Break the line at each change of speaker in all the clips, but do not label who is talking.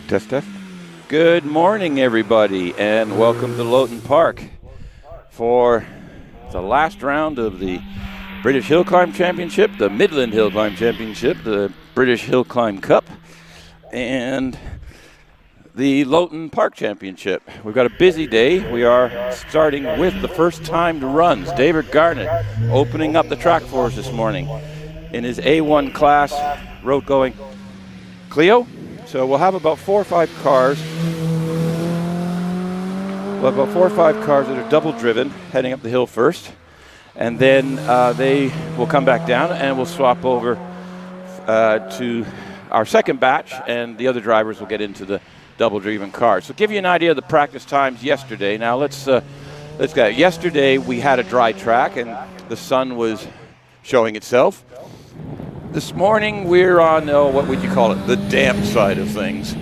Test, test. Good morning, everybody, and welcome to Loton Park for the last round of the British Hillclimb Championship, the Midland Hillclimb Championship, the British Hillclimb Cup, and the Loton Park Championship. We've got a busy day. We are starting with the first timed runs. David Garnett opening up the track for us this morning in his A1 class road going Clio. So we'll have about 4 or 5 cars. We'll have about 4 or 5 cars that are double driven heading up the hill first. And then they will come back down and we'll swap over to our second batch, and the other drivers will get into the double driven cars. So give you an idea of the practice times yesterday. Now let's go. Yesterday we had a dry track and the sun was showing itself. This morning we're on, what would you call it, the damp side of things.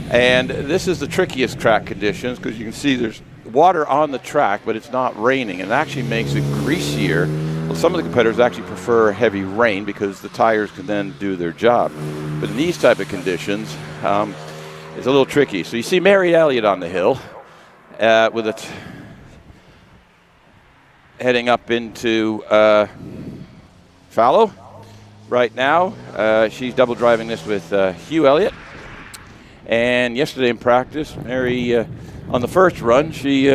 And this is the trickiest track conditions because you can see there's water on the track, but it's not raining, and it actually makes it greasier. Well, some of the competitors actually prefer heavy rain because the tires can then do their job. But in these type of conditions, it's a little tricky. So you see Mary Elliott on the hill with it heading up into Fallow. Right now, she's double driving this with Hugh Elliott. And yesterday in practice, Mary, on the first run, she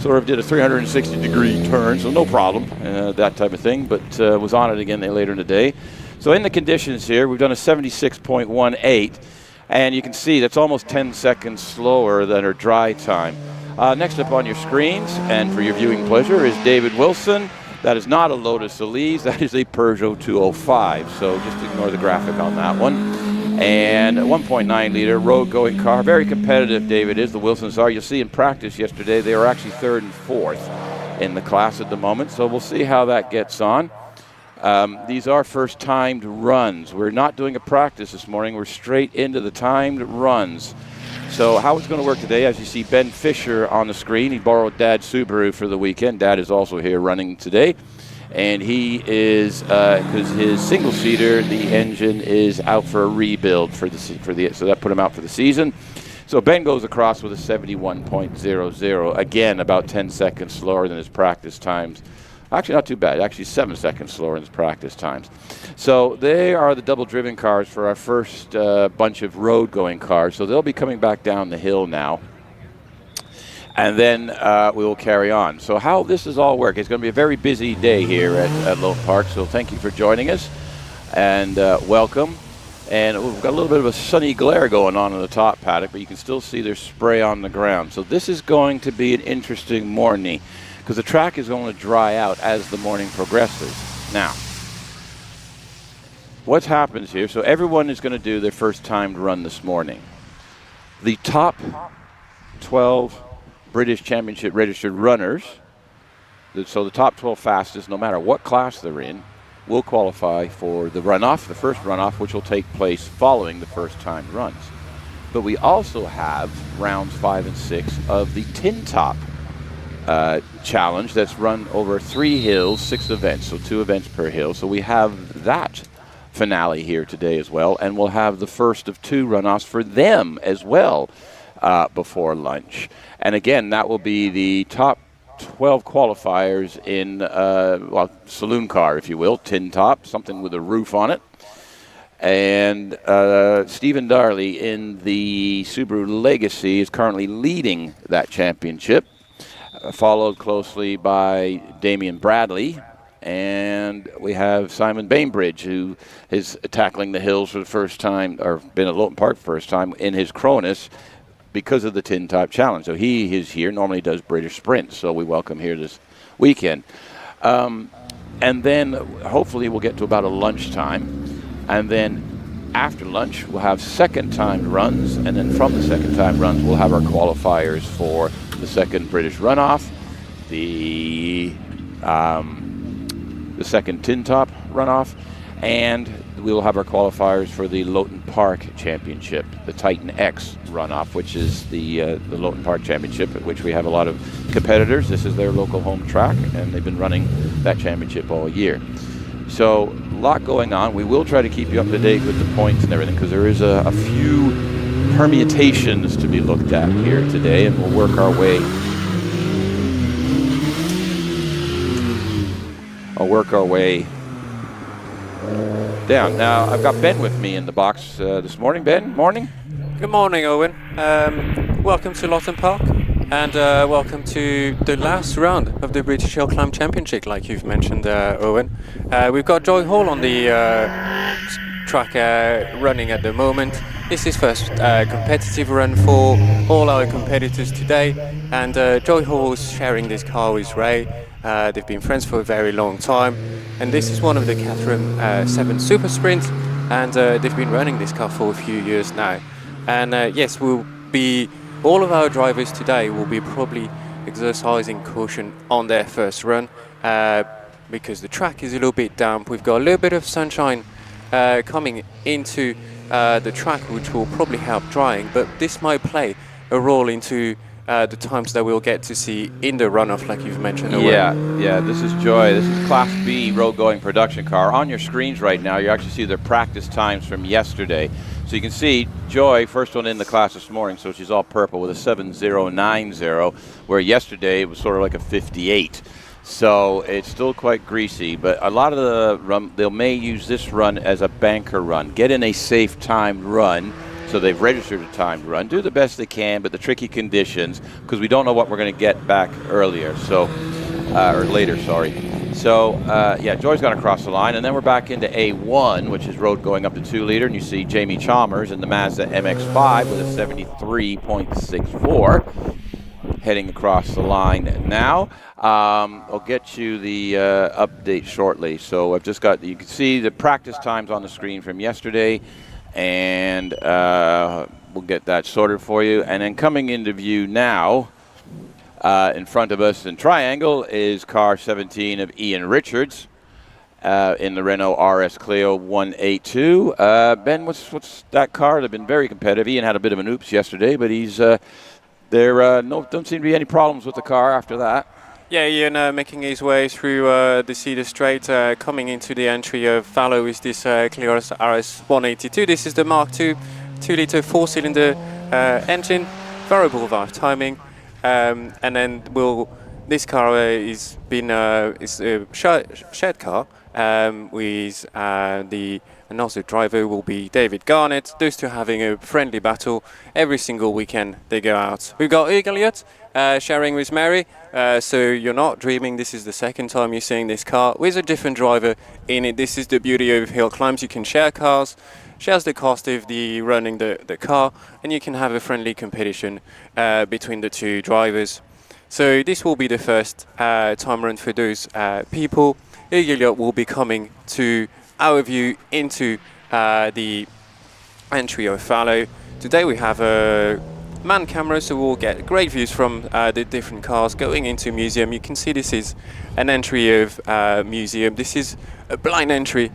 sort of did a 360-degree turn, so no problem, that type of thing, but was on it again later in the day. So in the conditions here, we've done a 76.18, and you can see that's almost 10 seconds slower than her dry time. Next up on your screens, and for your viewing pleasure, is David Wilson. That is not a Lotus Elise, that is a Peugeot 205, so just ignore the graphic on that one. And a 1.9 liter road going car, very competitive David is, the Wilsons are. You'll see in practice yesterday, they were actually 3rd and 4th in the class at the moment, so we'll see how that gets on. These are first timed runs. We're not doing a practice this morning, we're straight into the timed runs. So how it's going to work today, as you see Ben Fisher on the screen, he borrowed Dad's Subaru for the weekend. Dad is also here running today. And he is, because his single-seater, the engine is out for a rebuild so that put him out for the season. So Ben goes across with a 71.00, again about 10 seconds slower than his practice times. Actually, not too bad. Actually, 7 seconds slower in his practice times. So they are the double-driven cars for our first bunch of road-going cars. So they'll be coming back down the hill now. And then we will carry on. So how this is all work, it's going to be a very busy day here at Loton Park. So thank you for joining us, and welcome. And we've got a little bit of a sunny glare going on in the top paddock, but you can still see there's spray on the ground. So this is going to be an interesting morning, because the track is going to dry out as the morning progresses. Now, what happens here, so everyone is going to do their first timed run this morning. The top 12 British Championship registered runners, so the top 12 fastest, no matter what class they're in, will qualify for the runoff, the first runoff, which will take place following the first timed runs. But we also have rounds 5 and 6 of the Tin Top challenge that's run over 3 hills, 6 events, so 2 events per hill. So we have that finale here today as well, and we'll have the first of 2 runoffs for them as well before lunch. And again, that will be the top 12 qualifiers in, saloon car, if you will, tin top, something with a roof on it. And Stephen Darley in the Subaru Legacy is currently leading that championship, followed closely by Damien Bradley, and we have Simon Bainbridge, who is tackling the hills for the first time, or been at Loton Park for the first time in his Cronus because of the Tin Top Challenge. So he is here, normally does British Sprints, so we welcome here this weekend. And then hopefully we'll get to about a lunchtime, and then after lunch we'll have second timed runs, and then from the second timed runs we'll have our qualifiers for the second British runoff, the second Tin Top runoff, and we will have our qualifiers for the Loton Park Championship, the Titan X runoff, which is the Loton Park Championship, at which we have a lot of competitors. This is their local home track, and they've been running that championship all year. So a lot going on. We will try to keep you up to date with the points and everything, because there is a few permutations to be looked at here today, and we'll work our way. I'll work our way down. Now, I've got Ben with me in the box this morning. Ben, morning.
Good morning, Owen. Welcome to Loton Park, and welcome to the last round of the British Hillclimb Championship, like you've mentioned, Owen. We've got Joy Hall on the track running at the moment. This is first competitive run for all our competitors today, and Joy Hall is sharing this car with Ray. They've been friends for a very long time, and this is one of the Caterham 7 Super Sprints, and they've been running this car for a few years now. And yes, all of our drivers today will be probably exercising caution on their first run because the track is a little bit damp. We've got a little bit of sunshine coming into the track, which will probably help drying, but this might play a role into the times that we'll get to see in the runoff, like you've mentioned.
Yeah, this is Joy. This is Class B road-going production car. On your screens right now, you actually see their practice times from yesterday. So you can see Joy, first one in the class this morning, so she's all purple with a 7090, where yesterday it was sort of like a 58. So it's still quite greasy, but a lot of the run, they may use this run as a banker run. Get in a safe timed run. So they've registered a timed run. Do the best they can, but the tricky conditions, because we don't know what we're going to get back earlier, so or later, sorry. So yeah, Joy's gone across the line, and then we're back into A1, which is road going up to 2 liter, and you see Jamie Chalmers in the Mazda MX-5 with a 73.64 heading across the line now. I'll get you the update shortly. So I've just got, you can see the practice times on the screen from yesterday, and we'll get that sorted for you. And then coming into view now, in front of us in triangle is car 17 of Ian Richards in the Renault RS Clio 182. Ben, what's that car? They've been very competitive. Ian had a bit of an oops yesterday, but he's don't seem to be any problems with the car after that.
Yeah, Ian making his way through the Cedar Straight, coming into the entry of Fallow with this Clio RS 182. This is the Mark II 2-litre 4-cylinder engine, variable valve timing, and then this car is a shared car with another driver will be David Garnett. Those two having a friendly battle every single weekend they go out. We've got Elliott sharing with Mary, so you're not dreaming. This is the second time you're seeing this car with a different driver in it. This is the beauty of hill climbs. You can share cars, shares the cost of running the car, and you can have a friendly competition between the two drivers. So this will be the first time run for those people. Elliott will be coming to our view into the entry of Fallow. Today we have a man camera, so we'll get great views from the different cars going into museum. You can see this is an entry of museum. This is a blind entry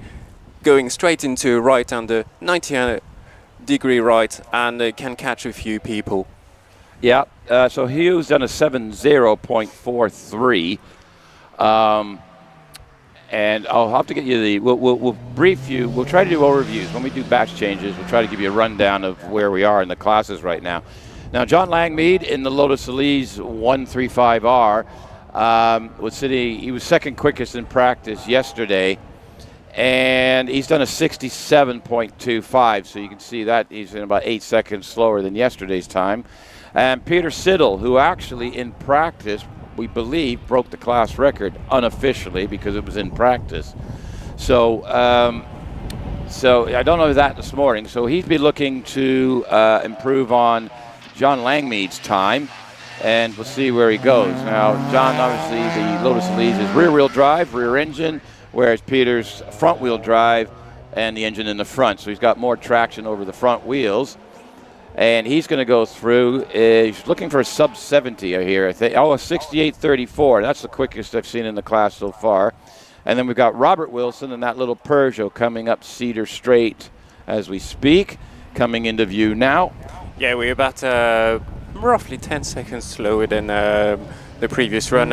going straight into right under 90-degree right, and can catch a few people.
Yeah, so Hugh's done a 70.43. And I'll have to get you we'll brief you. We'll try to do overviews. When we do batch changes, we'll try to give you a rundown of where we are in the classes right now. Now, John Langmead in the Lotus Elise 135R he was second quickest in practice yesterday, and he's done a 67.25, so you can see that he's in about 8 seconds slower than yesterday's time. And Peter Siddle, who actually in practice, we believe, broke the class record unofficially because it was in practice. So I don't know that this morning. So he'd be looking to improve on John Langmead's time, and we'll see where he goes. Now, John, obviously, the Lotus Elise is rear-wheel drive, rear engine, whereas Peter's front-wheel drive and the engine in the front. So he's got more traction over the front wheels. And he's going to go through. He's looking for a sub 70 here, I think. Oh, a 68.34. That's the quickest I've seen in the class so far. And then we've got Robert Wilson and that little Peugeot coming up Cedar Straight as we speak, coming into view now.
Yeah, we're about roughly 10 seconds slower than the the previous run.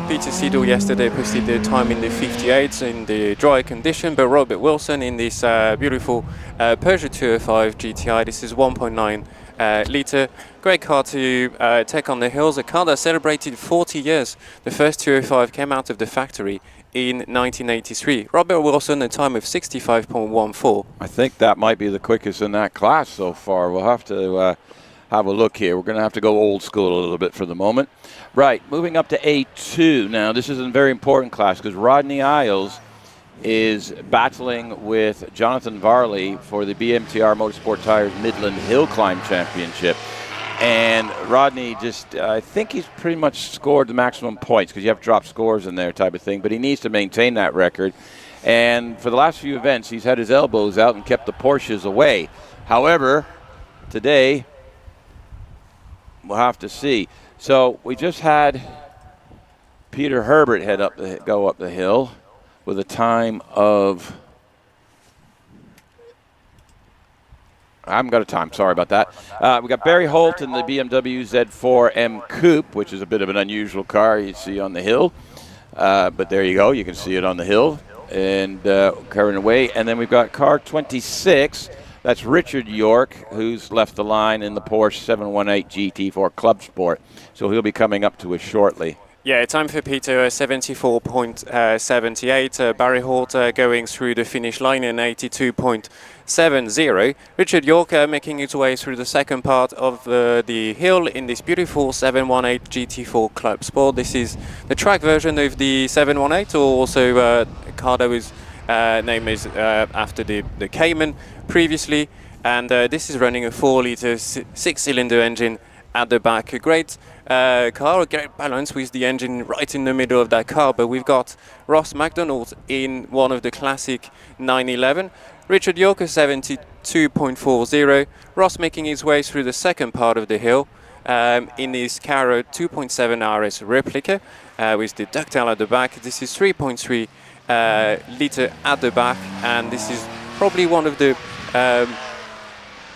Peter Siddle yesterday posted the time in the 58s in the dry condition, but Robert Wilson in this beautiful Peugeot 205 GTI. This is 1.9 litre. Great car to take on the hills. A car that celebrated 40 years. The first 205 came out of the factory in 1983. Robert Wilson, a time of 65.14.
I think that might be the quickest in that class so far. We'll have to have a look here. We're going to have to go old school a little bit for the moment. Right, moving up to A2. Now, this is a very important class because Rodney Isles is battling with Jonathan Varley for the BMTR Motorsport Tires Midland Hillclimb Championship. And Rodney just, I think he's pretty much scored the maximum points because you have to drop scores in there type of thing, but he needs to maintain that record. And for the last few events, he's had his elbows out and kept the Porsches away. However, today, we'll have to see. So we just had Peter Herbert go up the hill with a time of, I haven't got a time, sorry about that. We got Barry Holt in the BMW Z4M Coupe, which is a bit of an unusual car you see on the hill. But there you go, you can see it on the hill and carrying away. And then we've got car 26. That's Richard York, who's left the line in the Porsche 718 GT4 Club Sport. So he'll be coming up to us shortly.
Yeah, time for Peter, 74.78. Barry Holt going through the finish line in 82.70. Richard York making his way through the second part of the hill in this beautiful 718 GT4 Club Sport. This is the track version of the 718, or also a car that was named after the Cayman previously. And this is running a 4-litre 6-cylinder engine at the back. A great car, a great balance with the engine right in the middle of that car. But we've got Ross McDonald in one of the classic 911. Richard York 72.40. Ross making his way through the second part of the hill in his Caro 2.7 RS replica with the ductile at the back. This is 3.3 litre at the back, and this is probably one of the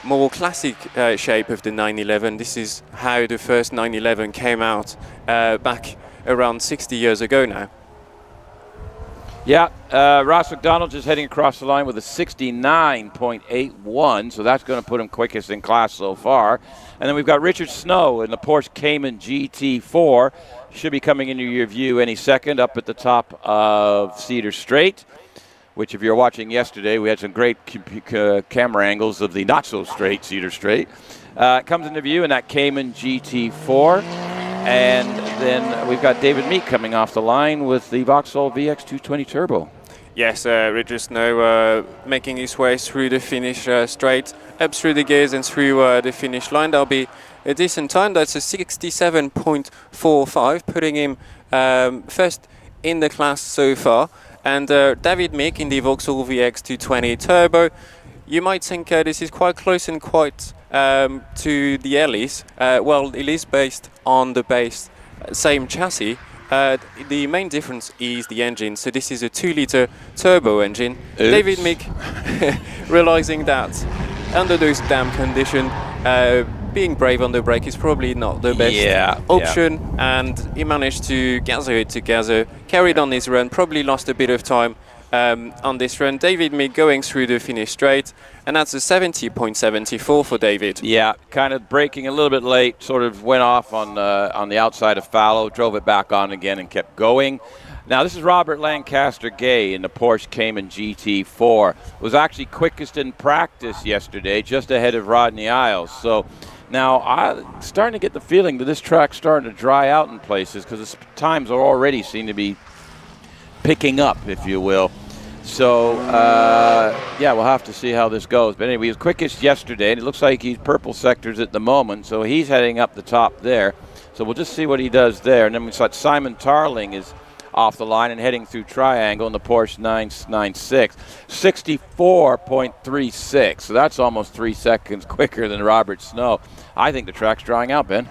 more classic shape of the 911. This is how the first 911 came out back around 60 years ago now.
Yeah, Ross McDonald just heading across the line with a 69.81, so that's going to put him quickest in class so far. And then we've got Richard Snow in the Porsche Cayman GT4. Should be coming into your view any second up at the top of Cedar Straight, which if you're watching yesterday, we had some great camera angles of the not-so-straight Cedar Straight. Comes into view in that Cayman GT4. And then we've got David Meek coming off the line with the Vauxhall VX220 Turbo.
Yes, Richard Snow making his way through the finish straight, up through the gears and through the finish line. That'll be a decent time. That's a 67.45, putting him first in the class so far. And David Meek in the Vauxhall VX220 Turbo. You might think this is quite close and quite to the Ellis. Well, it is based on the same chassis. The main difference is the engine. So this is a 2-litre turbo engine. Oops. David Meek realizing that under those damp conditions, being brave on the brake is probably not the best option. And he managed to gather it together, carried on his run, probably lost a bit of time on this run. David Meek going through the finish straight, and that's a 70.74 for David. Yeah,
kind of braking a little bit late, sort of went off on the outside of fallow, drove it back on again and kept going. Now this is Robert Lancaster Gay in the Porsche Cayman GT4. Was actually quickest in practice yesterday, just ahead of Rodney Isles. So now I'm starting to get the feeling that this track's starting to dry out in places because the times are already seem to be picking up, if you will. So, yeah, we'll have to see how this goes. But anyway, he was quickest yesterday, and it looks like he's purple sectors at the moment, so he's heading up the top there. So we'll just see what he does there. And then we saw Simon Tarling is off the line and heading through Triangle in the Porsche 996. 64.36, so that's almost 3 seconds quicker than Robert Snow. I think the track's drying out, Ben.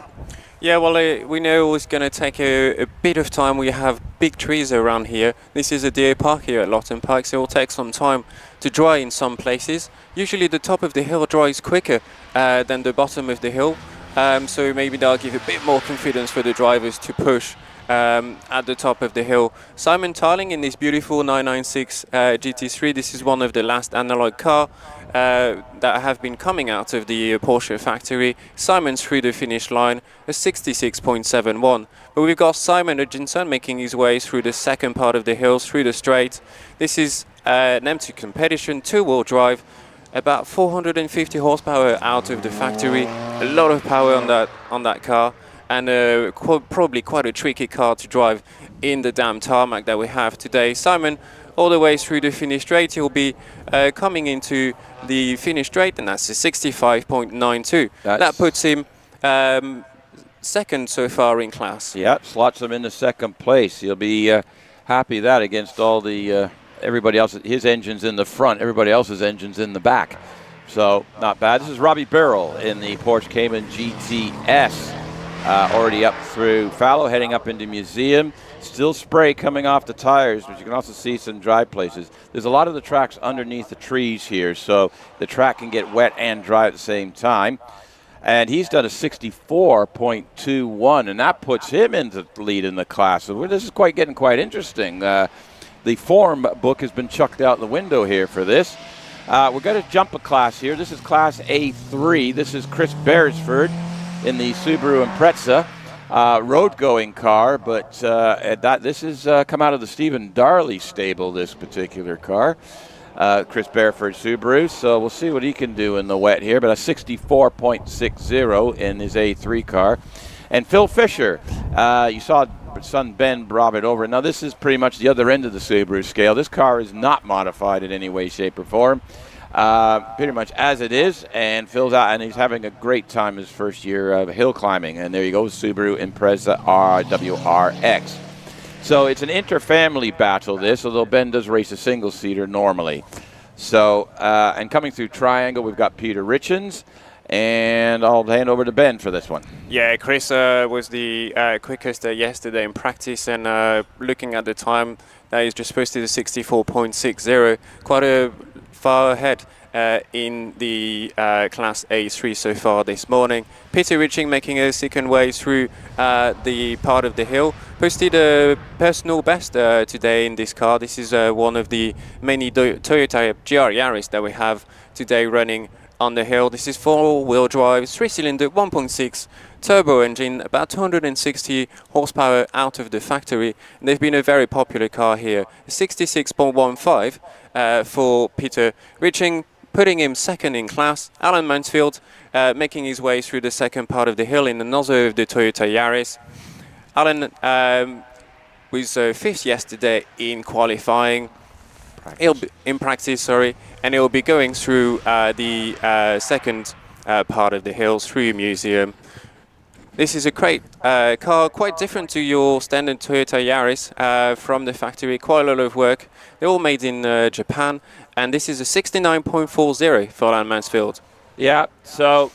Yeah, well, we know it's going to take a bit of time. We have big trees around here. This is a deer park here at Loton Park, so it will take some time to dry in some places. Usually the top of the hill dries quicker than the bottom of the hill. so maybe that'll give a bit more confidence for the drivers to push at the top of the hill. Simon Tarling in this beautiful 996 GT3. This is one of the last analog car that have been coming out of the Porsche factory. Simon's through the finish line, a 66.71. But we've got Simon Hutchinson making his way through the second part of the hills, through the straight. This is an empty competition, two-wheel drive, about 450 horsepower out of the factory. A lot of power on that car, and probably quite a tricky car to drive in the damn tarmac that we have today. Simon, all the way through the finish straight, he'll be coming into the finish straight, and that's a 65.92. That puts him second so far in class.
Yeah, slots him into second place. He'll be happy that against all the everybody else. His engine's in the front, everybody else's engine's in the back. So not bad. This is Robbie Birrell in the Porsche Cayman GTS. Already up through Fallow, heading up into Museum. Still spray coming off the tires, but you can also see some dry places. There's a lot of the tracks underneath the trees here, so the track can get wet and dry at the same time. And he's done a 64.21, and that puts him into the lead in the class. So this is getting quite interesting. The form book has been chucked out the window here for this. We're going to jump a class here. This is Class A3. This is Chris Beresford in the Subaru Impreza, road-going car, but this is come out of the Stephen Darley stable, this particular car. Chris Beresford Subaru, so we'll see what he can do in the wet here, but a 64.60 in his A3 car. And Phil Fisher, you saw son Ben brought it over. Now this is pretty much the other end of the Subaru scale. This car is not modified in any way, shape, or form. Pretty much as it is, and Phil's out, and he's having a great time his first year of hill climbing. And there you go, Subaru Impreza RWRX. So it's an inter-family battle, this, although Ben does race a single-seater normally. So, and coming through Triangle, we've got Peter Richens, and I'll hand over to Ben for this one.
Yeah, Chris was the quickest yesterday in practice, and looking at the time, that he's just posted a 64.60, quite a far ahead in the Class A3 so far this morning. Peter Riching making a second way through the part of the hill. Posted a personal best today in this car. This is one of the many Toyota GR Yaris that we have today running on the hill. This is four-wheel drive, three-cylinder, 1.6 turbo engine, about 260 horsepower out of the factory. And they've been a very popular car here. 66.15 for Peter Riching, putting him second in class. Alan Mansfield making his way through the second part of the hill in another of the Toyota Yaris. Alan was fifth yesterday in qualifying. He'll be in practice, and he'll be going through the second part of the hills through Museum. This is a great car, quite different to your standard Toyota Yaris from the factory. Quite a lot of work. They're all made in Japan, and this is a 69.40 for Alan Mansfield.
Yeah, so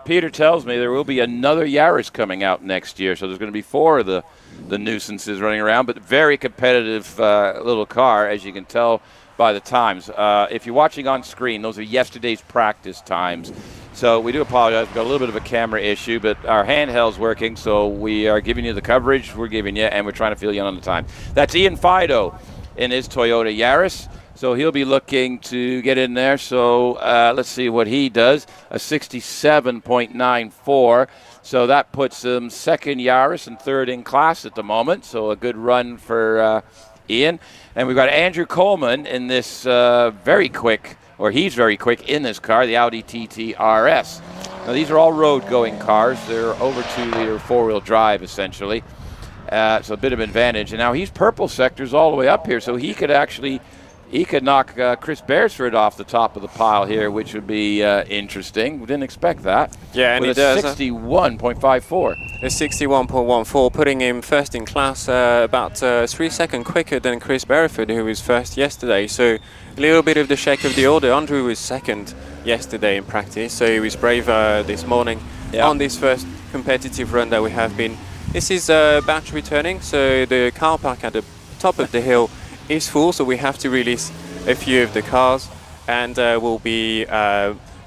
Peter tells me there will be another Yaris coming out next year, so there's going to be four of the nuisances running around, but very competitive little car, as you can tell by the times. If you're watching on screen, those are yesterday's practice times. So we do apologize. We've got a little bit of a camera issue, but our handheld's working, so we are giving you the coverage we're giving you, and we're trying to fill you in on the time. That's Ian Fido in his Toyota Yaris. So he'll be looking to get in there. So let's see what he does. A 67.94. So that puts him second Yaris and third in class at the moment. So a good run for Ian. And we've got Andrew Coleman in this very quick, or he's very quick in this car, the Audi TT RS. Now these are all road-going cars. They're over 2-liter four-wheel drive, essentially. So a bit of advantage. And now he's purple sectors all the way up here. So he could actually... He could knock Chris Beresford off the top of the pile here, which would be interesting. We didn't expect that.
Yeah, and
with
he does.
61.54.
A 61.14, putting him first in class, about 3 seconds quicker than Chris Beresford, who was first yesterday. So a little bit of the shake of the order. Andrew was second yesterday in practice, so he was brave this morning on this first competitive run that we have been. This is battery turning, so the car park at the top of the hill is full, so we have to release a few of the cars, and we'll be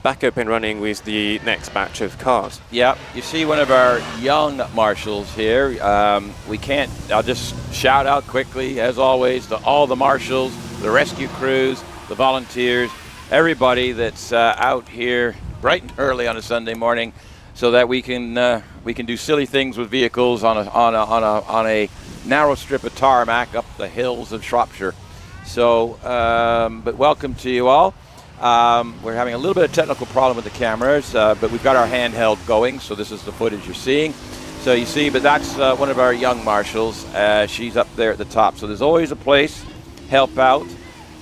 back up and running with the next batch of cars.
Yeah, you see one of our young marshals here. I'll just shout out quickly, as always, to all the marshals, the rescue crews, the volunteers, everybody that's out here bright and early on a Sunday morning, so that we can do silly things with vehicles on a narrow strip of tarmac up the hills of Shropshire. So, but welcome to you all. We're having a little bit of technical problem with the cameras, but we've got our handheld going, so this is the footage you're seeing. So you see, but that's one of our young marshals. She's up there at the top. So there's always a place, help out,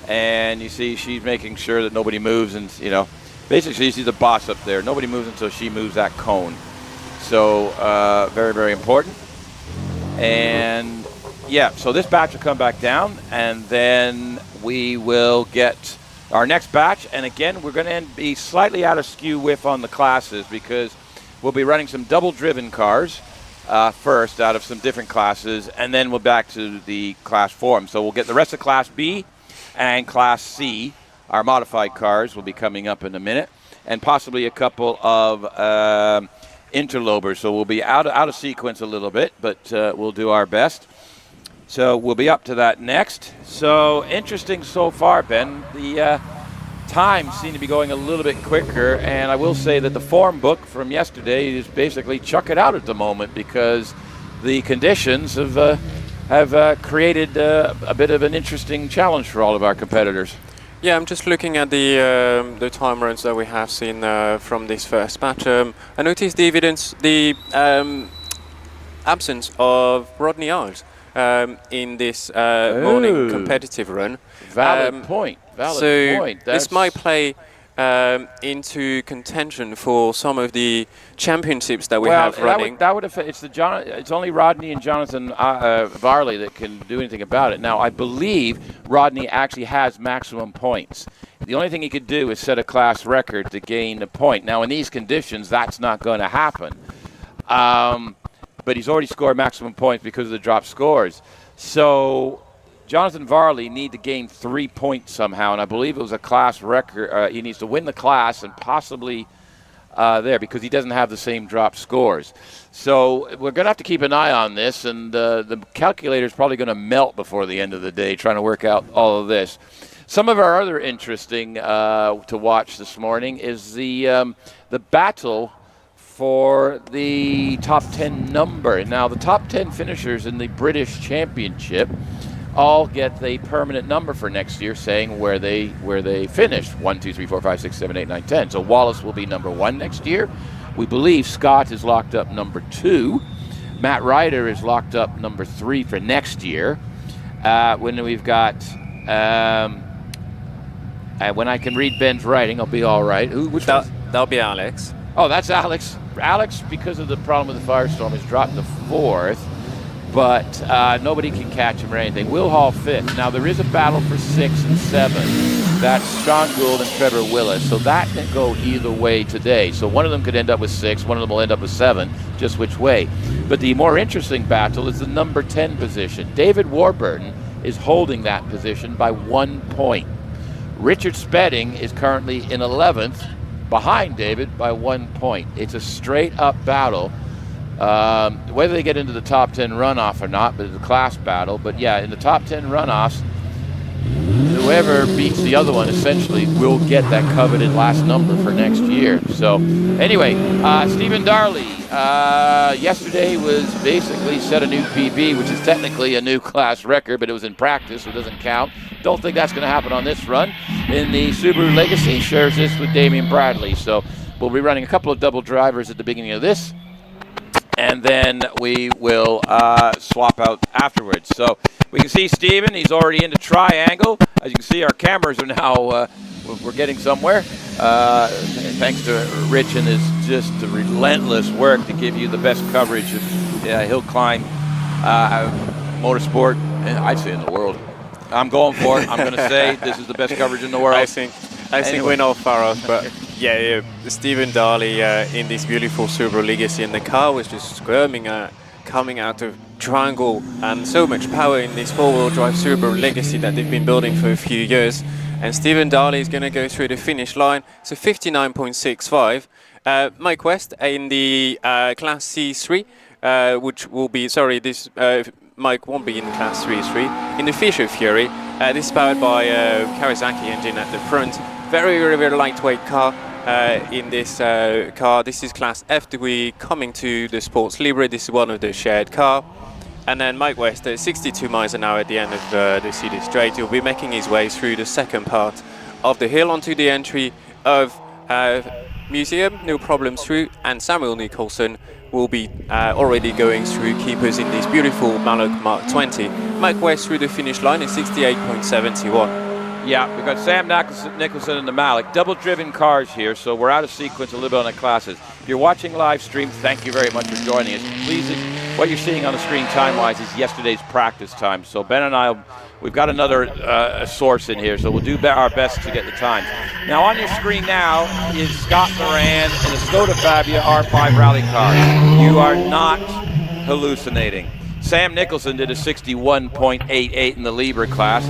and you see she's making sure that nobody moves, and you know, basically she's the boss up there. Nobody moves until she moves that cone. So very, very important. And yeah, so this batch will come back down, and then we will get our next batch. And again, we're going to be slightly out of skew width on the classes, because we'll be running some double-driven cars first out of some different classes, and then we'll back to the class form. So we'll get the rest of Class B and Class C. Our modified cars will be coming up in a minute, and possibly a couple of interlopers. So we'll be out of sequence a little bit, but we'll do our best. So we'll be up to that next. So interesting so far, Ben. The times seem to be going a little bit quicker, and I will say that the form book from yesterday is basically chuck it out at the moment, because the conditions have created a bit of an interesting challenge for all of our competitors.
Yeah, I'm just looking at the time runs that we have seen from this first batch. I noticed the absence of Rodney Ives in this morning competitive run.
Valid point.
This might play into contention for some of the championships that we have running.
That would affect. It's only Rodney and Jonathan Varley that can do anything about it. Now, I believe Rodney actually has maximum points. The only thing he could do is set a class record to gain a point. Now, in these conditions, that's not going to happen. But he's already scored maximum points because of the drop scores. So Jonathan Varley need to gain 3 points somehow, and I believe it was a class record. He needs to win the class and possibly there, because he doesn't have the same drop scores. So we're going to have to keep an eye on this, and the calculator is probably going to melt before the end of the day trying to work out all of this. Some of our other interesting to watch this morning is the battle for the top 10 number. Now, the top 10 finishers in the British Championship all get the permanent number for next year, saying where they finished. 1, 2, 3, 4, 5, 6, 7, 8, 9, 10. So Wallace will be number 1 next year. We believe Scott is locked up number 2. Matt Ryder is locked up number 3 for next year. When we've got, when I can read Ben's writing, I'll be all right.
That'll be Alex.
Oh, that's Alex. Alex, because of the problem with the firestorm, has dropped to 4th, but nobody can catch him or anything. Will Hall 5th. Now, there is a battle for 6 and 7. That's Sean Gould and Trevor Willis, so that can go either way today. So one of them could end up with 6, one of them will end up with 7, just which way. But the more interesting battle is the number 10 position. David Warburton is holding that position by 1 point. Richard Spedding is currently in 11th, behind David by 1 point. It's a straight-up battle. Whether they get into the top 10 runoff or not, but it's a class battle. But yeah, in the top 10 runoffs, whoever beats the other one essentially will get that coveted last number for next year. So anyway, Stephen Darley yesterday was basically set a new PB, which is technically a new class record, but it was in practice, so it doesn't count. Don't think that's going to happen on this run. In the Subaru Legacy, shares this with Damien Bradley. So we'll be running a couple of double drivers at the beginning of this, and then we will swap out afterwards. So we can see Stephen, he's already into triangle. As you can see, our cameras are now, we're getting somewhere. Thanks to Rich and his just relentless work to give you the best coverage of hill climb, motorsport, and I'd say in the world. I'm going for it. I'm going to say this is the best coverage in the world.
I think we're not far off, but yeah, Stephen Darley in this beautiful Subaru Legacy, and the car was just squirming coming out of triangle, and so much power in this four-wheel drive Subaru Legacy that they've been building for a few years. and Stephen Darley is going to go through the finish line. So 59.65. Mike West in the Class C3, which will be, sorry, this Mike won't be in Class 3. In the Fisher Fury, this is powered by Kawasaki engine at the front. Very, very, very lightweight car. In this car, this is Class F. We're coming to the Sports Libre. This is one of the shared car. And then Mike West at 62 miles an hour at the end of the city straight. He'll be making his way through the second part of the hill onto the entry of Museum, no problems through, and Samuel Nicholson will be already going through keepers in this beautiful Mallock Mark 20. Mike West through the finish line is 68.71.
Yeah, we've got Sam Nicholson and the Mallock, double-driven cars here, so we're out of sequence a little bit on the classes. If you're watching live stream, thank you very much for joining us. Please, what you're seeing on the screen time-wise is yesterday's practice time. So Ben and I, we've got another source in here, so we'll do our best to get the times. Now on your screen now is Scott Moran and the Skoda Fabia R5 rally car. You are not hallucinating. Sam Nicholson did a 61.88 in the Libre class.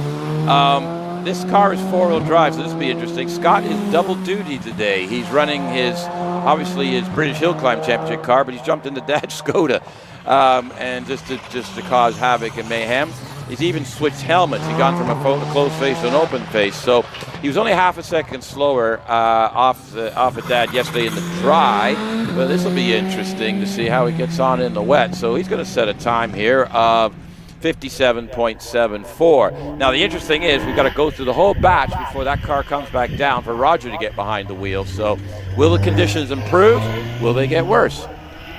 This car is four-wheel drive, so this will be interesting. Scott is double duty today. He's running obviously his British Hillclimb Championship car, but he's jumped into Dad's Skoda, and just to cause havoc and mayhem. He's even switched helmets. He's gone from a closed face to an open face. So he was only half a second slower off of Dad yesterday in the dry. But this will be interesting to see how he gets on in the wet. So he's going to set a time here of 57.74. Now the interesting is we've got to go through the whole batch before that car comes back down for Roger to get behind the wheel. So will the conditions improve? Will they get worse?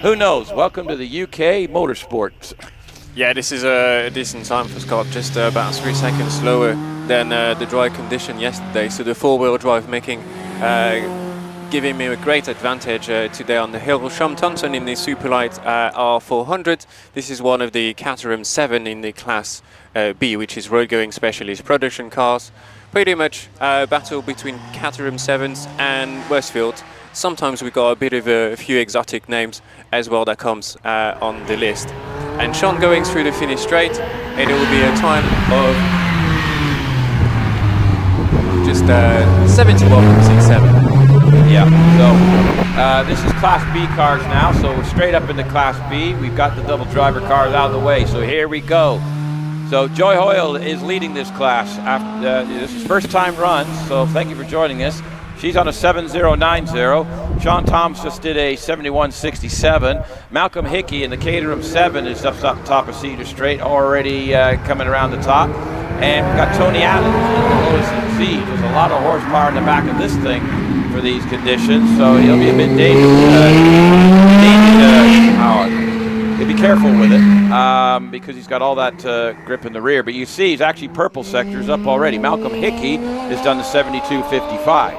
Who knows? Welcome to the UK motorsports.
Yeah, this is a decent time for Scott, just about 3 seconds slower than the dry condition yesterday. So the four-wheel drive giving me a great advantage today on the hill. Sean Thompson in the Superlight R400. This is one of the Caterham 7 in the Class B, which is road-going specialist production cars. Pretty much a battle between Caterham 7s and Westfield. Sometimes we got a bit of a few exotic names as well that comes on the list. And Sean going through the finish straight, and it will be a time of just 71.67.
Yeah, so this is Class B cars now, so we're straight up into Class B. We've got the double driver cars out of the way, so here we go. So Joy Hoyle is leading this class. This is first time runs, so thank you for joining us. She's on a 7090. Sean Thomas just did a 7167. Malcolm Hickey in the Caterham 7 is up top of Cedar Straight, already coming around the top. And we've got Tony Adams in the Lotus Siege. There's a lot of horsepower in the back of this thing for these conditions, so he'll be a bit dangerous. He'll be careful with it because he's got all that grip in the rear. But you see, he's actually purple sectors up already. Malcolm Hickey has done the 7255.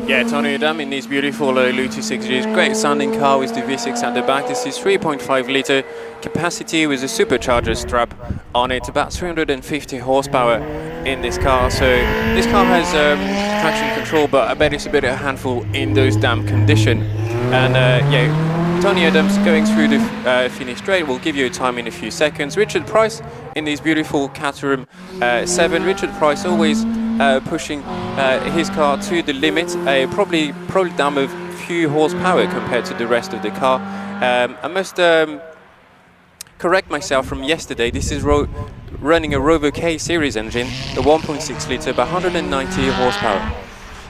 Yeah, Tony Adam in this beautiful Lotus 6G. Great sounding car with the V6 at the back. This is 3.5 litre capacity with a supercharger strap on it. About 350 horsepower in this car. So this car has traction control, but I bet it's a bit of a handful in those damp conditions. And yeah, Tony Adams going through the finish straight. We'll give you a time in a few seconds. Richard Price in this beautiful Caterham 7. Richard Price always pushing his car to the limit, probably down a few horsepower compared to the rest of the car. I must correct myself from yesterday. This is running a Rover K series engine, the 1.6 litre, about 190 horsepower.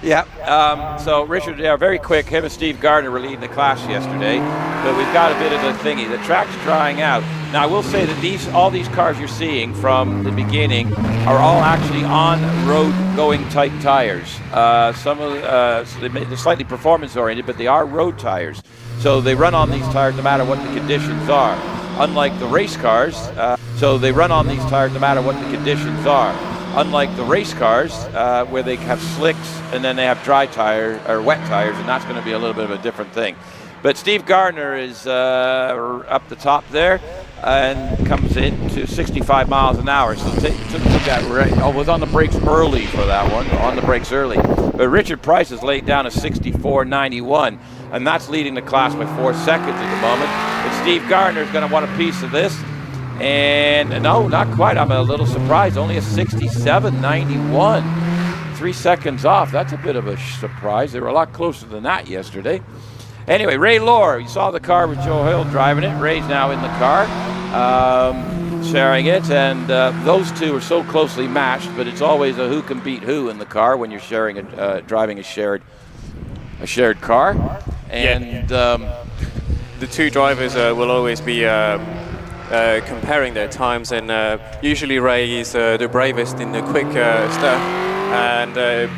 Yeah, so Richard, very quick, him and Steve Gardner were leading the class yesterday, but we've got a bit of the thingy. The track's drying out. Now, I will say that all these cars you're seeing from the beginning are all actually on road-going type tires. Some of they're slightly performance-oriented, but they are road tires. So they run on these tires no matter what the conditions are. Unlike the race cars, Unlike the race cars, where they have slicks and then they have dry tires or wet tires, and that's going to be a little bit of a different thing. But Steve Gardner is up the top there and comes in to 65 miles an hour. So took that right. I was on the brakes early for that one, But Richard Price has laid down a 64.91, and that's leading the class by 4 seconds at the moment. But Steve Gardner is going to want a piece of this. And no, not quite. I'm a little surprised. Only a 67.91. 3 seconds off. That's a bit of a surprise. They were a lot closer than that yesterday. Anyway, Ray Lohr, you saw the car with Joe Hill driving it. Ray's now in the car, sharing it, and those two are so closely matched, but it's always a who can beat who in the car when you're sharing driving a shared car. And
the two drivers will always be comparing their times, and usually Ray is the bravest in the quick stuff. And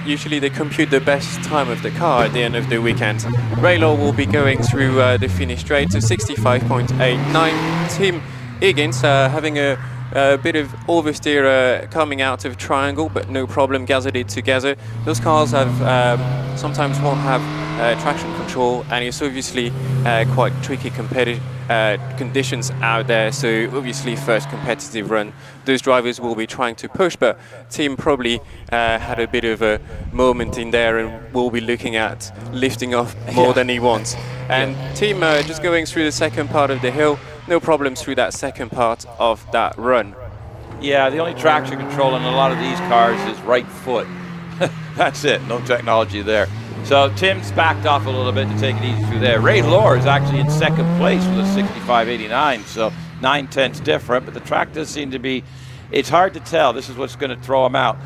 usually they compute the best time of the car at the end of the weekend. Ray Lohr will be going through the finish straight to 65.89. Tim Higgins having a bit of oversteer coming out of triangle, but no problem, gathered it together. Those cars have sometimes won't have traction control, and it's obviously quite tricky conditions out there, so obviously first competitive run those drivers will be trying to push, but Tim probably had a bit of a moment in there and will be looking at lifting off more than he wants. And Tim just going through the second part of the hill, no problems through that second part of that run.
Yeah, the only traction control in a lot of these cars is right foot. That's it, no technology there. So Tim's backed off a little bit to take it easy through there. Ray Lohr is actually in second place with a 65.89, so 9/10 different, but the track does seem to be, it's hard to tell. This is what's going to throw him out.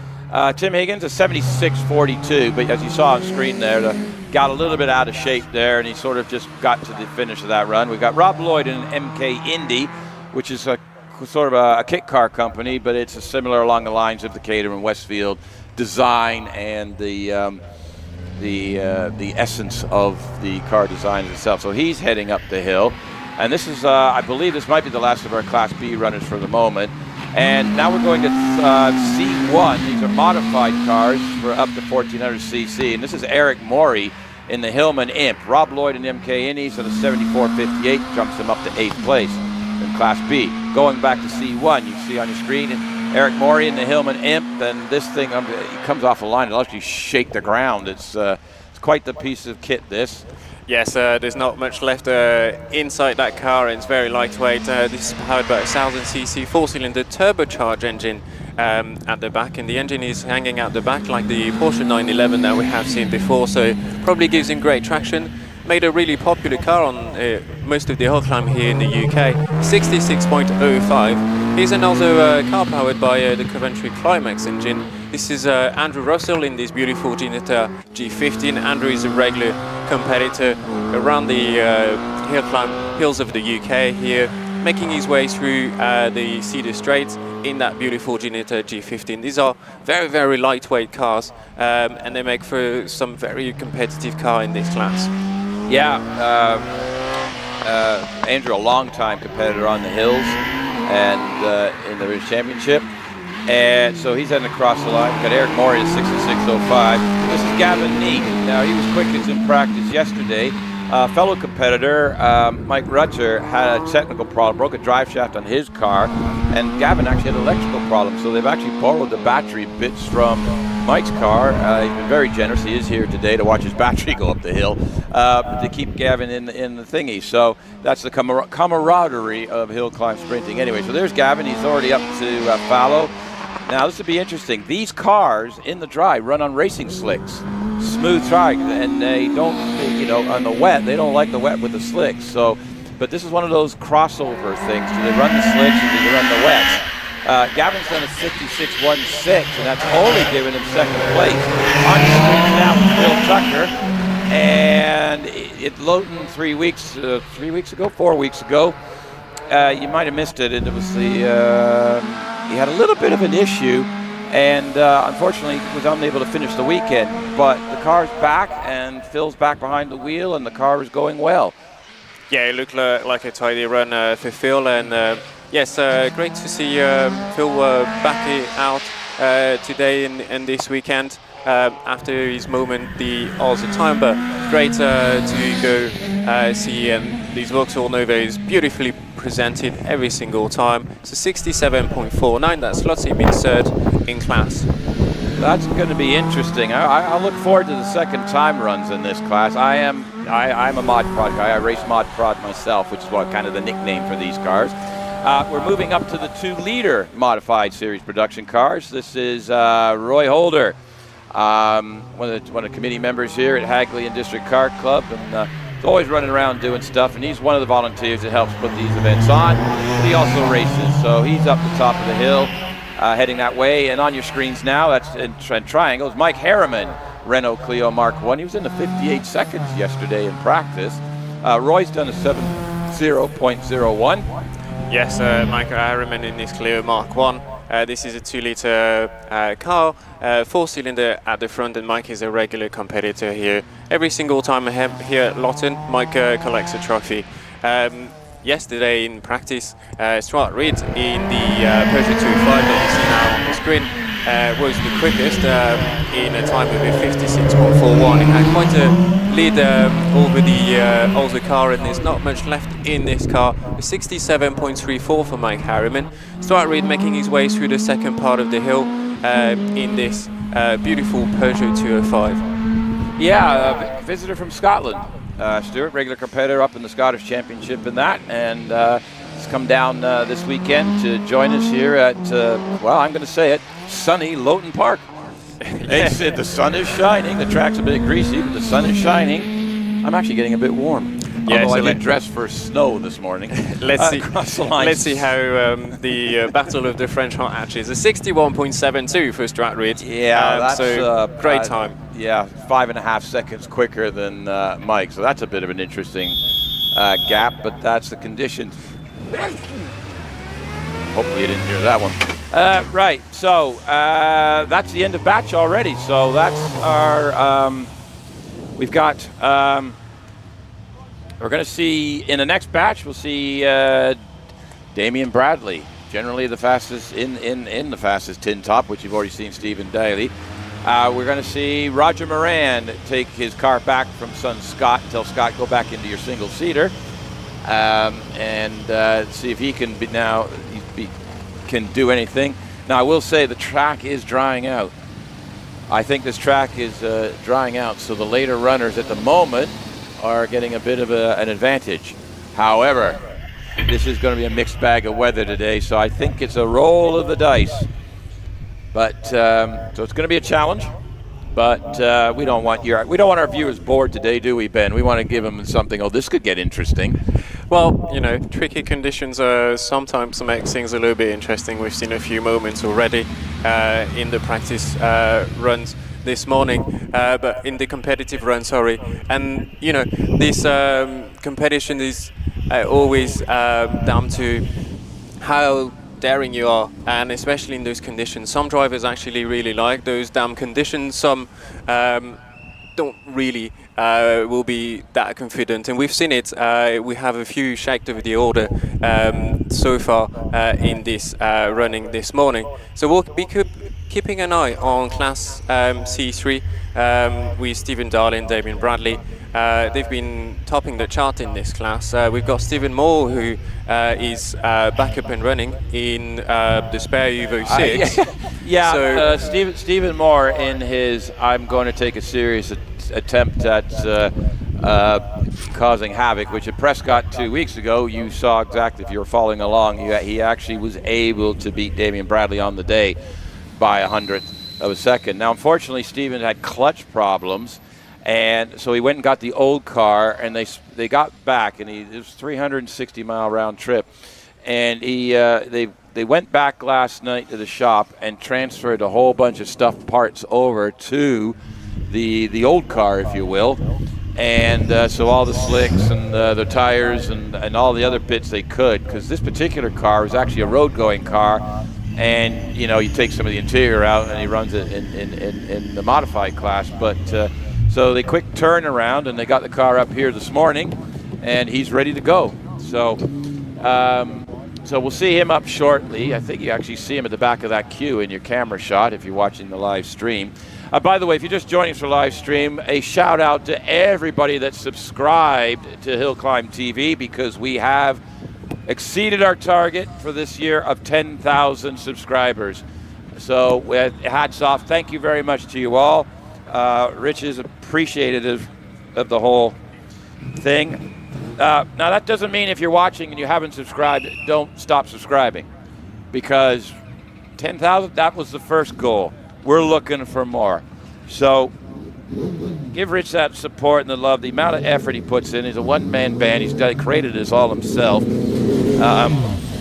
Tim Higgins, a 76.42, but as you saw on screen there, got a little bit out of shape there, and he sort of just got to the finish of that run. We've got Rob Lloyd in an MK Indy, which is a sort of a kit car company, but it's similar along the lines of the Caterham and Westfield design and the essence of the car design itself. So he's heading up the hill, and this is I believe this might be the last of our Class B runners for the moment. And now we're going to C1. These are modified cars for up to 1400 cc, and this is Eric Morey in the Hillman Imp. Rob Lloyd in MK Indy's at a 74.58 jumps him up to 8th place in Class B. Going back to C1, you see on your screen Eric Morey in the Hillman Imp, and this thing he comes off the line, it'll actually shake the ground. It's quite the piece of kit, this.
Yes, there's not much left inside that car, and it's very lightweight. This is powered by a 1000cc 4-cylinder turbocharged engine at the back, and the engine is hanging out the back like the Porsche 911 that we have seen before, so probably gives him great traction. Made a really popular car on most of the hill climb here in the UK. 66.05. Here's another car powered by the Coventry Climax engine. This is Andrew Russell in this beautiful Ginetta G15. Andrew is a regular competitor around the hills of the UK here, making his way through the Cedar Straits in that beautiful Ginetta G15. These are very, very lightweight cars, and they make for some very competitive car in this class.
Yeah, Andrew, a long-time competitor on the hills and in the British Championship. And so he's heading across the line. We've got Eric Morey at 66.05. This is Gavin Neat. Now, he was quickest in practice yesterday. Fellow competitor, Mike Rutzer, had a technical problem, broke a drive shaft on his car, and Gavin actually had an electrical problem. So they've actually borrowed the battery bits from Mike's car. He's been very generous. He is here today to watch his battery go up the hill, to keep Gavin in the thingy. So that's the camaraderie of hill climb sprinting. Anyway, so there's Gavin. He's already up to Fallow. Now, this would be interesting. These cars in the dry run on racing slicks, smooth track, and they don't, on the wet, they don't like the wet with the slicks. So, but this is one of those crossover things. Do they run the slicks or do they run the wets? Gavin's done a 66.16, and that's only given him second place. On the screen now with Phil Tucker, and it Loton 4 weeks ago. You might have missed it. It was he had a little bit of an issue, and unfortunately was unable to finish the weekend. But the car's back, and Phil's back behind the wheel, and the car is going well.
Yeah, it looked like a tidy run for Phil, and yes, great to see Phil back out today and this weekend after his moment the other time. But great to go see these Vauxhall Nova is beautifully presented every single time. So 67.49, that's lots of in third in class.
That's going to be interesting. I look forward to the second time runs in this class. I'm a Mod Prod guy. I race Mod Prod myself, which is what kind of the nickname for these cars. We're moving up to the 2-liter modified series production cars. This is Roy Holder one of the committee members here at Hagley and District Kart Club, and he's always running around doing stuff, and he's one of the volunteers that helps put these events on. But he also races, so he's up the top of the hill, heading that way. And on your screens now, that's in triangles, Mike Harriman, Renault Clio Mark 1. He was in the 58 seconds yesterday in practice. Roy's done a 70.01.
Yes, Michael Harriman in this Clio Mark 1. This is a 2-litre car, 4-cylinder at the front, and Mike is a regular competitor here. Every single time here at Loton, Mike collects a trophy. Yesterday in practice, Stuart Reid in the Peugeot 205 that you see now on the screen was the quickest in a time of a 56.41. He had quite a lead over the older car, and there's not much left in this car. 67.34 for Mike Harriman. Stuart Reid making his way through the second part of the hill in this beautiful Peugeot 205.
Yeah, visitor from Scotland. Stuart, regular competitor up in the Scottish Championship in that, and he's come down this weekend to join us here at, well, I'm going to say it, sunny Loton Park. They said the sun is shining, the track's a bit greasy, but the sun is shining. I'm actually getting a bit warm.
Yeah,
although I did dress for snow this morning.
Let's see.
Across the lines.
Let's see how the Battle of the French Hot Hatches. A 61.72 for Stuart Reid.
Yeah, that's
so great time.
Yeah, 5.5 seconds quicker than Mike. So that's a bit of an interesting gap, but that's the conditions. Hopefully you didn't hear that one. Right, so that's the end of batch already. So that's our, we've got, we're going to see, in the next batch, we'll see Damien Bradley, generally the fastest, in the fastest tin top, which you've already seen Stephen Daly. We're going to see Roger Moran take his car back from son Scott, tell Scott go back into your single-seater, and see if he can can do anything. Now, I will say the track is drying out. I think this track is drying out, so the later runners at the moment are getting a bit of an advantage. However, this is going to be a mixed bag of weather today, so I think it's a roll of the dice. But so it's going to be a challenge. But we don't want our viewers bored today, do we, Ben? We want to give them something. Oh, this could get interesting.
Well, you know, tricky conditions sometimes make things a little bit interesting. We've seen a few moments already in the practice runs this morning, but in the competitive run, sorry. And, you know, this competition is always down to how daring you are, and especially in those conditions. Some drivers actually really like those damn conditions. Some don't really will be that confident, and we've seen it. We have a few shaked over the order so far in this running this morning. So we'll be keeping an eye on Class C3 with Stephen Daly and Damien Bradley. They've been topping the chart in this class. We've got Stephen Moore, who is back up and running in the spare Evo 6.
Yeah, so, Stephen Moore in his I'm going to take a serious attempt at causing havoc, which at Prescott 2 weeks ago, you saw exactly, if you were following along, he actually was able to beat Damien Bradley on the day by 100th of a second. Now, unfortunately, Stephen had clutch problems, and so he went and got the old car, and they got back, and it was 360-mile round trip, and they went back last night to the shop and transferred a whole bunch of stuffed parts over to the old car, if you will, and so all the slicks and the tires and all the other bits they could, because this particular car was actually a road-going car. And, you know, you take some of the interior out and he runs it in the modified class. But so they quick turn around and they got the car up here this morning and he's ready to go. So so we'll see him up shortly. I think you actually see him at the back of that queue in your camera shot if you're watching the live stream. By the way, if you're just joining us for live stream, a shout out to everybody that's subscribed to HillClimb.TV, because we have exceeded our target for this year of 10,000 subscribers. So hats off. Thank you very much to you all. Rich is appreciative of the whole thing. Now, that doesn't mean if you're watching and you haven't subscribed, don't stop subscribing, because 10,000, that was the first goal. We're looking for more. So give Rich that support and the love. The amount of effort he puts in. He's a one-man band. He's created this all himself.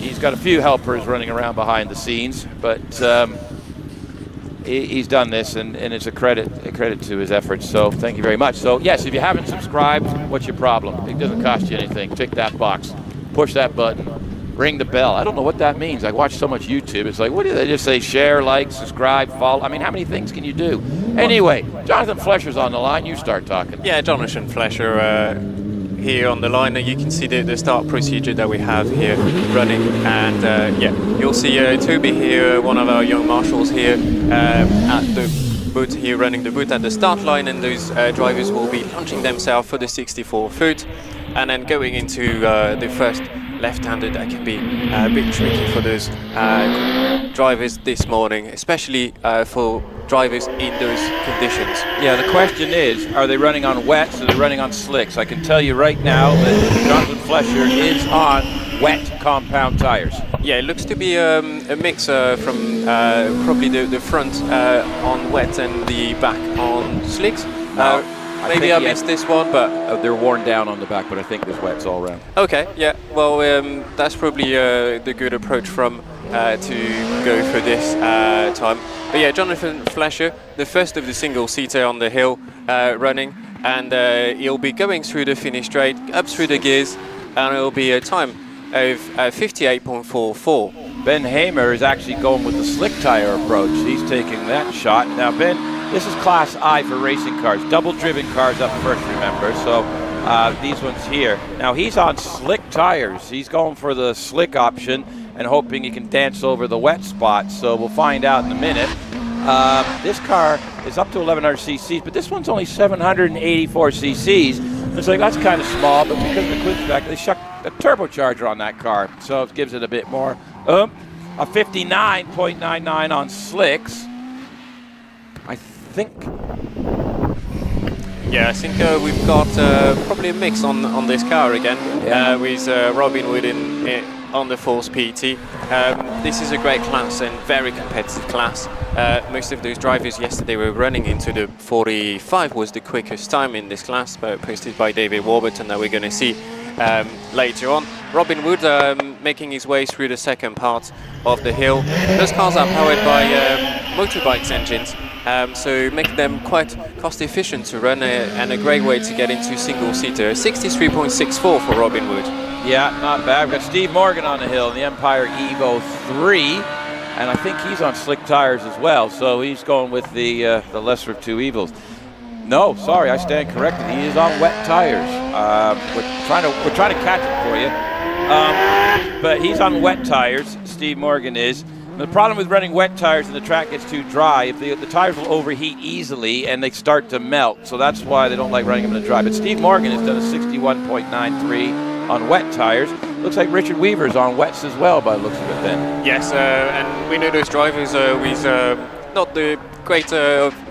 He's got a few helpers running around behind the scenes, but he's done this, and it's a credit to his efforts. So thank you very much. So yes, if you haven't subscribed, what's your problem? It doesn't cost you anything. Tick that box, push that button, ring the bell. I don't know what that means. I watch so much YouTube. It's like, what do they just say? Share, like, subscribe, follow. I mean, how many things can you do? Anyway, Jonathan Flesher's on the line. You start talking.
Yeah, Jonathan Flesher here on the line. You can see the start procedure that we have here running, and yeah, you'll see Toby here, one of our young marshals here at the boot here, running the boot at the start line, and those drivers will be launching themselves for the 64 foot, and then going into the first left-handed. That can be a bit tricky for those drivers this morning, especially for drivers in those conditions.
Yeah, the question is, are they running on wets or are they running on slicks? I can tell you right now that Jonathan Flesher is on wet compound tires.
Yeah, it looks to be a mix from probably the front on wet and the back on slicks. Maybe I missed this one, but
they're worn down on the back, but I think there's wets all around.
Okay, yeah. Well, that's probably the good approach from to go for this time. But yeah, Jonathan Flesher, the first of the single-seater on the hill running, and he'll be going through the finish straight, up through the gears, and it'll be a time of 58.44.
Ben Hamer is actually going with the slick tire approach. He's taking that shot. Now, Ben, this is Class I for racing cars, double-driven cars up first, remember, so these ones here. Now, he's on slick tires. He's going for the slick option and hoping he can dance over the wet spots, so we'll find out in a minute. This car is up to 1,100 cc's, but this one's only 784 cc's. It's like, that's kind of small, but because of the quick factor, they stuck a turbocharger on that car, so it gives it a bit more. A 59.99 on slicks. I think.
Yeah, I think we've got probably a mix on this car again, with Robin Wood on the Force PT. This is a great class and very competitive class. Most of those drivers yesterday were running into the 45 was the quickest time in this class, posted by David Warburton that we're going to see later on. Robin Wood making his way through the second part of the hill. Those cars are powered by motorbikes engines, so make them quite cost efficient to run and a great way to get into single-seater. 63.64 for Robin Wood.
Yeah, not bad. We've got Steve Morgan on the hill in the Empire Evo 3, and I think he's on slick tires as well, so he's going with the lesser of two evils. No, sorry, I stand corrected. He is on wet tires. We're trying to catch it for you, but he's on wet tires. Steve Morgan is. The problem with running wet tires and the track gets too dry, if the tires will overheat easily and they start to melt, so that's why they don't like running them in the dry. But Steve Morgan has done a 61.93 on wet tires. Looks like Richard Weaver's on wets as well by the looks of it then.
Yes, and we know those drivers with not the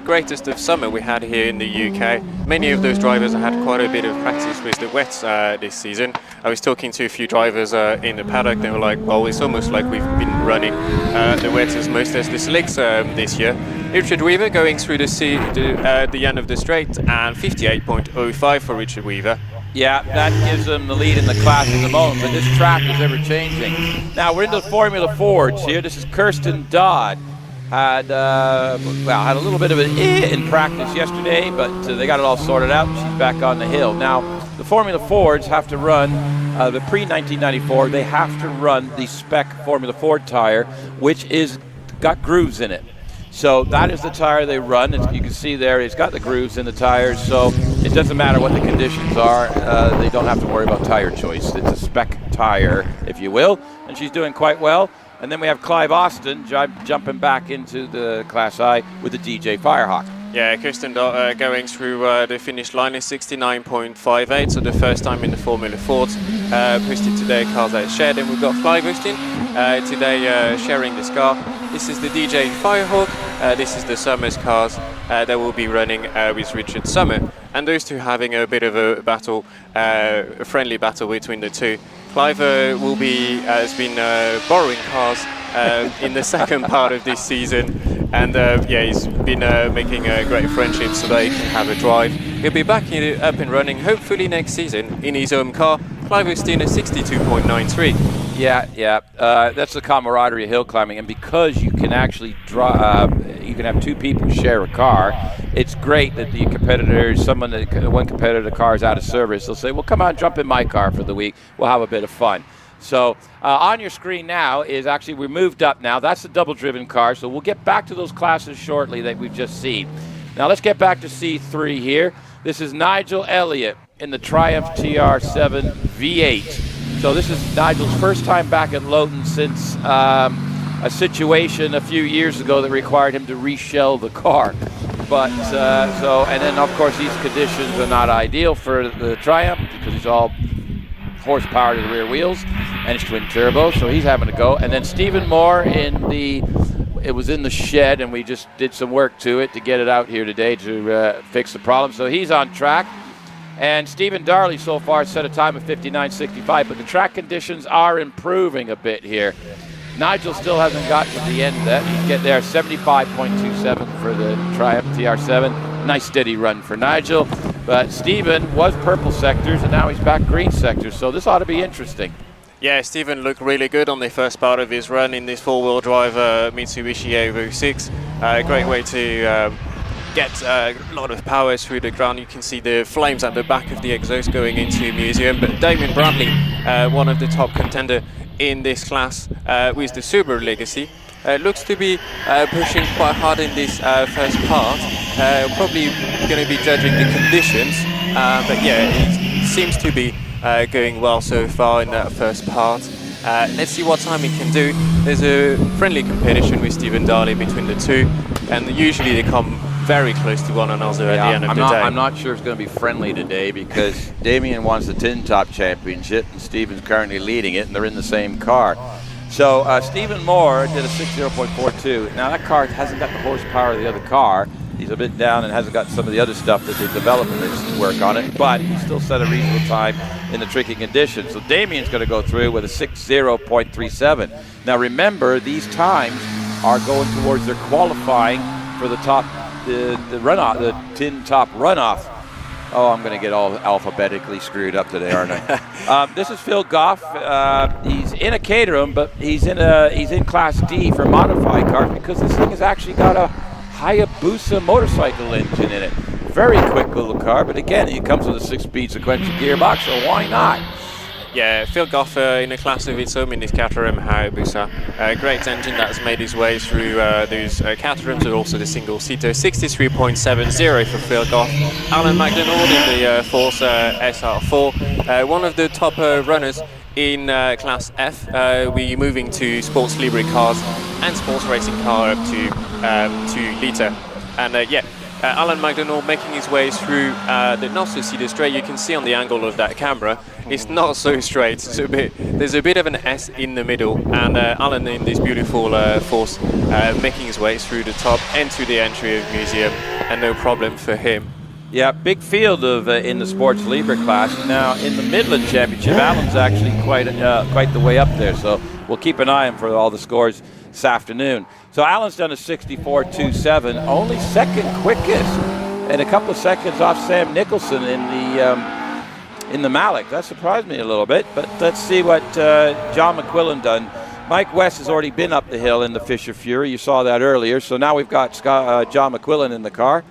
greatest of summer we had here in the UK. Many of those drivers had quite a bit of practice with the wets this season. I was talking to a few drivers in the paddock. They were like, well, it's almost like we've been running the wets as most as the slicks this year. Richard Weaver going through the end of the straight, and 58.05 for Richard Weaver.
Yeah, that gives them the lead in the class at the moment, but this track is ever changing. Now we're into the Formula Fords here. This is Kirsten Dodd. Had a little bit of an in practice yesterday, but they got it all sorted out. She's back on the hill. Now, the Formula Fords have to run, the pre-1994, they have to run the spec Formula Ford tire, which is got grooves in it. So that is the tire they run. As you can see there, it's got the grooves in the tires, so it doesn't matter what the conditions are. They don't have to worry about tire choice. It's a spec tire, if you will, and she's doing quite well. And then we have Clive Austin jumping back into the Class I with the DJ Firehawk.
Yeah, Kirsten going through the finish line is 69.58, so the first time in the Formula Ford. Posted today, cars out shared, and we've got Clive Austin today sharing this car. This is the DJ Firehawk, this is the Summers cars that will be running with Richard Summer. And those two having a bit of a battle, a friendly battle between the two. Clive has been borrowing cars in the second part of this season. And yeah, he's been making great friendships so that he can have a drive. He'll be back up and running hopefully next season in his own car. Clive was doing a 62.93.
Yeah. That's the camaraderie of hill climbing, and because you can actually you can have two people share a car. It's great that the competitors, one competitor, the car is out of service. They'll say, "Well, come on, jump in my car for the week. We'll have a bit of fun." So on your screen now is actually, we moved up now. That's the double-driven car. So we'll get back to those classes shortly that we've just seen. Now let's get back to C3 here. This is Nigel Elliott in the Triumph TR7 V8. So this is Nigel's first time back at Loton since a situation a few years ago that required him to reshell the car. But and then of course these conditions are not ideal for the Triumph because it's all horsepower to the rear wheels and it's twin turbo, so he's having to go. And then Stephen Moore it was in the shed, and we just did some work to it to get it out here today to fix the problem. So he's on track. And Stephen Darley so far set a time of 59.65, but the track conditions are improving a bit here. Nigel still hasn't got to the end of that. He'd get there, 75.27 for the Triumph TR7. Nice steady run for Nigel. But Stephen was purple sectors, and now he's back green sectors, so this ought to be interesting.
Yeah, Stephen looked really good on the first part of his run in this four-wheel drive Mitsubishi Evo 6. Great way to get a lot of power through the ground. You can see the flames at the back of the exhaust going into the museum. But Damien Bradley, one of the top contender in this class with the Subaru legacy, looks to be pushing quite hard in this first part. Probably going to be judging the conditions, but yeah, it seems to be going well so far in that first part. Let's see what time he can do. There's a friendly competition with Stephen Darley between the two, and usually they come very close to one another at the end of the day.
I'm not sure it's going to be friendly today because Damien wants the Tin Top Championship and Stephen's currently leading it, and they're in the same car. So Stephen Moore did a 60.42. Now that car hasn't got the horsepower of the other car. He's a bit down and hasn't got some of the other stuff that they're developing to work on it, but he still set a reasonable time in the tricky conditions. So Damien's going to go through with a 60.37. Now remember, these times are going towards their qualifying for the top, the runoff, the Tin Top Runoff. Oh, I'm going to get all alphabetically screwed up today, aren't I? This is Phil Goff. He's in a Caterham, but he's in Class D for modified cars because this thing has actually got a Hayabusa motorcycle engine in it. Very quick little car, but again, it comes with a 6-speed sequential gearbox, so why not?
Yeah, Phil Goff in a class of its own in this Caterham Hayabusa. Great engine that has made its way through those Caterhams, but also the single-seater. 63.70 for Phil Goff. Alan McDonald in the Force SR4. One of the top runners in Class F. We're moving to sports libre cars and sports racing car up to 2 litre. And Alan McDonald making his way through the not-so-seater straight. You can see on the angle of that camera, it's not so straight. There's a bit of an S in the middle, and Alan in this beautiful Force making his way through the top and to the entry of the museum, and no problem for him.
Yeah, big field of in the sports libre class. Now in the Midland Championship, Alan's actually quite the way up there. So we'll keep an eye on for all the scores this afternoon. So Alan's done a 64.27, only second quickest, and a couple of seconds off Sam Nicholson in the Malik. That surprised me a little bit. But let's see what John McQuillan done. Mike West has already been up the hill in the Fisher Fury. You saw that earlier. So now we've got John McQuillan in the car.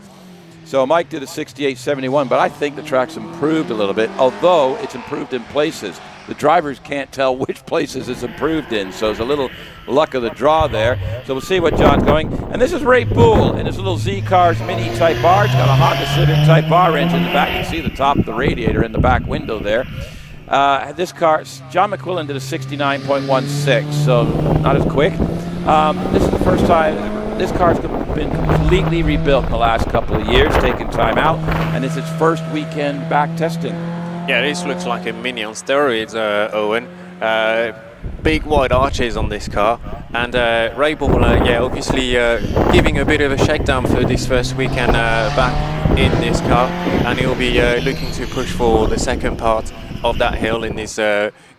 So Mike did a 68.71, but I think the track's improved a little bit, although it's improved in places. The drivers can't tell which places it's improved in, so it's a little luck of the draw there. So we'll see what John's going. And this is Ray Boole in his little Z-Cars Mini Type R. It's got a Honda Civic Type R engine in the back. You can see the top of the radiator in the back window there. This car, John McQuillan did a 69.16, so not as quick. This is the first time. This car's been completely rebuilt in the last couple of years, taking time out, and it's its first weekend back testing.
Yeah, this looks like a Mini on steroids, Owen. Big wide arches on this car, and Ray Boole, obviously giving a bit of a shakedown for this first weekend back in this car, and he'll be looking to push for the second part of that hill in these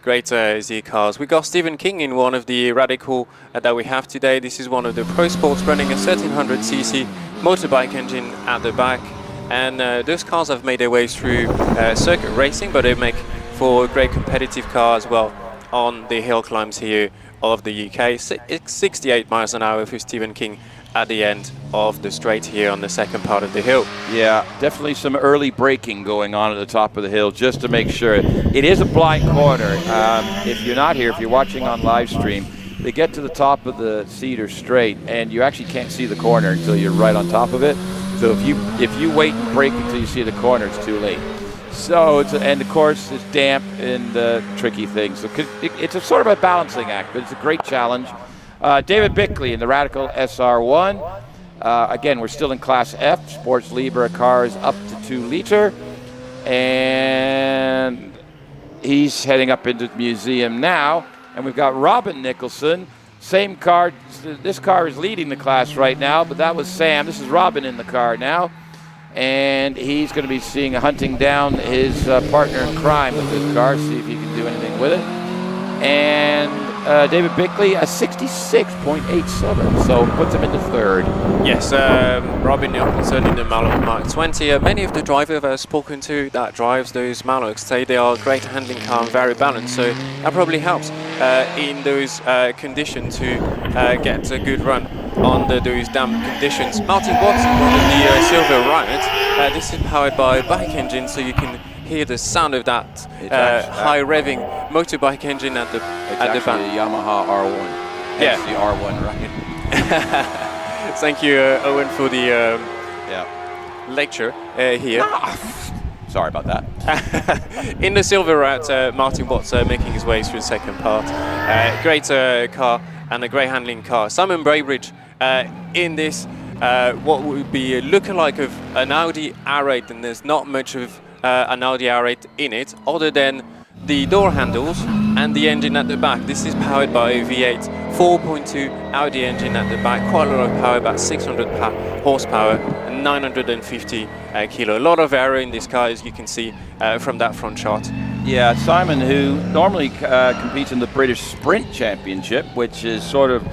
great Z cars. We got Stephen King in one of the Radical that we have today. This is one of the Pro Sports running a 1300cc motorbike engine at the back. And those cars have made their way through circuit racing, but they make for a great competitive car as well on the hill climbs here of the UK. 68 miles an hour for Stephen King at the end of the straight here on the second part of the hill.
Yeah, definitely some early braking going on at the top of the hill just to make sure. It is a blind corner. If you're not here, if you're watching on live stream, they get to the top of the Cedar Straight and you actually can't see the corner until you're right on top of it. So if you wait and brake until you see the corner, it's too late. So and of course it's damp and tricky thing. So it's a sort of a balancing act, but it's a great challenge. David Bickley in the Radical SR1. Again, we're still in Class F, Sports Libre cars up to 2 liter. And he's heading up into the museum now. And we've got Robin Nicholson, same car. This car is leading the class right now, but that was Sam. This is Robin in the car now. And he's going to be hunting down his partner in crime with this car, see if he can do anything with it. And David Bickley, a 66.87, so puts him into third.
Yes, Robin Nicholson in the Mallock Mark 20. Many of the drivers I've spoken to that drives those Mallocks say they are great handling car and very balanced, so that probably helps in those conditions to get a good run under those damp conditions. Martin Watson, one of the Silver Riot. This is powered by a bike engine, so you can hear the sound of that high revving motorbike engine at the back.
It's actually a Yamaha R1.
Yeah,
it's the R1, right?
Thank you, Owen, for the lecture here.
Sorry about that.
In the Silver Rat, Martin Watts making his way through the second part. Great car and a great handling car. Simon Bainbridge in this, what would be a lookalike of an Audi R8, and there's not much of an Audi R8 in it, other than the door handles and the engine at the back. This is powered by a V8 4.2 Audi engine at the back, quite a lot of power, about 600 horsepower and 950 kilo. A lot of aero in this car, as you can see from that front shot.
Yeah, Simon, who normally competes in the British Sprint Championship, which is sort of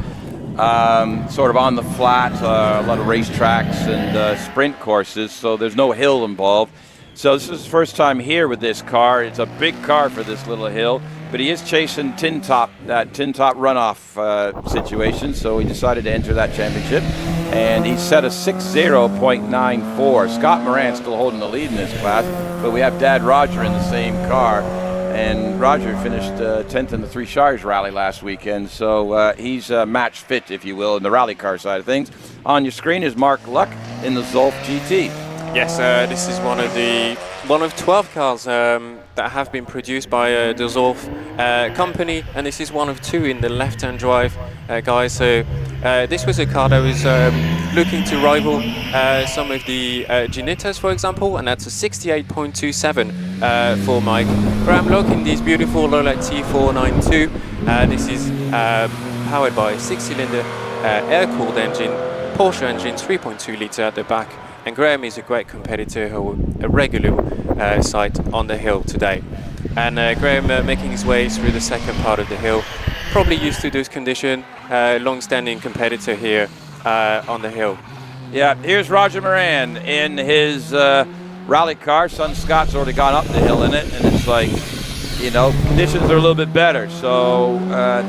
on the flat, a lot of racetracks and sprint courses, so there's no hill involved. So this is his first time here with this car. It's a big car for this little hill, but he is chasing that tin top runoff situation, so he decided to enter that championship. And he set a 60.94. Scott Moran still holding the lead in this class, but we have Dad Roger in the same car. And Roger finished 10th in the Three Shires rally last weekend, so he's match fit, if you will, in the rally car side of things. On your screen is Mark Luck in the Zolf GT.
Yes, this is one of 12 cars that have been produced by the Zolf company, and this is one of 2 in the left-hand drive, guys. So this was a car that was looking to rival some of the Ginittas, for example, and that's a 68.27 for Mike. Graham Locke in this beautiful Lola T492. This is powered by a 6-cylinder air-cooled engine, Porsche engine, 3.2 litre at the back. And Graham is a great competitor who a regular sight on the hill today. And Graham making his way through the second part of the hill, probably used to those conditions, long-standing competitor here on the hill.
Yeah, here's Roger Moran in his rally car. Son Scott's already gone up the hill in it, and it's like, you know, conditions are a little bit better. So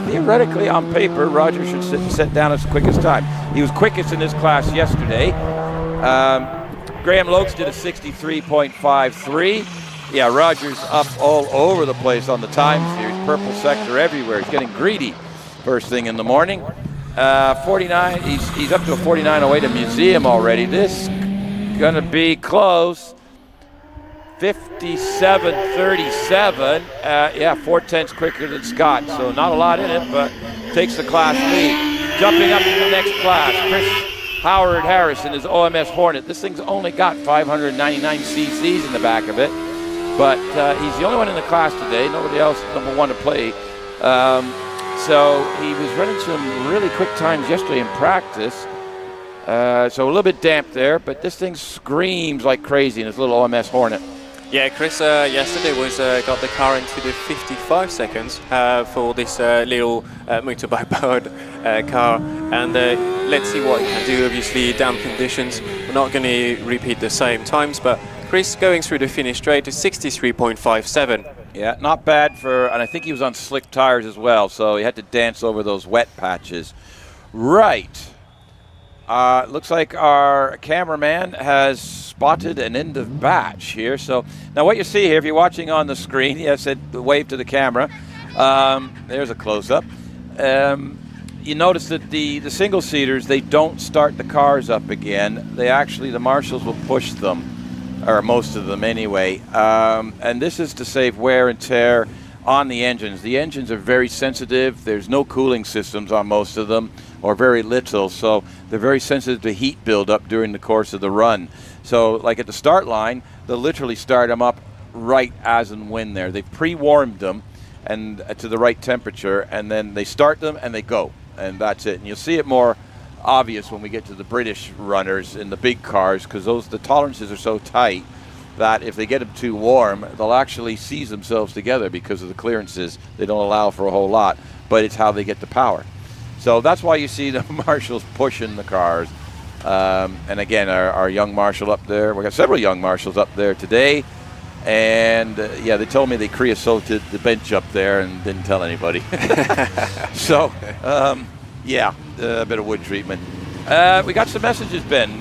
theoretically, on paper, Roger should sit down as quickest time. He was quickest in his class yesterday. Graham Lokes did a 63.53. Yeah, Roger's up all over the place on the times here. He's purple sector everywhere. He's getting greedy first thing in the morning. 49. He's up to a 49.08 at museum already. This gonna be close. 57.37. Yeah, 4/10 quicker than Scott. So not a lot in it, but takes the class lead. Jumping up to the next class, Chris Howard Harris in his OMS Hornet. This thing's only got 599 cc's in the back of it, but he's the only one in the class today. Nobody else number 1 to play. So he was running some really quick times yesterday in practice. So a little bit damp there, but this thing screams like crazy in his little OMS Hornet.
Yeah, Chris yesterday was got the car into the 55 seconds for this little motorbike-powered car, and let's see what he can do. Obviously, damp conditions, we're not going to repeat the same times, but Chris going through the finish straight to 63.57.
Yeah, not bad and I think he was on slick tires as well, so he had to dance over those wet patches. Right. Looks like our cameraman has spotted an end of batch here. So now what you see here, if you're watching on the screen, yes, it wave to the camera. There's a close-up. You notice that the single-seaters, they don't start the cars up again. The marshals will push them, or most of them anyway. And this is to save wear and tear on the engines. The engines are very sensitive. There's no cooling systems on most of them, or very little, so they're very sensitive to heat buildup during the course of the run. So like at the start line, they'll literally start them up right as and when there. They've pre-warmed them and to the right temperature, and then they start them and they go, and that's it. And you'll see it more obvious when we get to the British runners in the big cars, because the tolerances are so tight that if they get them too warm, they'll actually seize themselves together because of the clearances. They don't allow for a whole lot, but it's how they get the power. So that's why you see the marshals pushing the cars. And again, our young marshal up there, we got several young marshals up there today. And yeah, they told me they creosoted the bench up there and didn't tell anybody. So, yeah, a bit of wood treatment. We got some messages, Ben.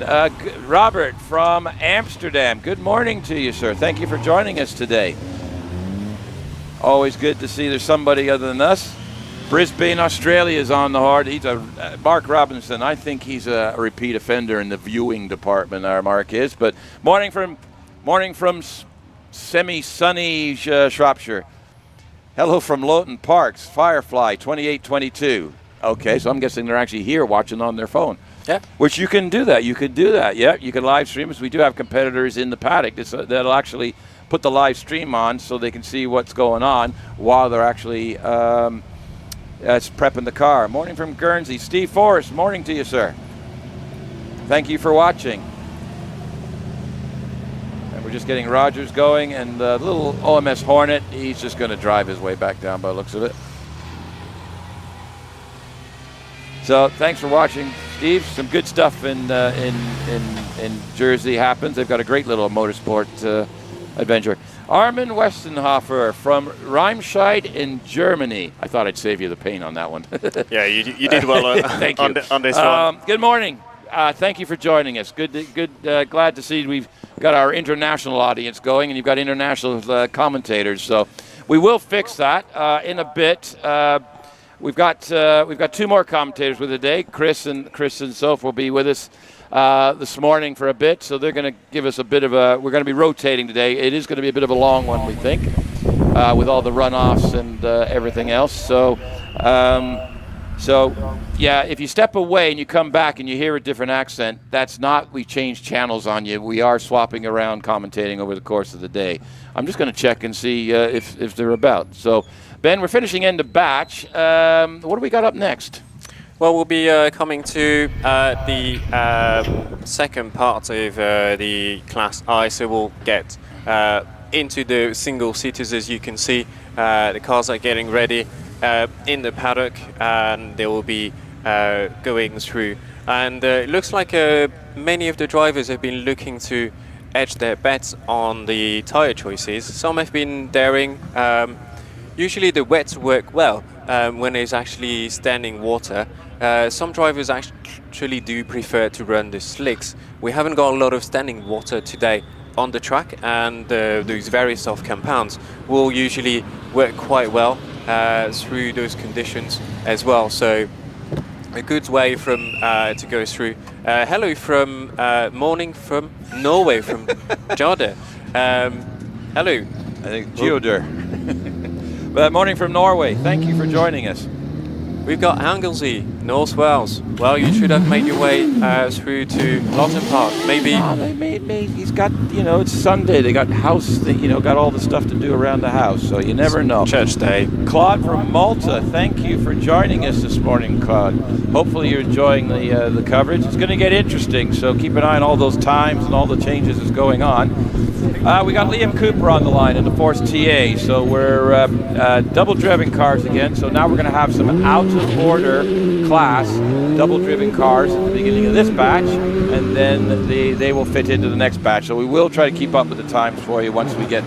Robert from Amsterdam. Good morning to you, sir. Thank you for joining us today. Always good to see there's somebody other than us. Brisbane, Australia is on the hard. He's Mark Robinson. I think he's a repeat offender in the viewing department. Our Mark is. But morning from semi-sunny Shropshire. Hello from Loton Park, Firefly 2822. Okay, so I'm guessing they're actually here watching on their phone.
Yeah.
Which you can do that. You could do that. Yeah, you can live stream us. We do have competitors in the paddock that'll actually put the live stream on so they can see what's going on while they're actually it's prepping the car. Morning from Guernsey. Steve Forrest, morning to you, sir. Thank you for watching. And we're just getting Rogers going, and the little OMS Hornet, he's just going to drive his way back down by the looks of it. So thanks for watching, Steve. Some good stuff in Jersey happens. They've got a great little motorsport adventure. Armin Westenhofer from Remscheid in Germany. I thought I'd save you the pain on that one.
Yeah, you did well
Thank
on,
you.
On this one.
Good morning. Thank you for joining us. Glad to see we've got our international audience going, and you've got international commentators. So we will fix that in a bit. We've got two more commentators with the day. Chris and Soph will be with us this morning for a bit, so they're going to give us a bit of we're going to be rotating today. It is going to be a bit of a long one, we think, with all the runoffs and everything else. So yeah, if you step away and you come back and you hear a different accent, that's not we changed channels on you. We are swapping around commentating over the course of the day. I'm just going to check and see if they're about. So, Ben, we're finishing end of batch. What do we got up next?
Well, we'll be coming to the second part of the Class I, so we'll get into the single seaters. As you can see, the cars are getting ready in the paddock, and they will be going through. And it looks like many of the drivers have been looking to edge their bets on the tyre choices. Some have been daring. Usually the wets work well when there's actually standing water. Some drivers actually do prefer to run the slicks. We haven't got a lot of standing water today on the track, and those very soft compounds will usually work quite well through those conditions as well. So a good way to go through. Hello from morning from Norway, from Jade. Hello.
I think Geodur. Morning from Norway. Thank you for joining us.
We've got Anglesey, North Wales. Well, you should have made your way through to Loton Park. Maybe.
Oh, he's got, it's Sunday. They got got all the stuff to do around the house. So you never know.
Church day.
Claude from Malta. Thank you for joining us this morning, Claude. Hopefully you're enjoying the coverage. It's going to get interesting. So keep an eye on all those times and all the changes that's going on. We got Liam Cooper on the line in the Force TA, so we're double-driven cars again. So now we're going to have some out-of-order class double-driven cars at the beginning of this batch, and then they will fit into the next batch. So we will try to keep up with the times for you once we get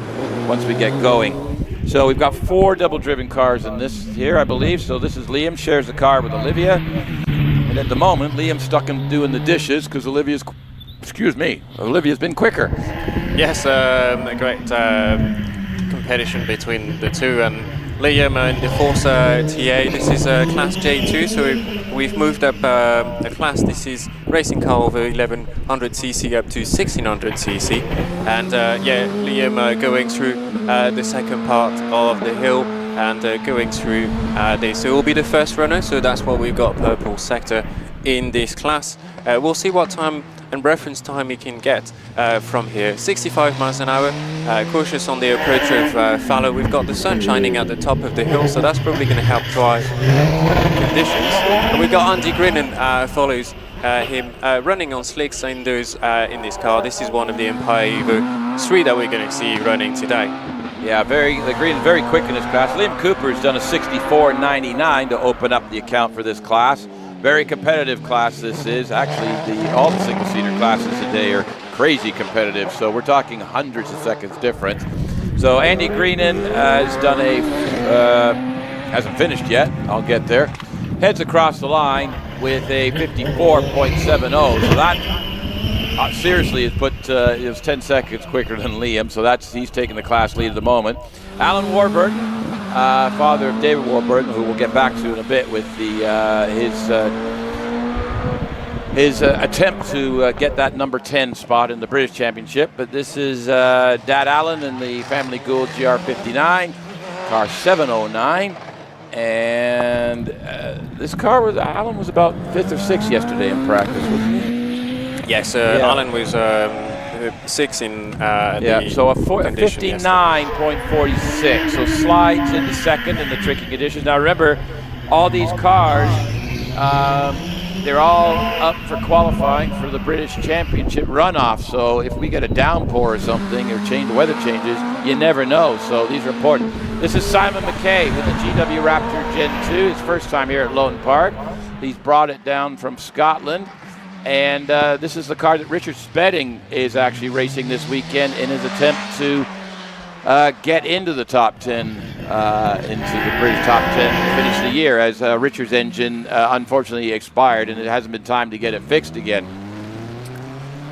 going. So we've got 4 double-driven cars in this here, I believe. So this is Liam, shares the car with Olivia. And at the moment, Liam's stuck in doing the dishes because Olivia's been quicker.
Yes, a great competition between the two. And Liam in the Force TA, this is Class J2, so we've moved up a class. This is racing car over 1100cc up to 1600cc. And Liam going through the second part of the hill and going through this. So it will be the first runner, so that's what we've got, purple sector in this class. We'll see what time and reference time he can get from here. 65 miles an hour, cautious on the approach of Fallow. We've got the sun shining at the top of the hill, so that's probably going to help drive conditions. And we've got Andy Grinnan follows him running on slicks in this car. This is one of the Empire Evo 3 that we're going to see running today.
Yeah, the Green very quick in this class. Liam Cooper has done a 64.99 to open up the account for this class. Very competitive class this is. Actually, all the single-seater classes today are crazy competitive, so we're talking hundreds of seconds difference. So Andy Greenan has done hasn't finished yet, I'll get there. Heads across the line with a 54.70, so that seriously has put, it was 10 seconds quicker than Liam, so he's taking the class lead at the moment. Alan Warburton, father of David Warburton, who we'll get back to in a bit with his attempt to get that number 10 spot in the British Championship. But this is Dad Alan in the Family Gould GR59, car 709. And this car Alan was about 5th or 6th yesterday in practice, wasn't he?
Yes, Alan was 6 in
so a 59.46, so slides into second in the tricky conditions. Now remember, all these cars, they're all up for qualifying for the British Championship runoff, so if we get a downpour or something or the weather changes, you never know, so these are important. This is Simon McKay with the GW Raptor Gen 2, his first time here at Loton Park. He's brought it down from Scotland. And this is the car that Richard Spedding is actually racing this weekend in his attempt to get into the top 10, into the British top 10 to finish the year, as Richard's engine unfortunately expired and it hasn't been time to get it fixed again.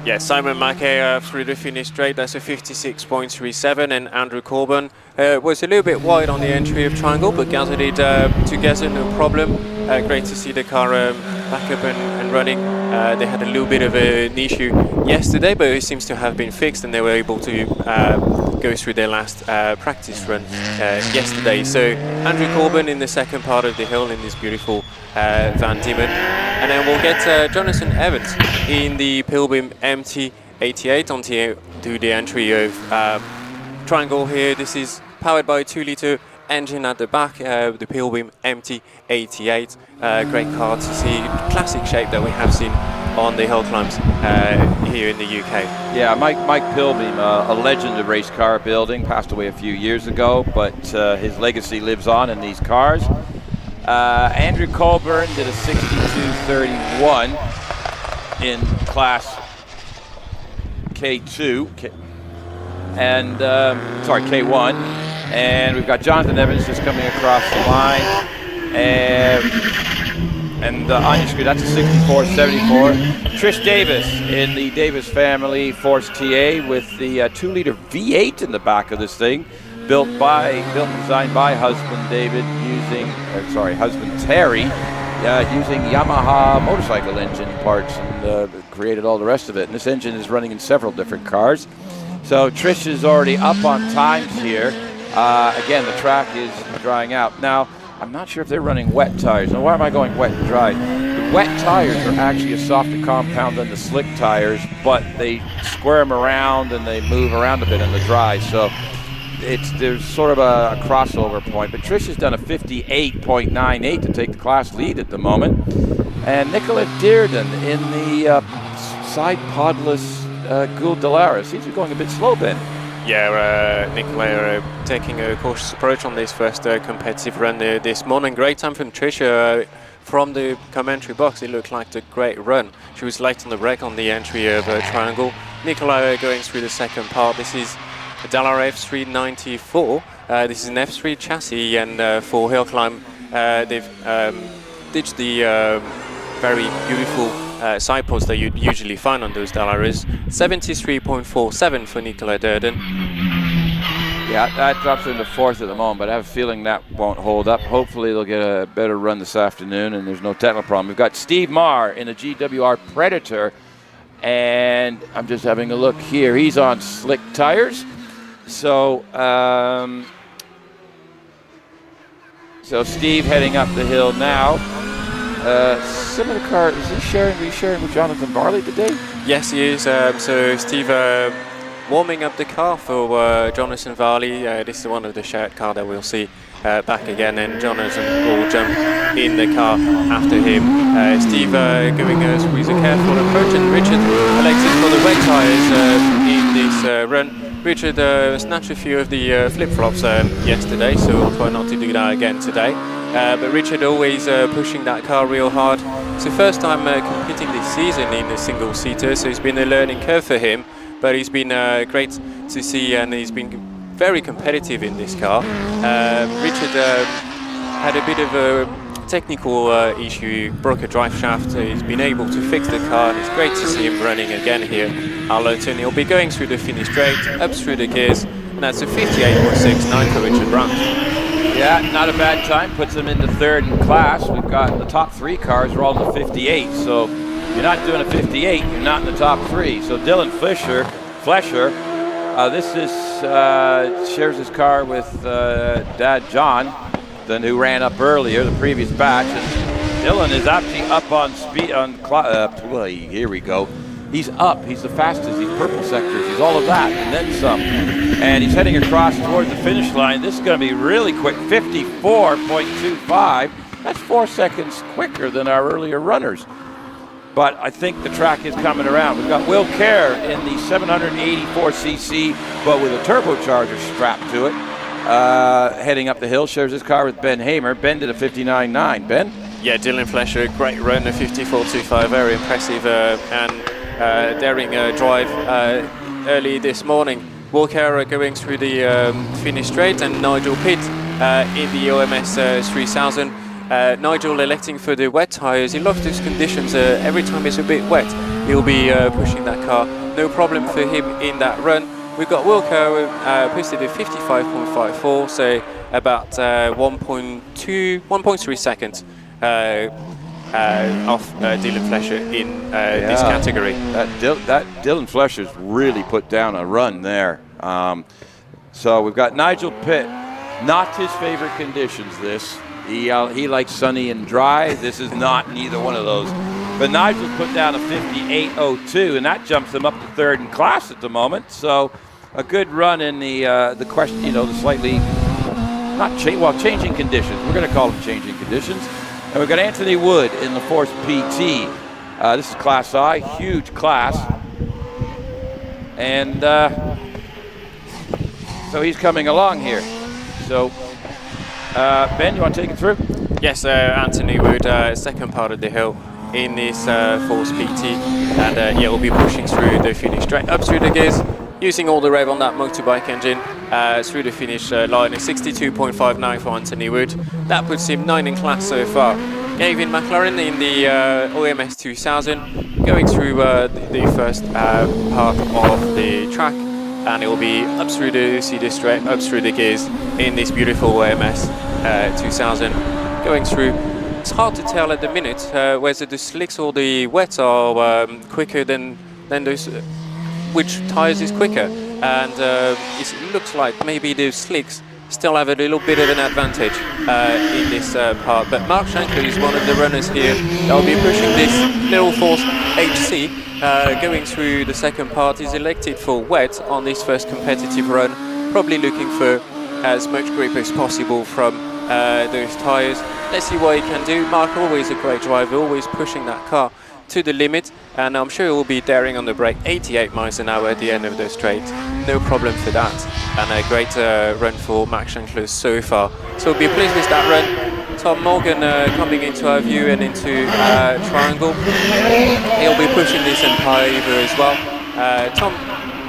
Yeah, Simon Mackay through the finish straight, that's a 56.37, and Andrew Corbin was a little bit wide on the entry of Triangle, but gathered it together, no problem. Great to see the car back up and running. They had a little bit of an issue yesterday, but it seems to have been fixed, and they were able to go through their last practice run yesterday. So Andrew Corbin in the second part of the hill in this beautiful Van Diemen. And then we'll get Jonathan Evans in the Pilbeam MT88 onto the entry of Triangle here. This is powered by a 2-litre engine at the back, the Pilbeam MT88. Great car to see, classic shape that we have seen on the hill climbs here in the UK.
Yeah, Mike Pilbeam, a legend of race car building, passed away a few years ago, but his legacy lives on in these cars. Andrew Colburn did a 62.31 in class K2, K1. And we've got Jonathan Evans just coming across the line. And on your screen, that's a 64.74. Trish Davis in the Davis family Force TA with the 2-litre V8 in the back of this thing. Built and designed by husband Terry, using Yamaha motorcycle engine parts and created all the rest of it. And this engine is running in several different cars. So Trish is already up on times here. Again, the track is drying out. Now, I'm not sure if they're running wet tires. Now, why am I going wet and dry? The wet tires are actually a softer compound than the slick tires, but they square them around and they move around a bit in the dry. So there's sort of a crossover point. But Trish has done a 58.98 to take the class lead at the moment. And Nicola Dearden in the side podless Gould Delaris. He's going a bit slow, Ben.
Yeah, Nicola taking a cautious approach on this first competitive run this morning. Great time from Tricia. From the commentary box, it looked like a great run. She was late on the break on the entry of Triangle. Nicola going through the second part. This is a Dallara F394. This is an F3 chassis, and for Hillclimb, they've ditched the very beautiful side pods that you'd usually find on those Dallaras. 73.47 for Nicola Durden.
Yeah, that drops into fourth at the moment, but I have a feeling that won't hold up. Hopefully they'll get a better run this afternoon, and there's no technical problem. We've got Steve Marr in the GWR Predator, and I'm just having a look here. He's on slick tires. So, so Steve heading up the hill now. Similar car, is he sharing with Jonathan Varley today?
Yes, he is. So Steve warming up the car for Jonathan Varley. This is one of the shared car that we'll see back again, and Jonathan will jump in the car after him. Steve giving a squeeze a careful approach, and Richard elected for the wet tyres in this run. Richard snatched a few of the flip-flops yesterday, so we'll try not to do that again today. But Richard always pushing that car real hard. It's the first time competing this season in a single-seater, so it's been a learning curve for him. But he's been great to see, and he's been very competitive in this car. Richard had a bit of a technical issue, broke a drive shaft. He's been able to fix the car, and it's great to see him running again here at Loton. He'll be going through the finish straight, up through the gears, and that's a 58.69 for Richard Brandt.
Yeah, not a bad time. Puts him into third in class. We've got the top three cars are all in the 58, so you're not doing a 58, you're not in the top three. So Dylan Flesher, this is shares his car with Dad John, who ran up earlier, the previous batch. And Dylan is actually up on speed. Here we go. He's up. He's the fastest. He's purple sectors. He's all of that, and then some. And he's heading across towards the finish line. This is going to be really quick. 54.25. That's 4 seconds quicker than our earlier runners. But I think the track is coming around. We've got Will Kerr in the 784cc, but with a turbocharger strapped to it, heading up the hill. Shares his car with Ben Hamer. Ben did a 59.9. Ben?
Yeah, Dylan Flesher, great run, a 54.25, very impressive and daring drive early this morning. Walker going through the finish straight, and Nigel Pitt in the OMS 3000. Nigel electing for the wet tyres. He loves those conditions. Every time it's a bit wet, he'll be pushing that car. No problem for him in that run. We've got Wilco posted a 55.54, so about 1.3 seconds off Dylan Flesher in this category.
That Dylan Flesher's really put down a run there. So we've got Nigel Pitt, not his favorite conditions this. He likes sunny and dry. This is not neither one of those. But Nigel's put down a 58.02, and that jumps him up to third in class at the moment. So a good run in the question, the slightly changing conditions. We're going to call them changing conditions. And we've got Anthony Wood in the Force PT. This is Class I, huge class. And so he's coming along here. So, Ben, you want to take it through?
Yes, Anthony Wood, second part of the hill in this Force PT. And we'll be pushing through the finish straight up through the gears, using all the rev on that motorbike engine through the finish line. A 62.59 for Anthony Wood. That puts him 9 in class so far. Gavin McLaren in the OMS 2000, going through the first part of the track, and it will be up through the cedar straight, up through the gears in this beautiful OMS 2000. Going through, it's hard to tell at the minute whether the slicks or the wets are quicker than those. Which tyres is quicker, and it looks like maybe the slicks still have a little bit of an advantage in this part. But Mark Shanker is one of the runners here that will be pushing this little Force HC, going through the second part. He's elected for wet on this first competitive run, probably looking for as much grip as possible from those tyres. Let's see what he can do. Mark, always a great driver, always pushing that car to the limit, and I'm sure he will be daring on the brake. 88 miles an hour at the end of the straight, no problem for that. And a great run for Max Shankler so far. So we'll be pleased with that run. Tom Morgan coming into our view and into Triangle. He'll be pushing this Empire Evo as well. Tom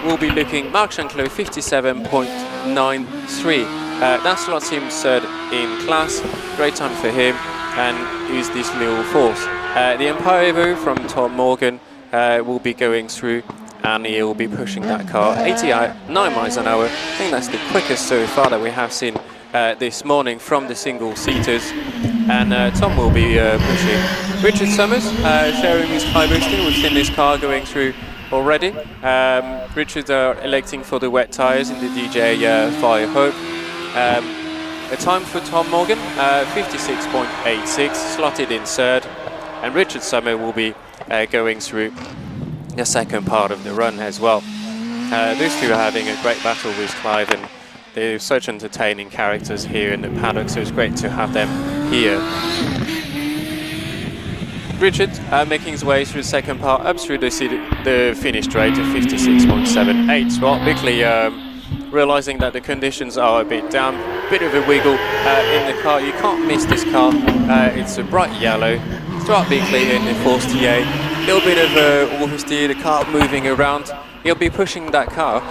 will be looking, Mark Shankler 57.93. That slots him third in class. Great time for him, and he's this little force. The Empire Evo from Tom Morgan will be going through, and he'll be pushing that car 89 miles an hour. I think that's the quickest so far that we have seen this morning from the single-seaters. And Tom will be pushing. Richard Summers sharing his high boosting. We've seen this car going through already. Richard electing for the wet tyres in the DJ Fire Hope. A time for Tom Morgan, 56.86, slotted in third. And Richard Summer will be going through the second part of the run as well. Those two are having a great battle with Clive, and they're such entertaining characters here in the paddock, so it's great to have them here. Richard making his way through the second part, up through the finish straight at 56.78. Scott Bickley realising that the conditions are a bit damp, bit of a wiggle in the car. You can't miss this car, it's a bright yellow. Stuart Bickley in the fourth TA, a little bit of oversteer, the car moving around. He'll be pushing that car.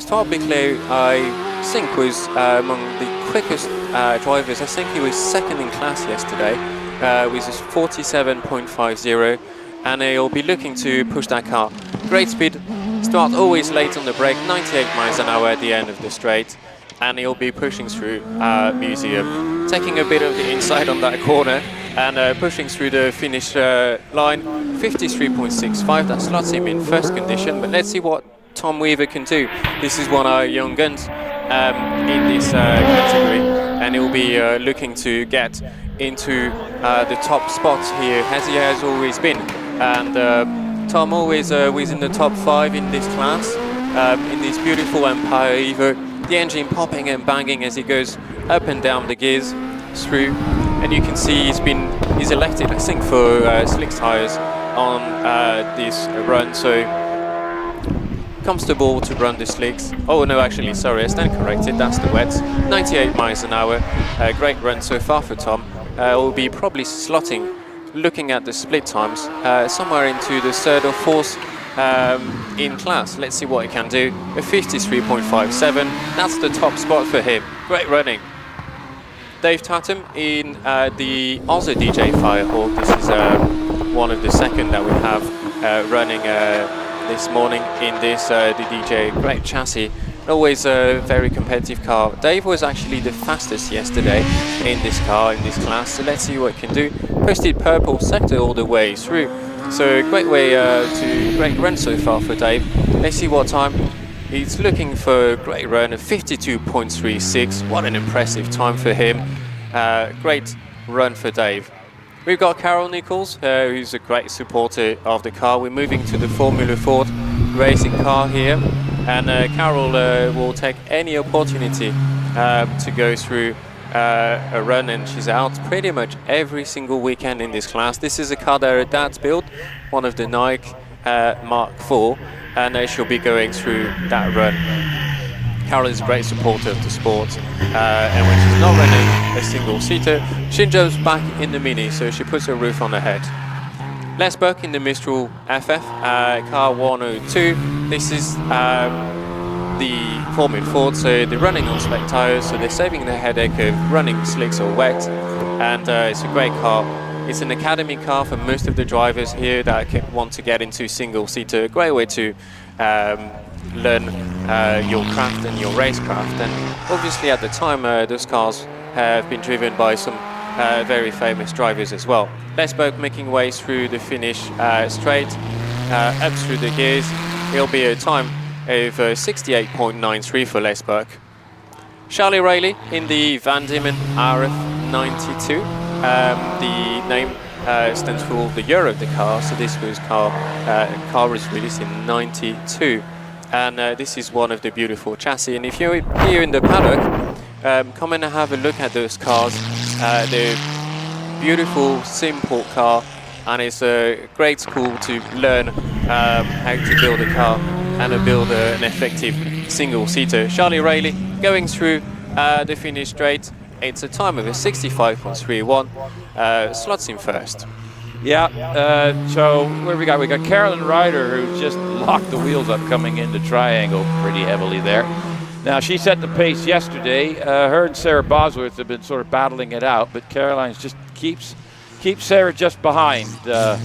Stuart Bickley, I think, was among the quickest drivers. I think he was second in class yesterday with his 47.50, and he'll be looking to push that car. Great speed. Stuart always late on the brake, 98 miles an hour at the end of the straight, and he'll be pushing through Museum, taking a bit of the inside on that corner, and pushing through the finish line, 53.65. That slots him in first condition, but let's see what Tom Weaver can do. This is one of our young guns in this category, and he'll be looking to get into the top spots here, as he has always been. And Tom always was in the top 5 in this class, in this beautiful Empire Evo. The engine popping and banging as he goes up and down the gears through. And you can see he's elected, I think, for slick tyres on this run, so comfortable to run the slicks. Oh no, actually, sorry, I stand corrected, that's the wets. 98 miles an hour, great run so far for Tom. Will be probably slotting, looking at the split times, somewhere into the third or fourth in class. Let's see what he can do. A 53.57, that's the top spot for him. Great running. Dave Tatum in the other DJ Firehawk. This is one of the second that we have running this morning in this the DJ. Great chassis, always a very competitive car. Dave was actually the fastest yesterday in this car, in this class, so let's see what he can do. Posted purple sector all the way through, so great way great run so far for Dave. Let's see what time. He's looking for a great run of 52.36. What an impressive time for him. Great run for Dave. We've got Carol Nichols, who's a great supporter of the car. We're moving to the Formula Ford racing car here. And Carol will take any opportunity to go through a run, and she's out pretty much every single weekend in this class. This is a car that her dad's built, one of the Nike Mark IV. And she'll be going through that run. Carol is a great supporter of the sport, and when she's not running a single-seater, she jumps back in the Mini, so she puts her roof on her head. Les Burke in the Mistral FF, car 102. This is the Formula Ford, so they're running on slick tyres, so they're saving the headache of running slicks or wet, and it's a great car. It's an academy car for most of the drivers here that want to get into single-seater. A great way to learn your craft and your racecraft. And obviously at the time, those cars have been driven by some very famous drivers as well. Les Burke making way through the finish straight, up through the gears. It'll be a time of 68.93 for Les Burke. Charlie Rayleigh in the Van Diemen RF92. The name stands for the year of the car, so this was car was released in '92, and this is one of the beautiful chassis. And if you're here in the paddock, come and have a look at those cars. They're beautiful, simple car, and it's a great school to learn how to build a car and to build an effective single-seater. Charlie Riley going through the finish straight. It's a time of a 65.31, slots in first.
Yeah, so where we got? We got Carolyn Ryder, who just locked the wheels up coming into triangle pretty heavily there. Now, she set the pace yesterday. Her and Sarah Bosworth have been sort of battling it out, but Caroline's just keeps Sarah just behind. And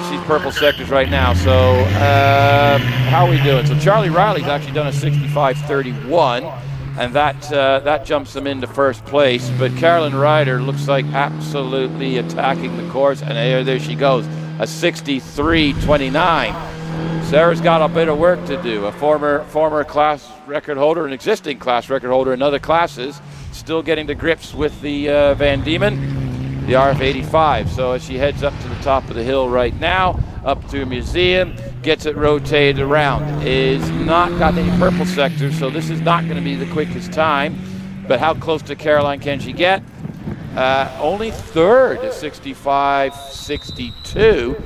she's purple sectors right now. So how are we doing? So Charlie Riley's actually done a 65.31. And that jumps them into first place. But Carolyn Ryder looks like absolutely attacking the course, and there she goes, a 63.29. Sarah's got a bit of work to do. A former class record holder, an existing class record holder in other classes, still getting to grips with the Van Diemen, the RF85. So as she heads up to the top of the hill right now, up to a museum, gets it rotated around, is not got any purple sectors, so this is not going to be the quickest time. But how close to Caroline can she get? Only third at 65.62,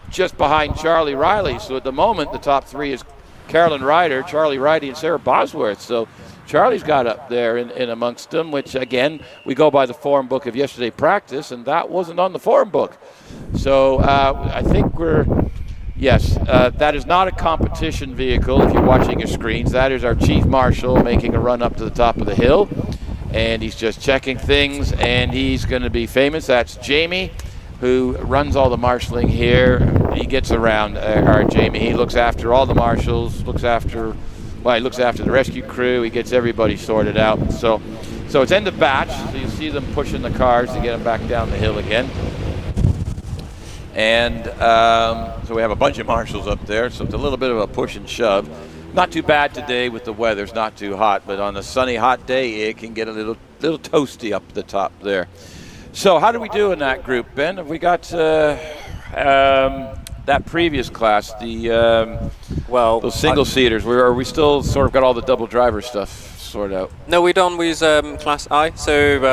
just behind Charlie Riley. So at the moment, the top three is Carolyn Ryder, Charlie Riley, and Sarah Bosworth. So Charlie's got up there in amongst them, which again, we go by the form book of yesterday practice, and that wasn't on the form book. So I think yes, that is not a competition vehicle if you're watching your screens. That is our Chief Marshal making a run up to the top of the hill, and he's just checking things, and he's going to be famous. That's Jamie, who runs all the marshalling here. He gets around our Jamie. He looks after all the marshals, he looks after the rescue crew. He gets everybody sorted out. So it's end of batch, so you see them pushing the cars to get them back down the hill again. And so we have a bunch of marshals up there, so it's a little bit of a push and shove. Not too bad today with the weather. It's not too hot, but on a sunny, hot day, it can get a little toasty up the top there. So how do we do in that group, Ben? Have we got that previous class, those single-seaters? Are we still sort of got all the double driver stuff sorted out?
No, we're done with Class I, so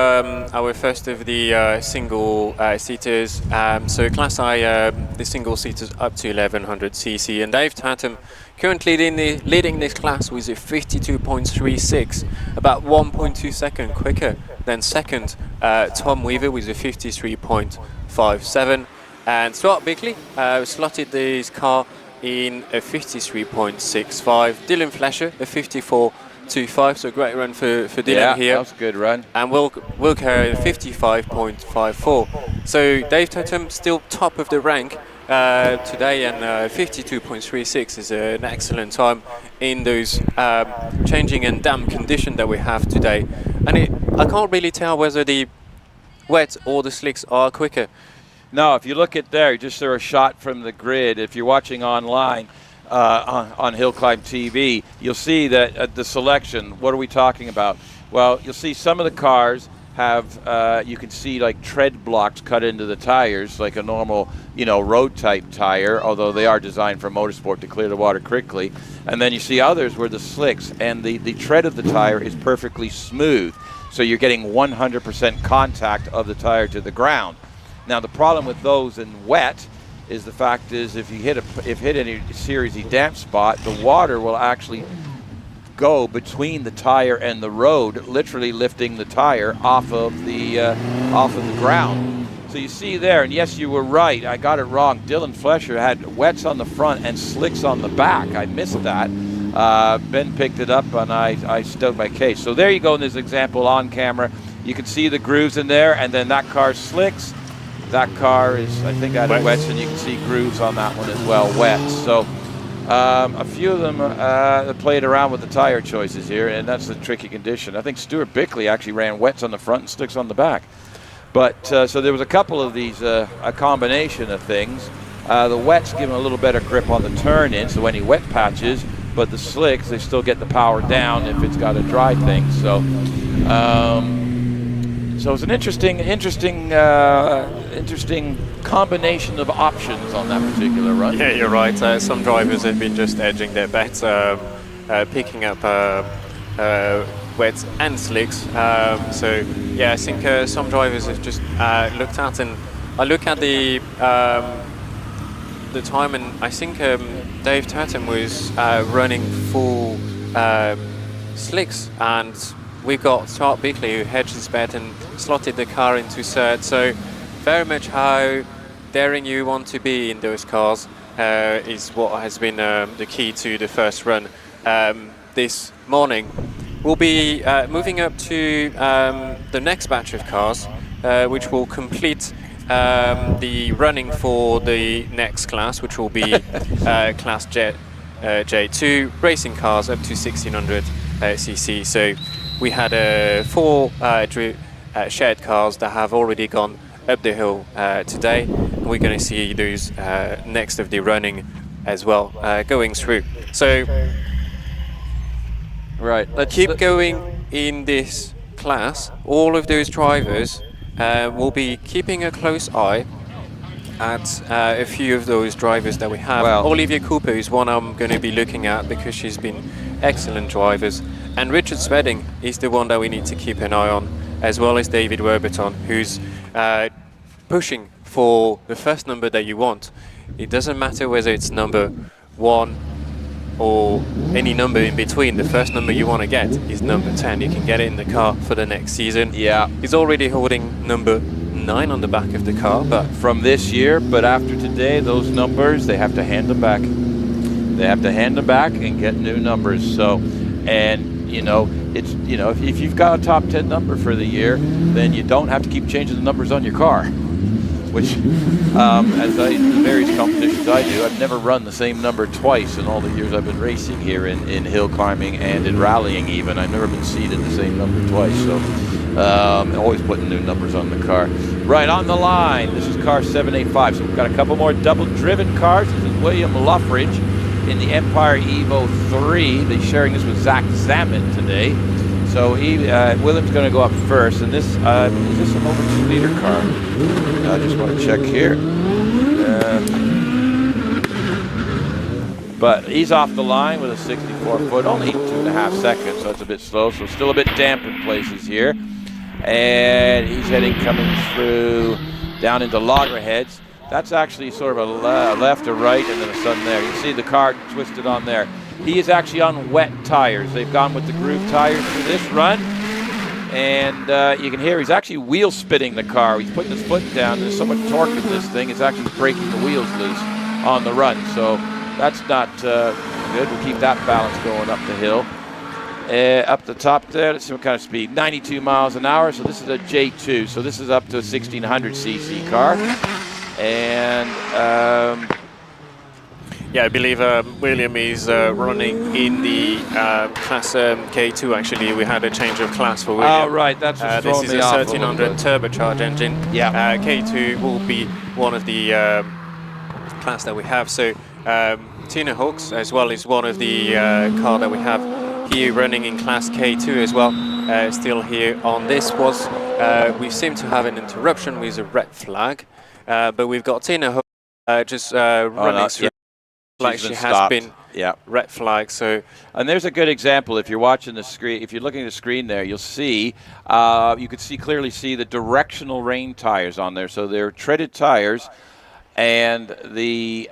our first of the single seaters. So Class I, the single seaters up to 1100 cc, and Dave Tatum currently leading this class with a 52.36, about 1.2 seconds quicker than second Tom Weaver with a 53.57, and Stuart Bickley slotted this car in a 53.65. Dylan Fletcher a 54.25, so great run for Dylan here.
Yeah, that was a good run.
And Will carry 55.54. So Dave Tatum still top of the rank today, and 52.36 is an excellent time in those changing and damp conditions that we have today. And I can't really tell whether the wet or the slicks are quicker.
No, if you look at there, just a shot from the grid. If you're watching online on HillClimb.TV, you'll see that the selection, what are we talking about? Well, you'll see some of the cars have, you can see like tread blocks cut into the tires, like a normal, road type tire, although they are designed for motorsport to clear the water quickly. And then you see others where the slicks and the tread of the tire is perfectly smooth. So you're getting 100% contact of the tire to the ground. Now the problem with those in wet is the fact is if hit any seriously damp spot, the water will actually go between the tire and the road, literally lifting the tire off of the ground. So you see there, and yes, you were right. I got it wrong. Dylan Fletcher had wets on the front and slicks on the back. I missed that. Ben picked it up, and I stood my case. So there you go in this example on camera. You can see the grooves in there, and then that car's slicks. That car is, I think, out of wets, and you can see grooves on that one as well, wet. So a few of them played around with the tire choices here, and that's a tricky condition. I think Stuart Bickley actually ran wets on the front and slicks on the back. But so there was a couple of these, a combination of things. The wets give them a little better grip on the turn in, so any wet patches, but the slicks, they still get the power down if it's got a dry thing. So so it's an interesting combination of options on that particular run.
Yeah, you're right. Some drivers have been just edging their bets, picking up wet and slicks. So yeah, I think some drivers have just looked at, and I look at the time, and I think Dave Tatum was running full slicks, and we got Charles Bickley who hedged his bet and slotted the car into third. So very much how daring you want to be in those cars is what has been the key to the first run this morning. We'll be moving up to the next batch of cars, which will complete the running for the next class, which will be Class J2 racing cars up to 1600 cc. So we had 4 shared cars that have already gone up the hill today. We're going to see those next of the running as well going through. So
right, let's
keep going in this class. All of those drivers will be keeping a close eye at a few of those drivers that we have.
Well,
Olivia Cooper is one I'm going to be looking at because she's been excellent drivers, and Richard Spedding is the one that we need to keep an eye on, as well as David Werberton, who's pushing for the first number that you want. It doesn't matter whether it's number 1 or any number in between. The first number you want to get is number 10. You can get it in the car for the next season.
Yeah.
He's already holding number 9 on the back of the car, but
from this year, but after today, those numbers, they have to hand them back. They have to hand them back and get new numbers. So, and you know, it's, you know, if you've got a top 10 number for the year, then you don't have to keep changing the numbers on your car. Which, as the various competitions I do, I've never run the same number twice in all the years I've been racing here in hill climbing and in rallying even. I've never been seated the same number twice, so always putting new numbers on the car. Right, on the line, this is car 785, so we've got a couple more double-driven cars. This is William Luffridge in the Empire Evo 3. They're sharing this with Zach Zammit today. So William's going to go up first, and this is this an over 2-liter car? I just want to check here. But he's off the line with a 64-foot, only 2.5 seconds, so it's a bit slow. So still a bit damp in places here. And he's coming through down into loggerheads. That's actually sort of a left or right, and then a sun there. You see the car twisted on there. He is actually on wet tires. They've gone with the groove tires for this run. And you can hear he's actually wheel spinning the car. He's putting his foot down. There's so much torque in this thing, it's actually breaking the wheels loose on the run. So that's not good. We'll keep that balance going up the hill. Up the top there, let's see what kind of speed. 92 miles an hour. So this is a J2. So this is up to a 1600 cc car. And
yeah, I believe William is running in the class K2. Actually, we had a change of class for William.
Oh, right, that's what's
this
throwing
is
me
a
off
1300 turbocharged engine.
Yeah.
K2 will be one of the class that we have. So Tina Hawks as well is one of the car that we have here running in class K2 as well. Still here on this was we seem to have an interruption with a red flag, but we've got Tina Hawks just running through. Like she has been red flag. So,
and there's a good example. If you're watching the screen, if you're looking at the screen there, you'll see you could clearly see the directional rain tires on there. So they're treaded tires, and the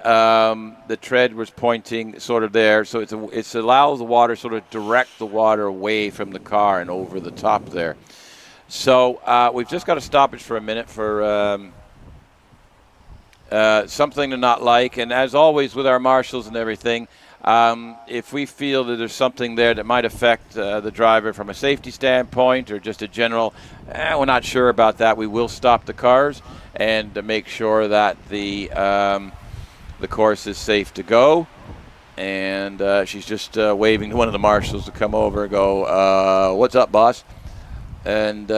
tread was pointing sort of there. So it's allows the water sort of direct the water away from the car and over the top there. So we've just got to stoppage for a minute for. Something to not like, and as always with our marshals and everything, if we feel that there's something there that might affect the driver from a safety standpoint or just a general, we're not sure about that, we will stop the cars and to make sure that the course is safe to go. And she's just waving to one of the marshals to come over and go, what's up, boss? And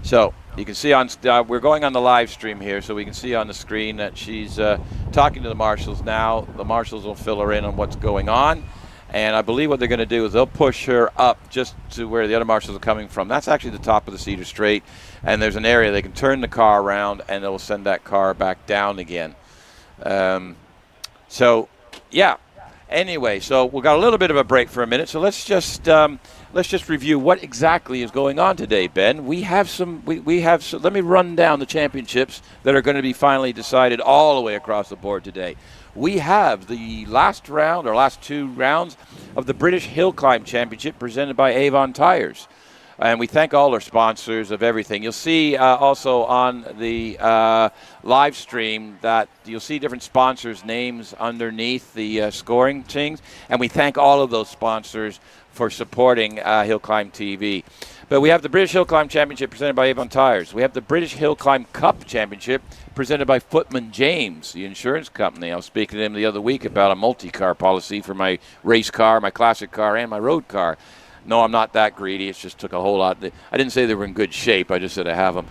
so you can see on, we're going on the live stream here, so we can see on the screen that she's talking to the marshals now. The marshals will fill her in on what's going on. And I believe what they're going to do is they'll push her up just to where the other marshals are coming from. That's actually the top of the Cedar Straight. And there's an area they can turn the car around and they'll send that car back down again. So, yeah. Anyway, so we got a little bit of a break for a minute. So let's just review what exactly is going on today, Ben. We have some. Let me run down the championships that are going to be finally decided all the way across the board today. We have the last round, or last 2 rounds, of the British Hillclimb Championship presented by Avon Tires. And we thank all our sponsors of everything. You'll see also on the live stream that you'll see different sponsors' names underneath the scoring things. And we thank all of those sponsors for supporting HillClimb.TV. But we have the British Hillclimb Championship presented by Avon Tires. We have the British Hillclimb Cup Championship presented by Footman James, the insurance company. I was speaking to him the other week about a multi-car policy for my race car, my classic car, and my road car. No, I'm not that greedy. It just took a whole lot. I didn't say they were in good shape. I just said I have them.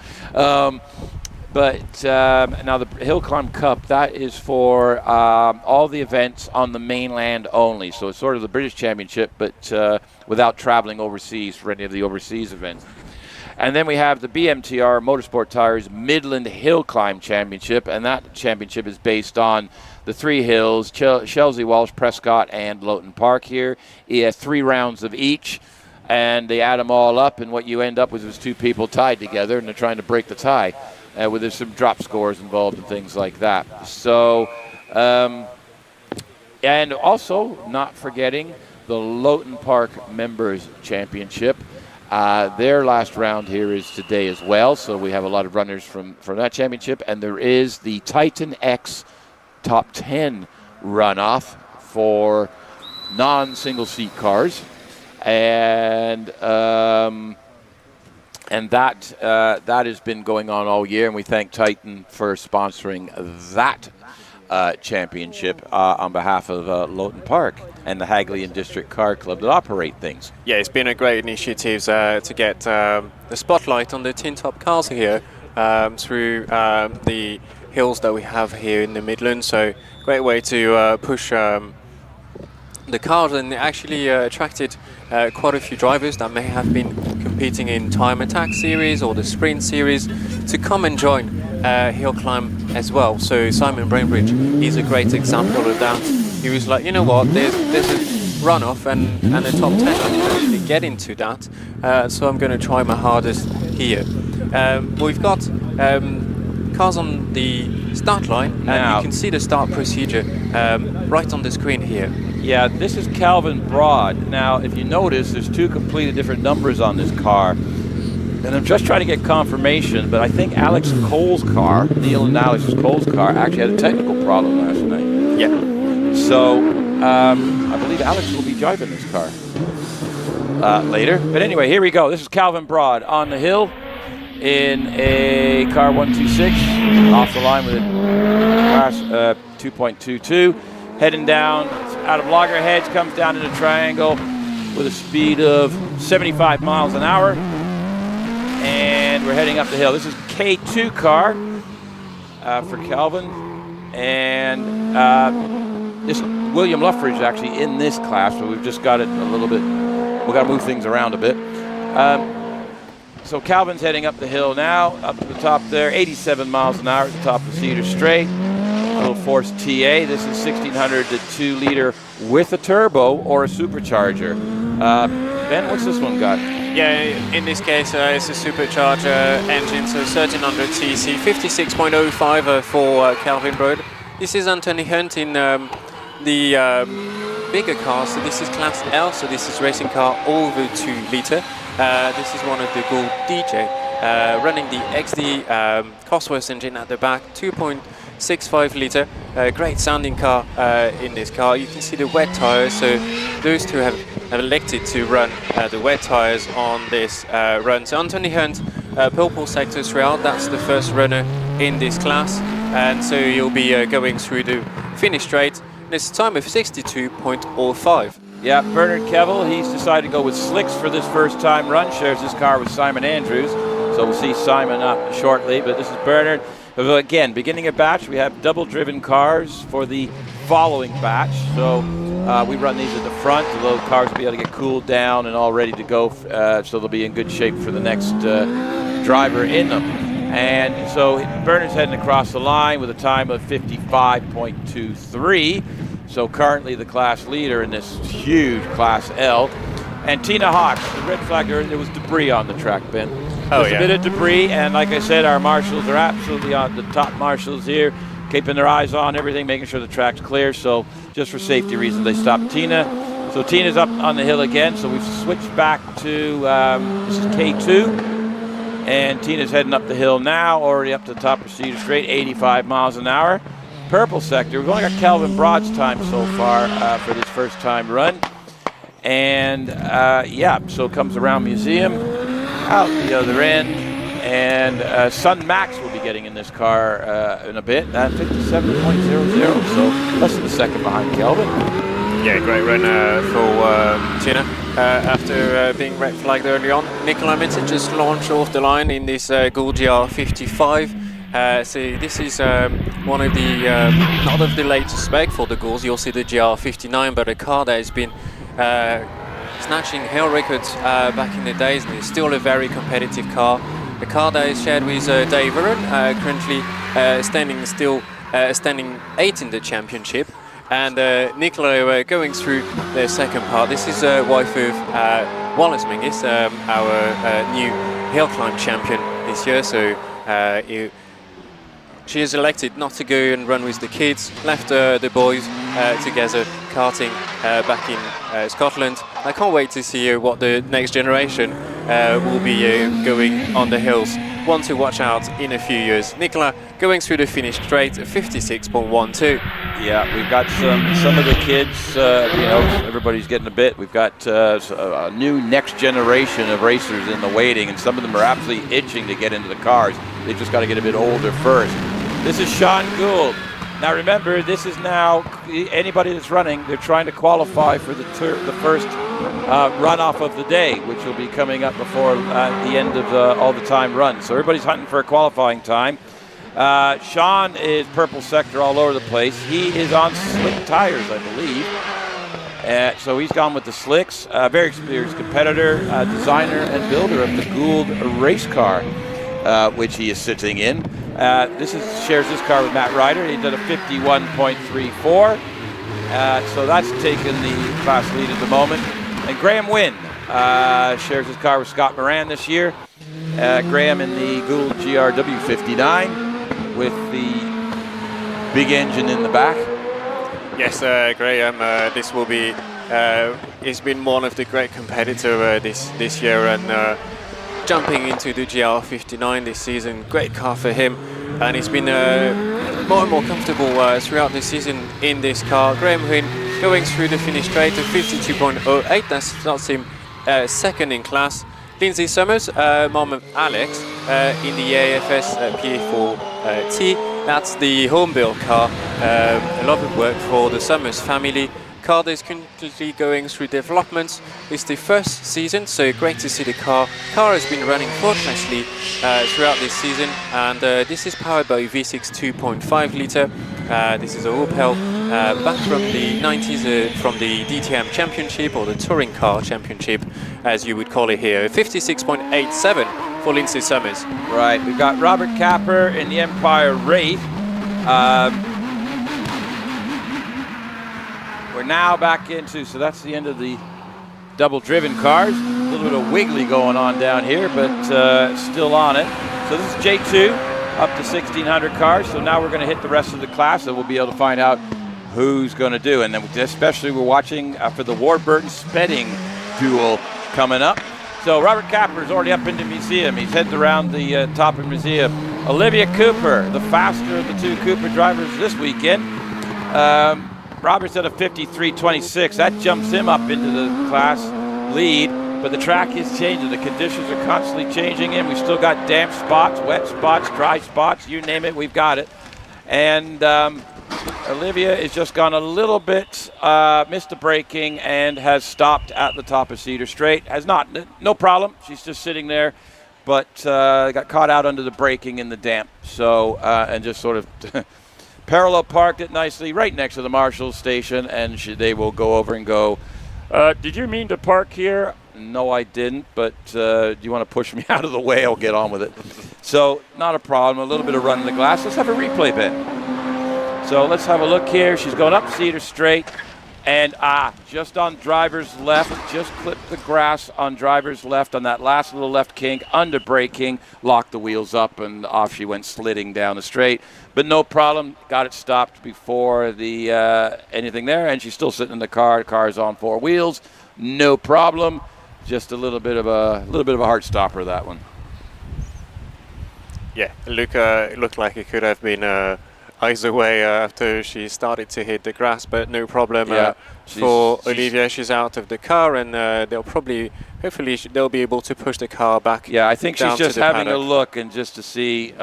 But now the Hillclimb Cup, that is for all the events on the mainland only. So it's sort of the British Championship, but without traveling overseas for any of the overseas events. And then we have the BMTR Motorsport Tires Midland Hillclimb Championship, and that championship is based on the 3 hills, Chelsea, Walsh, Prescott, and Loton Park here. You have 3 rounds of each, and they add them all up, and what you end up with is 2 people tied together, and they're trying to break the tie, where there's some drop scores involved and things like that. So, and also not forgetting the Loton Park Members Championship. Their last round here is today as well, so we have a lot of runners from that championship, and there is the Titan X Top 10 runoff for non-single seat cars, and that has been going on all year, and we thank Titan for sponsoring that championship on behalf of Loton Park and the Hagley and District Car Club that operate things.
Yeah, it's been a great initiative to get the spotlight on the tin top cars here through the hills that we have here in the Midlands. So great way to push the cars, and actually attracted quite a few drivers that may have been competing in Time Attack series or the Sprint series to come and join HillClimb as well. So Simon Bainbridge is a great example of that. He was like, you know what, there's a runoff and a top 10, I can actually get into that, so I'm going to try my hardest here. We've got cars on the start line, and now you can see the start procedure right on the screen here.
Yeah, this is Calvin Broad. Now, if you notice, there's 2 completely different numbers on this car. And I'm just trying to get confirmation, but I think Alex Cole's car, Neil and Alex Cole's car, actually had a technical problem last night.
Yeah.
So, I believe Alex will be driving this car later. But anyway, here we go. This is Calvin Broad on the hill in a car 126, off the line with a class 2.22. Heading down out of Loggerheads, comes down in a triangle with a speed of 75 miles an hour. And we're heading up the hill. This is K2 car for Calvin. And this William Luffridge is actually in this class, but we've just got it a little bit, we've got to move things around a bit. So Calvin's heading up the hill now, up to the top there, 87 miles an hour at the top of Cedar Straight. Little Force TA. This is 1600 to 2 liter with a turbo or a supercharger. Ben, what's this one got?
Yeah, in this case, it's a supercharger engine, so 1300 cc, 56.05 for Calvin Broad. This is Anthony Hunt in the bigger car, so this is Class L, so this is racing car over 2 liter. This is one of the Gold DJ, running the XD Cosworth engine at the back, 2.65 liter. Great sounding car in this car. You can see the wet tires, so those 2 have elected to run the wet tires on this run. So Anthony Hunt, purple sector throughout, that's the first runner in this class, and so you'll be going through the finish straight. It's a time of 62.05.
Yeah, Bernard Kevill, he's decided to go with slicks for this first time run, shares his car with Simon Andrews, so we'll see Simon up shortly, but this is Bernard. Again, beginning of batch, we have double-driven cars for the following batch. So we run these at the front, so those cars will be able to get cooled down and all ready to go, so they'll be in good shape for the next driver in them. And so Bernard's heading across the line with a time of 55.23. So currently the class leader in this huge Class L. And Tina Hawks, the red flag, there was debris on the track, Ben. There's a bit of debris, and like I said, our marshals are absolutely on the top marshals here, keeping their eyes on everything, making sure the track's clear. So just for safety reasons, they stopped Tina. So Tina's up on the hill again. So we've switched back to this is K2, and Tina's heading up the hill now, already up to the top of Cedar Straight, 85 miles an hour. Purple sector, we've only got Calvin Broad's time so far for this first time run. And so comes around Museum, out the other end, and Sun Max will be getting in this car in a bit at 57.00, so less than a second behind Kelvin.
Yeah, great run for Tina. After being red flagged early on, Nicola Mitsubishi just launched off the line in this Gould GR55. So this is one of the, not of the latest spec for the Goulds. You'll see the GR59, but a car that has been snatching hill records back in the days, and it's still a very competitive car. The car that is shared with Dave Aaron, currently standing 8th in the championship. And Nicola going through the second part. This is wife of Wallace Menzies, our new HillClimb champion this year. So she has elected not to go and run with the kids, left the boys together karting back in Scotland. I can't wait to see what the next generation will be going on the hills. One to watch out in a few years. Nicola going through the finish straight at 56.12.
Yeah, we've got some of the kids, everybody's getting a bit. We've got a new next generation of racers in the waiting, and some of them are absolutely itching to get into the cars. They've just got to get a bit older first. This is Sean Gould. Now remember, this is now anybody that's running, they're trying to qualify for the first runoff of the day, which will be coming up before the end of all the time runs. So everybody's hunting for a qualifying time. Sean is purple sector all over the place. He is on slick tires, I believe. So he's gone with the slicks. Very experienced competitor, designer and builder of the Gould race car, which he is sitting in. Shares this car with Matt Ryder. He did a 51.34. So that's taken the class lead at the moment. And Graham Wynn shares his car with Scott Moran this year. Graham in the Gould GRW59 with the big engine in the back.
Yes, Graham, this will be, he's been one of the great competitors this year, and jumping into the GR59 this season, great car for him, and he's been more and more comfortable throughout the season in this car. Graham Wynn going through the finish straight to 52.08, that's him second in class. Lindsay Summers, mom of Alex, in the AFS PA4T. That's the home build car. A lot of work for the Summers family. Car that is currently going through developments. It's the first season, so great to see the car. Car has been running flawlessly throughout this season, and this is powered by V6 2.5 litre. This is a Opel back from the 90s, from the DTM Championship, or the Touring Car Championship, as you would call it here. 56.87 for Lindsay Summers.
Right, we've got Robert Capper in the Empire Wraith. We're now back into, so that's the end of the double-driven cars. A little bit of wiggly going on down here, but still on it. So this is J2, up to 1,600 cars. So now we're going to hit the rest of the class, and we'll be able to find out who's going to do. And then especially we're watching for the Warburton-Spedding duel coming up. So Robert Capper is already up into Museum. He's heading around the top of Museum. Olivia Cooper, the faster of the two Cooper drivers this weekend. Robert's at a 53.26. That jumps him up into the class lead, but the track is changing. The conditions are constantly changing in. We've still got damp spots, wet spots, dry spots, you name it, we've got it. And Olivia has just gone a little bit, missed the braking, and has stopped at the top of Cedar Straight. No problem. She's just sitting there, but got caught out under the braking in the damp. So, and just sort of parallel parked it nicely right next to the Marshall's station, and they will go over and go, did you mean to park here? No, I didn't, but do you want to push me out of the way? I'll get on with it. So, not a problem. A little bit of run in the glass. Let's have a replay, Ben. So let's have a look here. She's going up Cedar Straight. And just on driver's left, just clipped the grass on driver's left on that last little left kink, under braking, locked the wheels up, and off she went sliding down the straight. But no problem, got it stopped before the anything there, and she's still sitting in the car. The car's on 4 wheels, no problem. Just a little bit of a heart stopper, that one.
Yeah, it looked like it could have been eyes away after she started to hit the grass, but no problem for Olivia. She's out of the car, and hopefully they'll be able to push the car back.
Yeah, I think she's just having
paddock.
a look and just to see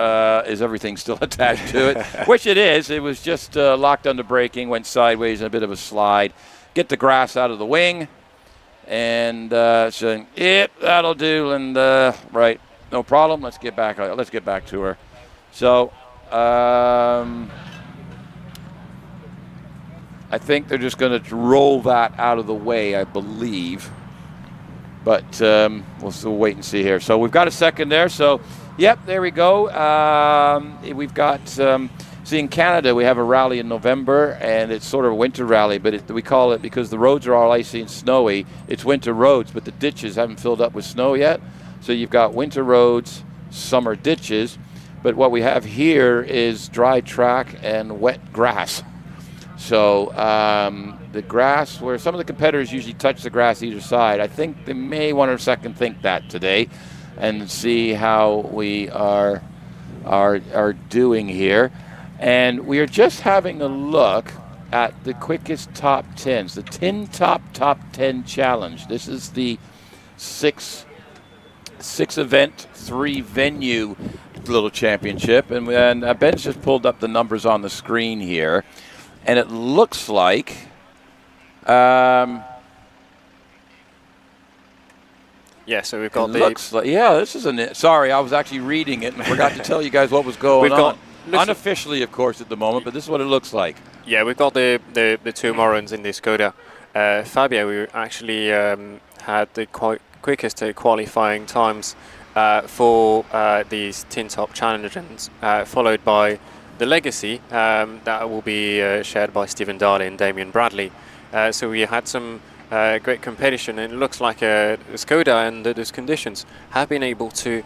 is everything still attached to it, which it is. It was just locked under braking, went sideways in a bit of a slide. Get the grass out of the wing, and saying, "Yep, that'll do." And right, no problem. Let's get back to her. So. I think they're just going to roll that out of the way, I believe. But we'll still wait and see here. So we've got a second there. So, yep, there we go. We've got, see, in Canada, we have a rally in November, and it's sort of a winter rally, but we call it, because the roads are all icy and snowy, it's winter roads, but the ditches haven't filled up with snow yet. So you've got winter roads, summer ditches. But what we have here is dry track and wet grass. So the grass, where some of the competitors usually touch the grass either side, I think they may want to second think that today and see how we are doing here. And we are just having a look at the quickest top 10s, the Tin Top 10 Challenge. This is the six event, 3 venue little championship, and Ben's just pulled up the numbers on the screen here, and it looks like
so we've got
this is sorry, I was actually reading it and forgot to tell you guys what was going on. Unofficially, of course, at the moment, but this is what it looks like.
Yeah, we've got the 2 Morons in this Skoda. Fabio, we actually had the quickest qualifying times for these Tin Top Challenges, followed by the Legacy that will be shared by Stephen Darley and Damien Bradley. So we had some great competition, and it looks like Skoda under those conditions have been able to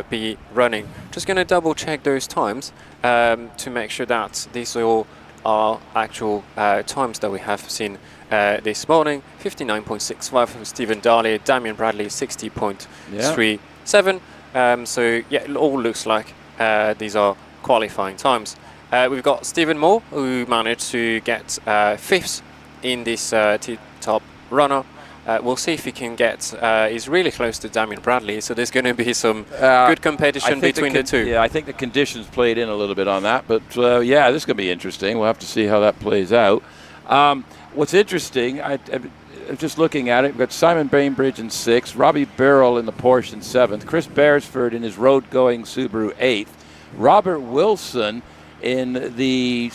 be running. Just going to double check those times to make sure that these all are actual times that we have seen this morning. 59.65 from Stephen Darley, Damien Bradley 60.37. So yeah, it all looks like these are qualifying times. We've got Stephen Moore, who managed to get 5th in this T-top runner. We'll see if he can get, he's really close to Damien Bradley, so there's going to be some good competition between the two.
Yeah, I think the conditions played in a little bit on that, but yeah, this is going to be interesting. We'll have to see how that plays out. What's interesting, I'm just looking at it, we've got Simon Bainbridge in 6th, Robbie Barrell in the Porsche in 7th, Chris Beresford in his road-going Subaru 8th, Robert Wilson in the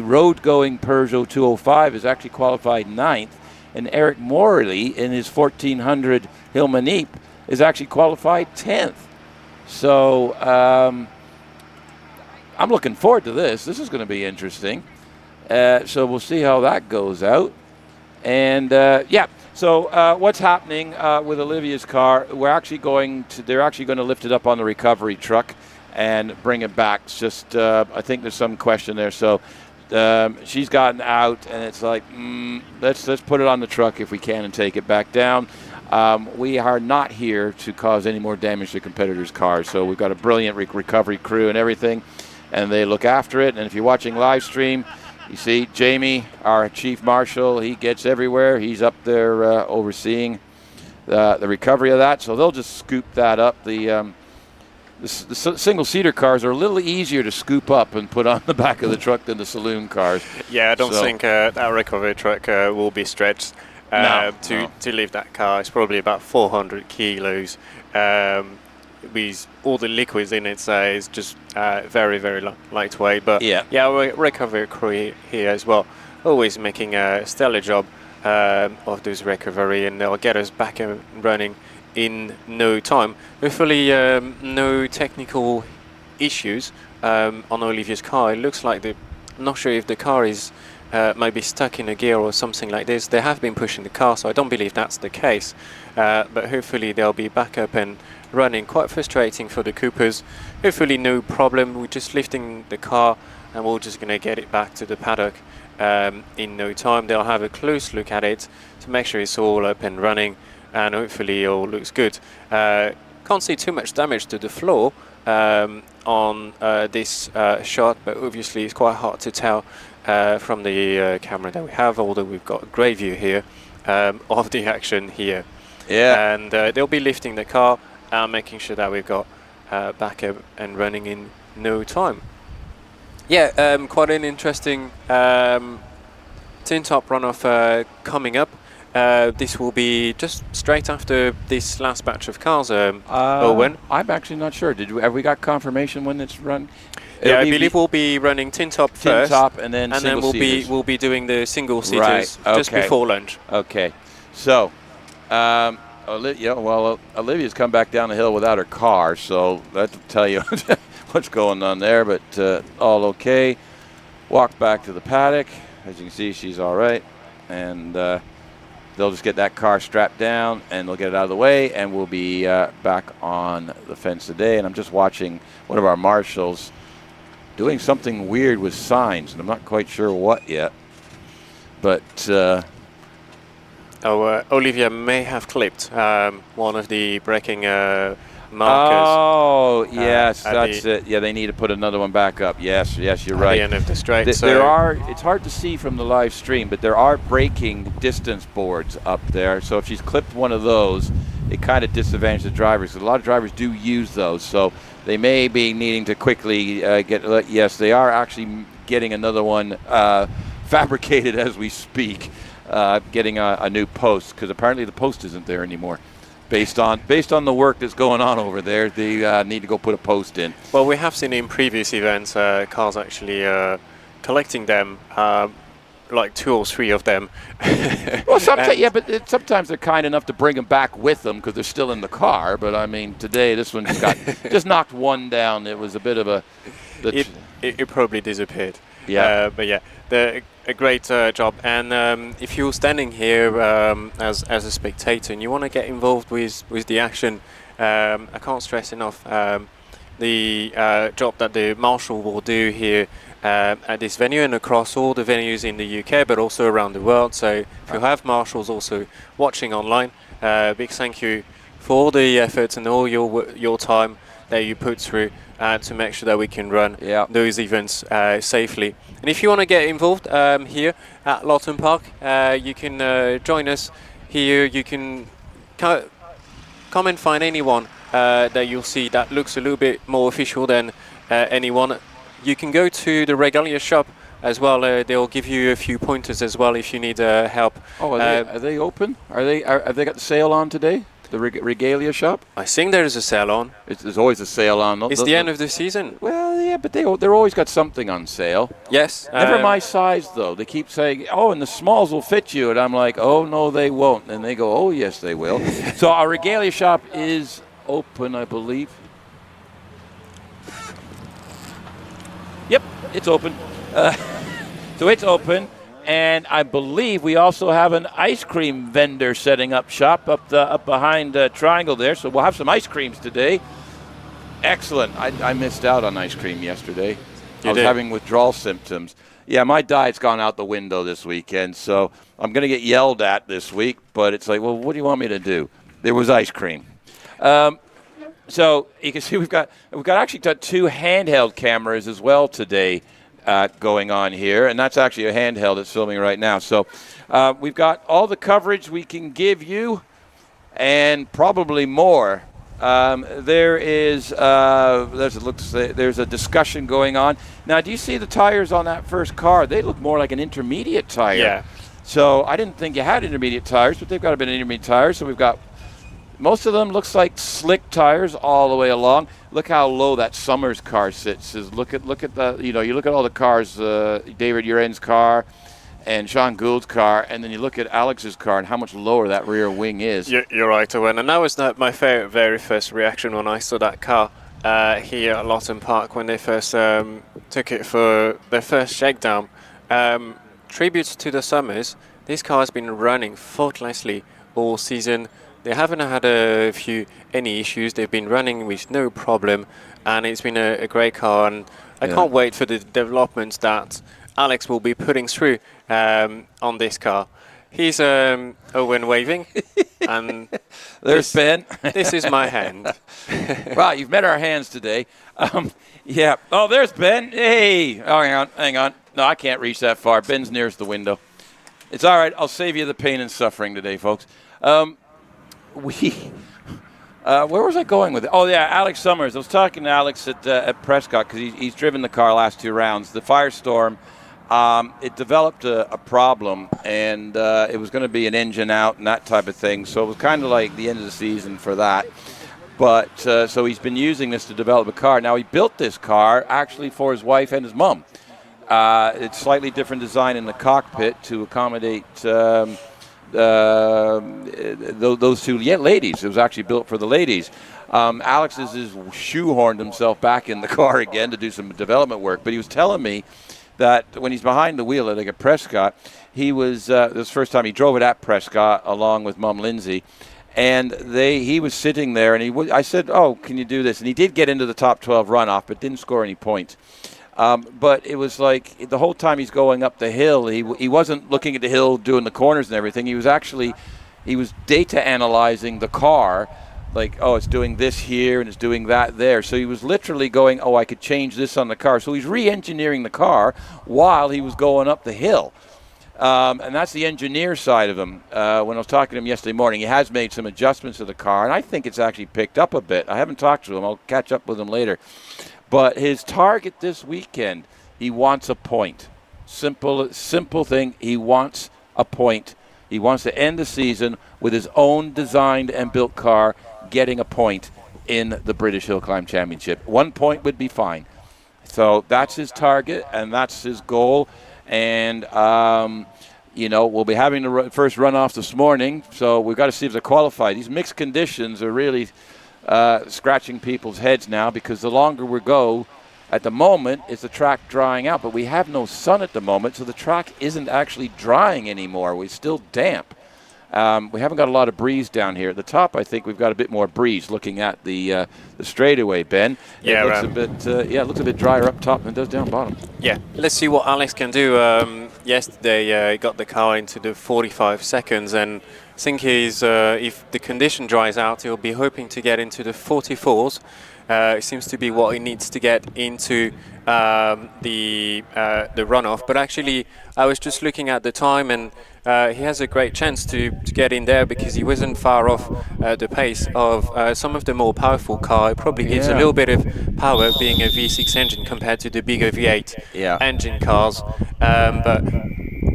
road-going Peugeot 205 is actually qualified 9th, and Eric Morley in his 1400 Hillmanip is actually qualified 10th. So I'm looking forward to this. This is going to be interesting. So we'll see how that goes out. And so what's happening with Olivia's car? They're actually going to lift it up on the recovery truck and bring it back. It's just I think there's some question there. So she's gotten out, and it's like let's put it on the truck if we can and take it back down. We are not here to cause any more damage to competitors' cars. So we've got a brilliant recovery crew and everything, and they look after it. And if you're watching live stream, you see Jamie, our chief marshal, he gets everywhere. He's up there overseeing the recovery of that. So they'll just scoop that up. The single-seater cars are a little easier to scoop up and put on the back of the truck than the saloon cars.
Yeah, I don't think that recovery truck will be stretched to leave that car. It's probably about 400 kilos. With all the liquids in it, so it's just very, very lightweight. But recovery crew here as well, always making a stellar job of this recovery, and they'll get us back and running in no time. Hopefully no technical issues on Olivia's car. It looks like the not sure if the car is maybe stuck in a gear or something like this. They have been pushing the car, so I don't believe that's the case. But hopefully they'll be back up and running. Quite frustrating for the Coopers. Hopefully no problem. We're just lifting the car and we're just going to get it back to the paddock in no time. They'll have a close look at it to make sure it's all up and running, and hopefully it all looks good. Can't see too much damage to the floor on this shot, but obviously it's quite hard to tell from the camera that we have, although we've got a great view here of the action here.
Yeah.
And they'll be lifting the car and making sure that we've got back up and running in no time. Yeah, quite an interesting tin top runoff coming up. This will be just straight after this last batch of cars, Owen.
I'm actually not sure. Have we got confirmation when it's run?
Yeah, I believe we'll be running tin top first,
top and then
we'll be doing the single seaters just before lunch.
Okay, so Olivia's come back down the hill without her car, so that'll tell you what's going on there. But all okay. Walk back to the paddock. As you can see, she's all right, and they'll just get that car strapped down and they'll get it out of the way, and we'll be back on the fence today. And I'm just watching one of our marshals doing something weird with signs, and I'm not quite sure what yet. But
Olivia may have clipped one of the braking markers.
Oh, yes, that's it. Yeah, they need to put another one back up. Yes, you're right.
At the end of the straight.
It's hard to see from the live stream, but there are braking distance boards up there. So if she's clipped one of those, it kind of disadvantages the drivers. A lot of drivers do use those, so they may be needing to quickly get. Yes, they are actually getting another one fabricated as we speak, getting a new post, because apparently the post isn't there anymore. Based on the work that's going on over there, they need to go put a post in.
Well, we have seen in previous events cars actually collecting them, like 2 or 3 of them.
Well, but sometimes they're kind enough to bring them back with them because they're still in the car. But I mean, today this one just knocked one down. It was a bit of a.
It probably disappeared.
Yeah.
But yeah, a great job. And if you're standing here as a spectator and you want to get involved with the action, I can't stress enough the job that the marshal will do here at this venue and across all the venues in the UK, but also around the world. So if you have marshals also watching online, big thank you for all the efforts and all your time that you put through to make sure that we can run those events safely. And if you want to get involved here at Loton Park, you can join us here. You can come and find anyone that you'll see that looks a little bit more official than anyone. You can go to the regalia shop as well. They'll give you a few pointers as well if you need help.
Oh, are they open? Have they got the sale on today? The regalia shop?
I think there is a sale on.
There's always a sale on.
It's the end of the season.
Well, yeah, but they're always got something on sale.
Yes.
Never my size, though. They keep saying, oh, and the smalls will fit you. And I'm like, oh, no, they won't. And they go, oh, yes, they will. So our regalia shop is open, I believe. Yep, it's open. So it's open. And I believe we also have an ice cream vendor setting up shop up behind Triangle there. So we'll have some ice creams today. Excellent. I missed out on ice cream yesterday. I was having withdrawal symptoms. Yeah, my diet's gone out the window this weekend, so I'm going to get yelled at this week. But it's like, well, what do you want me to do? There was ice cream. So you can see we've got 2 handheld cameras as well today. Going on here, and that's actually a handheld that's filming right now. So we've got all the coverage we can give you, and probably more. There's a discussion going on. Now, do you see the tires on that first car? They look more like an intermediate tire.
Yeah.
So I didn't think you had intermediate tires, but they've got a bit of intermediate tires. So we've got most of them looks like slick tires all the way along. Look how low that Summers car sits. Look at the, you look at all the cars, David Uren's car and Sean Gould's car, and then you look at Alex's car and how much lower that rear wing is.
You're right, Owen. And that was my very first reaction when I saw that car here at Loton Park when they first took it for their first shakedown. Tributes to the Summers, this car has been running faultlessly all season. They haven't had any issues. They've been running with no problem, and it's been a great car. And I can't wait for the developments that Alex will be putting through on this car. He's Owen waving, and
there's Ben.
This is my hand.
Wow, you've met our hands today. Yeah. Oh, there's Ben. Hey. Oh, hang on. No, I can't reach that far. Ben's nearest the window. It's all right. I'll save you the pain and suffering today, folks. Where was I going with it? Oh, yeah, Alex Summers. I was talking to Alex at Prescott because he's driven the car last 2 rounds. The Firestorm, it developed a problem, and it was going to be an engine out and that type of thing. So it was kind of like the end of the season for that. But so he's been using this to develop a car. Now, he built this car actually for his wife and his mum. It's slightly different design in the cockpit to accommodate those 2 ladies. It was actually built for the ladies. Alex has shoehorned himself back in the car again to do some development work. But he was telling me that when he's behind the wheel at Prescott, he was this was the first time he drove it at Prescott along with Mum Lindsay. And he was sitting there, and I said, "Oh, can you do this?" And he did get into the top 12 runoff, but didn't score any points. But it was like the whole time he's going up the hill, he wasn't looking at the hill doing the corners and everything. He was data analyzing the car, like, oh, it's doing this here and it's doing that there. So he was literally going, oh, I could change this on the car. So he's re-engineering the car while he was going up the hill. And that's the engineer side of him. When I was talking to him yesterday morning, he has made some adjustments to the car, and I think it's actually picked up a bit. I haven't talked to him. I'll catch up with him later. But his target this weekend, he wants a point. Simple thing. He wants a point. He wants to end the season with his own designed and built car getting a point in the British Hillclimb Championship. 1 point would be fine. So that's his target, and that's his goal. And, we'll be having the first runoff this morning, so we've got to see if they qualify. These mixed conditions are really scratching people's heads now, because the longer we go, at the moment, it's the track drying out. But we have no sun at the moment, so the track isn't actually drying anymore. We're still damp. We haven't got a lot of breeze down here. At the top, I think we've got a bit more breeze looking at the straightaway, Ben.
Yeah,
it looks a bit drier up top than it does down bottom.
Yeah, let's see what Alex can do. Yesterday, he got the car into the 45 seconds, and I think if the condition dries out, he'll be hoping to get into the 44s. It seems to be what he needs to get into the runoff. But actually, I was just looking at the time, and he has a great chance to get in there, because he wasn't far off the pace of some of the more powerful car. It probably gives a little bit of power being a V6 engine compared to the bigger V8 engine cars. But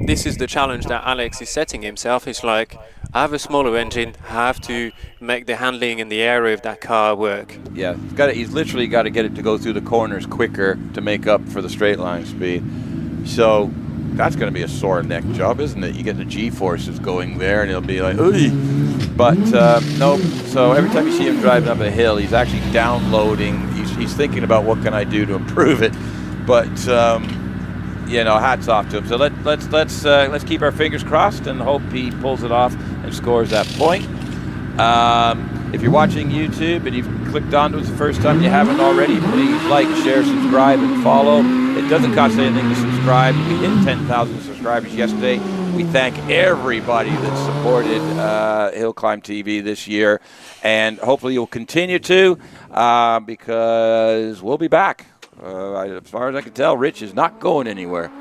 this is the challenge that Alex is setting himself. It's like, I have a smaller engine, I have to make the handling and the area of that car work. Yeah,
he's literally got to get it to go through the corners quicker to make up for the straight line speed. So that's going to be a sore neck job, isn't it? You get the G-forces going there, and it'll be like, ooh. But no, so every time you see him driving up a hill, he's actually downloading. He's thinking about what can I do to improve it. But hats off to him. So let's keep our fingers crossed and hope he pulls it off and scores that point. If you're watching YouTube and you've clicked onto it the first time and you haven't already, please like, share, subscribe, and follow. It doesn't cost anything to subscribe. We hit 10,000 subscribers yesterday. We thank everybody that supported HillClimb.TV this year, and hopefully you'll continue to, because we'll be back. As far as I can tell, Rich is not going anywhere.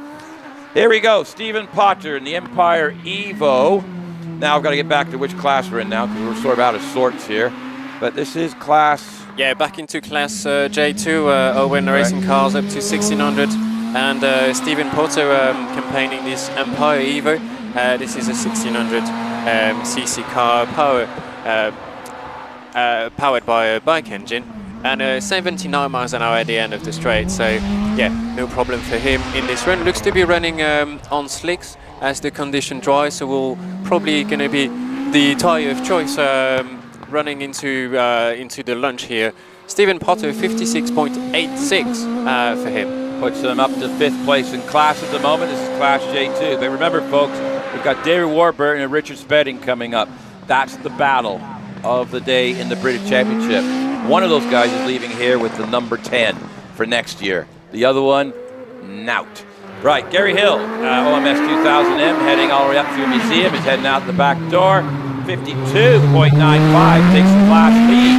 Here we go, Stephen Potter in the Empire Evo. Now I've got to get back to which class we're in now, because we're sort of out of sorts here. But this is class...
Yeah, back into class J2, Owen racing cars up to 1600. And Stephen Potter campaigning this Empire Evo. This is a 1600 cc car powered by a bike engine. And 79 miles an hour at the end of the straight, so yeah, no problem for him in this run. Looks to be running on slicks as the condition dries, so we'll probably going to be the tyre of choice running into the lunch here Stephen Potter, 56.86 for him.
Puts them up to 5th place in class at the moment. This is Class J2. But remember, folks, we've got David Warburton and Richard Spedding coming up. That's the battle of the day in the British Championship. One of those guys is leaving here with the number 10 for next year. The other one, nout. Right, Gary Hill, OMS 2000M, heading all the way up to the museum. He's heading out the back door. 52.95 takes the class lead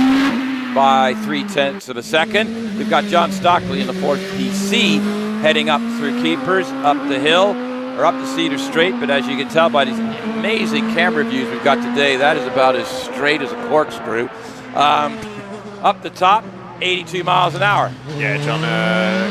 by 0.3 of a second. We've got John Stockley in the 4th PC, heading up through keepers, up the hill, or up the Cedar Straight, but as you can tell by these amazing camera views we've got today, that is about as straight as a corkscrew. Up the top, 82 miles an hour.
Yeah, John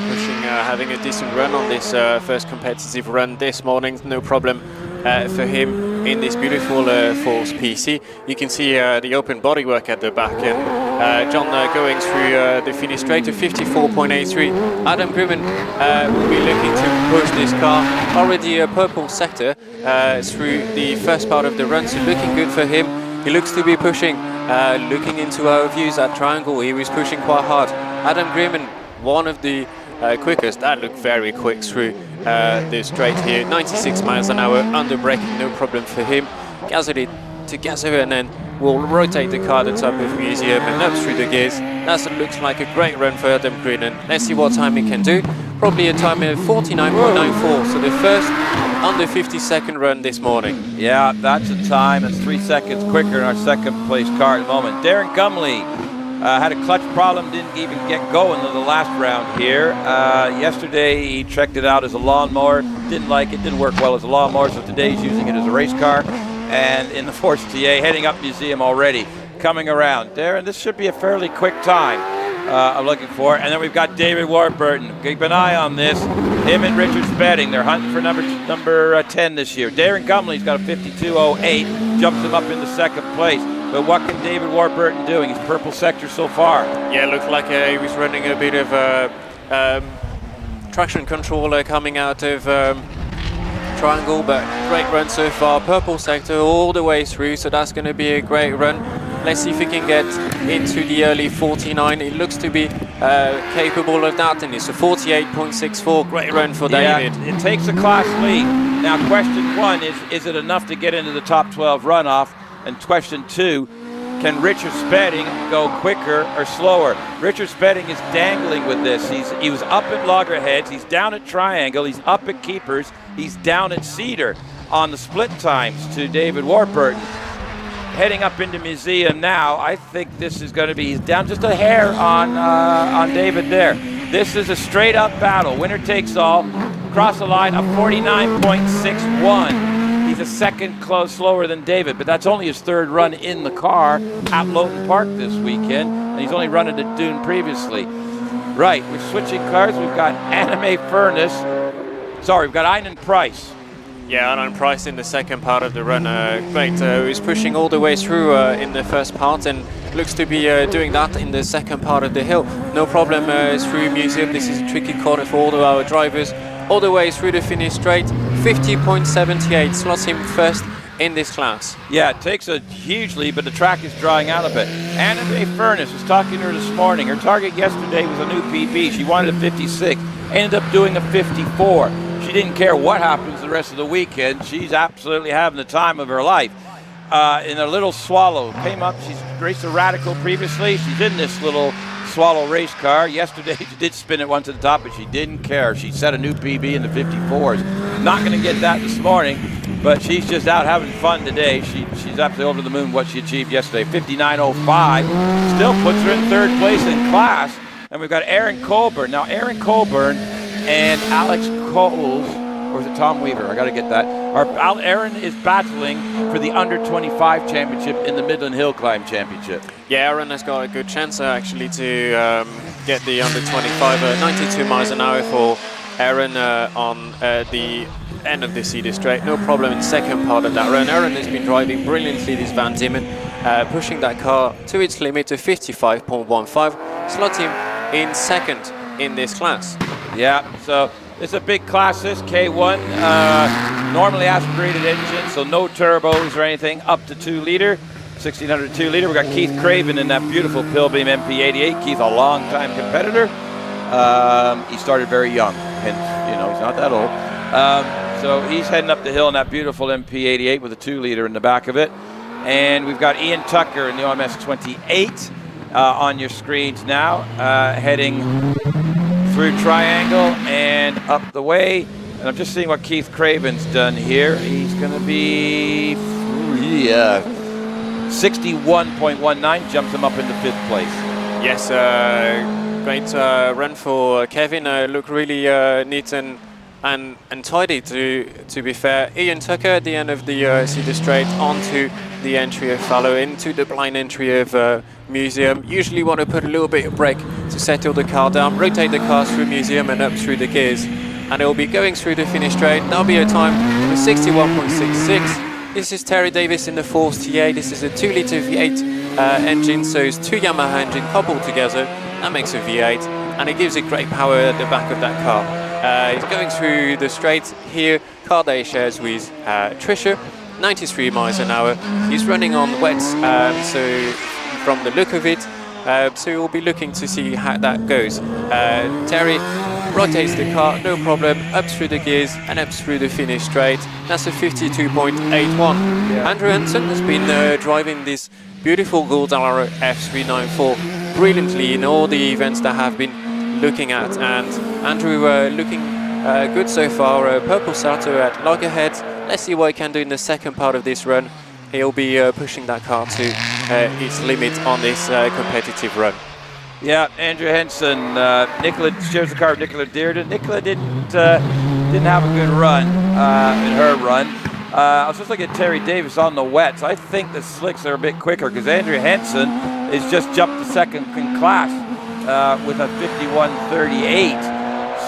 pushing, having a decent run on this first competitive run this morning, no problem for him in this beautiful 4th PC. You can see the open bodywork at the back, and John going through the finish straight to 54.83. Adam Grimmon will be looking to push this car. Already a purple sector through the first part of the run, so looking good for him. He looks to be pushing, looking into our views at Triangle, he was pushing quite hard. Adam Grimmon, one of the quickest, that looked very quick through the straight here. 96 miles an hour, under braking, no problem for him. Gathered it together and then we'll rotate the car at the top of the museum and up through the gears. That looks like a great run for Adam Grimmon. Let's see what time he can do. Probably a time of 49.94, so the first under 50-second run this morning.
Yeah, that's a time that's 3 seconds quicker than our second place car at the moment. Darren Gumley had a clutch problem, didn't even get going in the last round here. Yesterday he checked it out as a lawnmower, didn't like it, didn't work well as a lawnmower, so today he's using it as a race car. And in the 4th TA, heading up museum already, coming around. Darren, this should be a fairly quick time. I'm looking for. And then we've got David Warburton. Keep an eye on this. Him and Richard Spedding. They're hunting for number 10 this year. Darren Gumley's got a 52.08. Jumps him up into 2nd place. But what can David Warburton do? He's purple sector so far.
Yeah, looked like he was running a bit of traction controller coming out of Triangle, but great run so far. Purple sector all the way through, so that's going to be a great run. Let's see if he can get into the early 49. It looks to be capable of that, and it's a 48.64. Great run for David.
It takes a class lead. Now, question 1 is it enough to get into the top 12 runoff? And question 2, can Richard Spedding go quicker or slower? Richard Spedding is dangling with this. He was up at Loggerheads, he's down at Triangle, he's up at Keepers, he's down at Cedar on the split times to David Warburton. Heading up into museum now, I think this is going to be, he's down just a hair on David there. This is a straight up battle, winner takes all, across the line of 49.61. He's a second slower than David, but that's only his 3rd run in the car at Loton Park this weekend, and he's only run it at Dune previously. Right, we're switching cars. We've got Anime Furnace. Sorry, we've got Einan Price.
Yeah, Einan Price in the second part of the run. Great, he's pushing all the way through in the first part and looks to be doing that in the second part of the hill. No problem through museum. This is a tricky corner for all of our drivers. All the way through the finish straight, 50.78 slots him first in this class.
Yeah, it takes a huge lead, but the track is drying out a bit. Anime Furnace was talking to her this morning. Her target yesterday was a new PB. She wanted a 56, ended up doing a 54. She didn't care what happens the rest of the weekend. She's absolutely having the time of her life. In a little Swallow, came up, she's raced a Radical previously. She's in this little Swallow race car. Yesterday she did spin it once to the top, but she didn't care. She set a new PB in the 54s. Not going to get that this morning, but she's just out having fun today. She's absolutely over the moon what she achieved yesterday. 59.05 still puts her in 3rd place in class. And we've got Aaron Colburn. Now Aaron Colburn and Alex Coles, or is it Tom Weaver? I got to get that. Aaron is battling for the under 25 championship in the Midland Hillclimb Championship.
Yeah, Aaron has got a good chance actually to get the under 25. 92 miles an hour for Aaron on the end of the Cedar Straight. No problem in the second part of that run. Aaron has been driving brilliantly this Van Diemen, pushing that car to its limit of 55.15. Slot him in 2nd in this class.
Yeah, so it's a big class, this K1, normally aspirated engine, so no turbos or anything, up to 2 liter. 1600 2-liter. We got Keith Craven in that beautiful Pilbeam MP88. Keith, a long-time competitor. He started very young, and he's not that old. So he's heading up the hill in that beautiful MP88 with a 2-liter in the back of it. And we've got Ian Tucker in the OMS 28 on your screens now, heading through Triangle and up the way. And I'm just seeing what Keith Craven's done here. He's going to be 61.19, jumps him up into 5th place.
Yes, great run for Kevin. Looked really neat and tidy, to be fair. Ian Tucker at the end of the Cedar Straight onto the entry of Fallow, into the blind entry of Museum. Usually want to put a little bit of brake to settle the car down, rotate the car through Museum and up through the gears. And it will be going through the finish straight. That'll be a time of 61.66. This is Terry Davis in the Force TA. This is a 2-liter V8 engine, so it's 2 Yamaha engine coupled together. That makes a V8, and it gives it great power at the back of that car. He's going through the straight here. Car that he shares with Trisha, 93 miles an hour. He's running on wets, so from the look of it, so we'll be looking to see how that goes. Terry rotates the car, no problem, up through the gears and up through the finish straight. That's a 52.81. Yeah. Andrew Hansen has been driving this beautiful Gold Arrow F394 brilliantly in all the events that have been looking at, and Andrew looking good so far. Purple Sato at loggerhead. Let's see what he can do in the second part of this run. He'll be pushing that car to its limit on this competitive run.
Yeah, Andrew Henson. Nicola shares the car with Nicola Dearden. Nicola didn't have a good run in her run. I was just looking at Terry Davis on the wets. I think the slicks are a bit quicker because Andrew Henson has just jumped to second in class with a 51.38.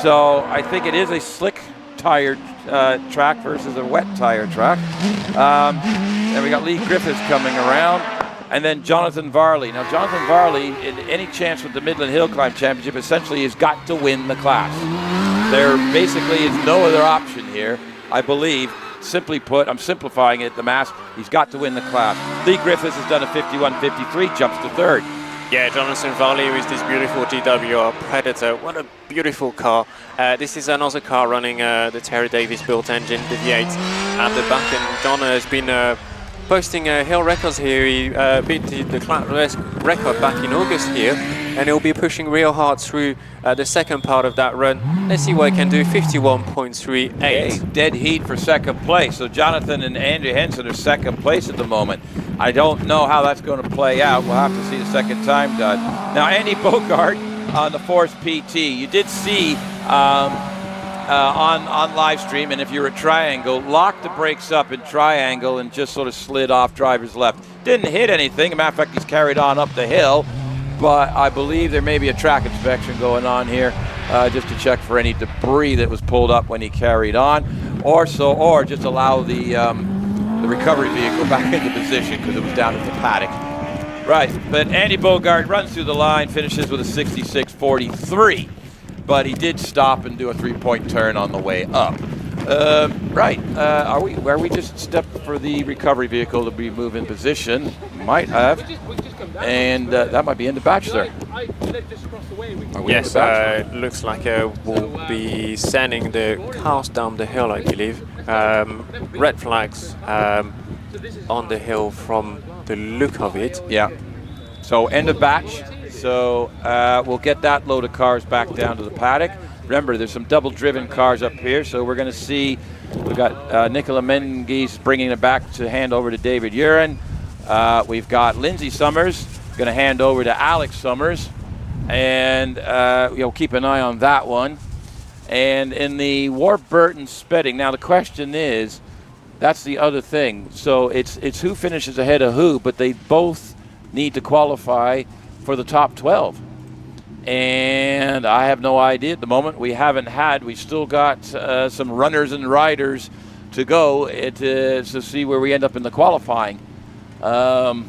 So I think it is a slick tired track versus a wet tire track. And we got Lee Griffiths coming around. And then Jonathan Varley. Now, Jonathan Varley, in any chance with the Midland Hillclimb Championship, essentially has got to win the class. There basically is no other option here, I believe. Simply put, I'm simplifying it, the mass, he's got to win the class. Lee Griffiths has done a 51.53, jumps to 3rd.
Yeah, Jonathan Varley with this beautiful GWR Predator. What a beautiful car. This is another car running the Terry Davis built engine, the V8 at the back. And Donna has been posting hill records here. He beat the class record back in August here, and he'll be pushing real hard through the second part of that run. Let's see what he can do. 51.38.
Hey, dead heat for second place. So Jonathan and Andrew Henson are second place at the moment. I don't know how that's going to play out. We'll have to see the second time done. Now, Andy Bogart on the Force PT. You did see on live stream, and if you're at Triangle, locked the brakes up in Triangle and just sort of slid off driver's left. Didn't hit anything. As a matter of fact, he's carried on up the hill, but I believe there may be a track inspection going on here just to check for any debris that was pulled up when he carried on, or just allow the recovery vehicle back into position because it was down at the paddock. Right, but Andy Bogart runs through the line, finishes with a 66.43. But he did stop and do a 3-point turn on the way up. Right, are we just stepped for the recovery vehicle to be moved in position? Might have. And that might be in the batch, sir.
Yes, looks like we'll be sending the cars down the hill, I believe. Red flags on the hill from the look of it.
Yeah. So end of batch. So we'll get that load of cars back down to the paddock. Remember, there's some double-driven cars up here, so we're going to see. We've got Nicola Menzies bringing it back to hand over to David Uren. We've got Lindsay Summers going to hand over to Alex Summers, and keep an eye on that one. And in the Warburton Spedding, now the question is, that's the other thing. So it's who finishes ahead of who, but they both need to qualify for the top 12. And I have no idea at the moment. We've still got some runners and riders to go to see where we end up in the qualifying. I'll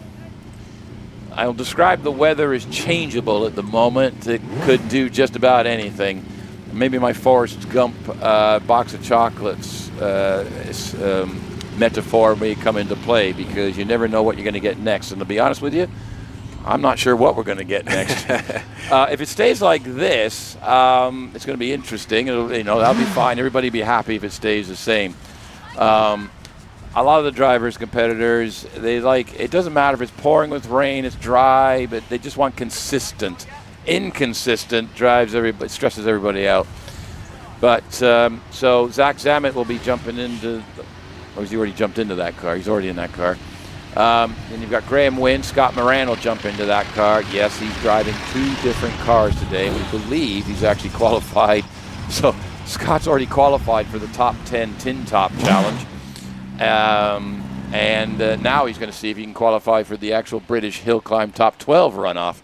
describe the weather as changeable at the moment. It could do just about anything. Maybe my Forrest Gump box of chocolates metaphor may come into play, because you never know what you're going to get next. And to be honest with you, I'm not sure what we're going to get next. If it stays like this, it's going to be interesting. That'll be fine. Everybody will be happy if it stays the same. A lot of the drivers, competitors, it doesn't matter if it's pouring with rain, it's dry, but they just want consistent. Inconsistent stresses everybody out. But so Zach Zammit will be jumping into, or has he already jumped into that car? He's already in that car. Then you've got Graham Wynn. Scott Moran will jump into that car. Yes, he's driving 2 different cars today. We believe he's actually qualified. So Scott's already qualified for the top 10 Tin Top Challenge. And now he's going to see if he can qualify for the actual British Hillclimb Top 12 runoff.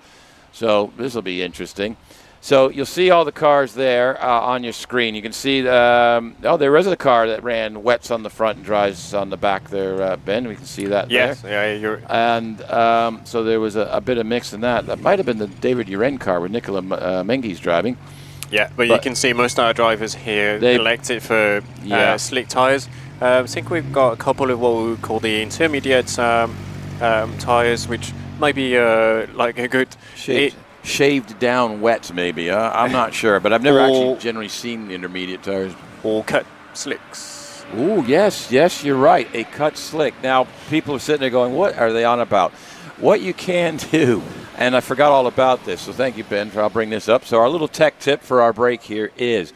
So this will be interesting. So you'll see all the cars there on your screen. You can see, there is a car that ran wets on the front and dries on the back there, Ben. We can see that
yes,
there.
Yeah, you're.
And so there was a bit of mix in that. That might have been the David Uren car with Nicola Menzies driving.
Yeah, but you can see most of our drivers here elected for slick tyres. I think we've got a couple of what we would call the intermediate tyres, which might be like a good
shaved down wets, maybe. I'm not sure, but I've never actually generally seen the intermediate tires.
Or cut slicks.
Oh, yes, you're right. A cut slick. Now, people are sitting there going, what are they on about? What you can do, and I forgot all about this, so thank you, Ben, I'll bring this up. So our little tech tip for our break here is,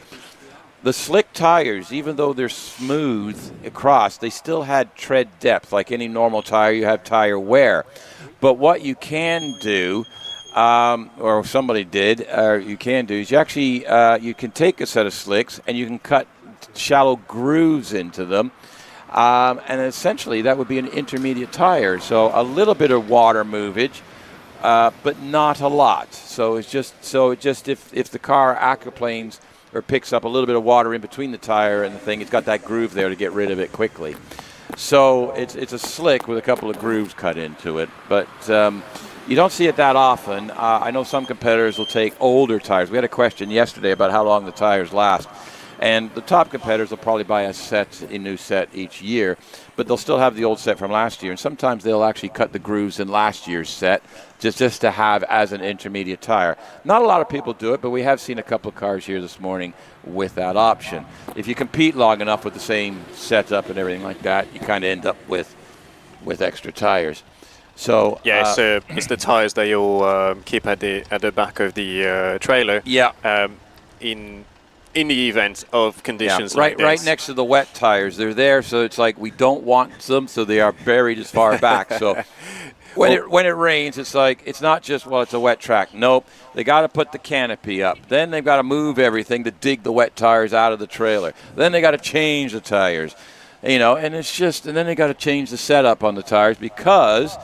the slick tires, even though they're smooth across, they still had tread depth. Like any normal tire, you have tire wear. But what you can do, or somebody did, or you can do, is you actually you can take a set of slicks and you can cut shallow grooves into them. And essentially that would be an intermediate tire. So a little bit of water movage, but not a lot. So it's just if the car aquaplanes or picks up a little bit of water in between the tire and the thing, it's got that groove there to get rid of it quickly. So it's a slick with a couple of grooves cut into it, but you don't see it that often. I know some competitors will take older tires. We had a question yesterday about how long the tires last, and the top competitors will probably buy a new set each year, but they'll still have the old set from last year, and sometimes they'll actually cut the grooves in last year's set just to have as an intermediate tire. Not a lot of people do it, but we have seen a couple of cars here this morning with that option. If you compete long enough with the same setup and everything like that, you kind of end up with extra tires. So
yeah, it's the tires that you'll keep at the back of the trailer.
Yeah.
In the event of conditions like this.
Right next to the wet tires. They're there, so it's like we don't want them, so they are buried as far back. So when it rains, it's like, it's not just, well, it's a wet track. Nope. They got to put the canopy up. Then they've got to move everything to dig the wet tires out of the trailer. Then they got to change the tires. And then they got to change the setup on the tires, because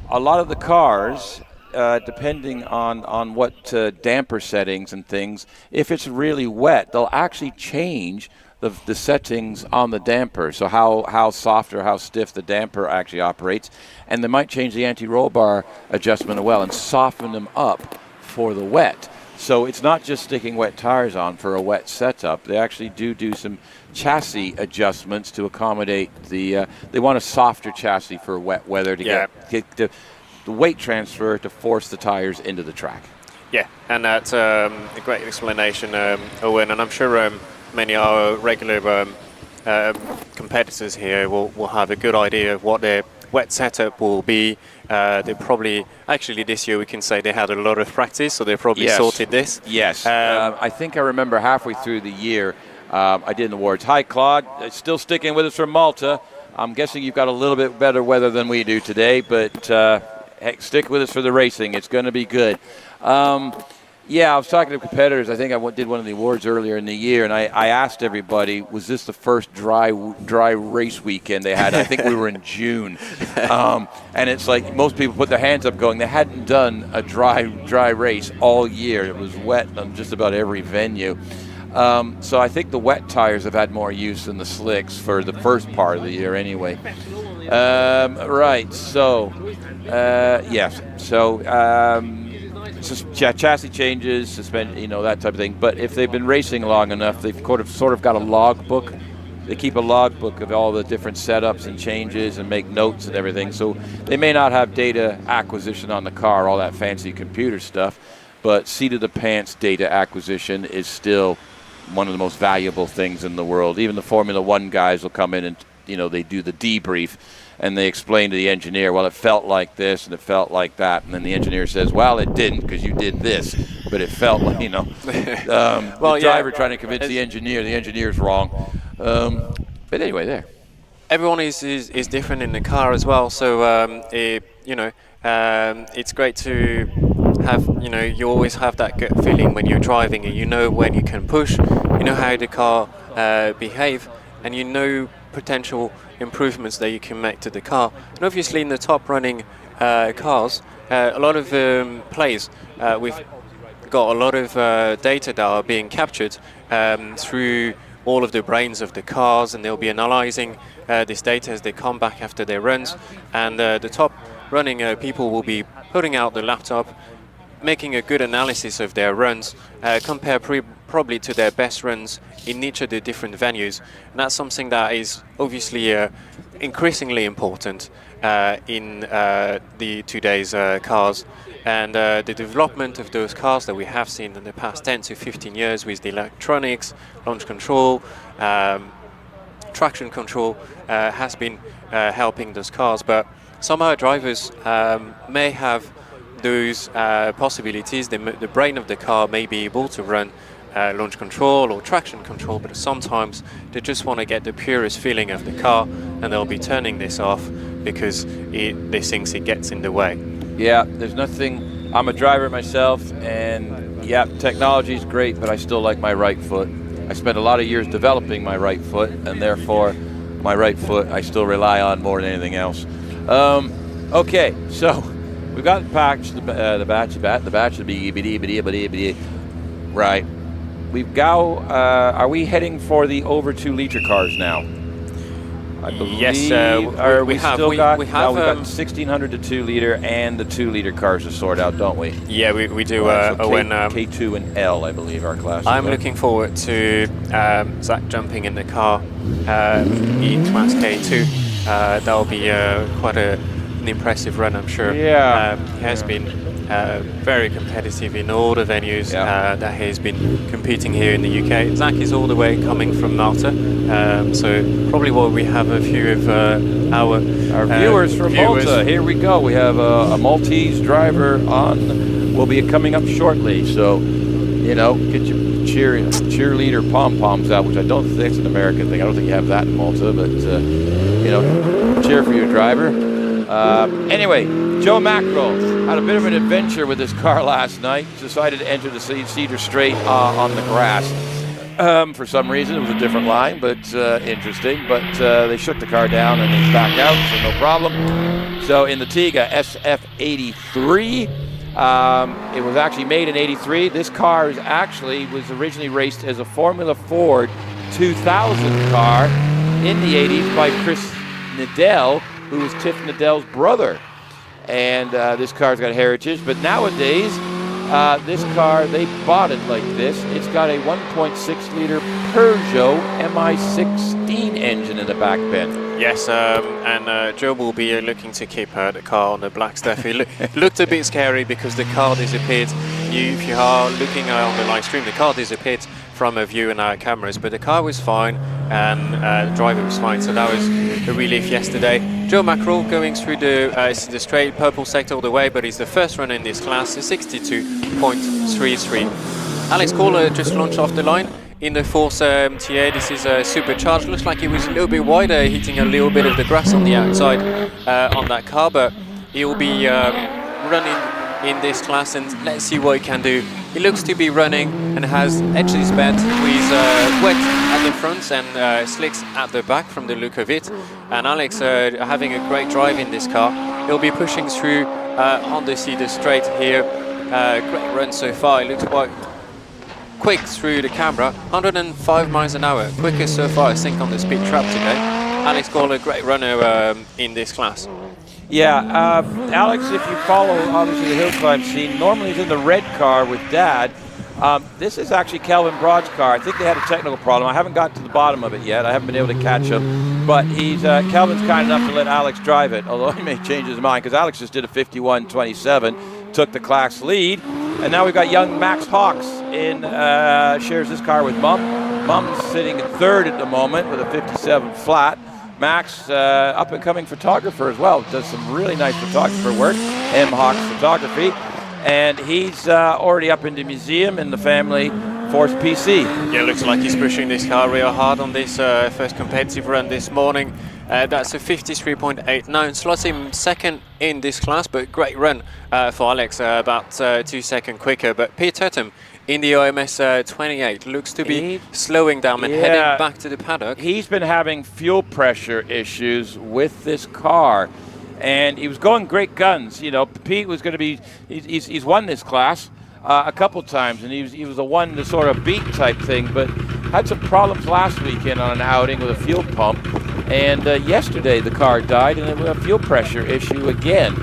a lot of the cars, depending on what damper settings and things, if it's really wet, they'll actually change the settings on the damper. So how soft or how stiff the damper actually operates. And they might change the anti-roll bar adjustment as well and soften them up for the wet. So it's not just sticking wet tires on for a wet setup. They actually do some chassis adjustments to accommodate they want a softer chassis for wet weather to get the weight transfer to force the tires into the track.
Yeah, and that's a great explanation, Owen, and I'm sure many of our regular competitors here will have a good idea of what their wet setup will be. They probably, actually this year we can say they had a lot of practice, so they probably sorted this.
Yes, I think I remember halfway through the year, I did an awards. Hi, Claude, still sticking with us from Malta. I'm guessing you've got a little bit better weather than we do today, but heck, stick with us for the racing. It's going to be good. Yeah, I was talking to competitors. I think I did one of the awards earlier in the year, and I asked everybody, was this the first dry race weekend they had? I think we were in June. And it's like most people put their hands up going, they hadn't done a dry race all year. It was wet on just about every venue. So I think the wet tires have had more use than the slicks for the first part of the year anyway. Right, so, yes. So, chassis changes, suspension, that type of thing. But if they've been racing long enough, they've sort of got a logbook they keep a logbook of all the different setups and changes and make notes and everything. So they may not have data acquisition on the car, all that fancy computer stuff, but seat of the pants data acquisition is still one of the most valuable things in the world. Even the Formula One guys will come in and, you know, they do the debrief and they explain to the engineer, well, it felt like this and it felt like that. And then the engineer says, well, it didn't because you did this, but it felt like, you know. Well, the driver trying to convince the engineer's wrong. But anyway, there.
Everyone is different in the car as well, so it's great to have, you always have that gut feeling when you're driving, and you know when you can push, you know how the car behave, and you know potential improvements that you can make to the car. And obviously in the top running cars, a lot of plays, we've got a lot of data that are being captured through all of the brains of the cars, and they'll be analyzing this data as they come back after their runs, and the top running people will be putting out the laptop, making a good analysis of their runs, compare probably to their best runs in each of the different venues. And that's something that is obviously increasingly important in the today's cars. And the development of those cars that we have seen in the past 10 to 15 years with the electronics, launch control, traction control has been helping those cars. But some of our drivers may have those possibilities. The brain of the car may be able to run launch control or traction control, but sometimes they just want to get the purest feeling of the car, and they'll be turning this off because they think it gets in the way.
Yeah, there's nothing. I'm a driver myself, and yeah, technology is great, but I still like my right foot. I spent a lot of years developing my right foot, and therefore my right foot I still rely on more than anything else. Okay, so we've got the batch, right. We've got, are we heading for the over 2 litre cars now? I believe. Yes, we have 1600 to 2 litre and the 2 litre cars to sort out, don't we?
Yeah, we do.
Right, so K2 and L, I believe, our classes.
I'm looking forward to Zach jumping in the car in Class K2. That'll be quite an impressive run, I'm sure.
Yeah.
He has been very competitive in all the venues that he's been competing here in the UK. Zach is all the way coming from Malta, so probably we have a few of our
viewers from Malta. Here we go. We have a Maltese driver on. Will be coming up shortly. So, you know, get your cheerleader pom-poms out, which I don't think is an American thing. I don't think you have that in Malta, but you know, cheer for your driver. Anyway, Joe Mackerel had a bit of an adventure with his car last night. Decided to enter the Cedar Straight on the grass. For some reason, it was a different line, but interesting. But they shook the car down and it's back out, so no problem. So in the Tiga SF83, it was actually made in '83. This car was originally raced as a Formula Ford 2000 car in the '80s by Chris Nadell, who was Tiff Nadell's brother. And this car's got heritage, but nowadays, this car, they bought it like this. It's got a 1.6 liter Peugeot MI16 engine in the back bin.
Yes, and Joe will be looking to keep the car on the black stuff. It looked a bit scary because the car disappeared. If you are looking on the live stream, the car disappeared from a view in our cameras, but the car was fine and the driver was fine, so that was a relief yesterday. Joe Mackerel going through the straight purple sector all the way, but he's the first runner in this class, 62.33. Alex Kohler just launched off the line in the Force TA. This is supercharged. Looks like he was a little bit wider, hitting a little bit of the grass on the outside on that car, but he'll be running in this class, and let's see what he can do. He looks to be running and has edged his bed with wet at the front and slicks at the back from the look of it. And Alex having a great drive in this car. He'll be pushing through on the Cedar Straight here. Great run so far. It looks quite quick through the camera. 105 miles an hour. Quickest so far, I think, on the speed trap today. Alex Kohler, great runner in this class.
Yeah, Alex, if you follow, obviously, the hill climb scene, normally he's in the red car with Dad. This is actually Kelvin Broad's car. I think they had a technical problem. I haven't got to the bottom of it yet. I haven't been able to catch him. But Kelvin's kind enough to let Alex drive it, although he may change his mind because Alex just did a 51.27, took the class lead. And now we've got young Max Hawks shares this car with Mum. Mum's sitting at third at the moment with a 57 flat. Max, up-and-coming photographer as well, does some really nice photographer work, M. Hawks Photography. And he's already up in the museum in the family Force PC.
Yeah, looks like he's pushing this car real hard on this first competitive run this morning. That's a 53.89, slots him second in this class, but great run for Alex, about 2 seconds quicker. But Pete Tutton in the OMS 28 looks to be slowing down and heading back to the paddock.
He's been having fuel pressure issues with this car. And he was going great guns. You know, Pete was going to be, he's won this class a couple times, and he was the one to sort of beat type thing, but had some problems last weekend on an outing with a fuel pump. And yesterday the car died, and it was a fuel pressure issue again.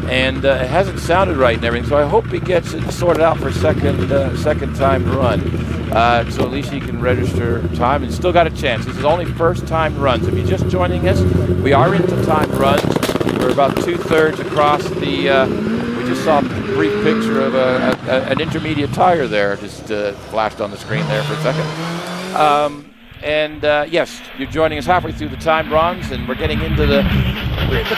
And it hasn't sounded right and everything, so I hope he gets it sorted out for second time run. So at least he can register time and still got a chance. This is only first time runs. If you're just joining us, we are into time runs. We're about 2/3 across the, we just saw a brief picture of an intermediate tire there, just flashed on the screen there for a second. Yes, you're joining us halfway through the time runs, and we're getting into the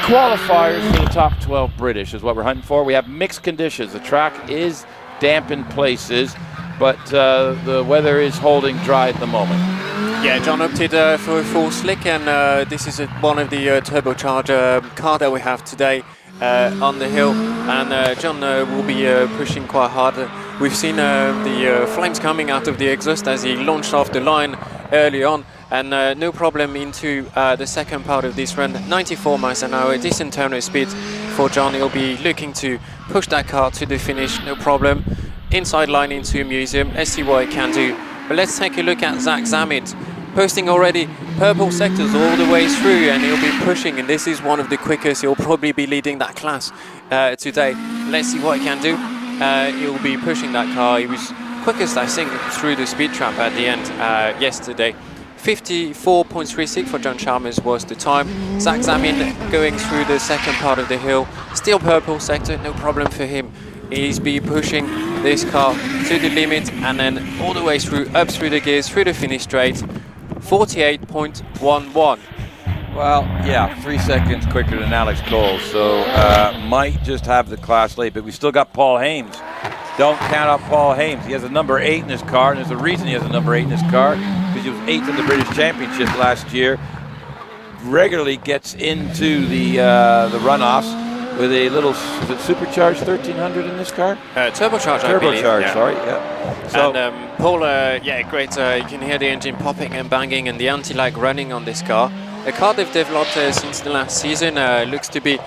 qualifiers for the top 12 British is what we're hunting for. We have mixed conditions. The track is damp in places, but the weather is holding dry at the moment.
Yeah, John opted for a full slick, and this is one of the turbocharger car that we have today on the hill. And John will be pushing quite hard. We've seen the flames coming out of the exhaust as he launched off the line early on, and no problem into the second part of this run. 94 miles an hour, decent turn speed for John. He'll be looking to push that car to the finish, no problem. Inside line into a museum, let's see what he can do. But let's take a look at Zach Zamit, posting already purple sectors all the way through, and he'll be pushing, and this is one of the quickest. He'll probably be leading that class today. Let's see what he can do. He'll be pushing that car. He was quickest, I think, through the speed trap at the end yesterday. 54.36 for John Chalmers was the time. Zach Zamin going through the second part of the hill, still purple sector, no problem for him. He's be pushing this car to the limit, and then all the way through, up through the gears, through the finish straight. 48.11.
Well, yeah, 3 seconds quicker than Alex Cole, so might just have the class late, but we still got Paul Hames. Don't count out Paul Hames. He has a number 8 in his car, and there's a reason he has a number 8 in his car, because he was 8th in the British Championship last year. Regularly gets into the runoffs with a little, is it supercharged 1300 in this car?
Turbocharged, I believe.
Turbocharged,
Yeah.
sorry, yeah. So,
and Paul, yeah, great. You can hear the engine popping and banging and the anti-lag running on this car. A car they've developed since the last season, looks to be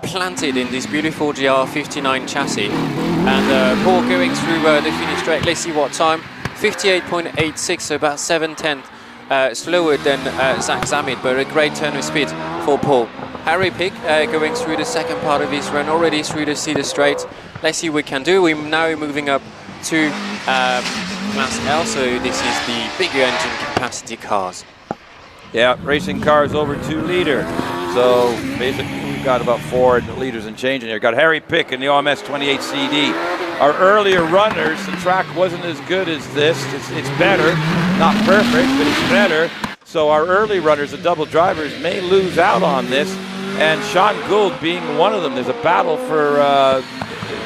planted in this beautiful GR59 chassis. And Paul going through the finish straight. Let's see what time. 58.86, so about 7/10 slower than Zach Zamit, but a great turn of speed for Paul. Harry Pick going through the second part of his run, already through the Cedar Straight. Let's see what we can do. We're now moving up to Class L, so this is the bigger engine capacity cars.
yeah, racing cars over 2 liter. So basically we've got about 4 liters and change in here. Got Harry Pick in the OMS 28 CD. Our earlier runners, the track wasn't as good as this. It's better, not perfect, but it's better. So our early runners, the double drivers, may lose out on this. And Sean Gould being one of them. There's a battle for,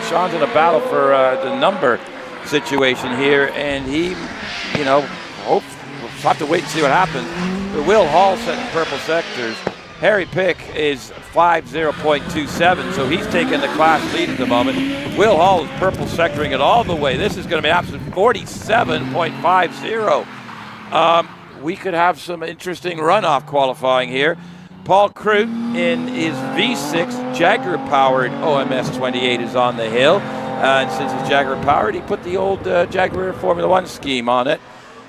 Sean's in a battle for the number situation here. And he, you know, we'll have to wait and see what happens. But Will Hall setting purple sectors. Harry Pick is 50.27, so he's taking the class lead at the moment. Will Hall is purple sectoring it all the way. This is going to be absolute 47.50. We could have some interesting runoff qualifying here. Paul Crute in his V6 Jaguar-powered OMS 28 is on the hill. And since it's Jaguar-powered, he put the old Jaguar Formula One scheme on it.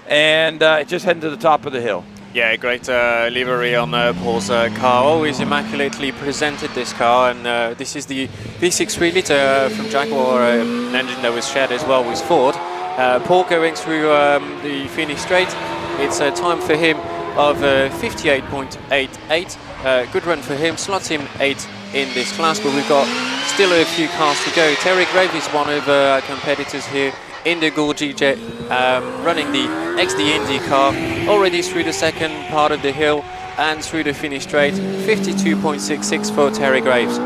And just heading to the top of the hill.
Yeah, great livery on Paul's car. Always immaculately presented, this car, and this is the V6 3-litre from Jaguar, an engine that was shared as well with Ford. Paul going through the finish straight. It's a time for him of 58.88. Good run for him, slots him 8 in this class, but we've got still a few cars to go. Terry Grave is one of our competitors here in the Gorgie Jet, running the XD Indy car, already through the second part of the hill and through the finish straight. 52.66 for Terry Graves.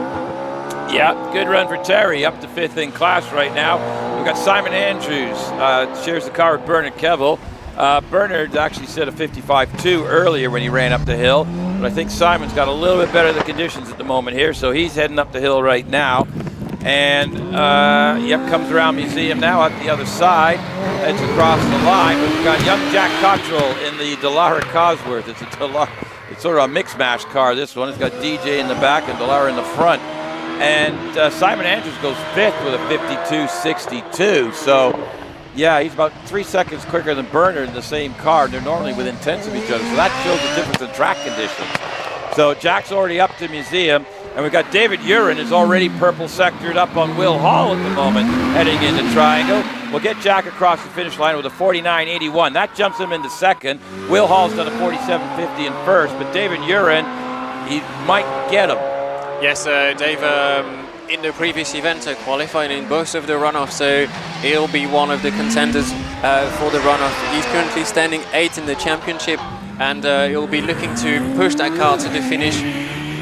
Yeah, good run for Terry, up to 5th in class right now. We've got Simon Andrews, shares the car with Bernard Kevill. Bernard actually set a 55.2 earlier when he ran up the hill, but I think Simon's got a little bit better the conditions at the moment here, so he's heading up the hill right now. And yep, comes around Museum now at the other side, heads across the line. We've got young Jack Cottrell in the Dallara Cosworth. It's sort of a mix-mash car, this one. It's got DJ in the back and Dallara in the front. And Simon Andrews goes 5th with a 52.62. So, yeah, he's about 3 seconds quicker than Bernard in the same car. They're normally within tenths of each other, so that shows the difference in track conditions. So Jack's already up to Museum, and we've got David Urin is already purple sectored up on Will Hall at the moment, heading into Triangle. We'll get Jack across the finish line with a 49.81. That jumps him into second. Will Hall's done a 47.50 in first, but David Urin, he might get him.
Yes, Dave, in the previous event, qualifying in both of the runoffs, so he'll be one of the contenders for the runoff. He's currently standing 8th in the championship, and he'll be looking to push that car to the finish.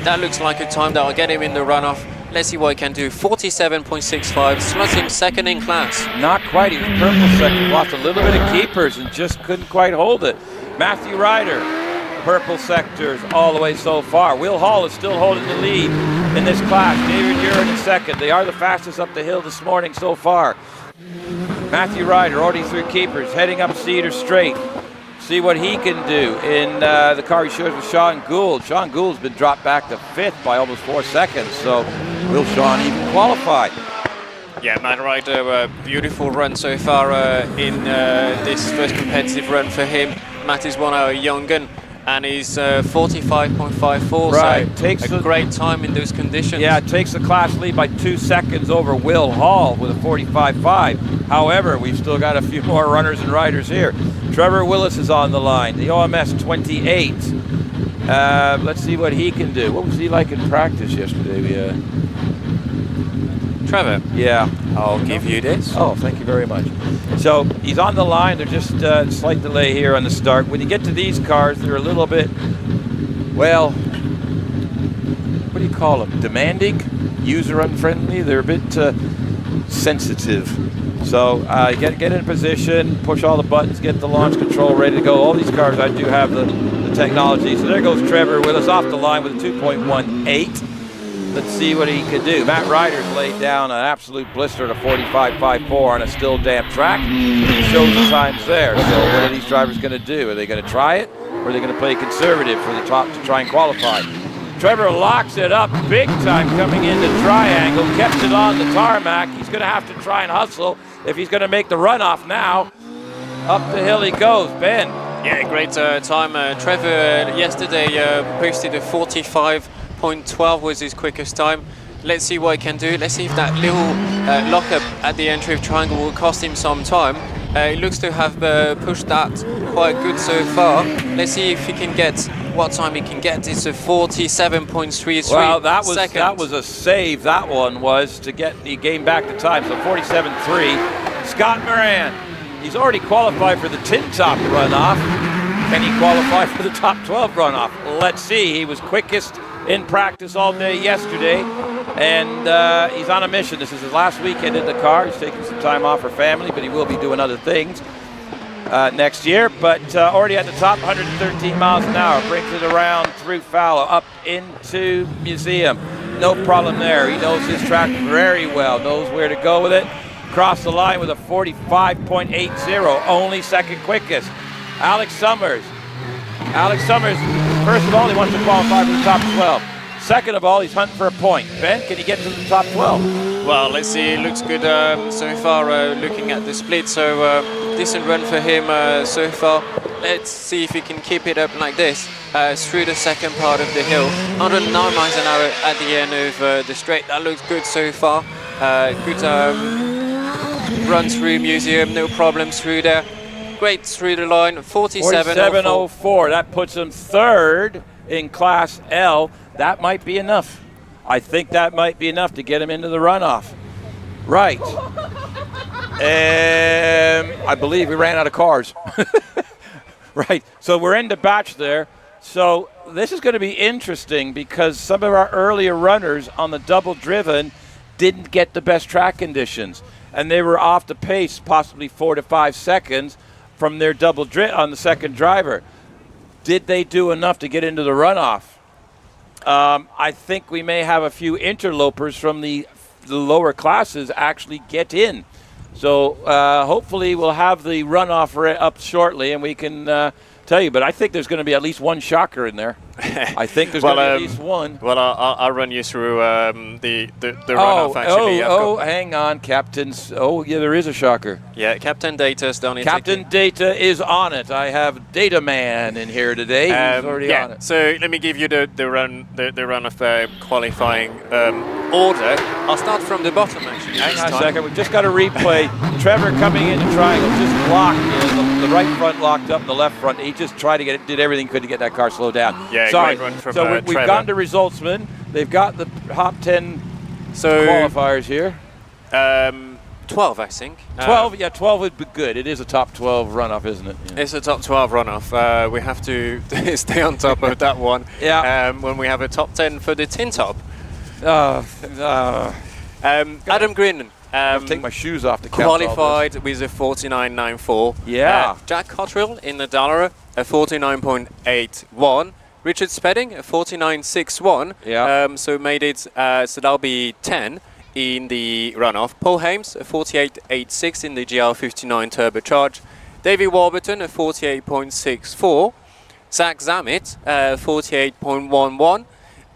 That looks like a time that will get him in the runoff. Let's see what he can do. 47.65, slots him 2nd in class.
Not quite, he was purple second, lost a little bit of keepers and just couldn't quite hold it. Matthew Ryder, purple sectors all the way so far. Will Hall is still holding the lead in this class. David Urin in second. They are the fastest up the hill this morning so far. Matthew Ryder already through keepers, heading up Cedar Straight. See what he can do in the car he shares with Sean Gould. Sean Gould's been dropped back to 5th by almost 4 seconds, so will Sean even qualify?
Yeah, Matt Ryder, a beautiful run so far in this first competitive run for him. Matt is one hour young gun, and he's 45.54,
right.
So
takes
a great time in those conditions.
Yeah, it takes the class lead by 2 seconds over Will Hall with a 45.5. However, we've still got a few more runners and riders here. Trevor Willis is on the line, the OMS 28. Let's see what he can do. What was he like in practice yesterday?
Trevor?
Yeah.
I'll give you this.
Oh, thank you very much. So he's on the line. They're just slight delay here on the start. When you get to these cars, they're a little bit, well, what do you call them? Demanding? User unfriendly? They're a bit sensitive. So get in position, push all the buttons, get the launch control ready to go. All these cars, I do have the technology. So there goes Trevor Willis off the line with a 2.18. Let's see what he can do. Matt Ryder's laid down an absolute blister at a 45.54 on a still damp track. He shows the times there. So what are these drivers going to do? Are they going to try it, or are they going to play conservative for the top to try and qualify? Trevor locks it up big time coming into Triangle, kept it on the tarmac. He's going to have to try and hustle if he's going to make the runoff now. Up the hill he goes. Ben.
Yeah, great time. Trevor yesterday posted a 45.12 was his quickest time. Let's see what he can do. Let's see if that little lockup at the entry of Triangle will cost him some time. He looks to have pushed that quite good so far. Let's see if he can get what time he can get. It's a 47.33
Well, that
seconds.
was a save. That one was to get the game back to time. So 47.3. Scott Moran. He's already qualified for the Tin Top runoff. Can he qualify for the Top 12 runoff? Let's see. He was quickest in practice all day yesterday, and he's on a mission. This is his last weekend in the car. He's taking some time off for family, but he will be doing other things next year. But already at the top, 113 miles an hour, brings it around through Fallow, up into Museum. No problem there. He knows his track very well, knows where to go with it. Crossed the line with a 45.80, only second quickest. Alex Summers, first of all, he wants to qualify for the top 12. Second of all, he's hunting for a point. Ben, can he get to the top 12?
Well, let's see. It looks good so far, looking at the split. So, decent run for him so far. Let's see if he can keep it up like this through the second part of the hill. 109 miles an hour at the end of the straight. That looks good so far. Good run through museum, no problems through there. Great through the line, 47.04.
47.04. That puts him third in Class L. That might be enough. I think that might be enough to get him into the runoff. Right. I believe we ran out of cars. Right. So we're into batch there. So this is going to be interesting because some of our earlier runners on the double driven didn't get the best track conditions. And they were off the pace, possibly 4 to 5 seconds from their double on the second driver. Did they do enough to get into the runoff? I think we may have a few interlopers from the lower classes actually get in. So hopefully we'll have the runoff up shortly and we can tell you. But I think there's going to be at least one shocker in there. I think there's going to be at least one.
Well, I'll run you through the runoff actually.
Hang on, Captain's. Oh, yeah, there is a shocker.
Yeah, Captain Data's done it.
Captain Data is on it. I have Data Man in here today. He's already on it.
So let me give you the run of qualifying order. I'll start from the bottom actually.
Hang on a second. We've just got a replay. Trevor coming into triangle, just locked in. The right front locked up, the left front. He just tried to did everything he could to get that car slowed down.
Yeah,
sorry.
Great run from
so we've gone to resultsmen. They've got the top 10 qualifiers here.
12, I think.
12, 12 would be good. It is a top 12 runoff, isn't it? Yeah.
It's a top 12 runoff. We have to stay on top of that one.
Yeah.
When we have a top 10 for the tin top. Adam Green.
I have to take my shoes off to count
qualified with a 49.94.
Yeah.
Jack Cottrell in the Dallara, a 49.81. Richard Spedding, a 49.61.
Yeah.
So made it. So that'll be 10 in the runoff. Paul Hames, a 48.86 in the GL59 turbocharge. Davey Warburton, a 48.64. Zach Zammit, 48.11.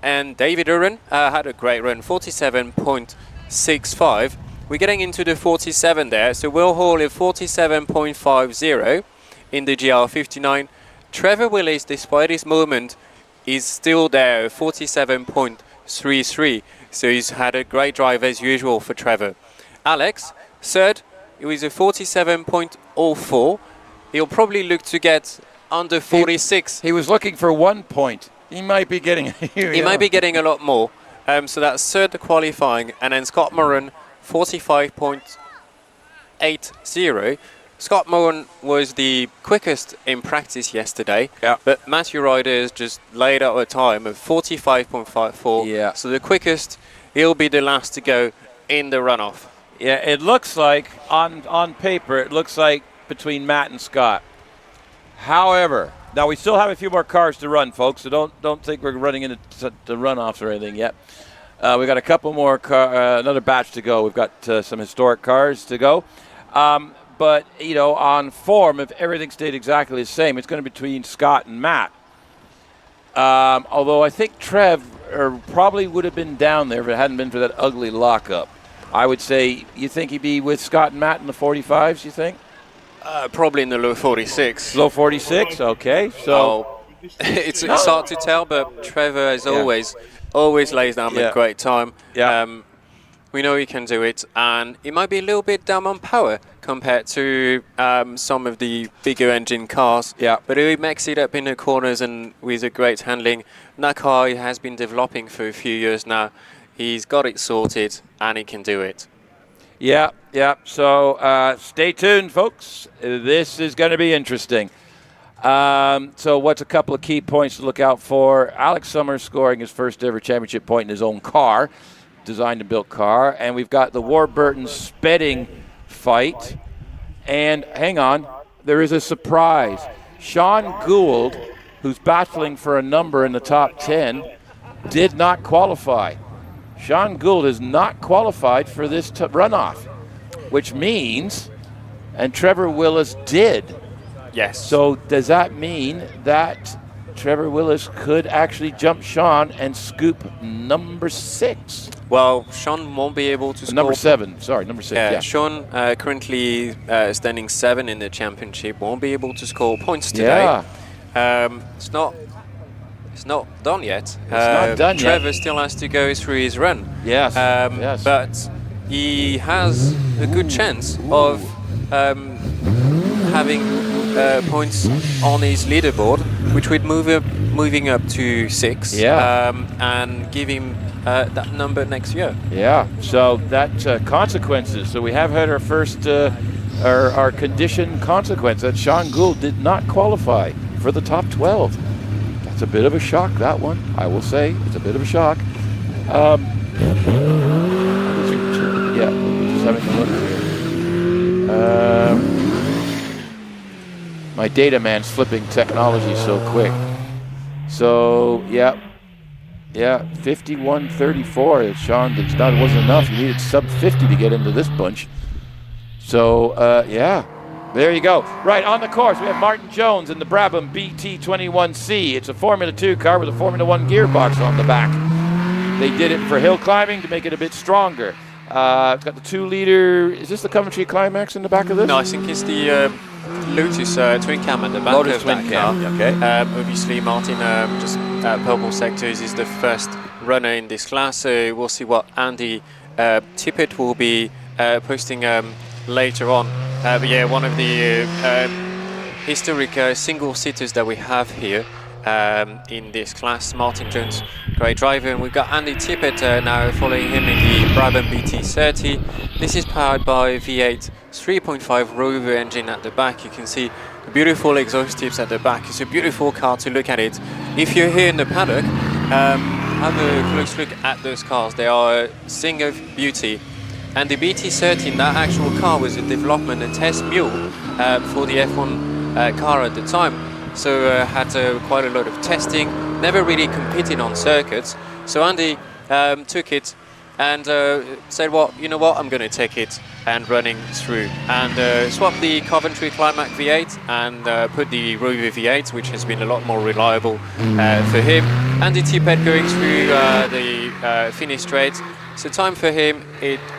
And David Uren had a great run, 47.65. We're getting into the 47 there, so Will Hall is 47.50 in the GL59. Trevor Willis, despite his movement, is still there, 47.33. So he's had a great drive as usual for Trevor. Alex, third, he was a 47.04. He'll probably look to get under 46.
He was looking for 1 point. He might be getting.
He might be getting a lot more. So that's third qualifying, and then Scott Moran, 45.80. Scott Moran was the quickest in practice yesterday, but Matthew Ryder's just laid out a time of 45.54.
Yeah.
So the quickest, he'll be the last to go in the runoff.
Yeah, it looks like on paper, it looks like between Matt and Scott. However, now we still have a few more cars to run, folks. So don't think we're running into the runoffs or anything yet. We got a couple more another batch to go. We've got some historic cars to go. But on form, if everything stayed exactly the same, it's going to be between Scott and Matt. Although I think Trev probably would have been down there if it hadn't been for that ugly lockup. I would say, you think he'd be with Scott and Matt in the 45s, you think?
Probably in the low 46.
Low 46, okay. So
it's hard to tell, but Trevor, as always lays down a great time.
Yeah.
We know he can do it, and it might be a little bit down on power compared to some of the bigger engine cars.
Yeah.
But he makes it up in the corners and with a great handling. That car has been developing for a few years now. He's got it sorted, and he can do it.
Yeah. So stay tuned, folks. This is going to be interesting. So what's a couple of key points to look out for? Alex Summers scoring his first ever championship point in his own car, designed and built car. And we've got the Warburton Spedding fight. And hang on, there is a surprise. Sean Gould, who's battling for a number in the top 10, did not qualify. Sean Gould is not qualified for this runoff, which means, and Trevor Willis did.
Yes.
So does that mean that Trevor Willis could actually jump Sean and scoop number 6?
Well, Sean won't be able to score.
Number 7, sorry, number 6. Yeah.
Sean, currently standing 7 in the championship, won't be able to score points today.
Yeah.
It's not done yet.
It's not done yet.
Trevor still has to go through his run.
Yes.
But he has a good chance of having points on his leaderboard, which would moving up to 6, and give him that number next year.
Yeah, so that's consequences. So we have had our first, our condition consequence, that Sean Gould did not qualify for the top 12. That's a bit of a shock, that one, I will say. It's a bit of a shock. Yeah, just having a look here. My data man's flipping technology so quick. So, yeah, 51.34. Sean, it wasn't enough. You needed sub 50 to get into this bunch. So, yeah, there you go. Right, on the course, we have Martin Jones in the Brabham BT21C. It's a Formula 2 car with a Formula 1 gearbox on the back. They did it for hill climbing to make it a bit stronger. It's got the 2-liter. Is this the Coventry Climax in the back of this?
No, I think it's the Lotus twin cam at the back
Lotus
of
twin
that
cam.
car.
Okay.
Obviously, Martin, just purple sectors, is the first runner in this class. So we'll see what Andy Tippett will be posting later on. But yeah, one of the historic single-seaters that we have here in this class. Martin Jones, great driver, and we've got Andy Tippett now following him in the Brabham BT30. This is powered by V8 3.5 Rover engine at the back. You can see the beautiful exhaust tips at the back. It's a beautiful car to look at it. If you're here in the paddock, have a close look at those cars. They are a thing of beauty. And the BT30, that actual car, was a development and test mule for the F1 car at the time. So had quite a lot of testing, never really competed on circuits. So Andy took it and said, well, you know what, I'm going to take it and running through. And swapped the Coventry Climax V8 and put the Rover V8, which has been a lot more reliable for him. Andy Tippett going through the finish straight. So time for him,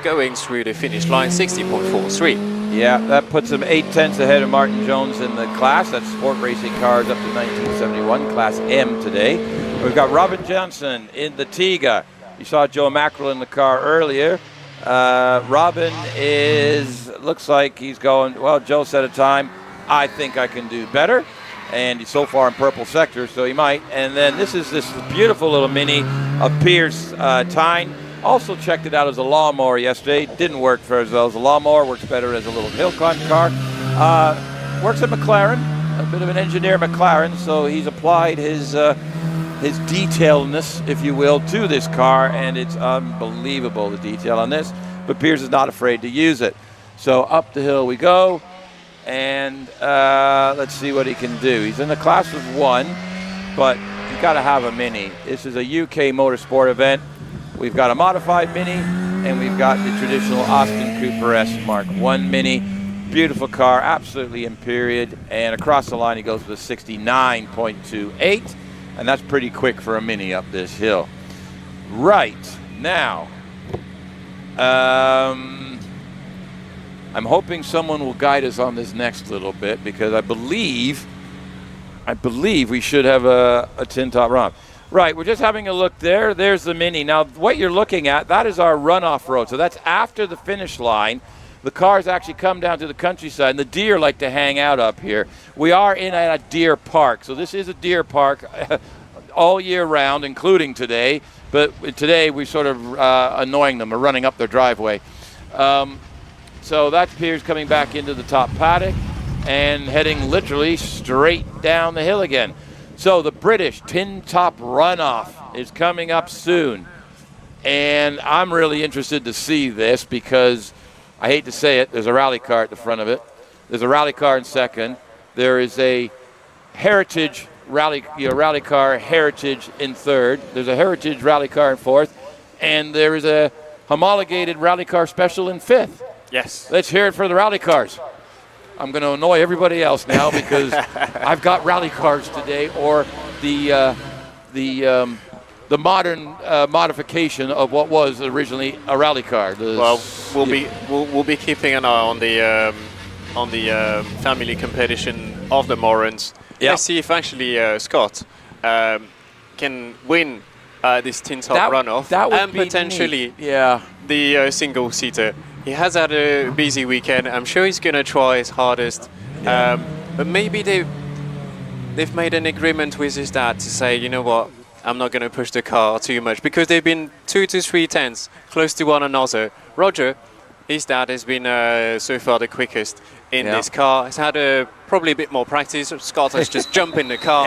going through the finish line, 60.43.
Yeah, that puts him 8/10 ahead of Martin Jones in the class. That's sport racing cars up to 1971, Class M today. We've got Robin Johnson in the Tiga. You saw Joe Mackerel in the car earlier. Robin looks like he's going, well, Joe set a time. I think I can do better. And he's so far in purple sector, so he might. And then this is this beautiful little mini of Piers Tyne. Also checked it out as a lawnmower yesterday. Didn't work for as well as a lawnmower. Works better as a little hill climb car. Works at McLaren, a bit of an engineer at McLaren, so he's applied his detailedness, if you will, to this car, and it's unbelievable, the detail on this. But Piers is not afraid to use it. So up the hill we go, and let's see what he can do. He's in the class of 1, but you've got to have a mini. This is a UK motorsport event. We've got a modified mini, and we've got the traditional Austin Cooper S Mark 1 mini. Beautiful car, absolutely in period. And across the line, he goes with a 69.28, and that's pretty quick for a mini up this hill. Right, now, I'm hoping someone will guide us on this next little bit, because I believe we should have a tin top Runoff. Right, we're just having a look there. There's the mini. Now, what you're looking at, that is our runoff road. So that's after the finish line. The cars actually come down to the countryside, and the deer like to hang out up here. We are in a deer park. So this is a deer park all year round, including today. But today we're sort of annoying them or running up their driveway. So that's Piers coming back into the top paddock and heading literally straight down the hill again. So the British Tin Top Runoff is coming up soon. And I'm really interested to see this, because I hate to say it, there's a rally car at the front of it. There's a rally car in second. There is a Heritage rally car Heritage in third. There's a Heritage rally car in fourth. And there is a homologated rally car special in fifth.
Yes. Let's
hear it for the rally cars. I'm going to annoy everybody else now, because I've got rally cars today, or the modern modification of what was originally a rally car.
Well, we'll be keeping an eye on the family competition of the Morans. Yep. Let's see if actually Scott can win this tin top runoff, and potentially the single-seater. He has had a busy weekend. I'm sure he's going to try his hardest. But maybe they've made an agreement with his dad to say, you know what, I'm not going to push the car too much, because they've been 2 to 3 tenths close to one another. Roger, his dad, has been so far the quickest in this car. He's had probably a bit more practice. Scott has just jumped in the car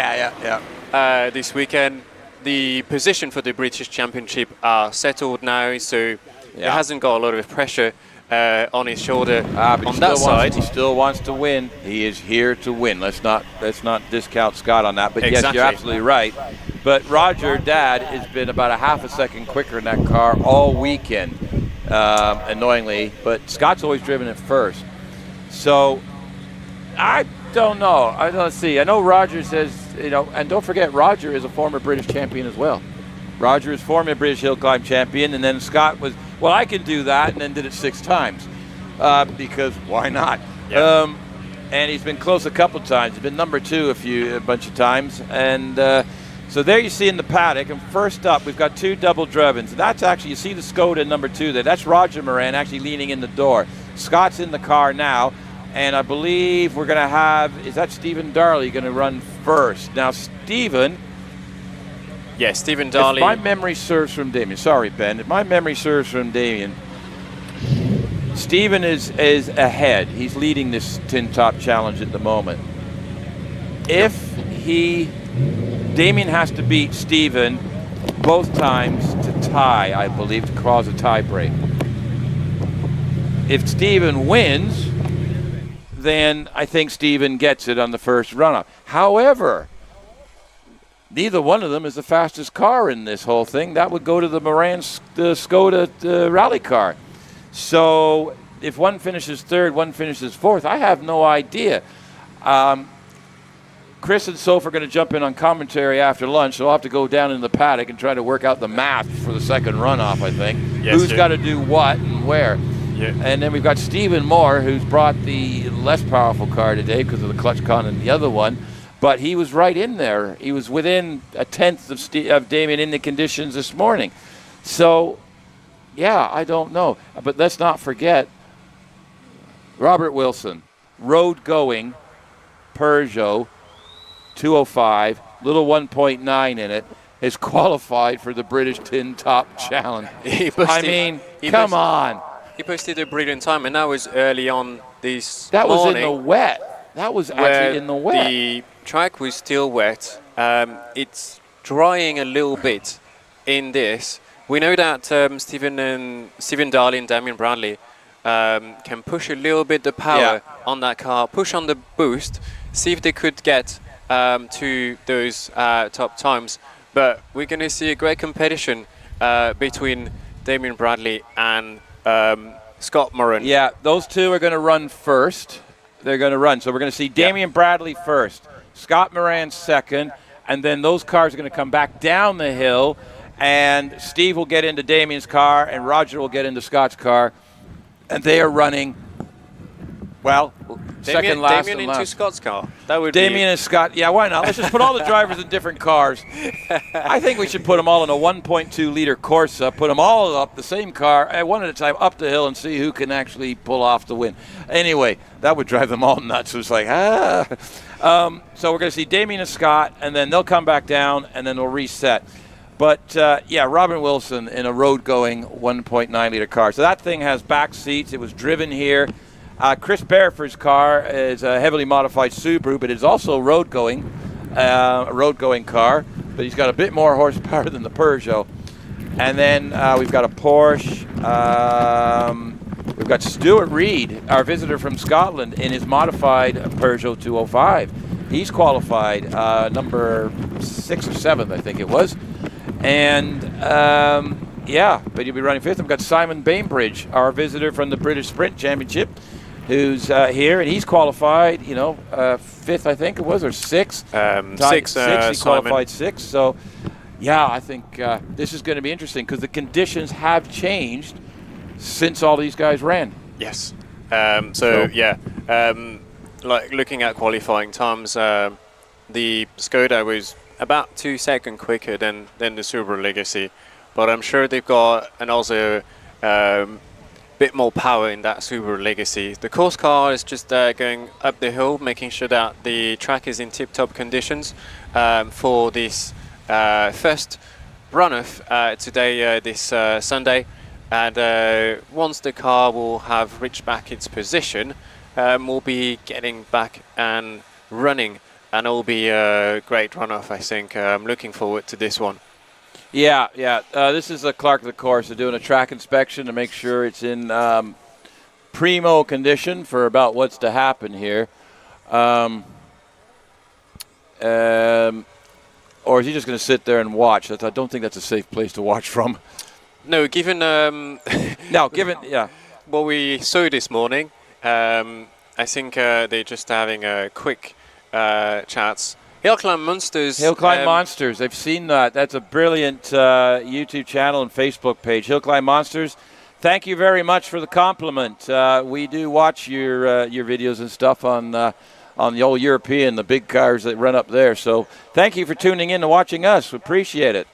this weekend. The position for the British Championship are settled now, so he hasn't got a lot of pressure on his shoulder on that side.
He still wants to win. He is here to win. Let's not discount Scott on that. But yes, you're absolutely right. But Roger, Dad, has been about a half a second quicker in that car all weekend, annoyingly. But Scott's always driven it first. So I don't know. I don't see. I know Roger says, and don't forget, Roger is a former British champion as well. Roger is former British Hillclimb champion, and then Scott was, well, I can do that, and then did it 6 times because why not? Yeah. And he's been close a couple times. He's been number 2 a bunch of times, and so there you see in the paddock. And first up, we've got 2 double driven. So that's actually, you see the Skoda number 2 there. That's Roger Moran actually leaning in the door. Scott's in the car now, and I believe we're going to have, is that Stephen Darley going to run first? Now, Stephen.
Yes, Stephen Darley.
If my memory serves from Damien, sorry, Ben, if my memory serves from Damien, Stephen is ahead. He's leading this Tin Top Challenge at the moment. If Damien has to beat Stephen both times to tie, I believe, to cause a tie break. If Stephen wins, then I think Stephen gets it on the first runoff. However, neither one of them is the fastest car in this whole thing. That would go to the Skoda rally car. So if one finishes 3rd, one finishes 4th, I have no idea. Chris and Soph are going to jump in on commentary after lunch, so I'll have to go down in the paddock and try to work out the math for the second runoff, I think. Yes, who's got to do what and where. Yeah. And then we've got Stephen Moore, who's brought the less powerful car today because of the clutch con and the other one. But he was right in there. He was within a tenth of Damien in the conditions this morning. So, yeah, I don't know. But let's not forget Robert Wilson, road-going Peugeot 205, little 1.9 in it, is qualified for the British Tin Top Challenge. Come on.
He posted a brilliant time, and that was early on this
morning. That was in the wet. That was actually in the wet.
The track was still wet. It's drying a little bit in this. We know that Stephen Darley and Damien Bradley can push a little bit the power on that car, push on the boost, see if they could get to those top times. But we're going to see a great competition between Damien Bradley and Scott Moran.
Yeah, those two are going to run first. They're going to run. So we're going to see Damien Bradley first, Scott Moran second, and then those cars are going to come back down the hill, and Steve will get into Damien's car, and Roger will get into Scott's car, and they are running, well, second last
Damien
and
into
last.
Scott's car. That would
Damien and Scott. Yeah, why not? Let's just put all the drivers in different cars. I think we should put them all in a 1.2 liter Corsa, put them all up, the same car, one at a time, up the hill, and see who can actually pull off the win. Anyway, that would drive them all nuts. It was like, so we're going to see Damien and Scott, and then they'll come back down, and then they'll reset. But, Robin Wilson in a road-going 1.9 liter car. So that thing has back seats. It was driven here. Chris Beresford's car is a heavily modified Subaru, but it's also a road-going car. But he's got a bit more horsepower than the Peugeot. And then we've got a Porsche. We've got Stuart Reed, our visitor from Scotland, in his modified Peugeot 205. He's qualified number 6 or 7, I think it was. And but he'll be running 5th. We've got Simon Bainbridge, our visitor from the British Sprint Championship, who's here, and he's qualified, 5th, I think it was, or 6th.
6th,
he qualified 6th. So, I think this is going to be interesting because the conditions have changed since all these guys ran.
Yes. Like looking at qualifying times, the Skoda was about 2 seconds quicker than the Subaru Legacy, but I'm sure they've got another bit more power in that Subaru Legacy. The course car is just going up the hill, making sure that the track is in tip-top conditions for this first runoff today, this Sunday. And once the car will have reached back its position, we'll be getting back and running, and it'll be a great runoff, I think. I'm looking forward to this one.
Yeah. This is a Clark of the course. They're doing a track inspection to make sure it's in primo condition for about what's to happen here. Or is he just going to sit there and watch? I don't think that's a safe place to watch from.
No, given
yeah,
what we saw this morning, I think they're just having a quick chats. HillClimb Monsters.
HillClimb Monsters. They've seen that. That's a brilliant YouTube channel and Facebook page. HillClimb Monsters. Thank you very much for the compliment. We do watch your videos and stuff on the old European, the big cars that run up there. So thank you for tuning in and watching us. We appreciate it.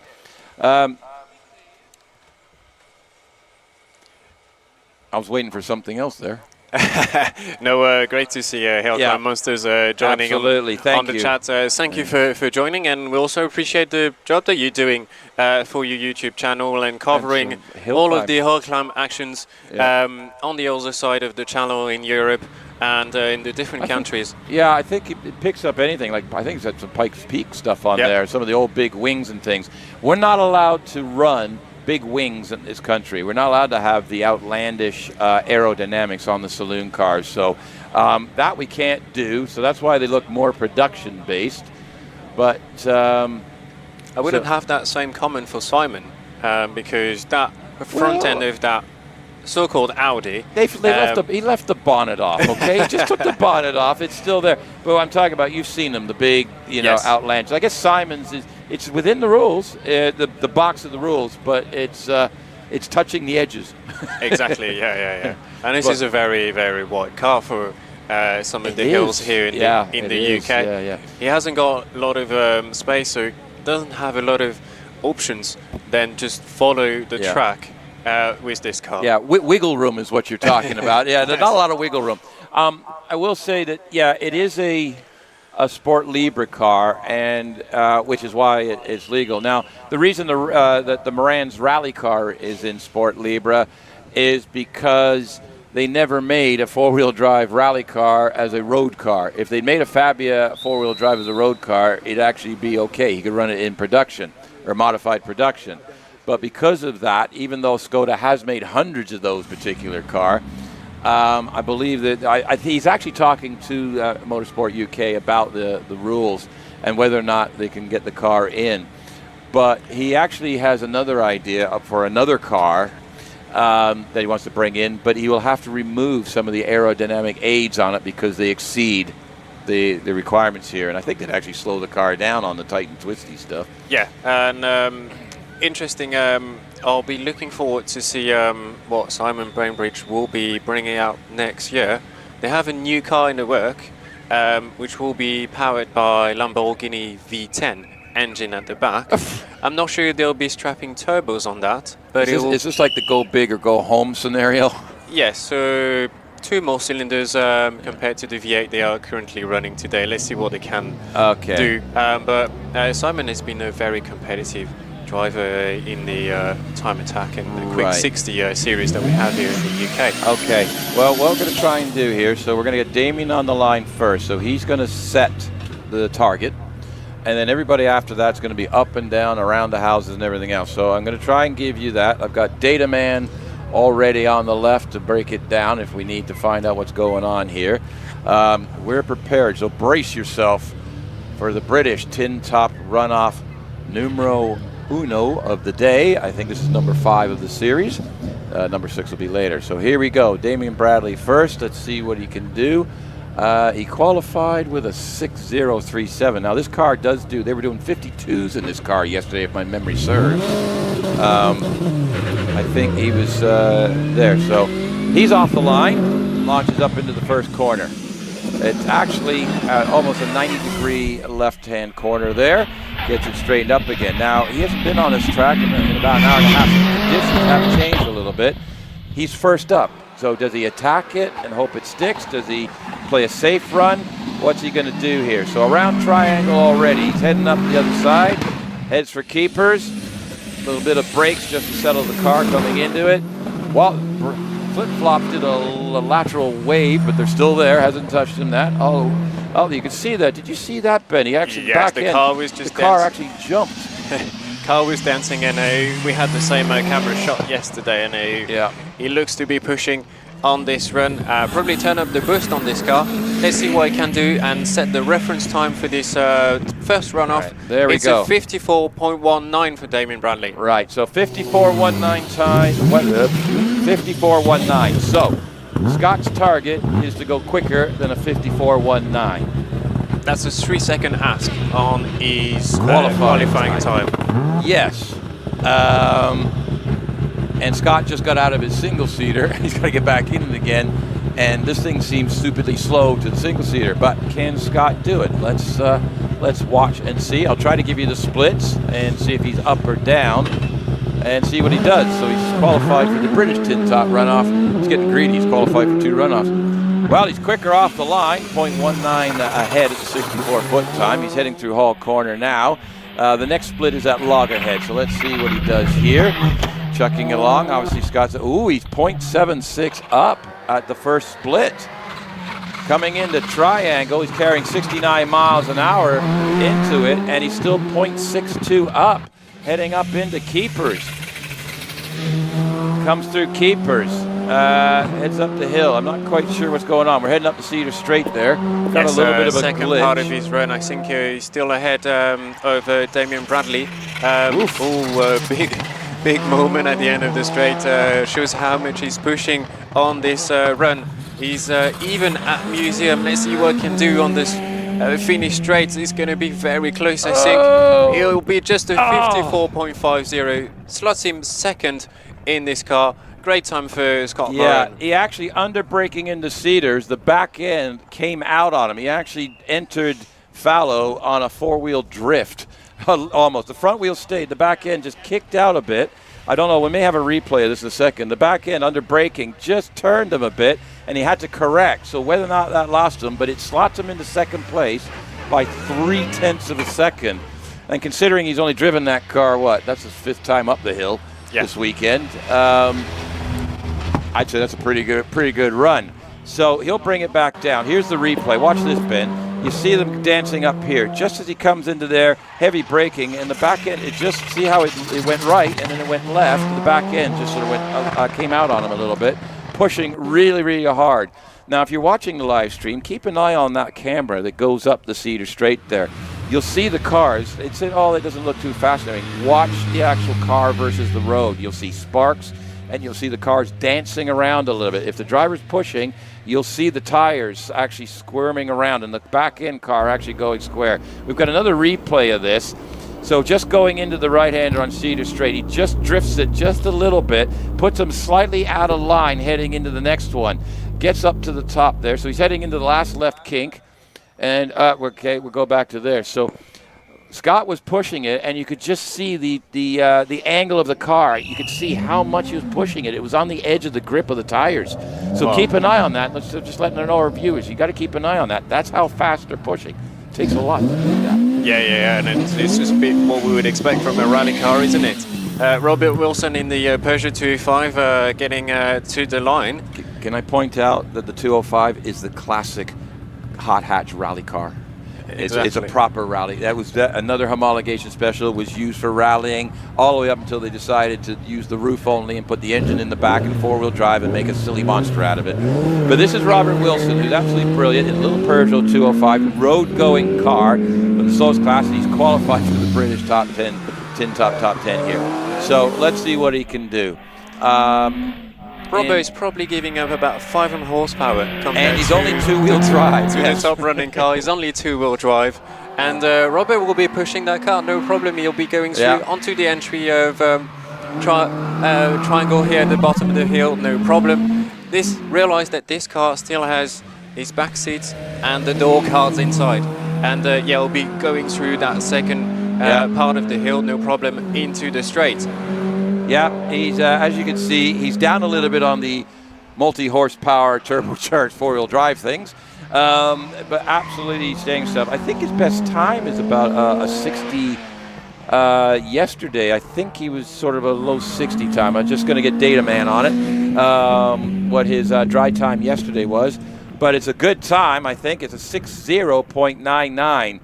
I was waiting for something else there.
No, great to see HillClimb Monsters joining on the chat. Thank you for joining, and we also appreciate the job that you're doing for your YouTube channel and covering all of the HillClimb actions on the other side of the channel in Europe and in the different countries.
I think it picks up anything. Like I think it's got some Pikes Peak stuff on there, some of the old big wings and things. We're not allowed to run big wings in this country. We're not allowed to have the outlandish aerodynamics on the saloon cars. So that we can't do. So that's why they look more production based. But
I wouldn't have that same comment for Simon because that front end of that so-called Audi.
He left the bonnet off. Okay, he just took the bonnet off. It's still there. But I'm talking about, you've seen them, the big, outlandish. I guess Simon's it's within the rules, the box of the rules, but it's touching the edges.
Exactly. Yeah. And this is a very, very wide car for some of the hills here in the UK.
Yeah.
He hasn't got a lot of space, so he doesn't have a lot of options. Then just follow the track. With this car.
Yeah, wiggle room is what you're talking about. Yeah, there's not a lot of wiggle room. I will say that, it is a Sport Libre car, and which is why it's legal. Now, the reason that the Moran's rally car is in Sport Libre is because they never made a four-wheel drive rally car as a road car. If they'd made a Fabia four-wheel drive as a road car, it'd actually be okay. You could run it in production or modified production. But because of that, even though Skoda has made hundreds of those particular car, I believe that he's actually talking to Motorsport UK about the rules and whether or not they can get the car in. But he actually has another idea up for another car that he wants to bring in, but he will have to remove some of the aerodynamic aids on it because they exceed the requirements here. And I think they'd actually slow the car down on the tight and twisty stuff.
Yeah, and interesting. I'll be looking forward to see what Simon Bainbridge will be bringing out next year. They have a new car in the work, which will be powered by Lamborghini V10 engine at the back. I'm not sure they'll be strapping turbos on that, but
is this like the go big or go home scenario?
Yes. So 2 more cylinders compared to the V8 they are currently running today. Let's see what they can do. But Simon has been a very competitive driver in the time attack and the quick 60 series that we have here in the UK.
Okay, well, what we're going to try and do here, so we're going to get Damien on the line first. So he's going to set the target, and then everybody after that's going to be up and down around the houses and everything else. So I'm going to try and give you that. I've got Data Man already on the left to break it down if we need to find out what's going on here. We're prepared, so brace yourself for the British tin top runoff numero uno of the day. I think this is number 5 of the series. Number 6 will be later. So here we go. Damien Bradley first. Let's see what he can do. He qualified with a 6.037. Now this car does do, they were doing 52s in this car yesterday if my memory serves. I think he was there. So he's off the line, launches up into the first corner. It's actually almost a 90-degree left-hand corner there. gets it straightened up again. Now, he hasn't been on this track in about an hour and a half. The conditions have changed a little bit. He's first up. So does he attack it and hope it sticks? Does he play a safe run? What's he going to do here? So around triangle already. He's heading up the other side. Heads for keepers. A little bit of brakes just to settle the car coming into it. Flip-flop did a lateral wave, but they're still there. Hasn't touched him that. Oh, you can see that. Did you see that, Ben? He actually
car was just
the car actually jumped.
Car was dancing, and we had the same camera shot yesterday, and he looks to be pushing on this run. Probably turn up the boost on this car. Let's see what he can do and set the reference time for this first runoff.
Right, there we go.
It's a 54.19 for Damien Bradley.
Right, so 54.19 time. 54.19. So Scott's target is to go quicker than a 54.19.
That's a 3-second ask on his qualifying time.
Yes. And Scott just got out of his single-seater. He's got to get back in it again. And this thing seems stupidly slow to the single-seater. But can Scott do it? Let's watch and see. I'll try to give you the splits and see if he's up or down and see what he does. So he's qualified for the British tin top runoff. He's getting greedy. He's qualified for 2 runoffs. Well, he's quicker off the line, 0.19 ahead at the 64-foot time. He's heading through Hall Corner now. The next split is at Loggerhead, so let's see what he does here. Chucking along, obviously Scott's, he's 0.76 up at the first split. Coming into Triangle, he's carrying 69 miles an hour into it, and he's still 0.62 up, heading up into Keepers. Comes through Keepers. Heads up the hill. I'm not quite sure what's going on. We're heading up the Cedar Straight there. Got a little bit of a
second
glitch.
part of his run. I think he's still ahead over Damien Bradley. Big moment at the end of the straight. Shows how much he's pushing on this run. He's even at Museum. Let's see what he can do on this finish straight. It's going to be very close, I think. He'll be just a 54.50. Slots him second in this car. Great time for Scott Moran.
He actually under braking into Cedars. The back end came out on him. He actually entered fallow on a 4-wheel drift. Almost. The front wheel stayed. The back end just kicked out a bit. I don't know. We may have a replay of this in a second. The back end under braking just turned him a bit, and he had to correct. So whether or not that lost him, but it slots him into second place by 0.3 of a second. And considering he's only driven that car, that's his 5th time up the hill this weekend. I'd say that's a pretty good run. So he'll bring it back down. Here's the replay. Watch this, Ben. You see them dancing up here. Just as he comes into there, heavy braking, and the back end, see how it went right, and then it went left. The back end just sort of came out on him a little bit, pushing really, really hard. Now, if you're watching the live stream, keep an eye on that camera that goes up the Cedar Straight there. You'll see the cars. That doesn't look too fascinating. Watch the actual car versus the road. You'll see sparks, and you'll see the cars dancing around a little bit. If the driver's pushing, you'll see the tires actually squirming around and the back end car actually going square. We've got another replay of this. So just going into the right-hander on Cedar Straight, he just drifts it just a little bit, puts him slightly out of line heading into the next one. Gets up to the top there. So he's heading into the last left kink. And we'll go back to there. So Scott was pushing it, and you could just see the angle of the car. You could see how much he was pushing it. It was on the edge of the grip of the tires. So keep an eye on that. Let's just letting our viewers. You got to keep an eye on that. That's how fast they're pushing. It takes a lot to do that.
Yeah, and it's just a bit what we would expect from a rally car, isn't it? Robert Wilson in the Peugeot 205 getting to the line.
Can I point out that the 205 is the classic hot hatch rally car? It's a proper rally. Another homologation special was used for rallying all the way up until they decided to use the roof only and put the engine in the back and 4-wheel drive and make a silly monster out of it. But this is Robert Wilson, who's absolutely brilliant in a little Peugeot 205, road-going car in the slowest class, and he's qualified for the British top 10, tin top 10 here. So let's see what he can do.
Robbo is probably giving up about 500 horsepower.
And he's only 2-wheel drive.
To the top running car, he's only 2-wheel drive. And Robbo will be pushing that car, no problem. He'll be going through onto the entry of Triangle here at the bottom of the hill, no problem. Realise that this car still has his back seats and the door cards inside. And he'll be going through that second part of the hill, no problem, into the straight.
Yeah, he's as you can see, he's down a little bit on the multi-horsepower turbocharged four-wheel drive things, but absolutely staying stuff. I think his best time is about a 60. Yesterday, I think he was sort of a low 60 time. I'm just going to get Data Man on it, what his dry time yesterday was. But it's a good time, I think. It's a 60.99.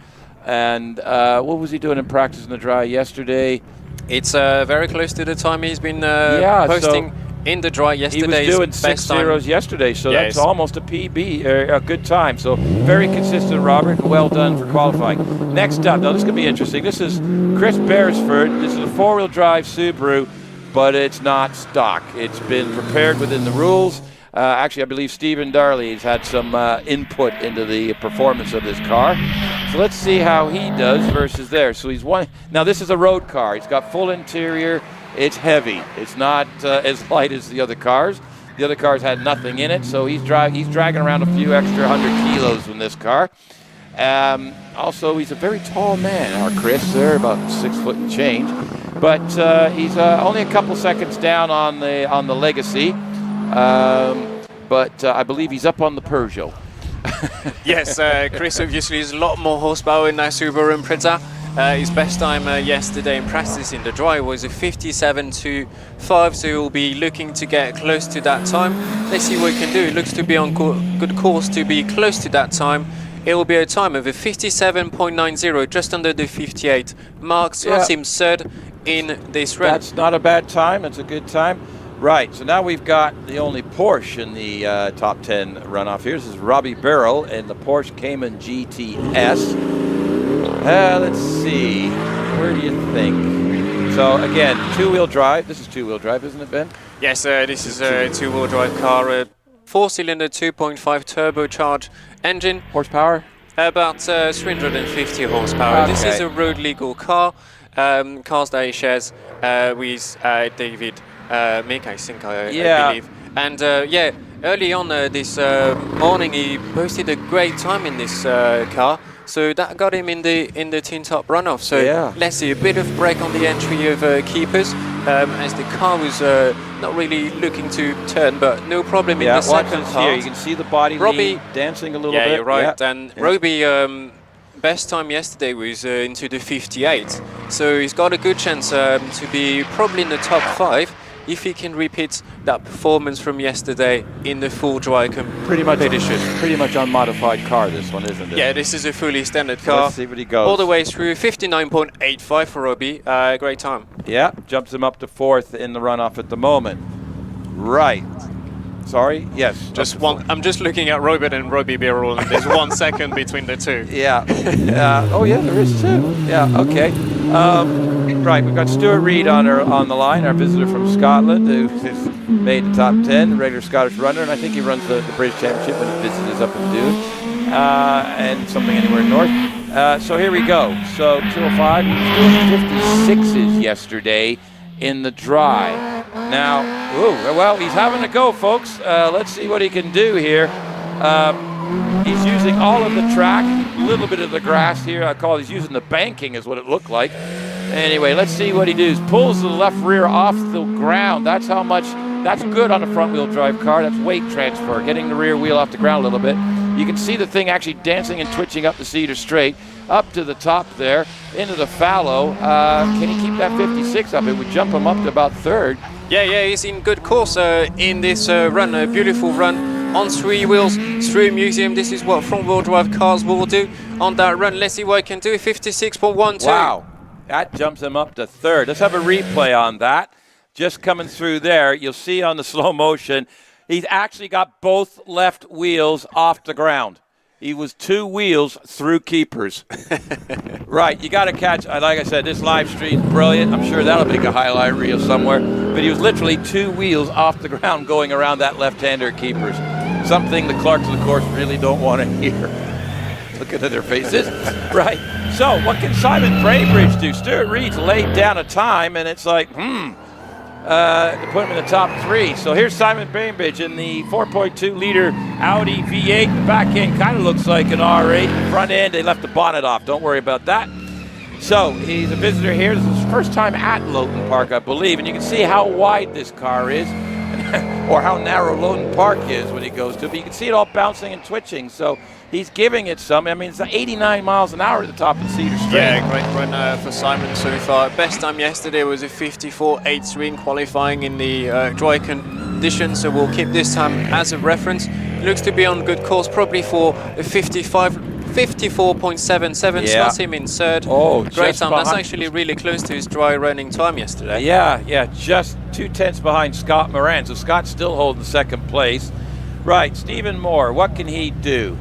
And what was he doing in practice in the dry yesterday?
It's very close to the time he's been posting in the dry yesterday.
He was doing 6 zeros yesterday, so that's almost a PB, a good time. So very consistent, Robert. Well done for qualifying. Next up, now this could be interesting. This is Chris Beresford. This is a four-wheel drive Subaru, but it's not stock. It's been prepared within the rules. Actually, I believe Stephen Darley has had some input into the performance of this car. So let's see how he does versus there. So he's one. Now this is a road car. He's got full interior. It's heavy. It's not as light as the other cars. The other cars had nothing in it, so he's dragging around a few extra 100 kilos in this car. Also, he's a very tall man, our Chris. There, about 6 foot and change. But he's only a couple seconds down on the Legacy. But I believe he's up on the Peugeot.
Yes, Chris obviously has a lot more horsepower in that Subaru Impreza. His best time yesterday in practice in the dry was a 57.25, so he'll be looking to get close to that time. Let's see what he can do. It looks to be on good course to be close to that time. It will be a time of a 57.90, just under the 58 mark. Slots him third in this run.
That's not a bad time. That's a good time. Right, so now we've got the only Porsche in the top 10 runoff here. This is Robbie Barrel in the Porsche Cayman GTS. Let's see, where do you think? So again, two-wheel drive. This is two-wheel drive, isn't it, Ben?
Yes, this is a two-wheel drive car, a four-cylinder 2.5 turbocharged engine.
Horsepower?
About 350 horsepower. Okay. This is a road legal car. Cars that he shares with David Mick, I think, I believe. And early on this morning he posted a great time in this car. So that got him in the tin top runoff. So let's see, a bit of break on the entry of keepers as the car was not really looking to turn, but no problem in the second part.
Here. You can see the body lead dancing a little bit.
Yeah, you're right. Yeah. And Robbie, best time yesterday was into the 58. So he's got a good chance to be probably in the top 5. If he can repeat that performance from yesterday in the full dry competition.
Pretty much unmodified car, this one, isn't it?
Yeah, this is a fully standard car.
Let's see what he goes.
All the way through 59.85 for Robbie. Great time.
Yeah, jumps him up to 4th in the runoff at the moment. Right. Sorry? Yes.
Just one. I'm just looking at Robert and Robbie Birrell, and there's 1 second between the two.
Yeah. Oh, yeah, there is too. Yeah, okay. Right, we've got Stuart Reid on the line, our visitor from Scotland, who's made the top 10, regular Scottish runner, and I think he runs the British Championship when he visits us up in Doon, and something anywhere north. So here we go. So 205, he was doing 56s yesterday in the dry. Now, well, he's having a go, folks. Let's see what he can do here. He's using all of the track, a little bit of the grass here. He's using the banking is what it looked like. Anyway, let's see what he does. Pulls the left rear off the ground. That's good on a front wheel drive car. That's weight transfer, getting the rear wheel off the ground a little bit. You can see the thing actually dancing and twitching up the Cedar Straight, up to the top there, into the fallow. Can he keep that 56 up? It would jump him up to about 3rd.
Yeah, he's in good course in this run, a beautiful run on 3 wheels through a museum. This is what front wheel drive cars will do on that run. Let's see what he can do, 56.12.
Wow, that jumps him up to 3rd. Let's have a replay on that. Just coming through there, you'll see on the slow motion, he's actually got both left wheels off the ground. He was 2 wheels through keepers. Right, you got to catch, like I said, this live stream is brilliant. I'm sure that'll make a highlight reel somewhere. But he was literally 2 wheels off the ground going around that left-hander keepers. Something the clerks of the course really don't want to hear. Looking at their faces. Right, so what can Simon Bainbridge do? Stuart Reid's laid down a time, and it's like, to put him in the top 3. So here's Simon Bainbridge in the 4.2 liter Audi V8. The back end kind of looks like an R8. Front end, they left the bonnet off. Don't worry about that. So he's a visitor here. This is his first time at Loton Park, I believe, and you can see how wide this car is, or how narrow Loton Park is when he goes to it. But you can see it all bouncing and twitching. So he's giving it some. I mean, it's 89 miles an hour at the top of Cedar Straight.
Yeah, great run for Simon so far. Best time yesterday was a 54.83 in qualifying in the dry conditions, so we'll keep this time as a reference. Looks to be on good course, probably for a 54.77, slots him in third.
Oh,
great time. That's actually really close to his dry running time yesterday.
Yeah, just 2/10 behind Scott Moran. So Scott's still holding second place. Right, Stephen Moore, what can he do?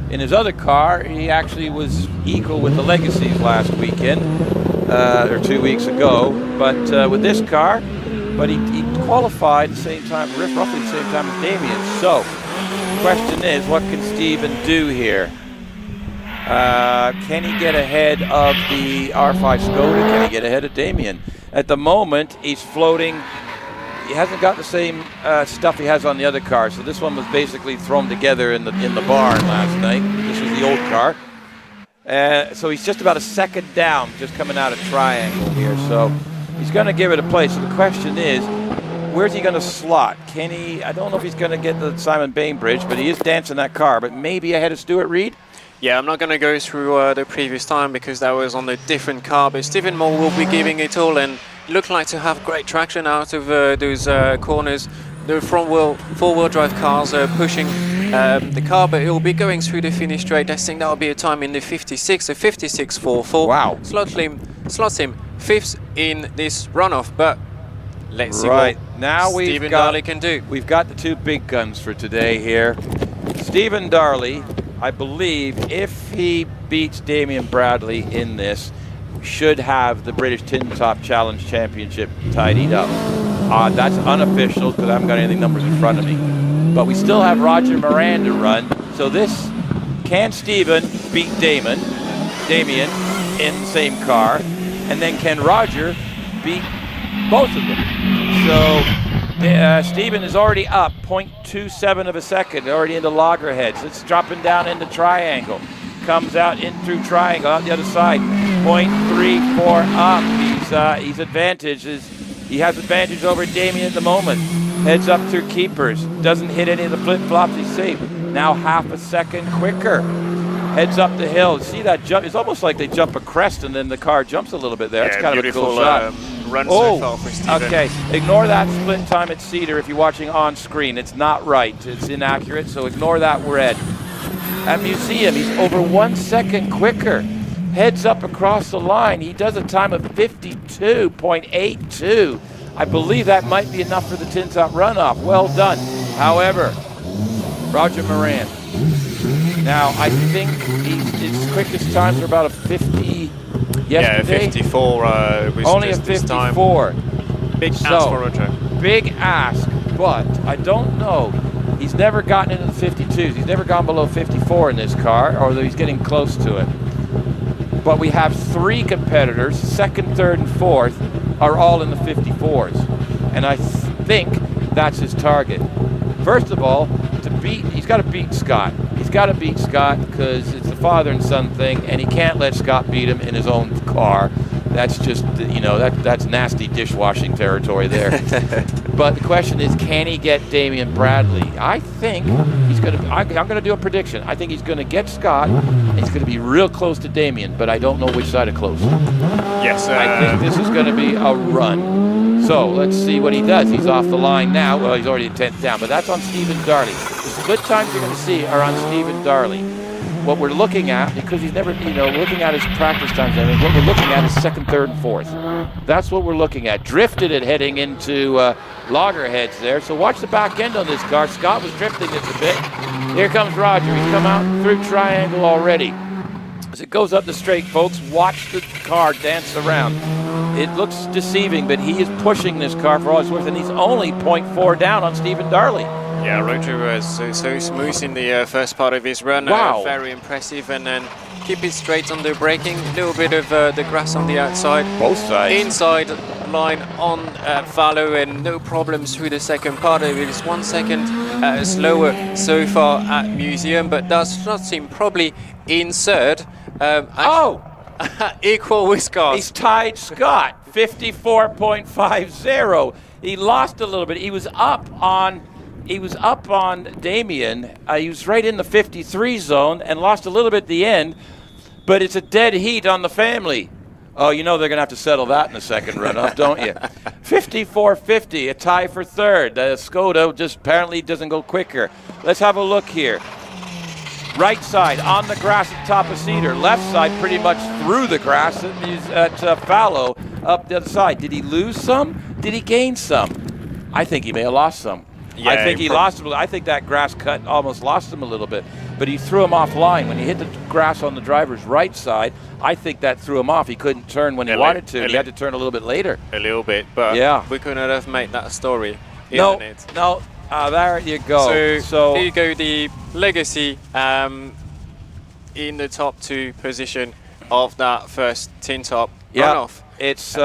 In his other car, he actually was equal with the Legacies last weekend, or 2 weeks ago. But with this car, he qualified the same time, roughly the same time as Damien. So the question is, what can Stephen do here? Can he get ahead of the R5 Skoda? Can he get ahead of Damien? At the moment, he's floating. He hasn't got the same stuff he has on the other car. So this one was basically thrown together in the barn last night. This was the old car. So he's just about a second down, just coming out of triangle here. So he's going to give it a play. So the question is, where's he going to slot? Can he? I don't know if he's going to get the Simon Bainbridge, but he is dancing that car. But maybe ahead of Stuart Reed.
Yeah, I'm not going to go through the previous time because that was on a different car, but Stephen Moore will be giving it all and look like to have great traction out of those corners. The four-wheel drive cars are pushing the car, but it will be going through the finish straight. I think that will be a time in the 56, a 56.44.
Wow.
Slots him fifth in this runoff, but let's see what
now
Stephen Darley can do.
We've got the two big guns for today here. Stephen Darley, I believe, if he beats Damien Bradley in this, should have the British Tin Top Challenge Championship tidied up. That's unofficial because I haven't got any numbers in front of me. But we still have Roger Moran to run. So this, can Stephen beat Damien in the same car? And then can Roger beat both of them? So Stephen is already up 0.27 of a second, already into loggerheads. It's dropping down into triangle. Comes out in through triangle, out the other side, 0.34 up. He's advantages. He has advantage over Damien at the moment. Heads up through keepers. Doesn't hit any of the flip-flops. He's safe. Now half a second quicker. Heads up the hill. See that jump? It's almost like they jump a crest and then the car jumps a little bit there. That's kind of a cool shot.
Run so far for Stephen.
Okay. Ignore that split time at Cedar if you're watching on screen. It's not right. It's inaccurate, so ignore that red. At Museum, he's over 1 second quicker. Heads up across the line. He does a time of 52.82. I believe that might be enough for the Tin Top runoff. Well done. However, Roger Moran. Now, I think his quickest times are about a 50 yesterday.
Yeah, 54 was
only
just
a 54.
Big ask for Roger.
Big ask, but I don't know. He's never gotten into the 52s. He's never gone below 54 in this car, although he's getting close to it. But we have three competitors, second, third, and fourth, are all in the 54s. And I think that's his target. First of all, he's got to beat Scott. He's got to beat Scott because it's the father and son thing, and he can't let Scott beat him in his own car. That's just, that's nasty dishwashing territory there. But the question is, can he get Damien Bradley? I think he's going to, I'm going to do a prediction. I think he's going to get Scott, and he's going to be real close to Damien, but I don't know which side of close.
Yes.
I think this is going to be a run. So let's see what he does. He's off the line now. Well, he's already 10th down, but that's on Stephen Darley. The split times you're going to see are on Stephen Darley. What we're looking at, because he's never, looking at his practice times, what we're looking at is second, third, and fourth. That's what we're looking at. Drifted it heading into loggerheads there. So watch the back end on this car. Scott was drifting it a bit. Here comes Roger. He's come out through triangle already. As it goes up the straight, folks, watch the car dance around. It looks deceiving, but he is pushing this car for all it's worth, and he's only 0.4 down on Stephen Darley.
Yeah, Roger was so smooth in the first part of his run.
Wow.
Very impressive, and then keep it straight on the braking. A little bit of the grass on the outside.
Both sides.
Inside line on fallow, and no problems through the second part of it. It's 1 second slower so far at Museum, but does not seem probably in third. Equal with Scott.
He's tied Scott, 54.50. He lost a little bit. He was up on Damien. He was right in the 53 zone and lost a little bit at the end. But it's a dead heat on the family. Oh, you know they're going to have to settle that in the second runoff, don't you? 54.50, a tie for third. Skoda just apparently doesn't go quicker. Let's have a look here. Right side on the grass at top of Cedar. Left side pretty much through the grass at Fallow up the other side. Did he lose some? Did he gain some? I think he may have lost some.
Yeah,
I think he lost him. I think that grass cut almost lost him a little bit. But he threw him offline. When he hit the grass on the driver's right side, I think that threw him off. He couldn't turn when he wanted to. He had to turn a little bit later.
A little bit, but
yeah,
we couldn't have made that story.
No,
it?
no. There you go.
So here you go, the legacy in the top 2 position of that first tin top runoff.
It's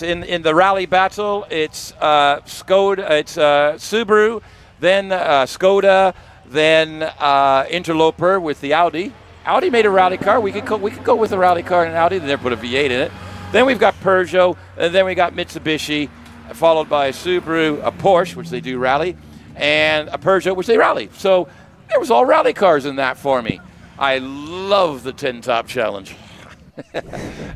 in the rally battle. It's Skoda. It's Subaru, then Skoda, then Interloper with the Audi. Audi made a rally car. We could go with a rally car and an Audi. They never put a V8 in it. Then we've got Peugeot, and then we got Mitsubishi, followed by a Subaru, a Porsche, which they do rally, and a Peugeot, which they rally. So there was all rally cars in that for me. I love the Tin Top Challenge.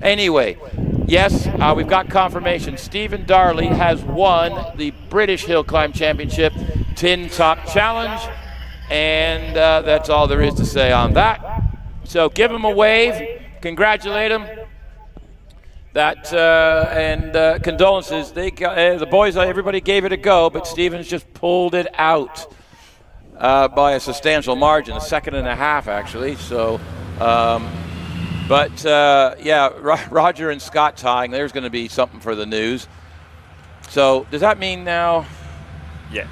Anyway, yes, we've got confirmation. Stephen Darley has won the British Hillclimb Championship Tin Top Challenge, and that's all there is to say on that. So give him a wave, congratulate him. And condolences. The boys, everybody gave it a go, but Stevens just pulled it out by a substantial margin, a second and a half actually. So, yeah, Roger and Scott tying. There's going to be something for the news. So does that mean now?
Yeah.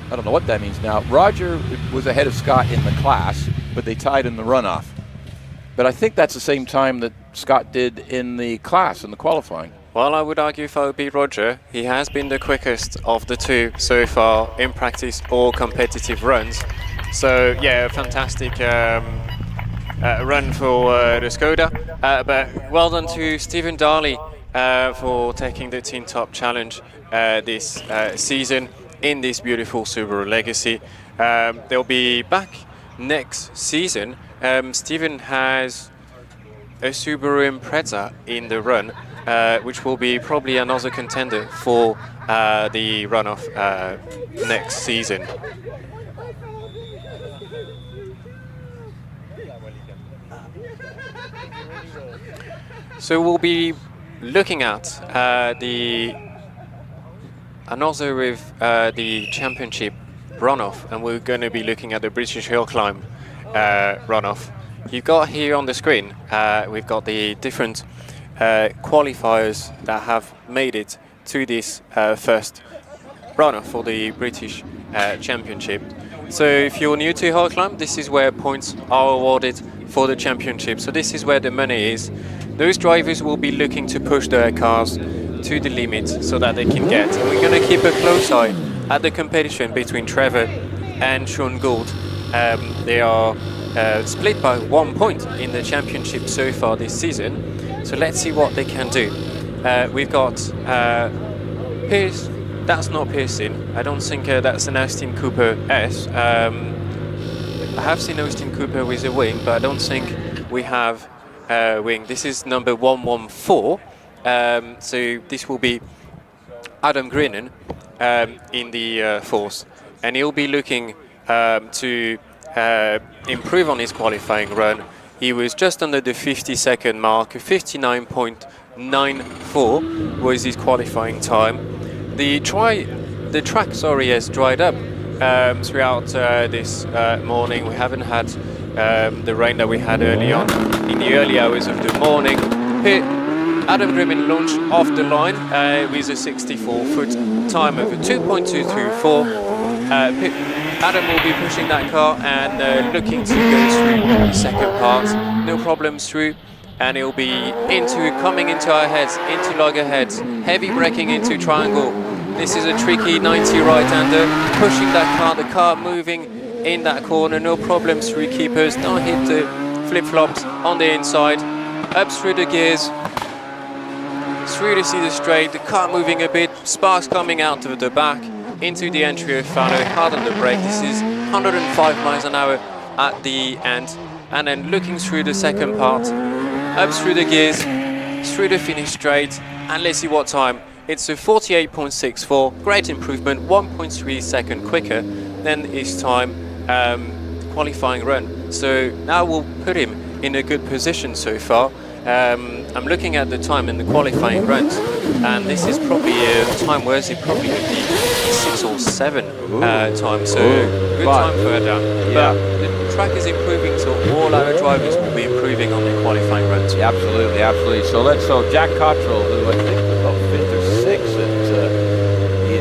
I don't know what that means now. Roger was ahead of Scott in the class, but they tied in the runoff. But I think that's the same time that Scott did in the class, in the qualifying.
Well, I would argue if I would be Roger, he has been the quickest of the 2 so far in practice or competitive runs. So, yeah, a fantastic run for the Skoda. But well done to Stephen Darley for taking the Tin Top Challenge this season in this beautiful Subaru Legacy. They'll be back next season. Stephen has a Subaru Impreza in the run, which will be probably another contender for the runoff next season. So we'll be looking at another with the championship runoff, and we're going to be looking at the British Hillclimb runoff. You've got here on the screen, we've got the different qualifiers that have made it to this first runoff for the British Championship. So if you're new to Hillclimb, this is where points are awarded for the championship. So this is where the money is. Those drivers will be looking to push their cars to the limit so that they can get. And we're going to keep a close eye at the competition between Trevor and Sean Gould. They are split by 1 point in the championship so far this season. So let's see what they can do. We've got Pierce. That's not Pearson. I don't think that's an Austin Cooper S. I have seen Austin Cooper with a wing, but I don't think we have a wing. This is number 114. So this will be Adam Greenan in the force, and he'll be looking to improve on his qualifying run. He was just under the 50-second mark. 59.94 was his qualifying time. The track has dried up throughout this morning. We haven't had the rain that we had early on in the early hours of the morning. Here, Adam Greenan launched off the line with a 64-foot time of 2.224. Adam will be pushing that car and looking to go through the second part. No problems through, and he'll be coming into our heads, into loggerheads, heavy braking into triangle. This is a tricky 90 right-hander, pushing that car, the car moving in that corner, no problems through keepers, don't hit the flip-flops on the inside. up through the gears, through the cedar straight, the car moving a bit, sparks coming out of the back, into the entry of Fallow, hard on the brake. This is 105 miles an hour at the end, and then looking through the second part, up through the gears, through the finish straight, and let's see what time. It's a 48.64, great improvement, 1.3 seconds quicker than his time qualifying run. So now we'll put him in a good position so far. I'm looking at the time in the qualifying runs, and this is probably a time where it probably would be 6 or 7 time, so good time for Adam.
Yeah.
But the track is improving, so all our drivers will be improving on their qualifying runs.
Yeah, absolutely, absolutely. So Jack Cottrell, who I think was about 5th or 6th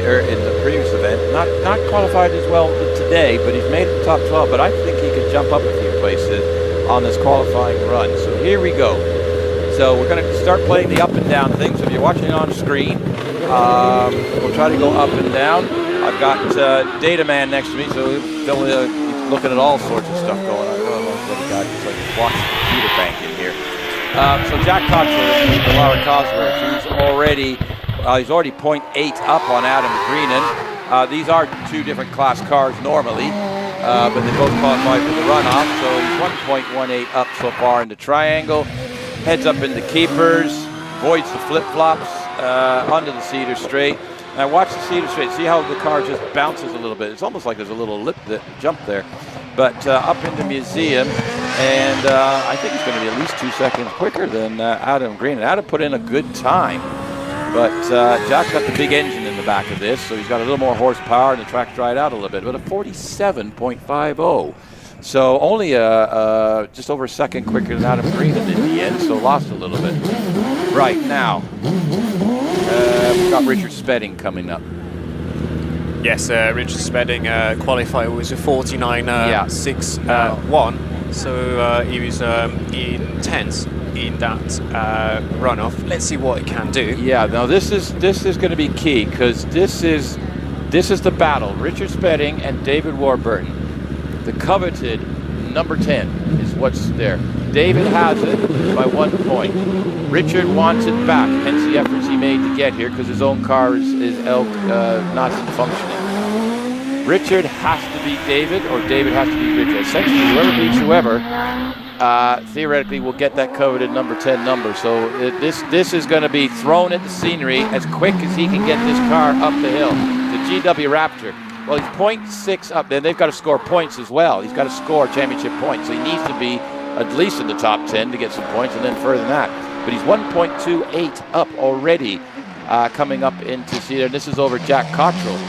in the previous event, not qualified as well today, but he's made the top 12. But I think he could jump up a few places on this qualifying run. So here we go. So we're going to start playing the up and down thing. So if you're watching on screen, we'll try to go up and down. I've got Data Man next to me, so he's looking at all sorts of stuff going on. Oh, little guy just like watching the computer bank in here. So Jack Cottrell, the Lara Cosworth, he's already 0.8 up on Adam Greenan. These are 2 different class cars normally, but they both qualified for the runoff. So he's 1.18 up so far in the triangle. Heads up in the keepers, avoids the flip-flops, onto the cedar straight. Now watch the cedar straight, see how the car just bounces a little bit. It's almost like there's a little lip jump there. But up into Museum, and I think it's going to be at least 2 seconds quicker than Adam Green. And Adam put in a good time, but Jack's got the big engine in the back of this, so he's got a little more horsepower and the track dried out a little bit, but a 47.50. So only just over a second quicker than Adam Greenan in the end, so lost a little bit. Right, now, we've got Richard Spedding coming up.
Yes, Richard Spedding qualified was a 49.61, so he was in 10th in that runoff. Let's see what he can do.
Yeah, now this is going to be key, because this is the battle. Richard Spedding and David Warburton. The coveted number 10 is what's there. David has it by 1 point. Richard wants it back, hence the efforts he made to get here, because his own car is not functioning. Richard has to beat David, or David has to beat Richard. Essentially, whoever beats whoever, theoretically will get that coveted number 10 number. So this is going to be thrown at the scenery as quick as he can get this car up the hill. The GW Raptor. Well, he's 0.6 up. Then they've got to score points as well. He's got to score championship points. So he needs to be at least in the top 10 to get some points, and then further than that. But he's 1.28 up already, coming up into Cedar. And this is over Jack Cottrell.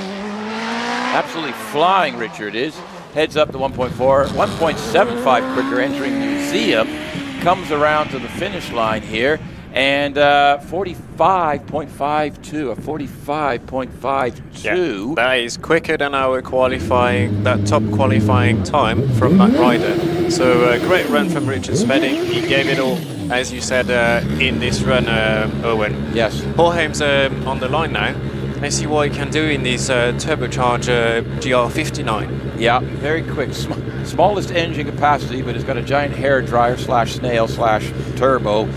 Absolutely flying, Richard is. Heads up to 1.4, 1.75 quicker entering Museum. Comes around to the finish line here. And 45.52, a 45.52.
Yeah, that is quicker than our top qualifying time from that rider. So a great run from Richard Spedding. He gave it all, as you said, in this run, Owen.
Yes.
Paulheim's on the line now. Let's see what he can do in this turbocharger GR59.
Yeah, very quick. Smallest engine capacity, but it's got a giant hairdryer / snail / turbo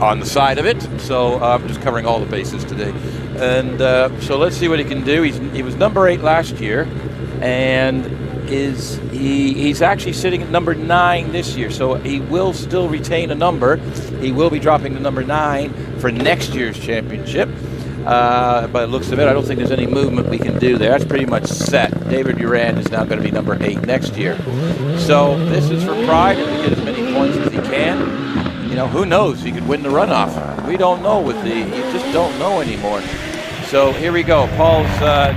on the side of it, so I'm just covering all the bases today. And so let's see what he can do. He was number 8 last year, and he's actually sitting at number 9 this year, so he will still retain a number. He will be dropping to number 9 for next year's championship. By the looks of it, I don't think there's any movement we can do there. That's pretty much set. David Durand is now going to be number 8 next year. So this is for pride, and to get as many points as he can. You know, who knows? He could win the runoff. We don't know you just don't know anymore. So here we go. Paul's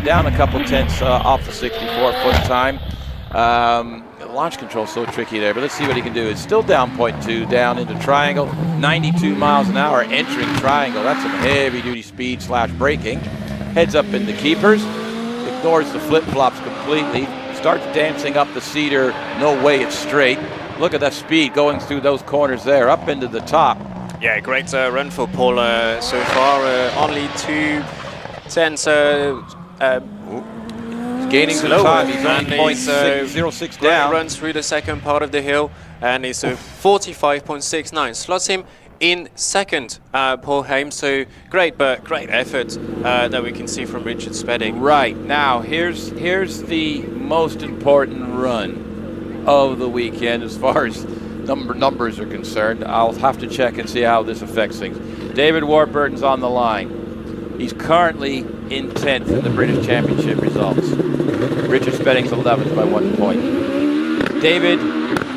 down a couple tenths off the 64-foot time. Launch control so tricky there, but let's see what he can do. It's still down 0.2, down into triangle. 92 miles an hour entering triangle. That's some heavy-duty speed / braking. Heads up in the keepers. Ignores the flip-flops completely. Starts dancing up the cedar. No way it's straight. Look at that speed going through those corners there, up into the top.
Yeah, great run for Paul so far. Only 2 tenths.
He's gaining some time. He's only 0.06 down.
Runs through the second part of the hill. and it's a 45.69. Slots him in second, Paul Haim. So great effort that we can see from Richard Spedding.
Right, now here's the most important run of the weekend as far as numbers are concerned. I'll have to check and see how this affects things. David Warburton's on the line. He's currently in 10th in the British Championship results. Richard Spedding's 11th by 1 point. David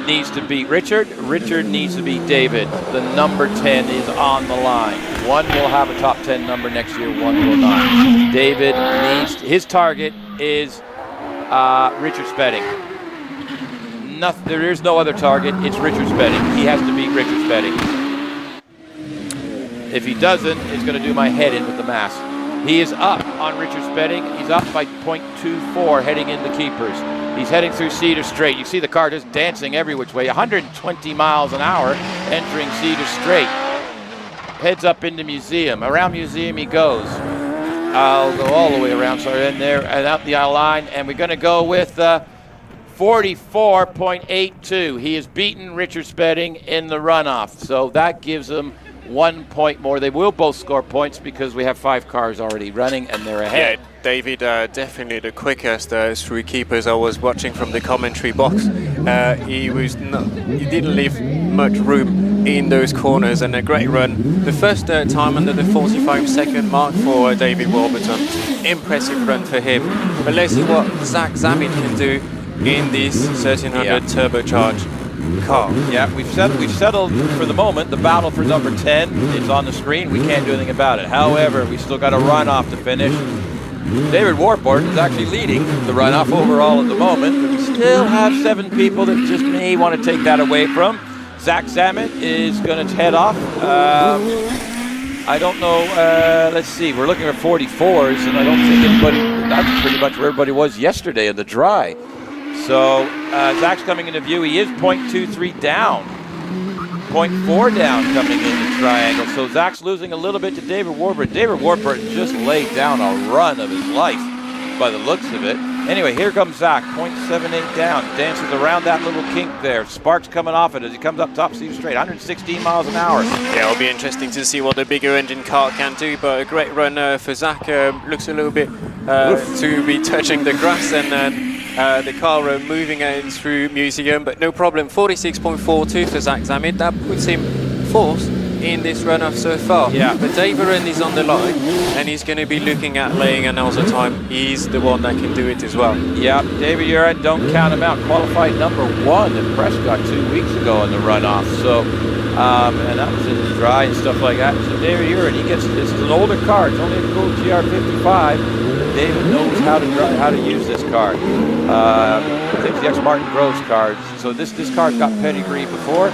needs to beat Richard. Richard needs to beat David. The number 10 is on the line. One will have a top 10 number next year, one will not. David needs, his target is Richard Spedding. There is no other target, it's Richard Spedding. He has to beat Richard Spedding. If he doesn't, it's going to do my head in with the mass. He is up on Richard Spedding. He's up by 0.24 heading into keepers. He's heading through Cedar Straight. You see the car just dancing every which way. 120 miles an hour entering Cedar Straight. Heads up into Museum. Around Museum he goes. I'll go all the way around, sorry, in there and out the line. And we're going to go with 44.82. He has beaten Richard Spedding in the runoff. So that gives him 1 point more. They will both score points because we have 5 cars already running and they're ahead.
Yeah, David definitely the quickest through keepers. I was watching from the commentary box. He didn't leave much room in those corners, and a great run. The first time under the 45-second mark for David Warburton. Impressive run for him. But let's see what Zach Zammit can do in this 1300 turbocharged car.
Yeah, we've settled for the moment. The battle for number 10 is on the screen. We can't do anything about it. However, we still got a runoff to finish. David Warburton is actually leading the runoff overall at the moment, but we still have 7 people that just may want to take that away from. Zach Zammit is going to head off. I don't know. Let's see. We're looking at 44s, and I don't think anybody. That's pretty much where everybody was yesterday in the dry. So Zach's coming into view. He is 0.23 down, 0.4 down coming in the triangle. So Zach's losing a little bit to David Warburton. David Warburton just laid down a run of his life by the looks of it. Anyway, here comes Zach, 0.78 down, dances around that little kink there. Sparks coming off it as he comes up top Cedar Straight, 116 miles an hour.
Yeah, it'll be interesting to see what the bigger engine car can do, but a great run for Zach. Looks a little bit to be touching the grass, and then the car moving in through Museum, but no problem. 46.42 for Zach Zammit. That puts him 4th in this runoff so far.
Yeah.
But David is on the line, and he's going to be looking at laying another time. He's the one that can do it as well.
Yeah, David Urett, don't count him out. Qualified number 1 at Prescott 2 weeks ago in the runoff. So, and that was in the dry and stuff like that. So David Urett, this is an older car. It's only a cool GR55. David knows how to use this car. I think the ex-Martin Groves car. So this car's got pedigree before,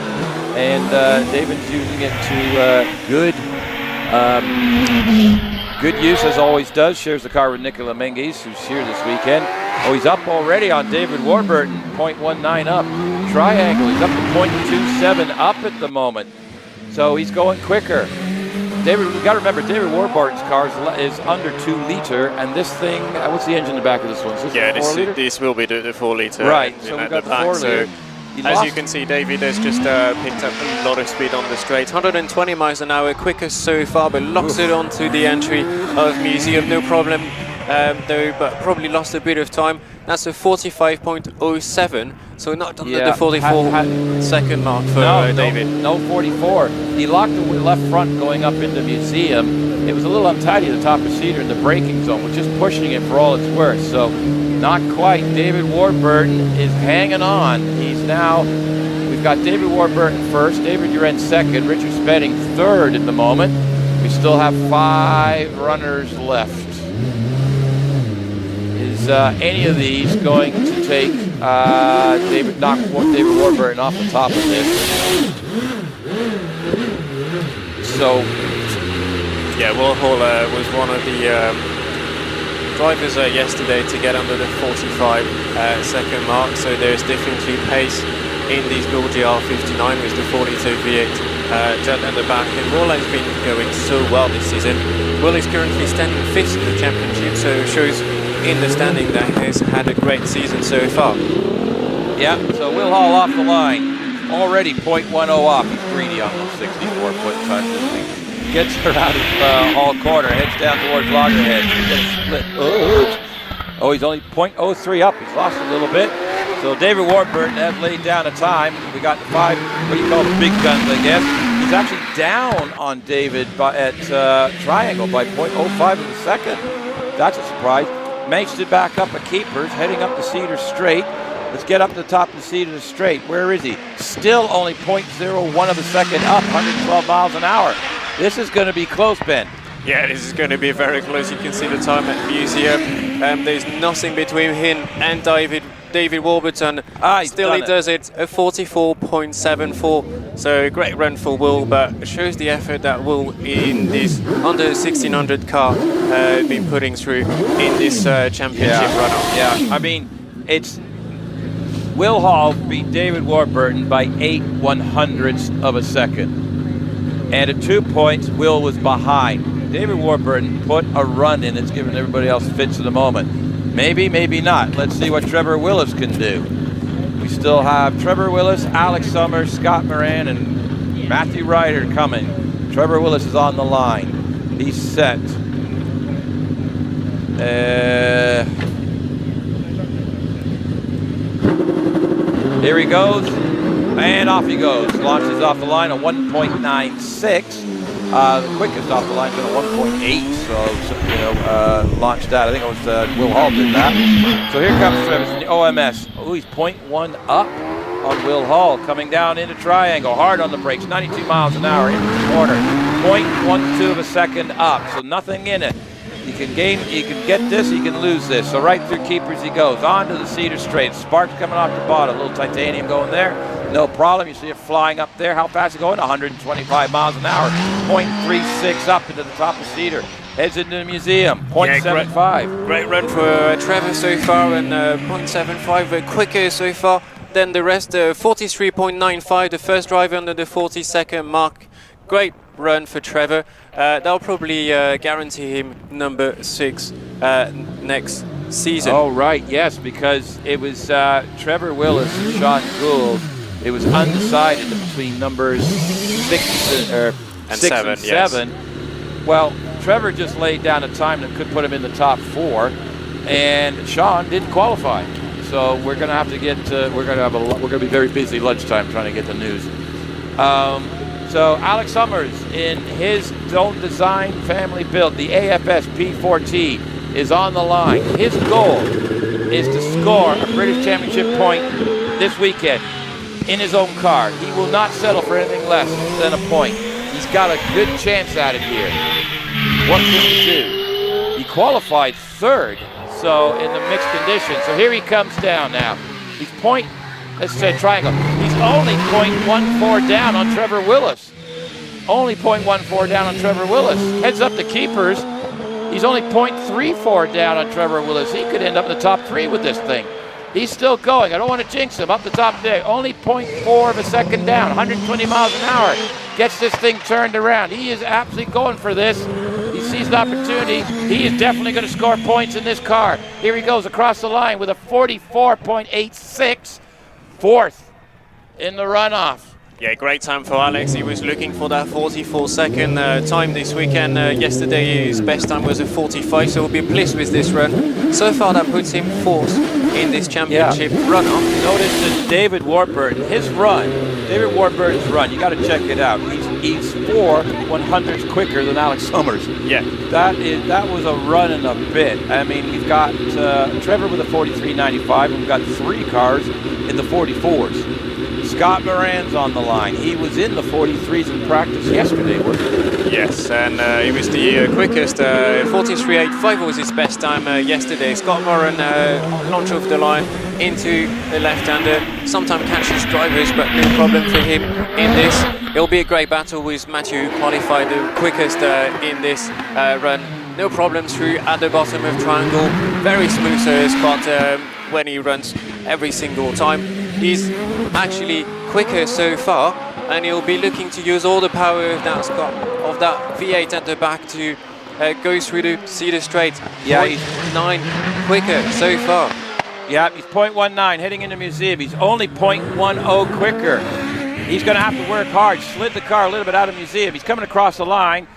and David's using it to good use as always does. Shares the car with Nicola Menzies, who's here this weekend. Oh, he's up already on David Warburton, 0.19 up. Triangle, he's up to 0.27 up at the moment. So he's going quicker. David, we've got to remember, David Warburton's car is under 2 liter, and this thing, what's the engine in the back of this one? Is this
this will be the 4 liter.
Right, so we've got the 4 liter.
As you can see, David has just picked up a lot of speed on the straight. 120 miles an hour, quickest so far, but locks it onto the entry of Museum. No problem, though, but probably lost a bit of time. That's a 45.07, so not under the 44-second mark for David.
No 44. He locked the left front going up into Museum. It was a little untidy at the top of Cedar in the braking zone, was just pushing it for all it's worth. So not quite. David Warburton is hanging on. We've got David Warburton first, David Urett second, Richard Spedding 3rd at the moment. We still have 5 runners left. Is any of these going to take David Warburton off the top of this? So,
yeah, Warhol was one of the drivers yesterday to get under the 45-second mark. So there's definitely pace in these Bull GR59 with the 42 V8 jet at the back. And Wall has been going so well this season. Wall is currently standing 5th in the championship, so it shows in the standing that he has had a great season so far.
Yeah, so we'll haul off the line. already 0.10 off. He's greedy on those 64-foot times this week. Gets her out of Hall Corner, heads down towards Loggerhead. Split. Oh, he's only 0.03 up. He's lost a little bit. So David Warburton has laid down a time. We got the 5, what do you call the big guns, I guess. He's actually down on David at Triangle by 0.05 of a second. That's a surprise. Makes it back up at Keepers, heading up the Cedar Straight. Let's get up to the top of the Cedar Straight. Where is he? Still only 0.01 of a second up, 112 miles an hour. This is going to be close, Ben.
Yeah, this is going to be very close. You can see the time at Museum. There's nothing between him and David Warburton. Still he does it a 44.74. So great run for Will, but shows the effort that Will in this under 1600 car been putting through in this championship runoff.
Yeah, I mean, it's Will Hall beat David Warburton by 8/100ths of a second. And at 2 points, Will was behind. David Warburton put a run in that's given everybody else fits at the moment. Maybe, maybe not. Let's see what Trevor Willis can do. We still have Trevor Willis, Alex Summers, Scott Moran, and Matthew Ryder coming. Trevor Willis is on the line. He's set. Here he goes, and off he goes. Launches off the line at 1.96. The quickest off the line is at 1.8, so launched that. I think it was Will Hall did that. So here comes Travis in the OMS. Oh, he's 0.1 up on Will Hall, coming down into Triangle. Hard on the brakes, 92 miles an hour into the corner. 0.12 of a second up, so nothing in it. You can get this, you can lose this. So right through Keepers he goes, on to the Cedar Straight. Sparks coming off the bottom, a little titanium going there. No problem, you see it flying up there. How fast is it going? 125 miles an hour. 0.36 up into the top of Cedar. Heads into the Museum, 0.75.
Great run for Trevor so far, and 0.75 quicker so far than the rest. 43.95, the first driver under the 40-second mark. Great run for Trevor. That'll probably guarantee him number 6 next season.
Oh, right, yes, because it was Trevor Willis and Sean Gould. It was undecided between numbers 6 and 7.
Yes.
Well, Trevor just laid down a time that could put him in the top 4, and Sean didn't qualify. So we're going to have to get. We're going to be very busy lunchtime trying to get the news. So Alex Summers, in his own design, family built, the AFS P4T is on the line. His goal is to score a British Championship point this weekend in his own car. He will not settle for anything less than a point. He's got a good chance at it here. What can he do? He qualified 3rd, so in the mixed conditions. So here he comes down now. He's let's say Triangle. He's only 0.14 down on Trevor Willis. Only 0.14 down on Trevor Willis. Heads up to Keepers. He's only 0.34 down on Trevor Willis. He could end up in the top 3 with this thing. He's still going. I don't want to jinx him. Up the top there. Only 0.4 of a second down. 120 miles an hour. Gets this thing turned around. He is absolutely going for this. He sees the opportunity. He is definitely going to score points in this car. Here he goes across the line with a 44.86. 4th in the runoff.
Yeah, great time for Alex. He was looking for that 44-second time this weekend. Yesterday his best time was a 45, so we'll be pleased with this run. So far that puts him 4th in this championship runoff.
Notice that David Warburton, David Warburton's run, you got to check it out. He's 4/100ths quicker than Alex Summers.
Yeah.
That was a run and a bit. I mean, we've got Trevor with a 43.95, and we've got 3 cars in the 44s. Scott Moran's on the line. He was in the 43s in practice yesterday, wasn't he?
Yes, and he was the quickest. 43.85 was his best time yesterday. Scott Moran launched off the line into the left-hander. Sometimes catches drivers, but no problem for him in this. It'll be a great battle with Matthew, who qualified the quickest in this run. No problems through at the bottom of Triangle. Very smooth Scott when he runs every single time. He's actually quicker so far, and he'll be looking to use all the power of that V8 at the back to go through the Cedar Straight.
Yeah, he's
9 quicker so far.
Yeah, he's 0.19 heading into Museum. He's only 0.10 quicker He's going to have to work hard. Slid the car a little bit out of museum. He's coming across the line.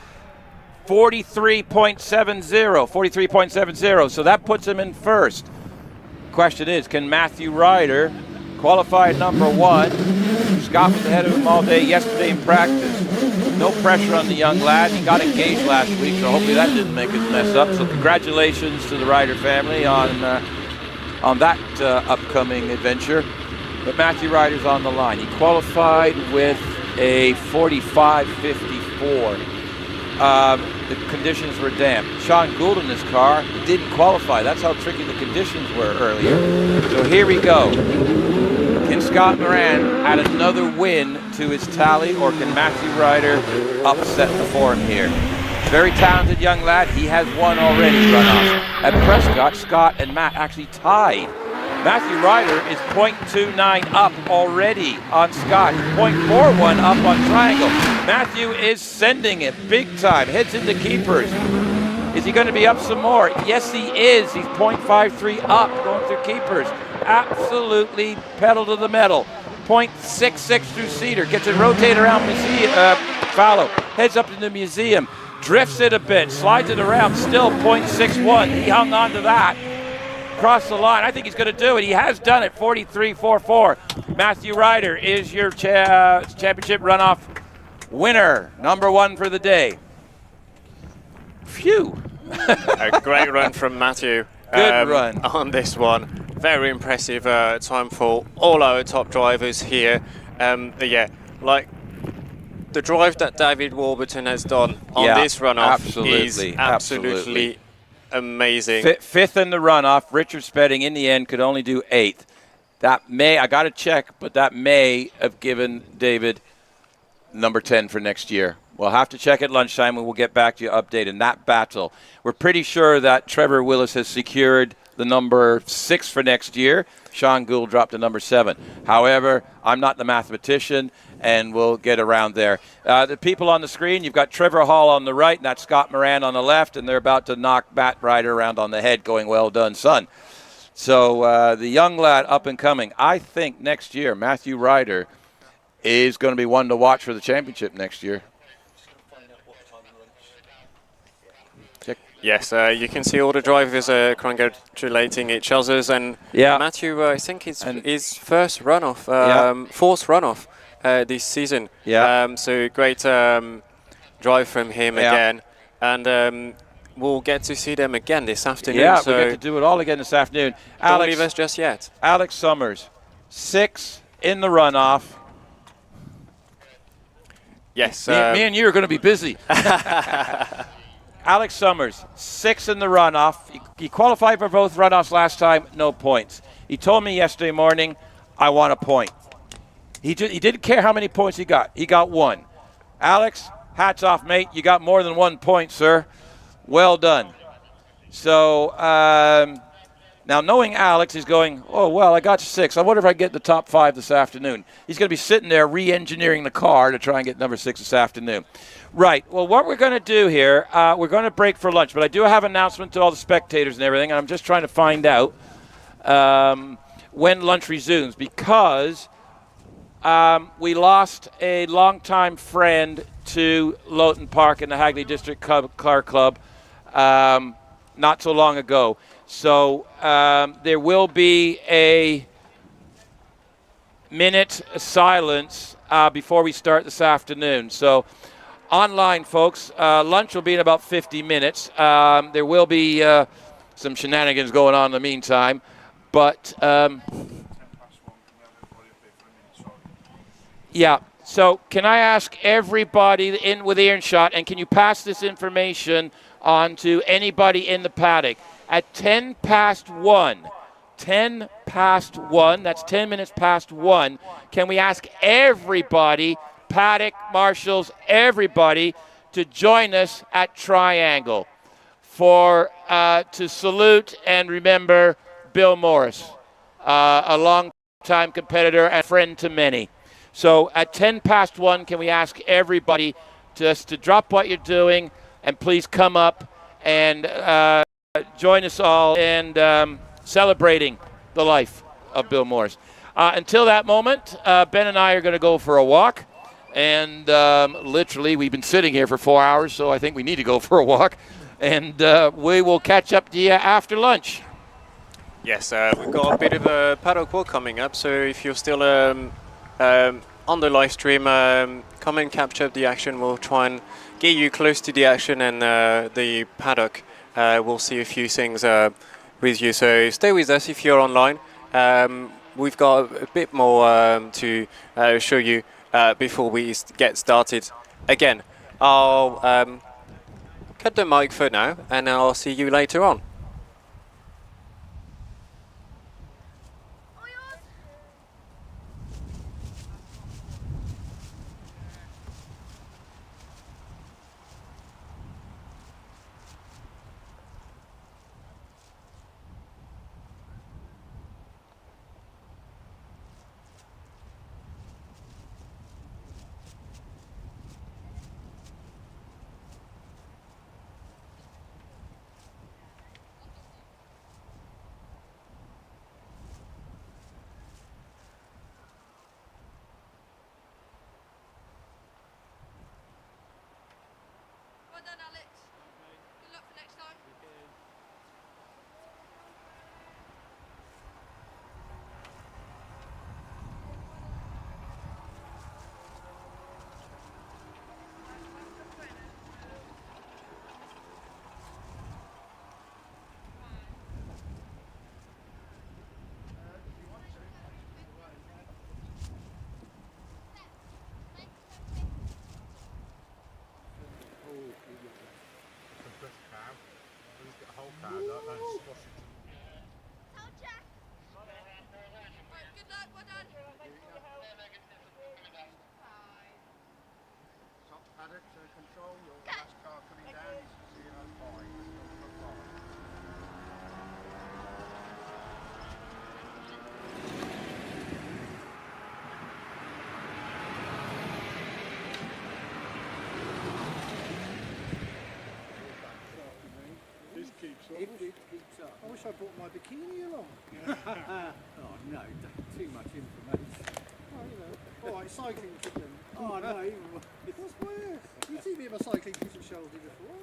43.70. So that puts him in first. Question is, can Matthew Ryder qualify at number 1? Scott was ahead of him all day yesterday in practice. No pressure on the young lad. He got engaged last week, so hopefully that didn't make us mess up. So congratulations to the Ryder family on that upcoming adventure. But Matthew Ryder's on the line. He qualified with a 45.54. The conditions were damp. Sean Gould in his car didn't qualify. That's how tricky the conditions were earlier. So here we go. Can Scott Moran add another win to his tally, or can Matthew Ryder upset the form here? Very talented young lad. He has won already, Runoff. At Prescott, Scott and Matt actually tied. Matthew Ryder is 0.29 up already on Scott. 0.41 up on Triangle. Matthew is sending it big time. Heads into keepers. Is he going to be up some more? Yes, he is. He's 0.53 up going through keepers. Absolutely pedal to the metal. 0.66 through Cedar. Gets it rotated around Fallow. Heads up to the museum. Drifts it a bit. Slides it around. Still 0.61. He hung on to that. Across the line. I think he's going to do it. He has done it. 43.44. Matthew Ryder is your championship runoff winner. Number 1 for the day. Phew.
A great run from Matthew.
Good run.
On this one. Very impressive time for all our top drivers here. Yeah, like the drive that David Warburton has done on this runoff is absolutely amazing.
Fifth in the runoff. Richard Spedding in the end could only do 8th. That may, I got to check, but that may have given David number 10 for next year. We'll have to check at lunchtime and we'll get back to you update in that battle. We're pretty sure that Trevor Willis has secured the number 6 for next year. Sean Gould dropped to number 7. However, I'm not the mathematician, and we'll get around there. The people on the screen, you've got Trevor Hall on the right, and that's Scott Moran on the left, and they're about to knock Matt Ryder around on the head, going, well done, son. So the young lad up and coming. I think next year, Matthew Ryder is going to be one to watch for the championship next year.
Yes, you can see all the drivers congratulating each other's, and Matthew, I think it's his first runoff, fourth runoff this season. So great drive from him again, and we'll get to see them again this afternoon.
Yeah,
so
we get to do it all again this afternoon.
Don't leave us just yet.
Alex Summers, 6 in the runoff.
Yes.
Me and you are going to be busy. Alex Summers, 6 in the runoff. He qualified for both runoffs last time, no points. He told me yesterday morning, I want a point. He didn't care how many points he got. He got 1. Alex, hats off, mate. You got more than 1 point, sir. Well done. So now knowing Alex, he's going, oh, well, I got 6. I wonder if I get the top 5 this afternoon. He's going to be sitting there re-engineering the car to try and get number 6 this afternoon. Right. Well, what we're going to do here, we're going to break for lunch, but I do have an announcement to all the spectators and everything, and I'm just trying to find out when lunch resumes, because we lost a longtime friend to Loton Park in the Hagley District Car Club not so long ago. So there will be a minute silence before we start this afternoon. So online, folks, lunch will be in about 50 minutes. There will be some shenanigans going on in the meantime. But, yeah, so can I ask everybody in with earshot, and can you pass this information on to anybody in the paddock? At 10 past 1, that's 10 minutes past 1, can we ask everybody, paddock, marshals, everybody, to join us at Triangle for to salute and remember Bill Morris, a long-time competitor and friend to many. So at 10 past 1, can we ask everybody just to drop what you're doing and please come up and join us all in celebrating the life of Bill Morris. Until that moment, Ben and I are going to go for a walk. And literally, we've been sitting here for 4 hours, so I think we need to go for a walk. And we will catch up to you after lunch.
Yes, we've got a bit of a paddock walk coming up, so if you're still on the live stream, come and capture the action. We'll try and get you close to the action and the paddock. We'll see a few things with you, so stay with us if you're online. We've got a bit more to show you before we get started. Again, I'll cut the mic for now, and I'll see you later on.
Well done, Alex. Good luck for next time. Right, good luck, well done.
Top paddock to control, you're the last car coming down, you should see it on 5.
This keeps up. It keeps up. I wish I brought my bikini along. Oh no, too much information. Oh, you know. Alright, cycling kit then. Oh no, even what's worse? You see me in my cycling kit at Shrewsbury before.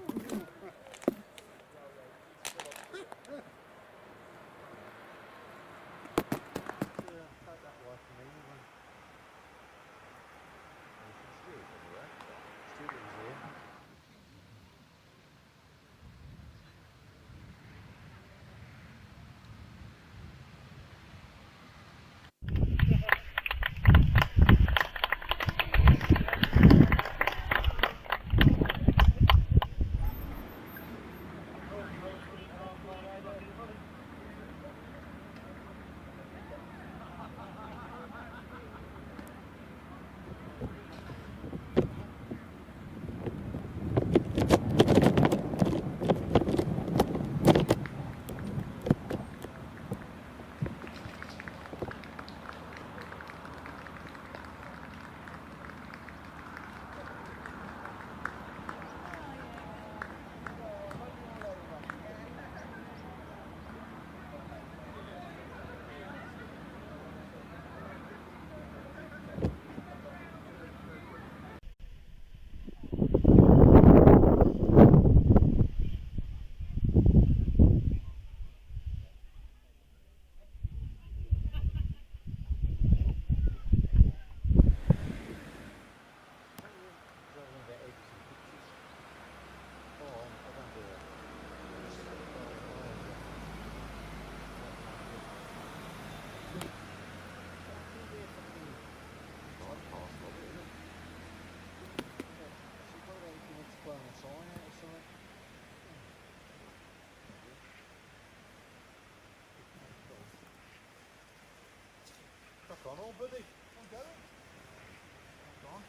Crack on, old buddy. Come get it. Crack on.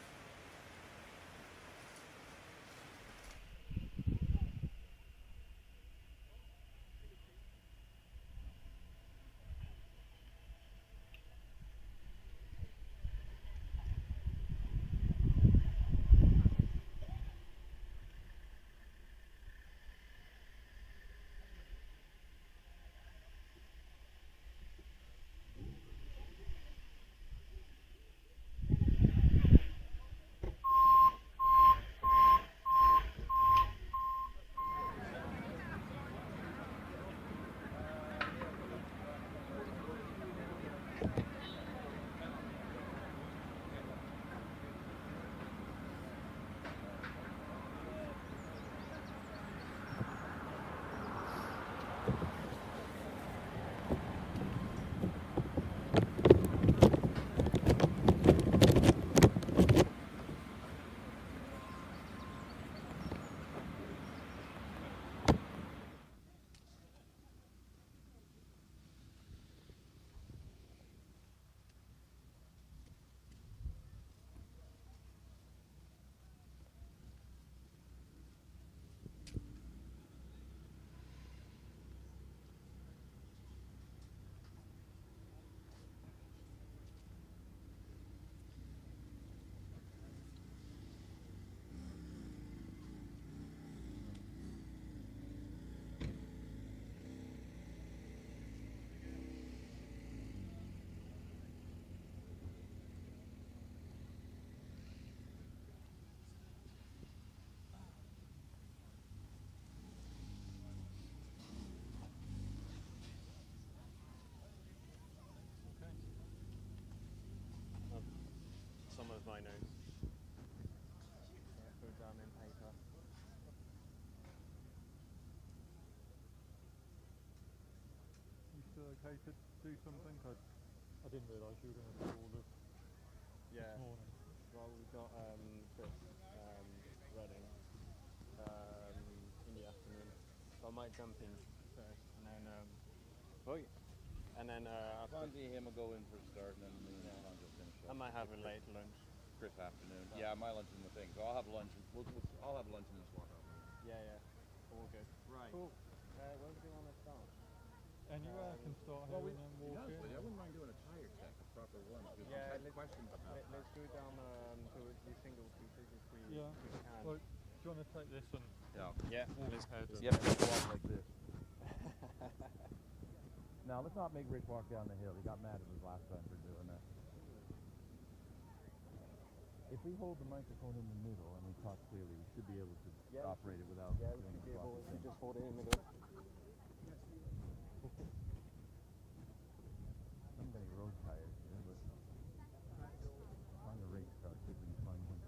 dynos. Put down in paper.
You still okay to do something? I didn't realise you were going to do all this morning.
Well, we've got Chris running in the afternoon. So I might jump in first and then
Fonzie him will go in for a start, and then me and Fonzie will finish up.
I might have a late lunch.
Chris afternoon. Yeah, my lunch is in the thing, so I'll have lunch. I'll have lunch in the swap out.
Yeah. All good.
Right.
Cool. Where do you want to start?
Anywhere I can start here and then walk in.
I wouldn't mind doing a tire check, a proper one.
Yeah, let's go down to the single features if we can.
Well, do you want to take this and
Yeah, let's go.
Walk like this. Now, let's not make Rich walk down the hill. He got mad at us last time for doing that. If we hold the microphone in the middle and we talk clearly, we should be able to operate it without...
Yeah, we should be able to just hold it in the middle.
I'm getting road tires here, but find a race car, see if we can find one.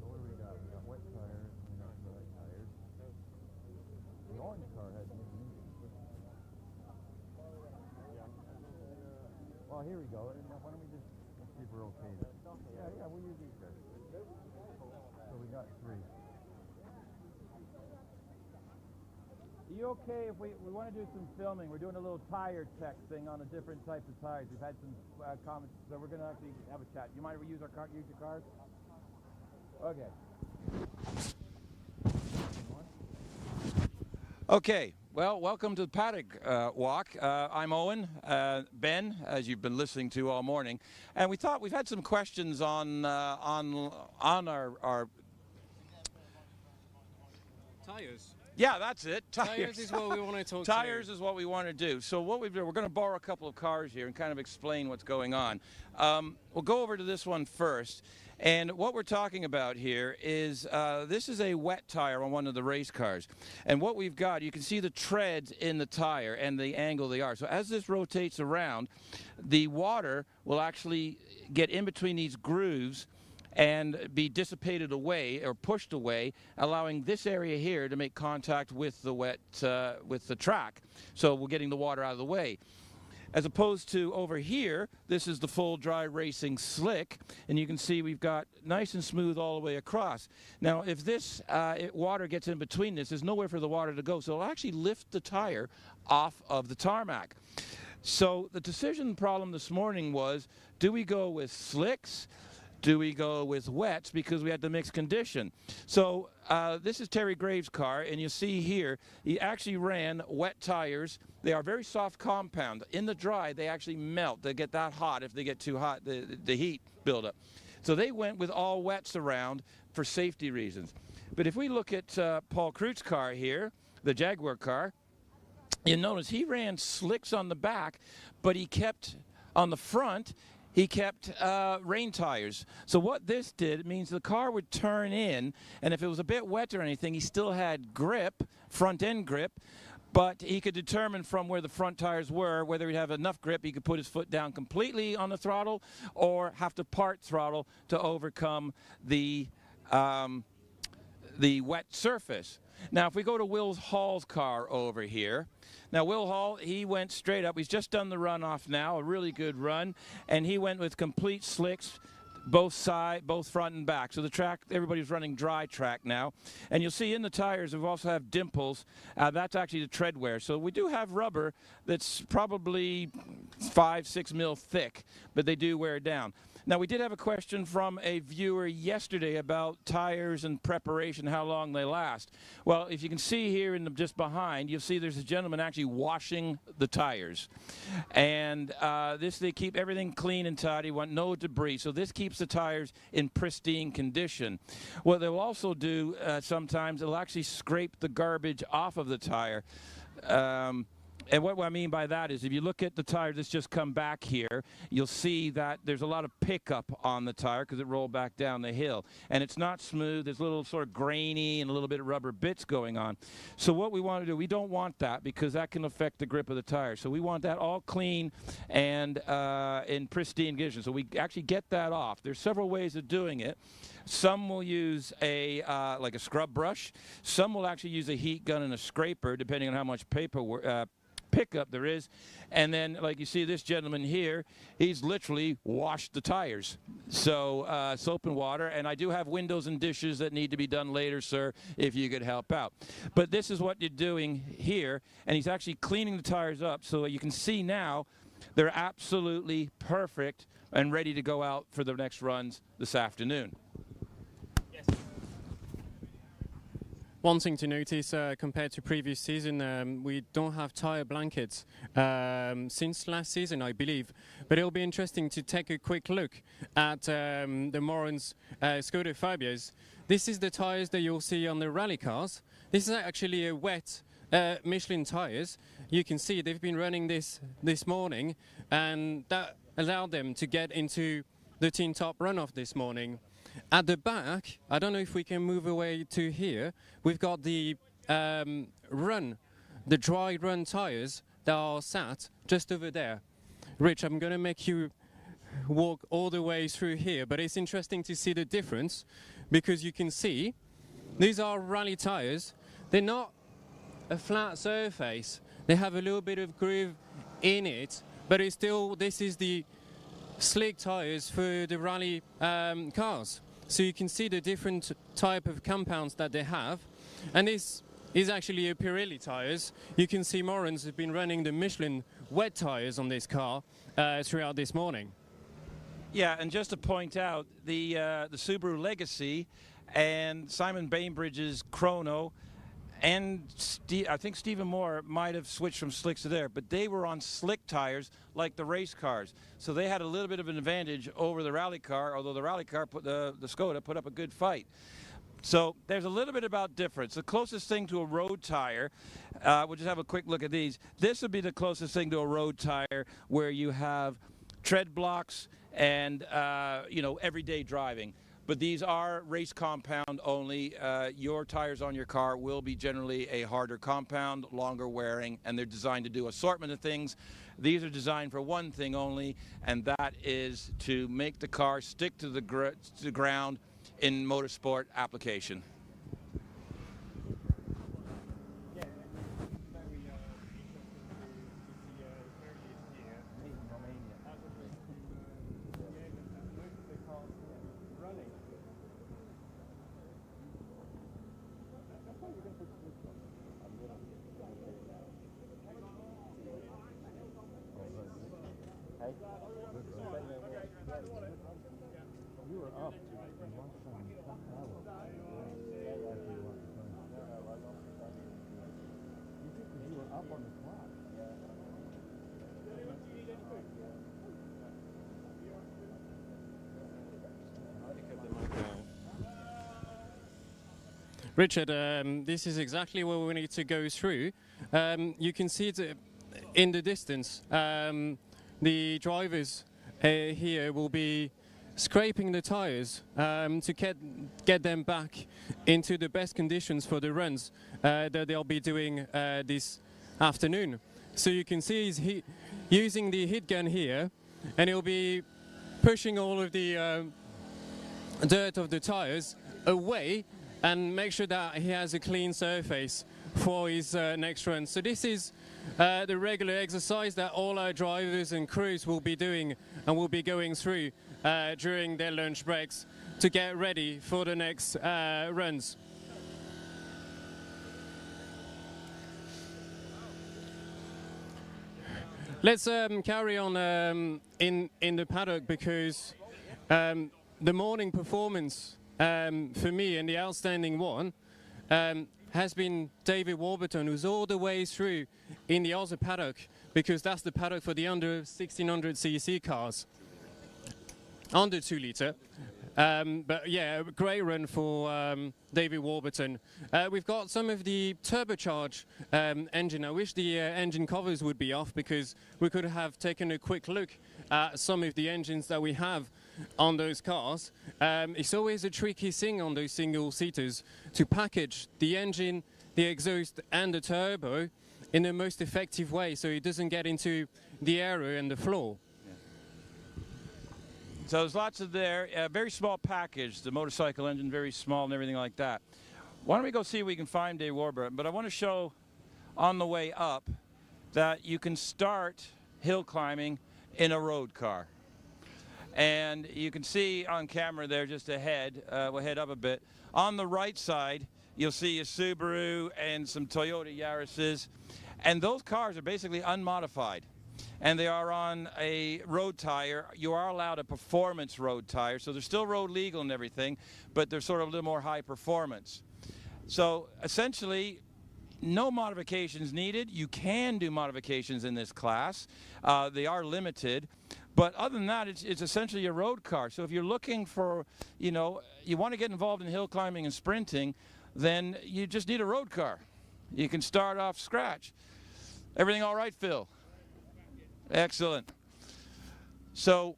What do we got? We got wet tires, we got dry tires. The orange car has maybe. Well, here we go. Why don't we just see if we're okay? Yeah, we'll use these guys. So we got 3. Are you okay if we want to do some filming? We're doing a little tire check thing on a different types of tires. We've had some comments, so we're going to actually have a chat. You mind if we use your cars? Okay. Okay, well, welcome to the Paddock walk. I'm Owen, Ben, as you've been listening to all morning, and we thought we've had some questions on our
Tires.
Yeah, that's it.
Tires is what we want to talk
Tires is what we want to do. So what we're going to borrow a couple of cars here and kind of explain what's going on. We'll go over to this one first. And what we're talking about here is this is a wet tire on one of the race cars. And what we've got, you can see the treads in the tire and the angle they are. So as this rotates around, the water will actually get in between these grooves and be dissipated away or pushed away, allowing this area here to make contact with the with the track. So we're getting the water out of the way. As opposed to over here, this is the full dry racing slick, and you can see we've got nice and smooth all the way across. Now, if this water gets in between this, there's nowhere for the water to go, so it'll actually lift the tire off of the tarmac. So the decision problem this morning was, do we go with slicks? Do we go with wets because we had the mixed condition? So this is Terry Graves' car, and you see here he actually ran wet tires. They are very soft compound. In the dry, they actually melt. They get that hot. If they get too hot, the heat buildup. So they went with all wets around for safety reasons. But if we look at Paul Krug's car here, the Jaguar car, you notice he ran slicks on the back, but he kept on the front. He kept rain tires. So what this did, it means the car would turn in, and if it was a bit wet or anything, he still had grip, front end grip, but he could determine from where the front tires were whether he'd have enough grip. He could put his foot down completely on the throttle or have to part throttle to overcome the wet surface. Now, if we go to Will Hall's car over here, now Will Hall, he went straight up. He's just done the runoff now, a really good run, and he went with complete slicks, both front and back. So the track, everybody's running dry track now. And you'll see in the tires, we also have dimples. That's actually the tread wear. So we do have rubber that's probably 5-6 mil thick, but they do wear down. Now, we did have a question from a viewer yesterday about tires and preparation, how long they last. Well, if you can see here in the just behind, you'll see there's a gentleman actually washing the tires. And they keep everything clean and tidy, want no debris. So this keeps the tires in pristine condition. What they'll also do sometimes, they'll actually scrape the garbage off of the tire. And what I mean by that is if you look at the tire that's just come back here, you'll see that there's a lot of pickup on the tire because it rolled back down the hill. And it's not smooth. There's a little sort of grainy and a little bit of rubber bits going on. So what we want to do, we don't want that because that can affect the grip of the tire. So we want that all clean and in pristine condition. So we actually get that off. There's several ways of doing it. Some will use a like a scrub brush. Some will actually use a heat gun and a scraper, depending on how much pickup there is. And then, like you see this gentleman here, he's literally washed the tires. So soap and water. And I do have windows and dishes that need to be done later, sir, if you could help out. But this is what you're doing here. And he's actually cleaning the tires up so that you can see now they're absolutely perfect and ready to go out for the next runs this afternoon.
One thing to notice compared to previous season, we don't have tyre blankets since last season, I believe. But it'll be interesting to take a quick look at the Moran's Skoda Fabias. This is the tyres that you'll see on the rally cars. This is actually a wet Michelin tyres. You can see they've been running this morning, and that allowed them to get into the Team Top Runoff this morning. At the back, I don't know if we can move away to here, we've got the dry run tyres that are sat just over there. Rich, I'm going to make you walk all the way through here, but it's interesting to see the difference because you can see these are rally tyres. They're not a flat surface. They have a little bit of groove in it, but it's still, this is the slick tyres for the rally cars. So you can see the different type of compounds that they have. And this is actually a Pirelli tyres. You can see Morans have been running the Michelin wet tyres on this car throughout this morning.
Yeah, and just to point out, the Subaru Legacy and Simon Bainbridge's Chrono and I think Stephen Moore might have switched from slicks to there, but they were on slick tires like the race cars. So they had a little bit of an advantage over the rally car, although the rally car, the Skoda, put up a good fight. So there's a little bit about difference. The closest thing to a road tire, we'll just have a quick look at these. This would be the closest thing to a road tire where you have tread blocks and, you know, everyday driving. But these are race compound only. Your tires on your car will be generally a harder compound, longer wearing, and they're designed to do assortment of things. These are designed for one thing only, and that is to make the car stick to the ground in motorsport application.
You were up in lunchtime. You were up on the clock.
Richard, this is exactly what we need to go through. You can see it in the distance. The drivers here will be scraping the tires to get them back into the best conditions for the runs that they'll be doing this afternoon. So you can see he's using the heat gun here, and he'll be pushing all of the dirt of the tires away and make sure that he has a clean surface for his next run. So this is the regular exercise that all our drivers and crews will be doing and will be going through during their lunch breaks to get ready for the next runs. Let's carry on in the paddock, because the morning performance for me, and the outstanding one, has been David Warburton, who's all the way through in the other paddock, because that's the paddock for the under 1600cc cars, under 2 litre. But yeah, a great run for David Warburton. We've got some of the turbocharged engine. I wish the engine covers would be off because we could have taken a quick look at some of the engines that we have on those cars. It's always a tricky thing on those single-seaters to package the engine, the exhaust and the turbo in the most effective way so it doesn't get into the area and the floor.
So there's lots of there, very small package, the motorcycle engine, very small and everything like that. Why don't we go see if we can find Dave Warburton? But I want to show on the way up that you can start hill climbing in a road car. And you can see on camera there just ahead, we'll head up a bit. On the right side, you'll see a Subaru and some Toyota Yaris's. And those cars are basically unmodified. And they are on a road tire. You are allowed a performance road tire, so they're still road legal and everything, but they're sort of a little more high performance. So essentially, no modifications needed. You can do modifications in this class. They are limited. But other than that, it's essentially a road car. So if you're looking for, you know, you want to get involved in hill climbing and sprinting, then you just need a road car. You can start off scratch. Everything all right, Phil? Excellent. So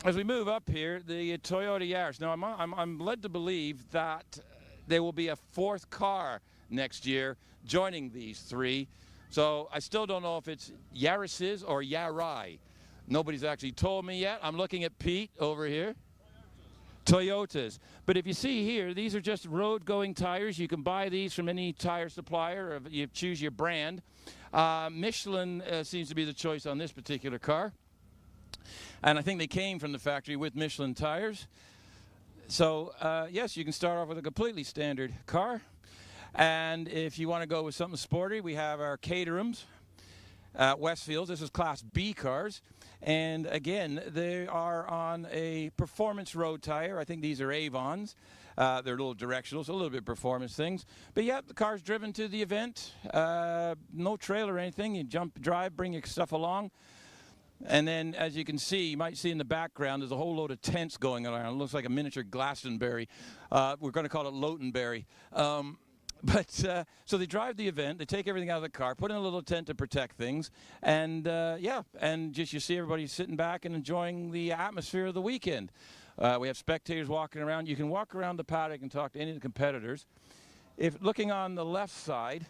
as we move up here, the Toyota Yaris. Now I'm led to believe that there will be a fourth car next year joining these three. So I still don't know if it's Yaris's or Yarai. Nobody's actually told me yet. I'm looking at Pete over here. Toyotas. But if you see here, these are just road-going tires. You can buy these from any tire supplier, or you choose your brand. Michelin seems to be the choice on this particular car. And I think they came from the factory with Michelin tires. So, yes, you can start off with a completely standard car. And if you want to go with something sporty, we have our Caterhams. Westfields. This is Class B cars. And again, they are on a performance road tire. I think these are Avons. They're a little directional, so a little bit performance things. But yeah, the car's driven to the event. No trailer or anything. You jump, drive, bring your stuff along. And then, as you can see, you might see in the background, there's a whole load of tents going around. It looks like a miniature Glastonbury. We're going to call it Lotonberry. So they drive the event, they take everything out of the car, put in a little tent to protect things, and yeah, and just you see everybody sitting back and enjoying the atmosphere of the weekend. We have spectators walking around. You can walk around the paddock and talk to any of the competitors. If looking on the left side,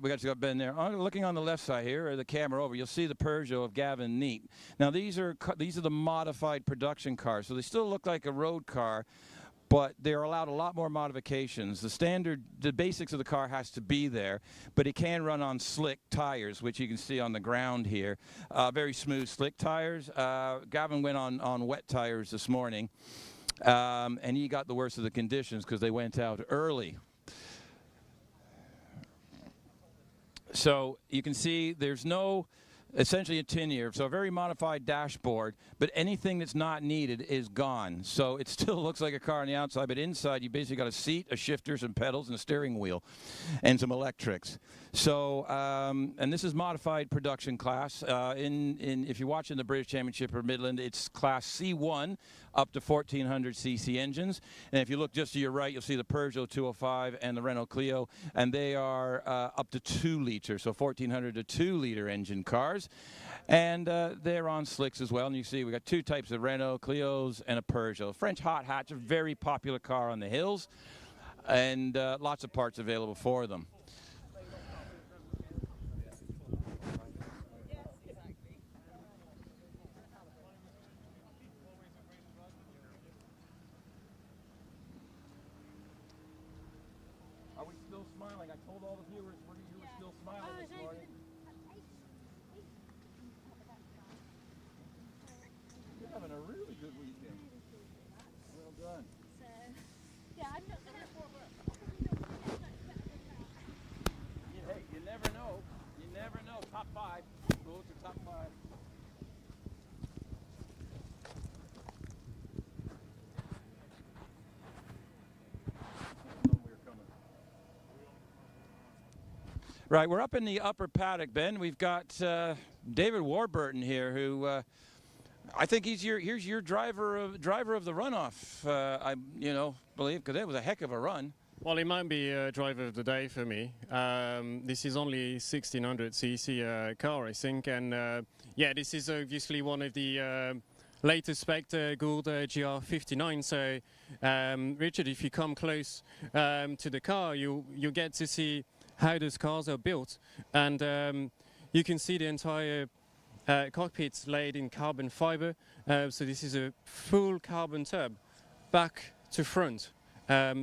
we got Ben there. Looking on the left side here, or the camera over, you'll see the Peugeot of Gavin Neat. Now these are the modified production cars, so they still look like a road car, but they're allowed a lot more modifications. The basics of the car has to be there, but it can run on slick tires, which you can see on the ground here. Very smooth, slick tires. Gavin went on wet tires this morning, and he got the worst of the conditions because they went out early. So you can see there's no essentially a tin ear, so a very modified dashboard, but anything that's not needed is gone. So it still looks like a car on the outside, but inside you basically got a seat, a shifter, some pedals, and a steering wheel, and some electrics. So, and this is modified production class. If you're watching the British Championship or Midland, it's class C1 up to 1400 cc engines. And if you look just to your right, you'll see the Peugeot 205 and the Renault Clio, and they are up to 2 liter, so 1400 to 2 liter engine cars. And they're on slicks as well. And you see we got 2 types of Renault Clios and a Peugeot. French hot hatch, a very popular car on the hills, and lots of parts available for them. Are we still smiling? I told all the viewers you were still smiling this morning. You're having a really good weekend. Well done.
So, yeah, I'm not going to...
Hey, you never know. You never know. Top 5. Go to top 5. Right, we're up in the upper paddock, Ben. We've got David Warburton here, who I think here's your driver of the runoff. I believe, because it was a heck of a run.
Well, it might be a driver of the day for me. This is only 1600cc car, I think, and yeah, this is obviously one of the latest spec Gould GR59. So, Richard, if you come close to the car, you get to see how those cars are built, and you can see the entire cockpit laid in carbon fiber. So this is a full carbon tub, back to front.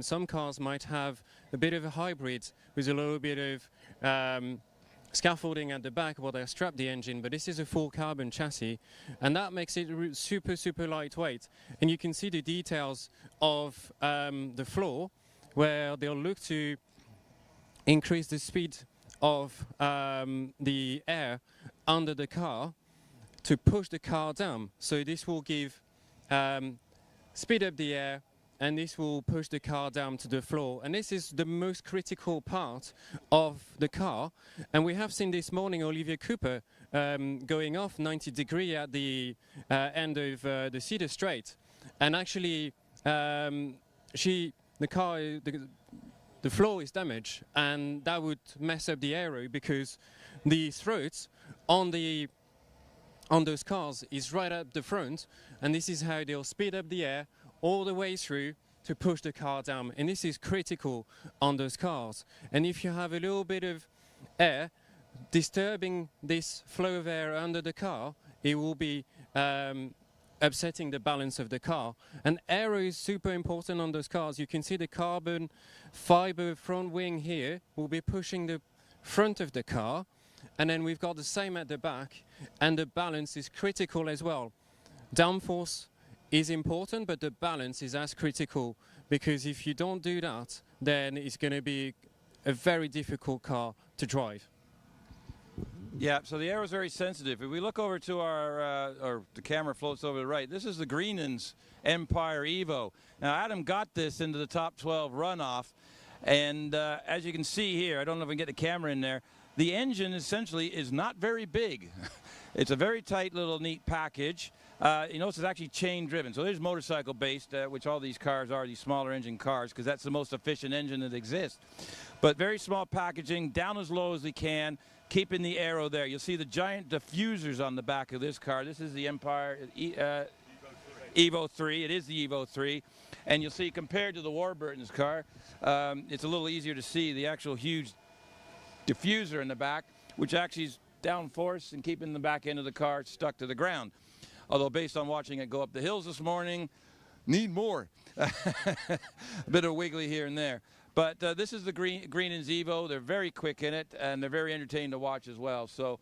Some cars might have a bit of a hybrid with a little bit of scaffolding at the back where they strap the engine, but this is a full carbon chassis, and that makes it super lightweight. And you can see the details of the floor, where they'll look to increase the speed of the air under the car to push the car down. So this will give speed up the air, and this will push the car down to the floor. And this is the most critical part of the car. And we have seen this morning Olivia Cooper going off 90 degrees at the end of the Cedar Straight. And actually, the floor is damaged, and that would mess up the aero, because the throat on those cars is right up the front, and this is how they'll speed up the air all the way through to push the car down. And this is critical on those cars. And if you have a little bit of air disturbing this flow of air under the car, it will be upsetting the balance of the car. And aero is super important on those cars. You can see the carbon fiber front wing here will be pushing the front of the car, and then we've got the same at the back, and the balance is critical as well. Downforce is important, but the balance is as critical, because if you don't do that, then it's going to be a very difficult car to drive.
Yeah, so the aero is very sensitive. If we look over to or the camera floats over to the right, this is the Greenlands Empire Evo. Now, Adam got this into the top 12 runoff, and as you can see here, I don't know if we can get the camera in there, the engine essentially is not very big. It's a very tight little neat package. You notice it's actually chain driven. So there's motorcycle based, which all these cars are, these smaller engine cars, because that's the most efficient engine that exists. But very small packaging, down as low as they can, keeping the aero there. You'll see the giant diffusers on the back of this car. This is the Empire Evo 3. It is the Evo 3. And you'll see, compared to the Warburton's car, it's a little easier to see the actual huge diffuser in the back, which actually is down force and keeping the back end of the car stuck to the ground. Although, based on watching it go up the hills this morning, need more. A bit of wiggly here and there. But this is the Greenlands Evo. They're very quick in it, and they're very entertaining to watch as well. So,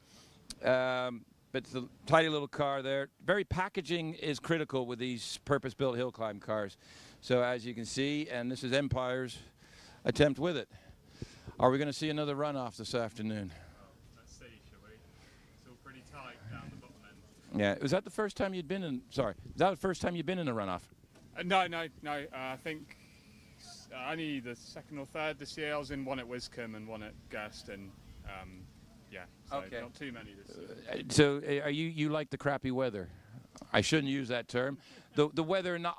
but it's a tidy little car there. Very packaging is critical with these purpose-built hill climb cars. So, as you can see, and this is Empire's attempt with it. Are we going to see another runoff this afternoon?
Let's see, shall we? It's all pretty tight down the bottom end.
Yeah. Was that the first time you'd been in? Sorry. Is that the first time you've been in a runoff?
No. I think only the second or third this year. I was in one at Wiscombe and one at Gerston. Yeah. So
Okay.
not too many this year.
So, are you like the crappy weather? I shouldn't use that term. The weather, not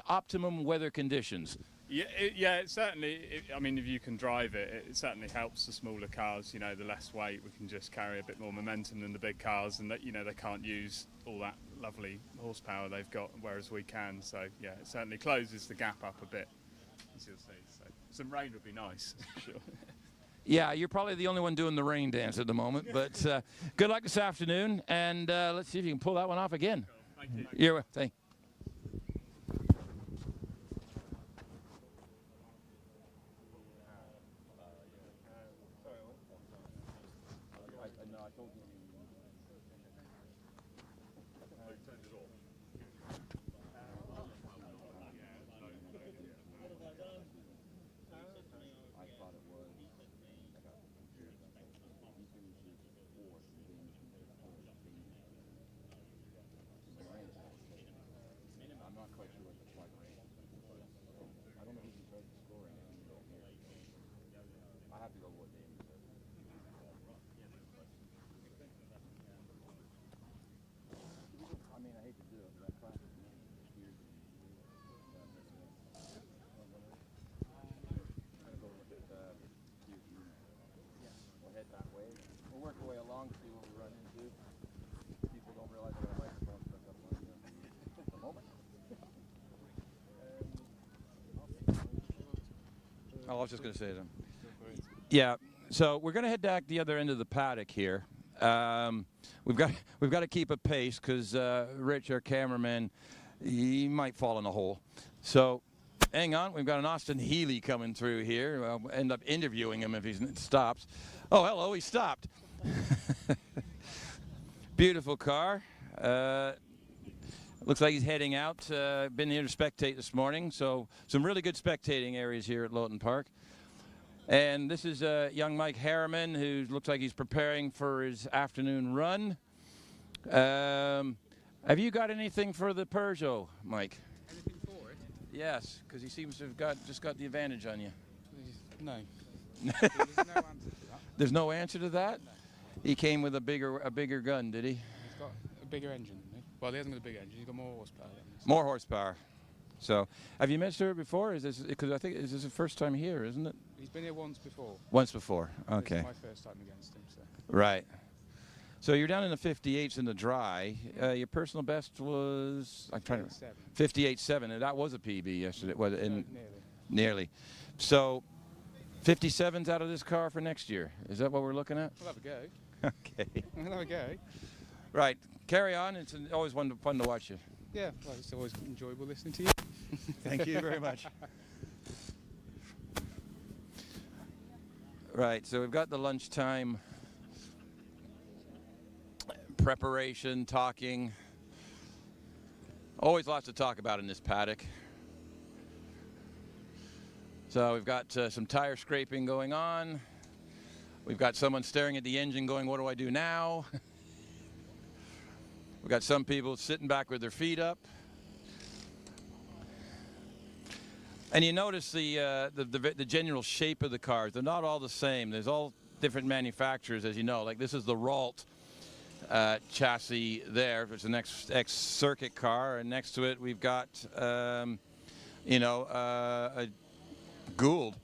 optimum weather conditions.
Yeah, it certainly. I mean, if you can drive it, it certainly helps the smaller cars. You know, the less weight, we can just carry a bit more momentum than the big cars, and that, you know, they can't use all that lovely horsepower they've got, whereas we can. So yeah, it certainly closes the gap up a bit, as you'll see. So some rain would be nice, sure.
Yeah, you're probably the only one doing the rain dance at the moment, but good luck this afternoon, and let's see if you can pull that one off again.
Cool. Thank you.
You're thank. I mean, Oh, I was just going to say that. Yeah. So we're going to head back the other end of the paddock here. We've got to keep a pace because Rich, our cameraman, he might fall in a hole. So hang on. We've got an Austin Healey coming through here. I'll end up interviewing him if he stops. Oh, hello. He stopped. Beautiful car. Looks like he's heading out. Been here to spectate this morning, so some really good spectating areas here at Loton Park. And this is young Mike Harriman, who looks like he's preparing for his afternoon run. Have you got anything for the Peugeot, Mike?
Anything for it?
Yes, because he seems to have just got the advantage on you.
No. There's no answer to that.
There's no answer to that?
No.
He came with a bigger gun, did he?
He's got a bigger engine than me. Well, he hasn't got a big engine. He's got more horsepower than me.
More horsepower. So, have you met her before? Is this because I think this is the first time here, isn't it?
He's been here once before.
Once before. Okay.
This is my first time against him. So.
Right. So you're down in the 58s in the dry. Your personal best was 58.7, and that was a PB yesterday.
Nearly.
Nearly. So 57's out of this car for next year. Is that what we're looking at?
We'll have a go.
Okay.
We'll have a go.
Right. Carry on. It's always fun to watch you.
Yeah. Well, it's always enjoyable listening to you.
Thank you very much. Right. So we've got the lunchtime preparation, talking. Always lots to talk about in this paddock. So we've got some tire scraping going on. We've got someone staring at the engine going, what do I do now? We've got some people sitting back with their feet up. And you notice the general shape of the cars. They're not all the same. There's all different manufacturers, as you know. Like this is the Ralt chassis there. It's an ex-circuit car, and next to it we've got, a Gould.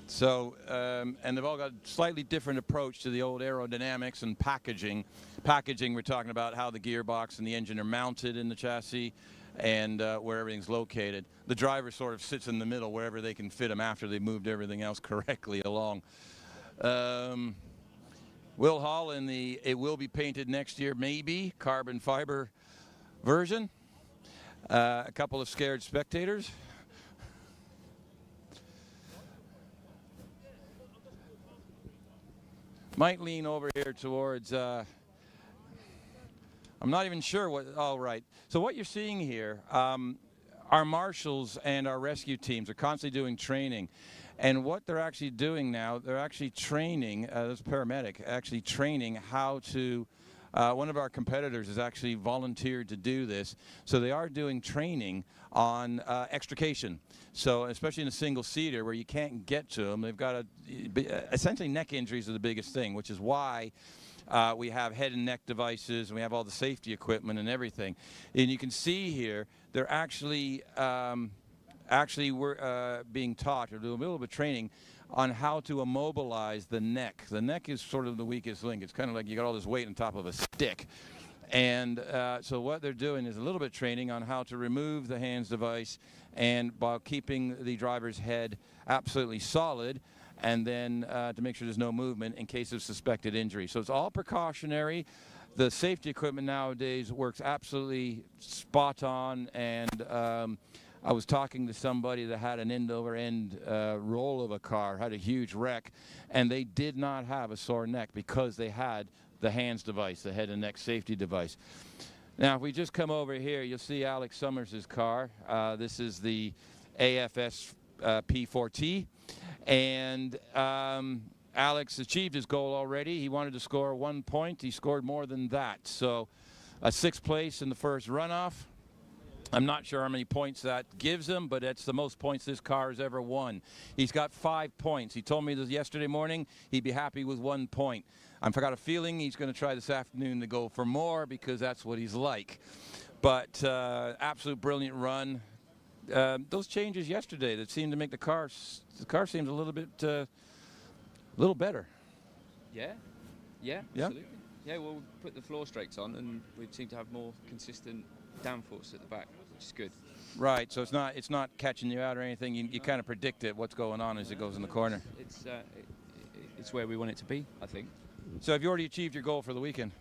So, and they've all got a slightly different approach to the old aerodynamics and packaging. Packaging, we're talking about how the gearbox and the engine are mounted in the chassis and where everything's located. The driver sort of sits in the middle wherever they can fit him after they've moved everything else correctly along. Will Hall in the it will be painted next year, maybe, carbon fiber version. A couple of scared spectators. Might lean over here towards, I'm not even sure what, all right. So what you're seeing here, our marshals and our rescue teams are constantly doing training. And what they're actually doing now, they're actually training, this paramedic, actually training how to, one of our competitors has actually volunteered to do this. So they are doing training on extrication. So especially in a single-seater where you can't get to them, they've got essentially neck injuries are the biggest thing, which is why we have head and neck devices and we have all the safety equipment and everything. And you can see here, they're actually we're being taught or do a little bit of training on how to immobilize the neck. The neck is sort of the weakest link. It's kind of like you got all this weight on top of a stick. And so what they're doing is a little bit of training on how to remove the hands device and while keeping the driver's head absolutely solid, and then to make sure there's no movement in case of suspected injury. So it's all precautionary. The safety equipment nowadays works absolutely spot on, and I was talking to somebody that had an end-over-end roll of a car, had a huge wreck, and they did not have a sore neck because they had the hands device, the head and neck safety device. Now, if we just come over here, you'll see Alex Summers' car. This is the AFS P4T, and Alex achieved his goal already. He wanted to score 1 point. He scored more than that. So a 6th place in the first runoff. I'm not sure how many points that gives him, but it's the most points this car has ever won. He's got 5 points. He told me this yesterday morning he'd be happy with 1 point. I've got a feeling he's going to try this afternoon to go for more because that's what he's like. But absolute brilliant run. Those changes yesterday that seemed to make the car seems a little bit, little better.
Yeah, absolutely. Yeah, well, we put the floor strakes on and we seem to have more consistent downforce at the back, which is good.
Right, so it's not catching you out or anything. You kind of predict it, what's going on as it goes in the corner.
It's where we want it to be, I think.
So have you already achieved your goal for the weekend?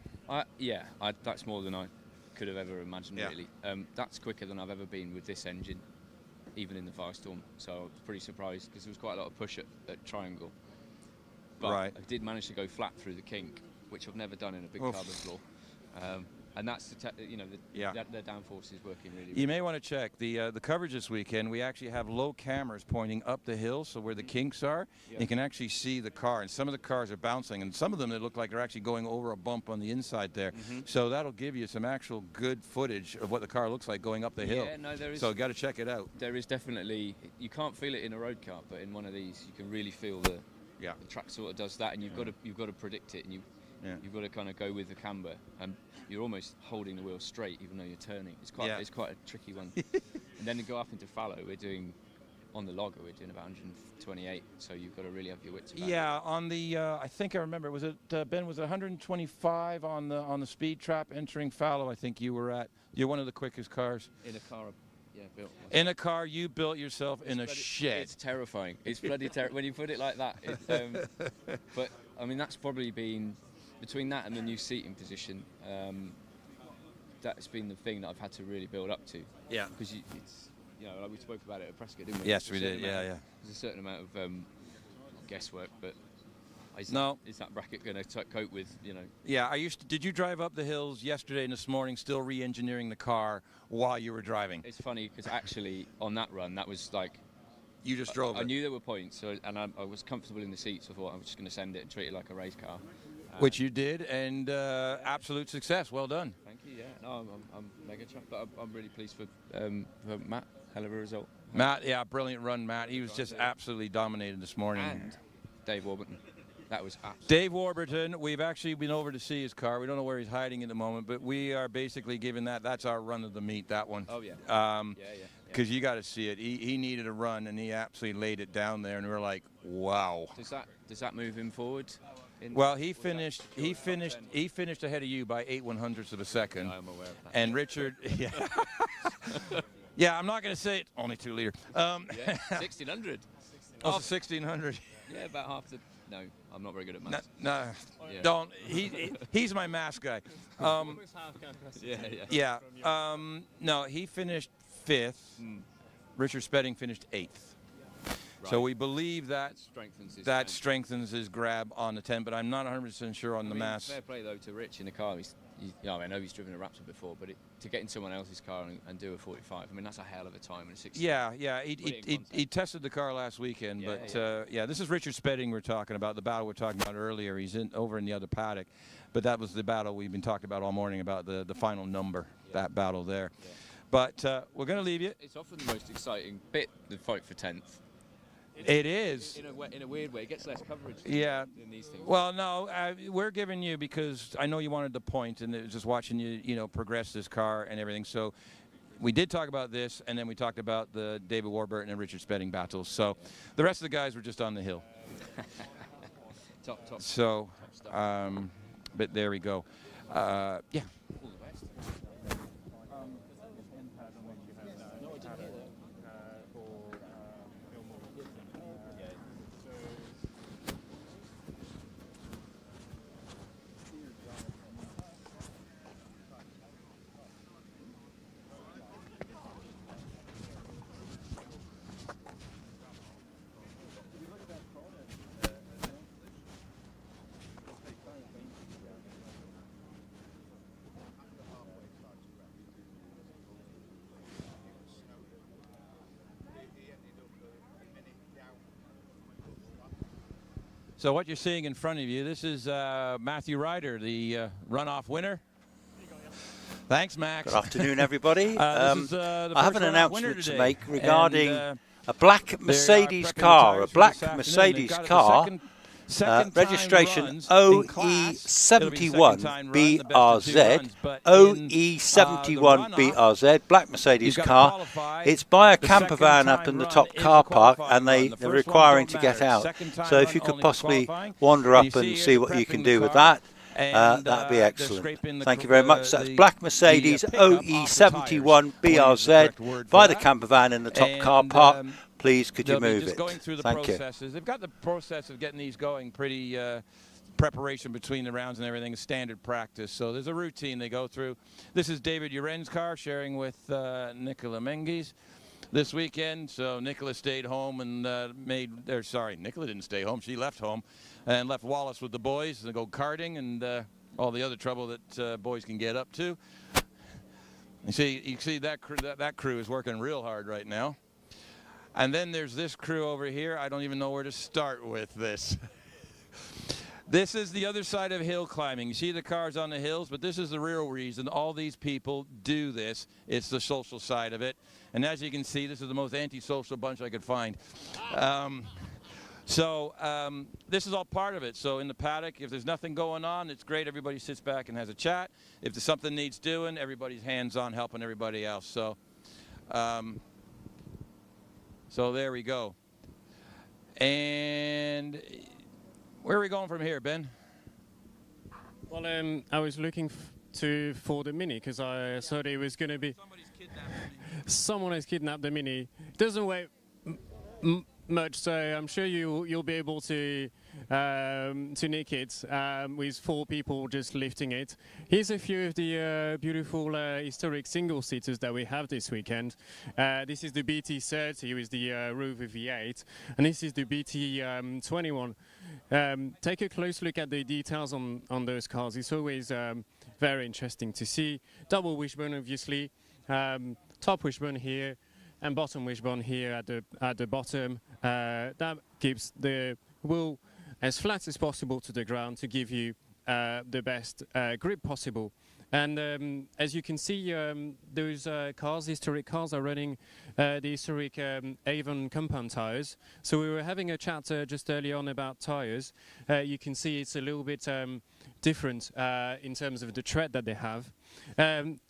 Yeah, that's more than I could have ever imagined, really. That's quicker than I've ever been with this engine, even in the Firestorm. So I was pretty surprised because there was quite a lot of push at Triangle. But I did manage to go flat through the kink, which I've never done in a big car before. And that's the downforce is working really well.
You may want to check the coverage this weekend. We actually have low cameras pointing up the hill, so where the kinks are, you can actually see the car. And some of the cars are bouncing, and some of them they look like they're actually going over a bump on the inside there. So that'll give you some actual good footage of what the car looks like going up the hill.
Yeah, no, there is.
So got to check it out.
There is definitely. You can't feel it in a road car, but in one of these, you can really feel the track sort of does that, and you've got to predict it, and you've got to kind of go with the camber, and you're almost holding the wheel straight even though you're turning. It's quite a tricky one. And then to go up into fallow, we're doing on the logger, we're doing about 128, so you've got to really have your wits about it.
Yeah, on the I think I remember, was it Ben, was it 125 on the speed trap entering fallow? I think you were at. You're one of the quickest cars
in a car. Yeah, built.
In a car you built yourself in a shed.
It's terrifying. It's bloody terrifying when you put it like that. But I mean, that's probably been between that and the new seating position. That's been the thing that I've had to really build up to.
Yeah.
Because it's like we spoke about it at Prescott, didn't we?
Yes, we did. Yeah.
There's a certain amount of guesswork, but is that bracket going to cope with,
Yeah, did you drive up the hills yesterday and this morning still re-engineering the car while you were driving?
It's funny because actually on that run, that was like...
You just drove it?
I knew there were points, and I was comfortable in the seats. I thought I was just going to send it and treat it like a race car.
Which you did, and absolute success. Well done.
Thank you, yeah. No, I'm mega chuffed, but I'm really pleased for Matt. Hell of a result.
Matt, yeah, brilliant run, Matt. He was just absolutely dominated this morning.
And Dave Warburton. That was absolutely...
Dave Warburton, we've actually been over to see his car. We don't know where he's hiding at the moment, but we are basically giving that's our run of the meet, that one.
Oh, yeah.
Because you got to see it. He needed a run, and he absolutely laid it down there, and we were like, wow.
Does that move him forward?
Well, he finished ahead of you by 8/100ths of a second.
No, I'm aware of that.
And Richard, yeah, I'm not going to say it. Only 2 liter.
1600.
Oh, 1600.
Yeah, about half the. No, I'm not very good at maths.
No, don't. He's my math guy. No, he finished 5th. Richard Spedding finished 8th. Right. So we believe that strengthens his grab on the 10, but I'm not 100% sure on the mass.
Fair play though to Rich in the car. I know he's driven a Raptor before, but to get in someone else's car and do a 45, I mean that's a hell of a time in a 60.
Yeah. He tested the car last weekend, this is Richard Spedding we're talking about. The battle we're talking about earlier. He's over in the other paddock, but that was the battle we've been talking about all morning about the final number. That battle there. Yeah. But we're going to leave you.
It's often the most exciting bit, the fight for 10th.
It is.
In a weird way, it gets less coverage in these things.
Well, no, we're giving you because I know you wanted the point, and it was just watching you, progress this car and everything. So we did talk about this, and then we talked about the David Warburton and Richard Spedding battles. So the rest of the guys were just on the hill.
top.
So, but there we go. Yeah.
All the best.
So what you're seeing in front of you, this is Matthew Ryder, the runoff winner. Thanks, Max.
Good afternoon, everythody. I have an announcement to make regarding
a
black Mercedes car. A black Mercedes car, registration OE71BRZ. OE71BRZ, black Mercedes car. It's by a camper van up in the top car park, and they're requiring to get out. So if you could possibly wander up and see what you can do with that. That'd be excellent. Thank you very much. That's black Mercedes OE71 BRZ by the camper van in the top car park. Please, could you move it? Thank you.
They've got the process of getting these going pretty preparation between the rounds and everything is standard practice. So there's a routine they go through. This is David Uren's car sharing with Nicola Menzies this weekend. So Nicola stayed home and Nicola didn't stay home. She left home and left Wallace with the boys to go karting and all the other trouble that boys can get up to. You see that crew is working real hard right now. And then there's this crew over here. I don't even know where to start with this. This is the other side of hill climbing. You see the cars on the hills, but this is the real reason all these people do this. It's the social side of it. And as you can see, this is the most antisocial bunch I could find. This is all part of it. So in the paddock, if there's nothing going on, it's great. Everybody sits back and has a chat. If there's something needs doing, everybody's hands-on helping everybody else. So there we go. And where are we going from here, Ben?
Well, I was looking for the Mini because I thought it was going to be... Someone has kidnapped the Mini. It doesn't weigh much, so I'm sure you'll be able to nick it with 4 people just lifting it. Here's a few of the beautiful historic single-seaters that we have this weekend. This is the BT30 with the Rover V8, and this is the BT21. Take a close look at the details on those cars. It's always very interesting to see. Double wishbone, obviously. Top wishbone here and bottom wishbone here at the bottom. That keeps the wheel as flat as possible to the ground to give you the best grip possible. And as you can see, those historic cars are running the historic Avon compound tyres. So we were having a chat just early on about tyres. You can see it's a little bit different in terms of the tread that they have.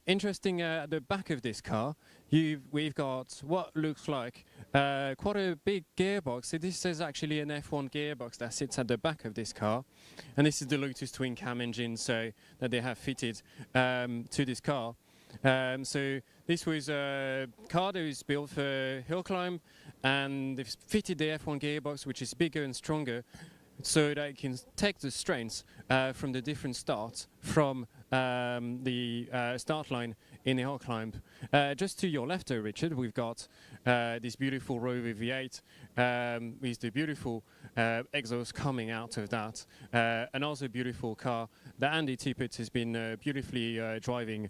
Interesting at the back of this car, we've got what looks like quite a big gearbox. So this is actually an F1 gearbox that sits at the back of this car, and this is the Lotus twin cam engine that they have fitted to this car. So this was a car that was built for hill climb, and they've fitted the F1 gearbox, which is bigger and stronger, so that it can take the strengths from the different starts from the start line in the hill climb. Just to your left, Richard, we've got this beautiful Rover V8 with the beautiful exhaust coming out of that. Another beautiful car that Andy Tippett has been beautifully driving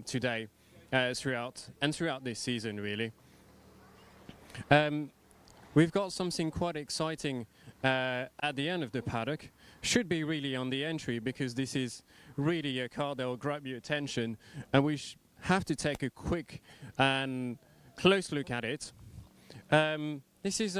today throughout this season, really. We've got something quite exciting at the end of the paddock. Should be really on the entry, because this is really a car that will grab your attention, and we have to take a quick and close look at it. This is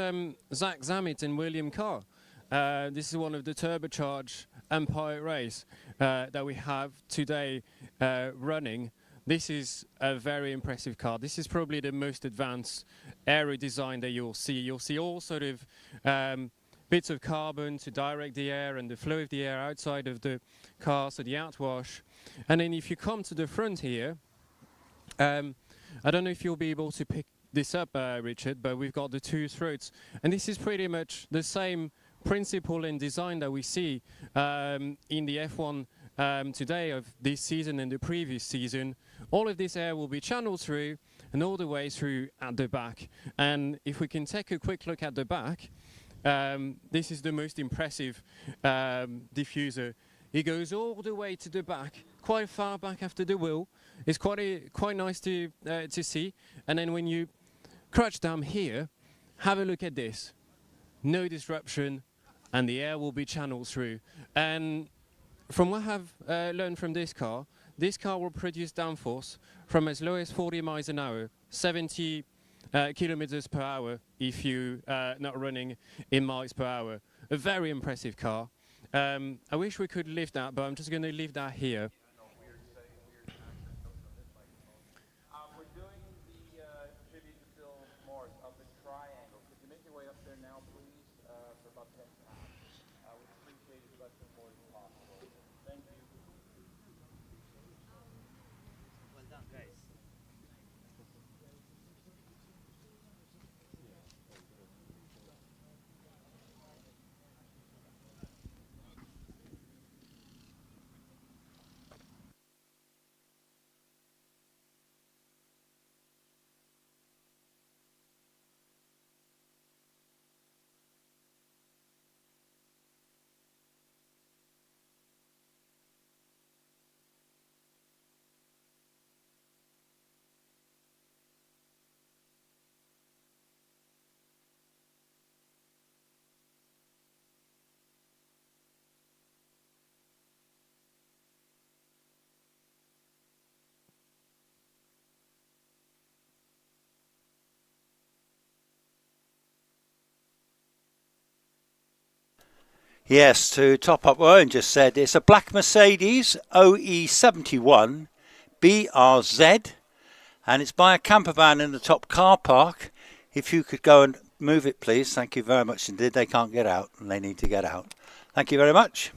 Zach Zammit and William Carr. This is one of the turbocharged Empire race that we have today running. This is a very impressive car. This is probably the most advanced aero design that you'll see. You'll see all sort of bits of carbon to direct the air and the flow of the air outside of the car, so the outwash. And then if you come to the front here, I don't know if you'll be able to pick this up, Richard, but we've got the 2 throats. And this is pretty much the same principle and design that we see in the F1 today of this season and the previous season. All of this air will be channeled through and all the way through at the back. And if we can take a quick look at the back, this is the most impressive diffuser. It goes all the way to the back, quite far back after the wheel. It's quite nice to see. And then when you crouch down here, have a look at this. No disruption, and the air will be channeled through. And from what I've learned from this car will produce downforce from as low as 40 miles an hour, 70 kilometers per hour if you're not running in miles per hour. A very impressive car. I wish we could lift that, but I'm just going to leave that here.
We're doing the tribute to Phil Morris up in Triangle. Could you make your way up there now, please, for about 10 minutes? We'd appreciate it as much more as possible. Thank
Yes, to top up what Owen just said, it's a black Mercedes OE71 BRZ, and it's by a camper van in the top car park. If you could go and move it, please. Thank you very much indeed. They can't get out, and they need to get out. Thank you very much.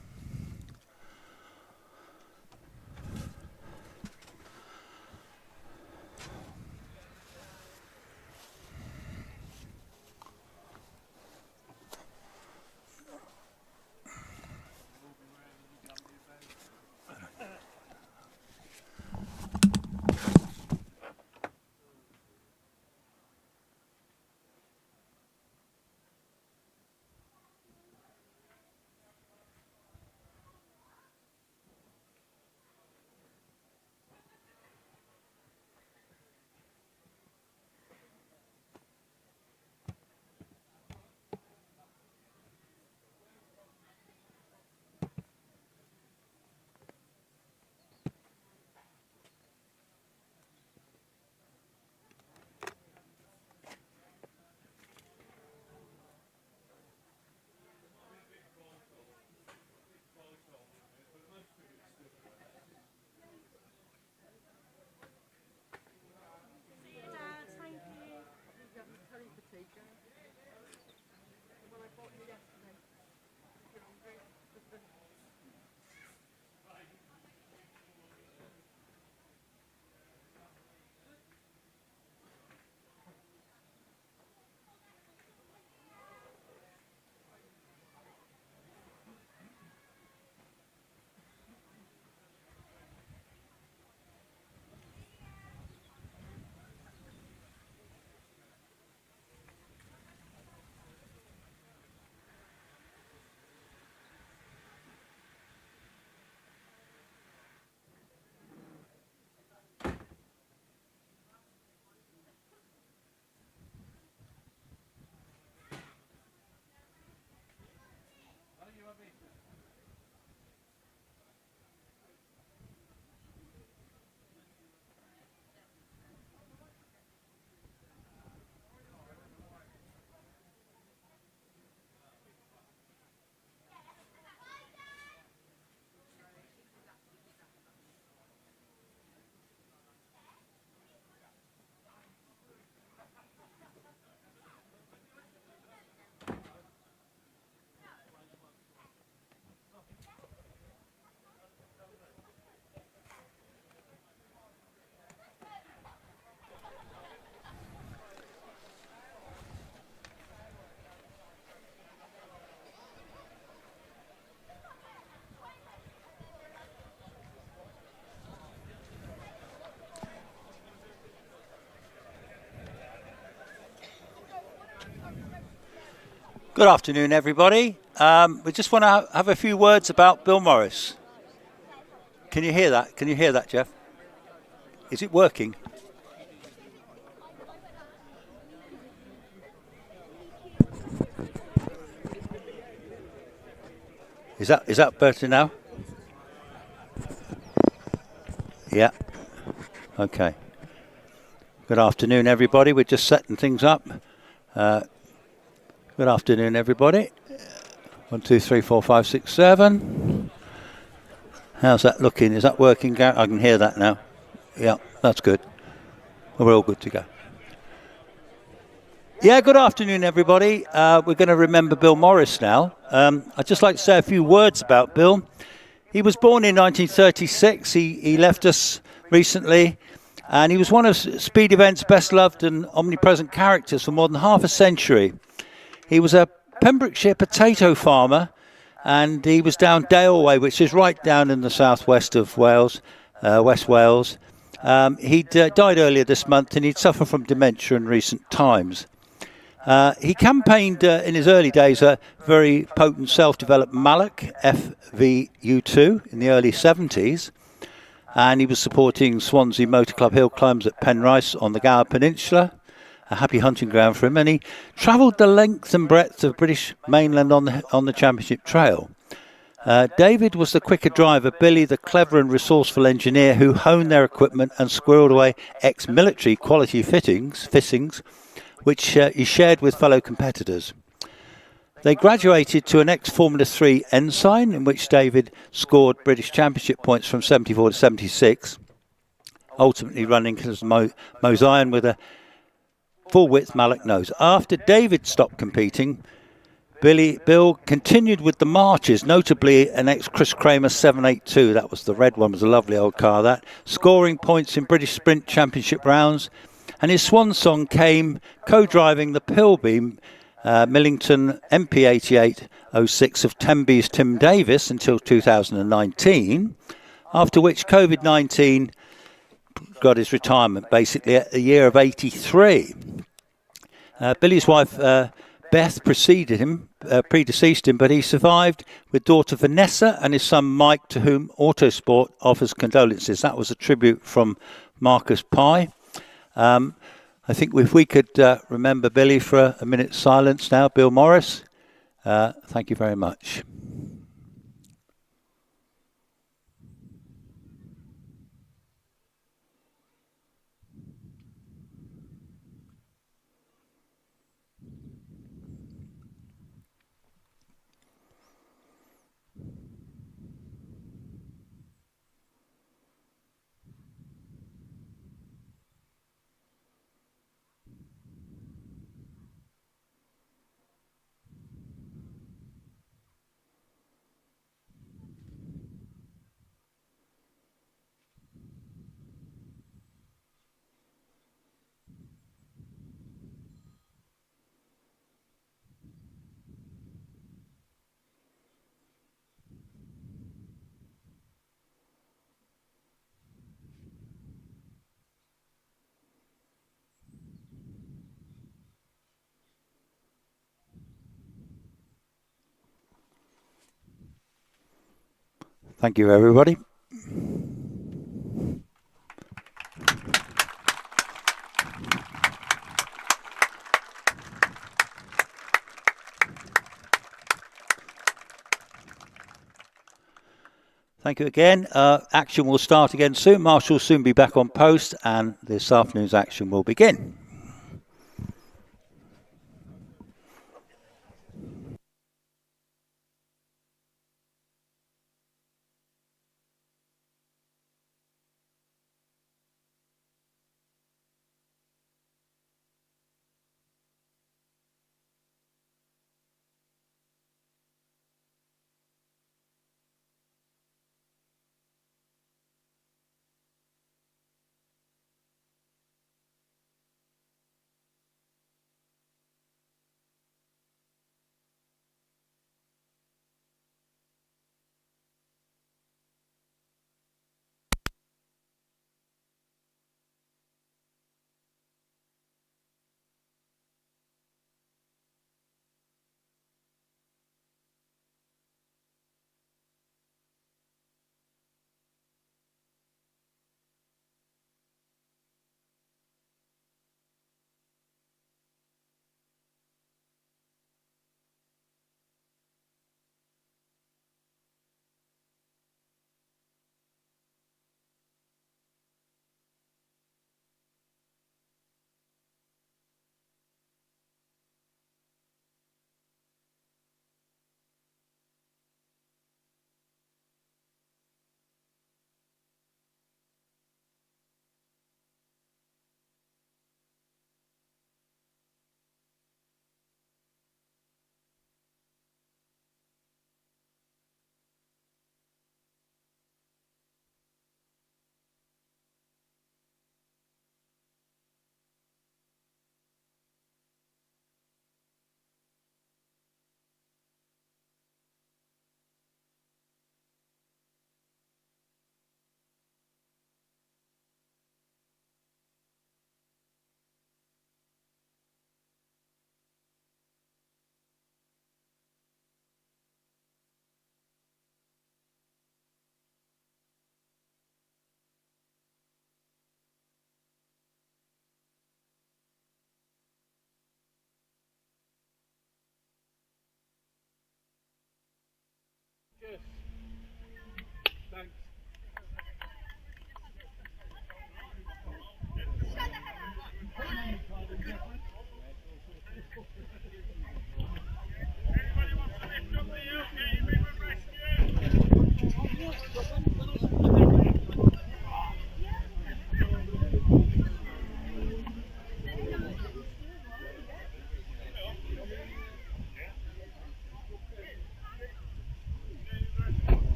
Good afternoon, everybody. We just want to have a few words about Bill Morris. Can you hear that? Can you hear that, Jeff? Is it working? Is that better now? Yeah. Okay. Good afternoon, everybody. We're just setting things up. Good afternoon, everybody. 1, 2, 3, 4, 5, 6, 7. How's that looking? Is that working, Gareth? I can hear that now. Yeah, that's good. We're all good to go. Yeah, good afternoon, everybody. We're going to remember Bill Morris now. I'd just like to say a few words about Bill. He was born in 1936. He left us recently. And he was one of speed events' best loved and omnipresent characters for more than half a century. He was a Pembrokeshire potato farmer, and he was down Dale Way, which is right down in the southwest of Wales, West Wales. He'd died earlier this month, and he'd suffered from dementia in recent times. He campaigned in his early days a very potent self-developed Mallock FVU2 in the early 70s, and he was supporting Swansea Motor Club hill climbs at Penrice on the Gower Peninsula, a happy hunting ground for him, and he travelled the length and breadth of British mainland on the Championship Trail. David was the quicker driver, Billy the clever and resourceful engineer who honed their equipment and squirreled away ex-military quality fittings, which he shared with fellow competitors. They graduated to an ex-Formula 3 ensign, in which David scored British Championship points from 74 to 76, ultimately running as Mosian with a full-width Mallock nose. After David stopped competing, Bill continued with the marches, notably an ex-Chris Kramer 782. That was the red one, was a lovely old car, that. Scoring points in British Sprint Championship rounds. And his swan song came co-driving the Pilbeam Millington MP8806 of Tenby's Tim Davis until 2019, after which COVID-19 got his retirement, basically at the year of 83. Billy's wife Beth predeceased him, but he survived with daughter Vanessa and his son Mike, to whom Autosport offers condolences. That was a tribute from Marcus Pye. I think if we could remember Billy for a minute's silence now, Bill Morris, thank you very much. Thank you, everybody. Thank you again. Action will start again soon. Marshall will soon be back on post, and this afternoon's action will begin.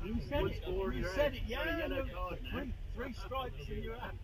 You said it, yeah. Three stripes and you're out.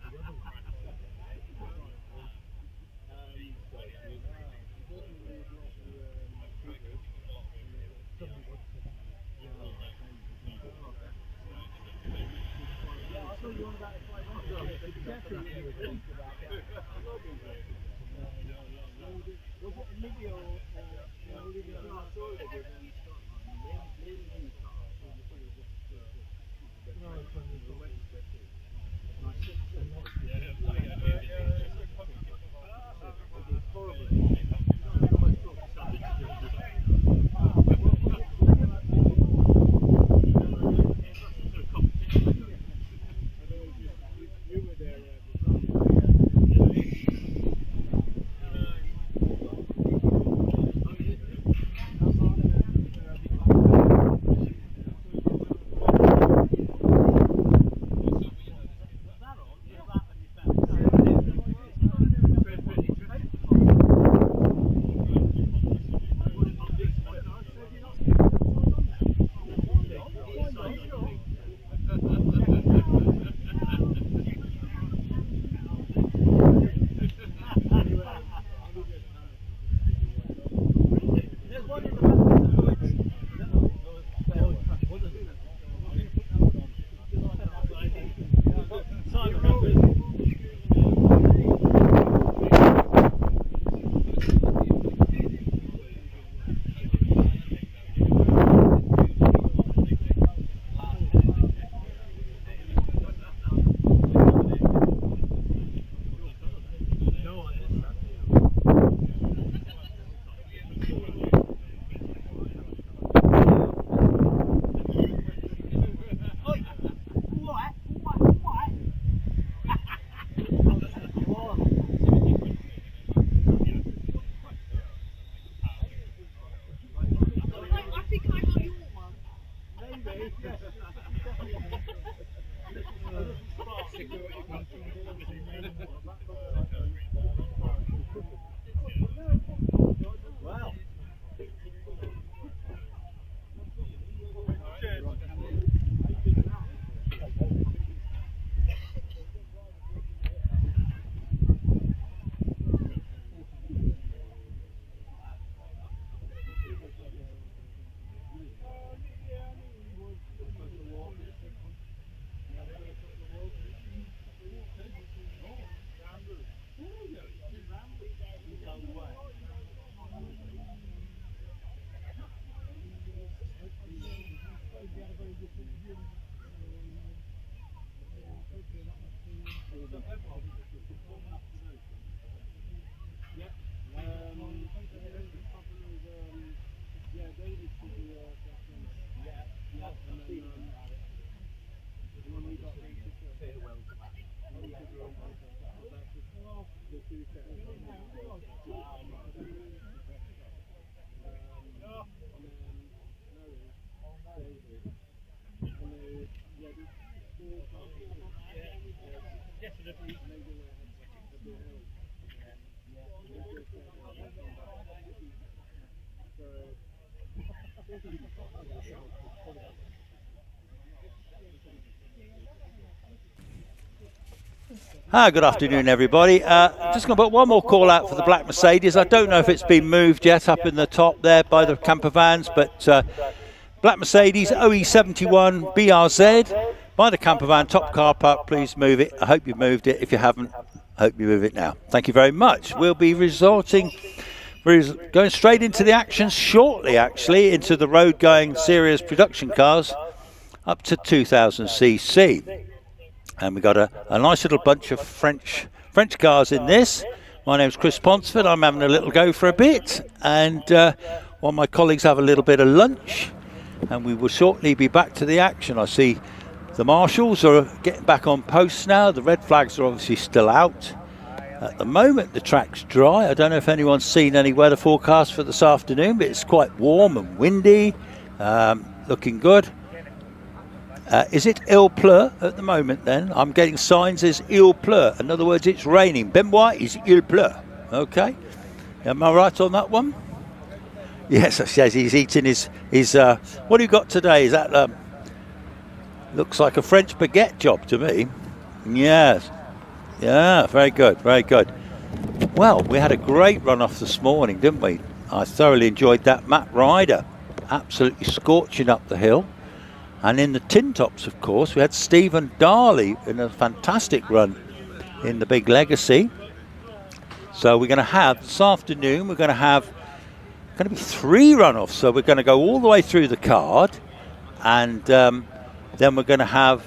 Hi, good afternoon, everybody. Just going to put one more call out for the black Mercedes. I don't know if it's been moved yet up in the top there by the camper vans, but black Mercedes OE71 BRZ by the camper van, top car park. Please move it. I hope you've moved it. If you haven't, I hope you move it now. Thank you very much. We'll be going straight into the action shortly, actually, into the road-going series production cars up to 2000cc. And we've got a nice little bunch of French cars in this. My name's Chris Ponsford. I'm having a little go for a bit. And while my colleagues have a little bit of lunch. And we will shortly be back to the action. I see the marshals are getting back on posts now. The red flags are obviously still out. At the moment, the track's dry. I don't know if anyone's seen any weather forecast for this afternoon, but it's quite warm and windy. Looking good. Is it il pleut at the moment then? I'm getting signs as il pleut. In other words, it's raining. Benoit is il pleut. Okay. Am I right on that one? Yes, says he's eating his what do you got today? Is that looks like a French baguette job to me. Yes. Yeah, very good, very good. Well, we had a great run-off this morning, didn't we? I thoroughly enjoyed that. Matt Ryder absolutely scorching up the hill. And in the tin tops, of course, we had Stephen Darley in a fantastic run in the big Legacy. So we're going to have, this afternoon, we're going to be 3 runoffs. So we're going to go all the way through the card. And then we're going to have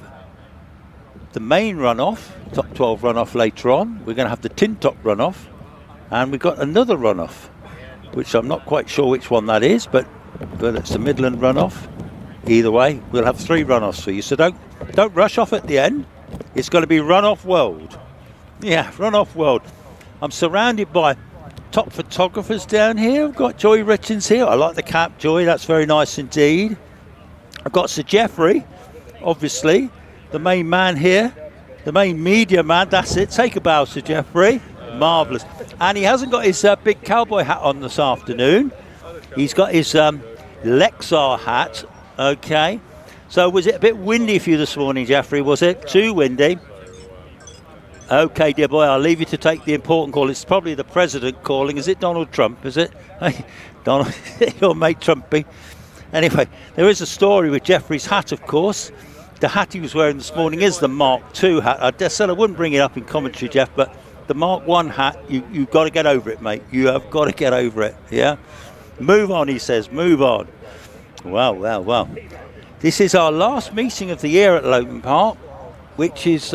the main runoff, top 12 runoff later on. We're going to have the tin top runoff. And we've got another runoff, which I'm not quite sure which one that is, but it's the Midland runoff. Either way, we'll have 3 runoffs for you. So don't rush off at the end. It's going to be runoff world. Yeah, runoff world. I'm surrounded by top photographers down here. I've got Joy Richards here. I like the cap, Joy. That's very nice indeed. I've got Sir Geoffrey, obviously, the main man here, the main media man. That's it. Take a bow, Sir Geoffrey. Marvellous. And he hasn't got his big cowboy hat on this afternoon. He's got his Lexar hat. Okay. So was it a bit windy for you this morning, Geoffrey? Was it too windy? Okay, dear boy, I'll leave you to take the important call. It's probably the president calling. Is it Donald Trump? Is it? Hey, Donald, your mate Trumpy. Anyway, there is a story with Geoffrey's hat, of course. The hat he was wearing this morning is the Mark II hat. I said I wouldn't bring it up in commentary, Jeff, but the Mark I hat, you've got to get over it, mate. You have got to get over it, yeah? Move on, he says, move on. Well. This is our last meeting of the year at Loton Park, which is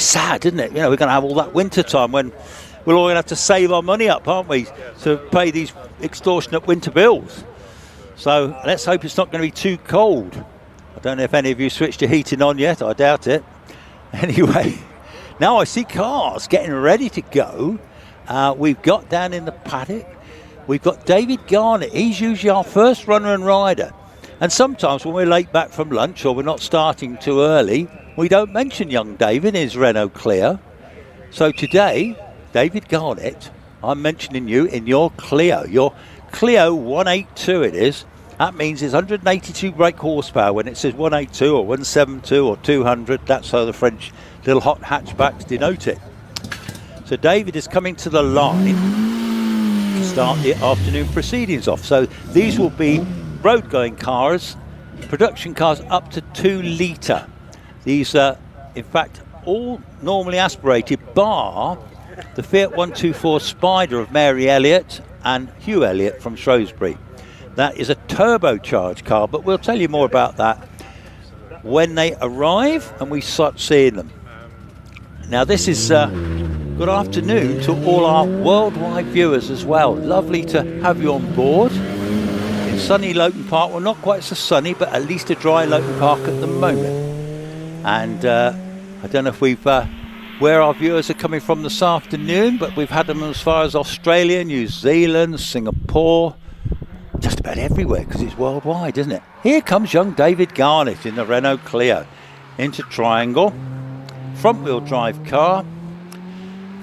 sad, isn't it? You know, we're going to have all that winter time when we're all going to have to save our money up, aren't we, to pay these extortionate winter bills. So let's hope it's not going to be too cold. I don't know if any of you switched your heating on yet. I doubt it. Anyway, now I see cars getting ready to go. We've got down in the paddock, we've got David Garnett. He's usually our first runner and rider. And sometimes when we're late back from lunch or we're not starting too early, we don't mention young David in his Renault Clio. So today, David Garnett, I'm mentioning you in your Clio. Your Clio 182 it is. That means it's 182 brake horsepower. When it says 182 or 172 or 200, that's how the French little hot hatchbacks denote it. So David is coming to the line to start the afternoon proceedings off. So these will be road-going cars, production cars up to 2 litre. These are, in fact, all normally aspirated, bar the Fiat 124 Spider of Mary Elliott and Hugh Elliott from Shrewsbury. That is a turbocharged car, but we'll tell you more about that when they arrive and we start seeing them. Now, this is good afternoon to all our worldwide viewers as well. Lovely to have you on board. In sunny Loton Park, well, not quite so sunny, but at least a dry Loton Park at the moment. And I don't know if we've where our viewers are coming from this afternoon, but we've had them as far as Australia, New Zealand, Singapore, just about everywhere, because it's worldwide, isn't it? Here comes young David Garnett in the Renault Clio into Triangle, front wheel drive car.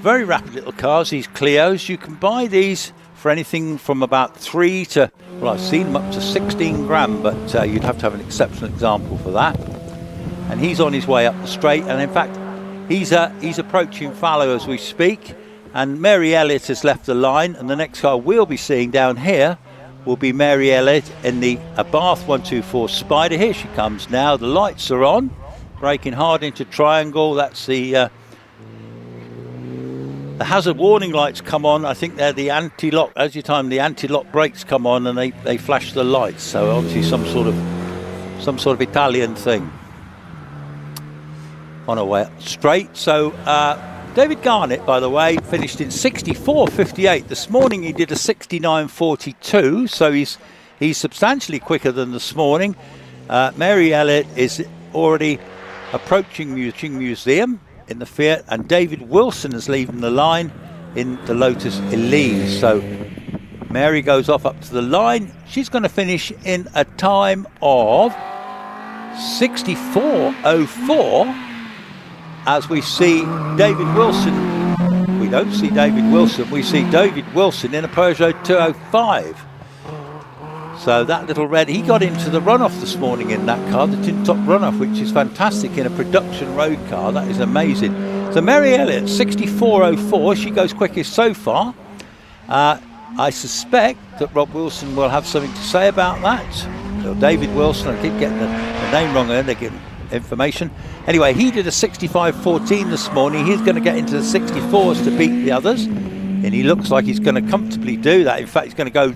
Very rapid little cars, these Clios. You can buy these for anything from about 3 to, well, I've seen them up to 16 grand, but you'd have to have an exceptional example for that. And he's on his way up the straight, and in fact he's approaching Fallow as we speak, and Mary Elliott has left the line, and the next car we'll be seeing down here will be Mary Elliott in the Bath 124 Spider. Here she comes now. The lights are on, braking hard into Triangle. That's the hazard warning lights come on. I think they're the anti-lock. As you time, the anti-lock brakes come on and they flash the lights. So obviously some sort of Italian thing. On our way up straight. So David Garnett, by the way, finished in 64.58. This morning he did a 69.42, so he's substantially quicker than this morning. Mary Elliott is already approaching Museum in the Fiat, and David Wilson is leaving the line in the Lotus Elise. So Mary goes off up to the line. She's going to finish in a time of 64.04. As we see David Wilson, we don't see David Wilson, we see David Wilson in a Peugeot 205. So that little red, he got into the Runoff this morning in that car, the tin top Runoff, which is fantastic in a production road car. That is amazing. So Mary Elliott, 64.04, she goes quickest so far. I suspect that Rob Wilson will have something to say about that. Or David Wilson, I keep getting the name wrong there, they're giving information. Anyway, he did a 65.14 this morning. He's going to get into the 64s to beat the others. And he looks like he's going to comfortably do that. In fact, he's going to go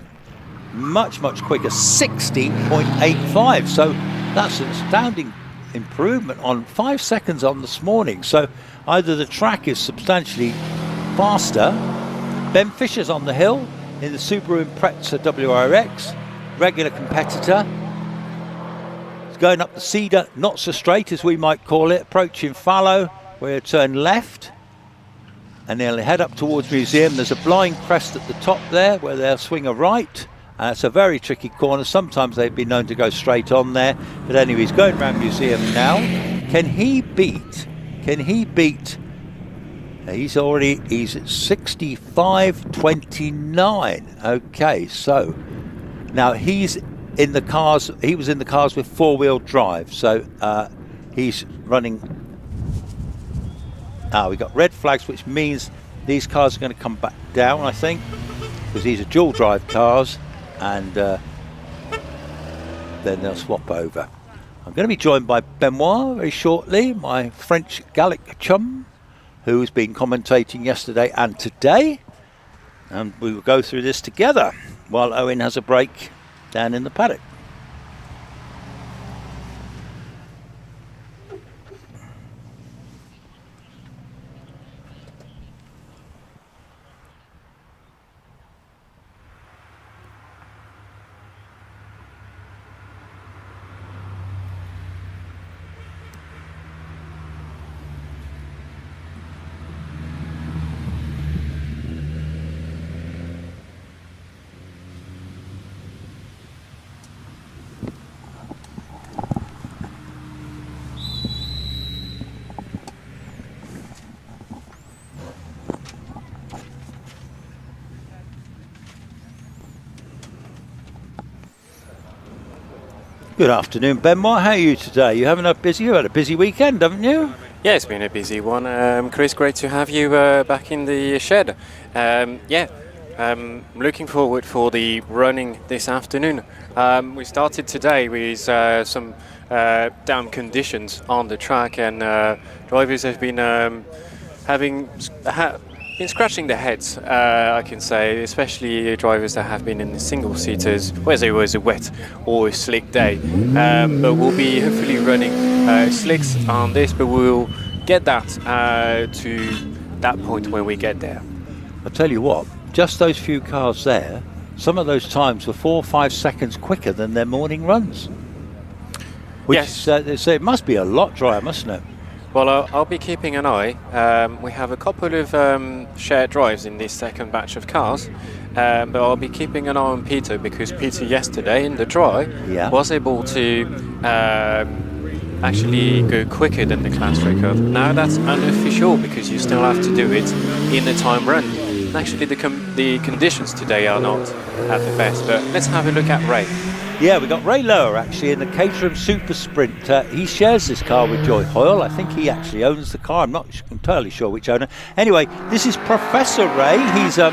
much quicker, 60.85. So that's an astounding improvement on 5 seconds on this morning. So either the track is substantially faster. Ben Fisher's on the hill in the Subaru Impreza WRX, regular competitor. He's going up the Cedar, not so straight as we might call it, approaching Fallow, where he'll turn left. And they'll head up towards Museum. There's a blind crest at the top there where they'll swing a right. It's a very tricky corner. Sometimes they've been known to go straight on there. But anyway, he's going around Museum now. Can he beat? He's at 65.29. Okay, so now he's in the cars. He was in the cars with four-wheel drive. So he's running. We got red flags, which means these cars are going to come back down, I think, because these are dual drive cars, and then they'll swap over. I'm going to be joined by Benoit very shortly, my French Gallic chum, who's been commentating yesterday and today, and we will go through this together while Owen has a break down in the paddock. Good afternoon, Benoit. How are you today? You had a busy weekend, haven't you?
Yeah, it's been a busy one. Chris, great to have you back in the shed. Looking forward for the running this afternoon. We started today with some damp conditions on the track, and drivers have been been scratching their heads, I can say, especially drivers that have been in the single-seaters, whether it was a wet or a slick day. But we'll be hopefully running slicks on this, but we'll get that to that point when we get there.
I'll tell you what, just those few cars there, some of those times were 4 or 5 seconds quicker than their morning runs. Which
yes.
So it must be a lot drier, mustn't it?
Well, I'll be keeping an eye. We have a couple of shared drives in this second batch of cars, but I'll be keeping an eye on Peter, because Peter yesterday in the dry was able to actually go quicker than the class record. Now that's unofficial, because you still have to do it in the time run. Actually, the conditions today are not at the best, but let's have a look at Ray.
Yeah, we got Ray Lower actually in the Caterham Super Sprint. He shares this car with Joy Hoyle. I think he actually owns the car. I'm not entirely sure which owner. Anyway, this is Professor Ray. He's a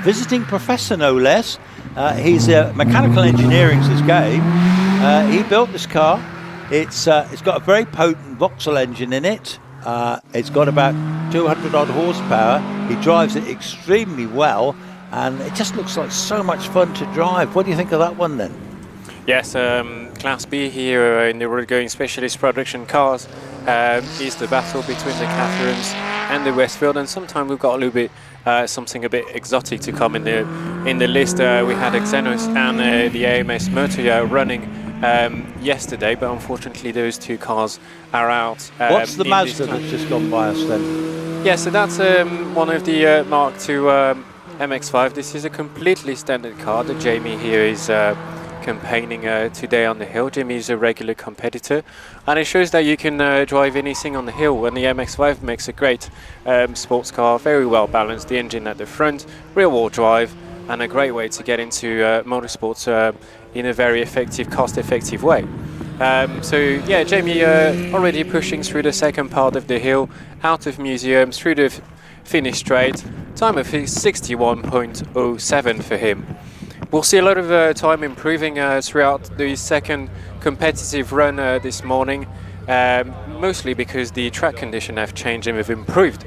visiting professor, no less. He's mechanical engineering's his game. He built this car. It's got a very potent Vauxhall engine in it. It's got about 200 odd horsepower. He drives it extremely well, and it just looks like so much fun to drive. What do you think of that one then?
Yes, Class B here in the road going specialist production cars is the battle between the Catherines and the Westfield, and sometimes we've got a little bit something a bit exotic to come in the list. We had Xenos and the AMS Mertia running yesterday, but unfortunately those two cars are out.
What's the Mazda that's just gone by us then?
Yeah, so that's one of the Mark II MX-5. This is a completely standard car that Jamie here is campaigning today on the hill. Jamie is a regular competitor, and it shows that you can drive anything on the hill, and the MX-5 makes a great sports car, very well balanced, the engine at the front, rear wheel drive, and a great way to get into motorsports in a very effective, cost-effective way. So yeah, Jamie already pushing through the second part of the hill, out of museum, through the finish straight. Time of 61.07 for him. We'll see a lot of time improving throughout the second competitive run this morning, mostly because the track conditions have changed and have improved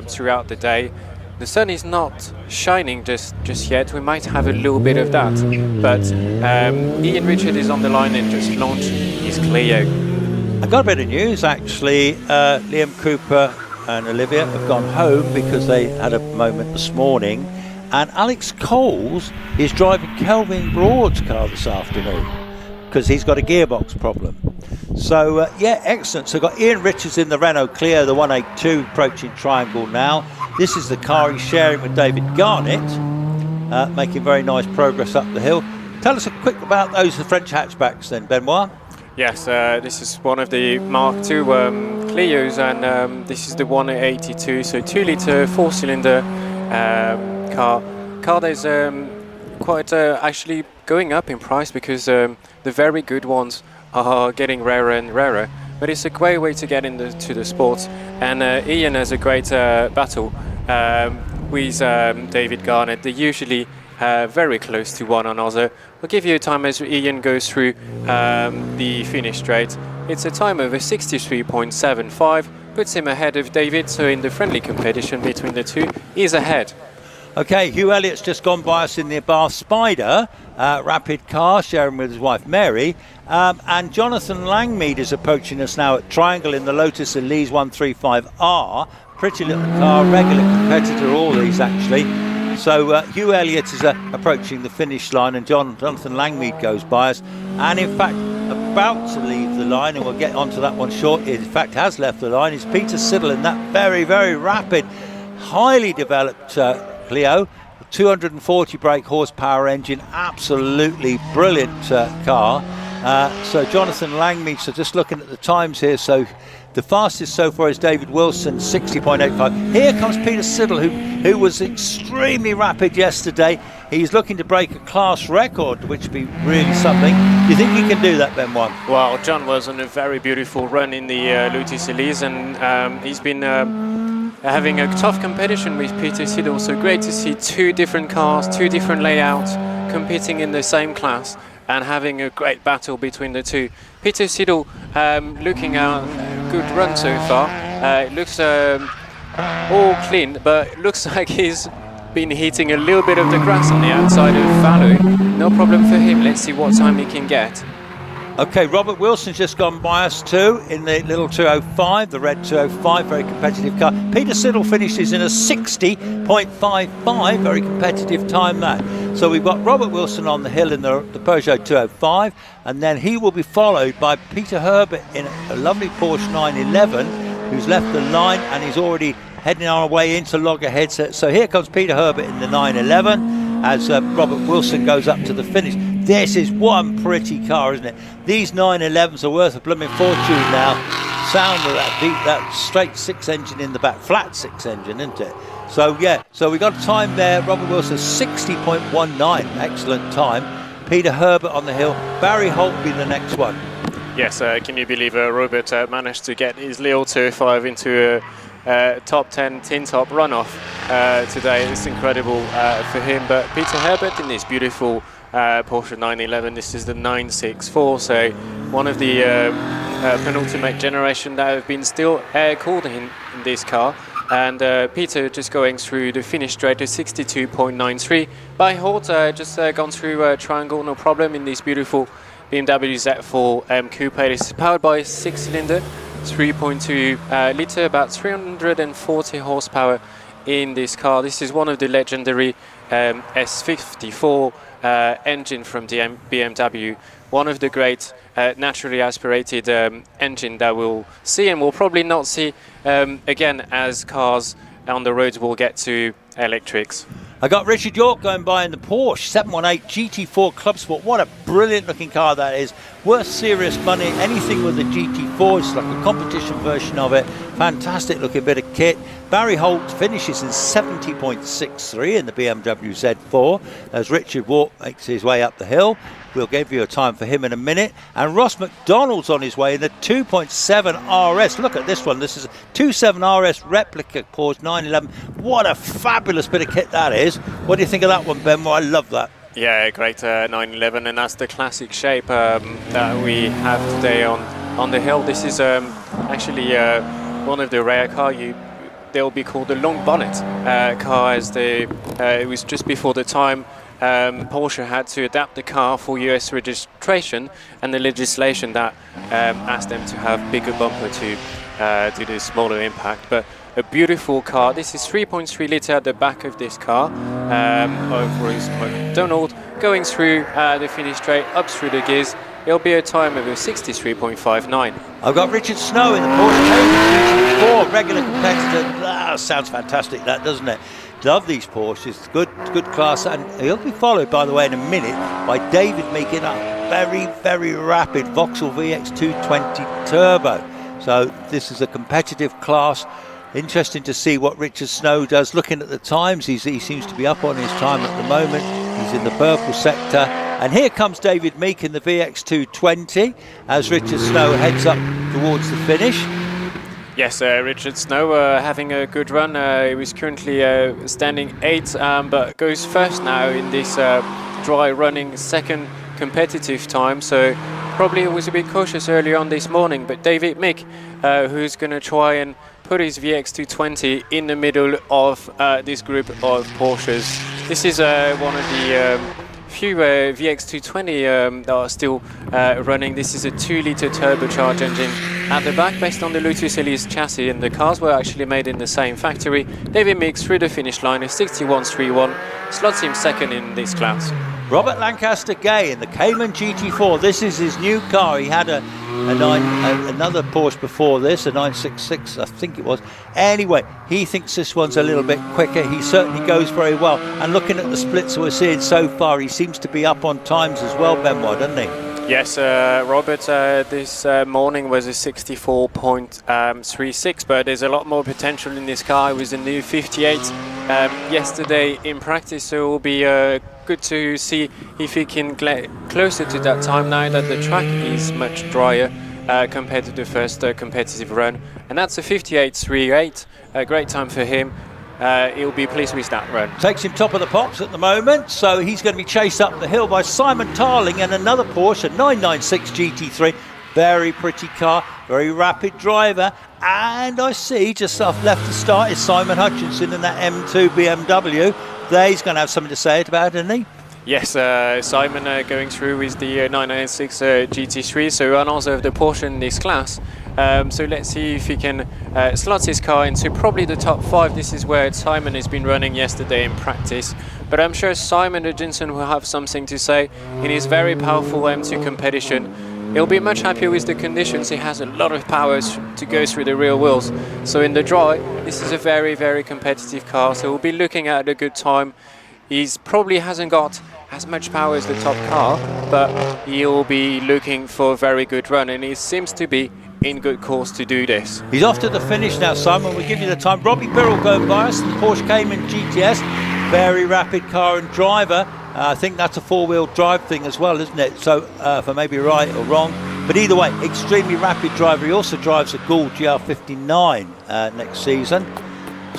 throughout the day. The sun is not shining just yet. We might have a little bit of that, but Ian Richard is on the line and just launched his Clio.
I got a bit of news actually. Liam Cooper and Olivia have gone home because they had a moment this morning, and Alex Coles is driving Kelvin Broad's car this afternoon because he's got a gearbox problem. So yeah, excellent. So got Ian Richards in the Renault Clio, the 182, approaching Triangle now. This is the car he's sharing with David Garnett, making very nice progress up the hill. Tell us a quick about those French hatchbacks then, Benoit.
Yes, this is one of the Mark II Clios, and this is the 182, so 2-litre 4-cylinder car. Car that is quite actually going up in price because the very good ones are getting rarer and rarer. But it's a great way to get into the sports, and Ian has a great battle with David Garnett. They're usually very close to one another. I'll give you a time as Ian goes through the finish straight. It's a time of 63.75, puts him ahead of David, so in the friendly competition between the two, he's ahead.
Okay, Hugh Elliott's just gone by us in the Bath Spider, rapid car, sharing with his wife Mary. And Jonathan Langmead is approaching us now at Triangle in the Lotus Elise 135R. Pretty little car, regular competitor, all these actually. So Hugh Elliott is approaching the finish line, and Jonathan Langmead goes by us. And in fact, about to leave the line, and we'll get onto that one shortly, in fact has left the line, is Peter Siddle in that very, very rapid, highly developed Clio. 240 brake horsepower engine, absolutely brilliant car. So Jonathan Langmead, so just looking at the times here, so the fastest so far is David Wilson, 60.85. Here comes Peter Siddle, who was extremely rapid yesterday. He's looking to break a class record, which would be really something. Do you think he can do that, Benoit?
Well, John was on a very beautiful run in the Lotus Elise, and he's been having a tough competition with Peter Siddle. So great to see two different cars, two different layouts, competing in the same class and having a great battle between the two. Peter Siddle looking at a good run so far. It looks all clean, but it looks like he's been hitting a little bit of the grass on the outside of Fallow. No problem for him. Let's see what time he can get.
Okay, Robert Wilson's just gone by us too in the little 205, the red 205, very competitive car. Peter Siddle finishes in a 60.55, very competitive time that. So we've got Robert Wilson on the hill in the Peugeot 205, and then he will be followed by Peter Herbert in a lovely Porsche 911, who's left the line and he's already heading on our way into loggerhead. So here comes Peter Herbert in the 911 as Robert Wilson goes up to the finish. This is one pretty car, isn't it? These 911s are worth a blooming fortune now. Sound of that straight 6 engine in the back, flat 6 engine, isn't it? So yeah, so we got a time there. Robert Wilson 60.19, excellent time. Peter Herbert on the hill. Barry Holt will be the next one.
Yes, can you believe Robert managed to get his little 205 into a top 10 tin top runoff today. It's incredible for him. But Peter Herbert in this beautiful Porsche 911, this is the 964, so one of the penultimate generation that have been still air-cooled in this car. And Peter just going through the finish straight to 62.93. By Holt, just gone through Triangle, no problem, in this beautiful BMW Z4 Coupe. This is powered by a 6-cylinder, 3.2 litre, about 340 horsepower in this car. This is one of the legendary S54 engine from the BMW, one of the great naturally aspirated engine that we'll see and we'll probably not see again as cars on the roads will get to electrics.
I got Richard York going by in the Porsche 718 GT4 Club Sport. What a brilliant looking car that is. Worth serious money. Anything with a GT4, it's like a competition version of it. Fantastic looking bit of kit. Barry Holt finishes in 70.63 in the BMW Z4 as Richard York makes his way up the hill. We'll give you a time for him in a minute. And Ross McDonald's on his way in the 2.7 RS. Look at this one. This is a 2.7 RS replica Porsche 911. What a fabulous bit of kit that is. What do you think of that one, Ben? Well, I love that.
Yeah, great 911, and that's the classic shape that we have today on the hill. This is actually one of the rare cars. They'll be called the long bonnet car, as it was just before the time Porsche had to adapt the car for US registration and the legislation that asked them to have bigger bumper to do the smaller impact. But a beautiful car. This is 3.3 litre at the back of this car of Ross McDonald, going through the finish straight, up through the gears. It'll be a time of 63.59.
I've got Richard Snow in the Porsche Cayman GT4, regular competitor. Sounds fantastic, that, doesn't it? Love these Porsches, good class, and he'll be followed, by the way, in a minute by David Meek in a very, very rapid Vauxhall VX220 Turbo. So this is a competitive class. Interesting to see what Richard Snow does. Looking at the times, he seems to be up on his time at the moment. He's in the purple sector. And here comes David Meek in the VX220 as Richard Snow heads up towards the finish.
Yes, Richard Snow having a good run. He was currently standing 8th, but goes first now in this dry running second competitive time. So probably was a bit cautious early on this morning. But David Meek, who's going to try and put his VX220 in the middle of this group of Porsches. This is one of the few VX220 that are still running. This is a 2-litre turbocharged engine at the back, based on the Lotus Elise chassis, and the cars were actually made in the same factory. David Meek through the finish line is 61.31, slots him second in this class.
Robert Lancaster Gay in the Cayman GT4. This is his new car. He had another Porsche before this, a 966, I think it was. Anyway, he thinks this one's a little bit quicker. He certainly goes very well. And looking at the splits we're seeing so far, he seems to be up on times as well, Benoit, doesn't he?
Yes, Robert, this morning was a 64.36, but there's a lot more potential in this car. It was a new 58 yesterday in practice, so it will be good to see if he can get closer to that time now that the track is much drier compared to the first competitive run. And that's a 58.38, a great time for him. He'll be pleased with that run.
Takes him top of the pops at the moment, so he's going to be chased up the hill by Simon Tarling and another Porsche, a 996 GT3. Very pretty car, very rapid driver, and I see just off left to start is Simon Hutchinson in that M2 BMW. There he's going to have something to say about it, isn't he?
Yes, Simon going through with the 996 GT3, so runners of the Porsche in this class. So let's see if he can slot his car into probably the top 5. This is where Simon has been running yesterday in practice. But I'm sure Simon Hutchinson will have something to say in his very powerful M2 competition. He'll be much happier with the conditions. He has a lot of power to go through the real wheels. So in the dry, this is a very, very competitive car. So we'll be looking at a good time. He's probably hasn't got as much power as the top car, but he'll be looking for a very good run, and he seems to be in good course to do this.
He's off to the finish now, Simon. We'll give you the time. Robbie Birrell going by us in the Porsche Cayman GTS. Very rapid car and driver. I think that's a four-wheel drive thing as well, isn't it? So if I may be right or wrong, but either way, extremely rapid driver. He also drives a Gould GR59 next season.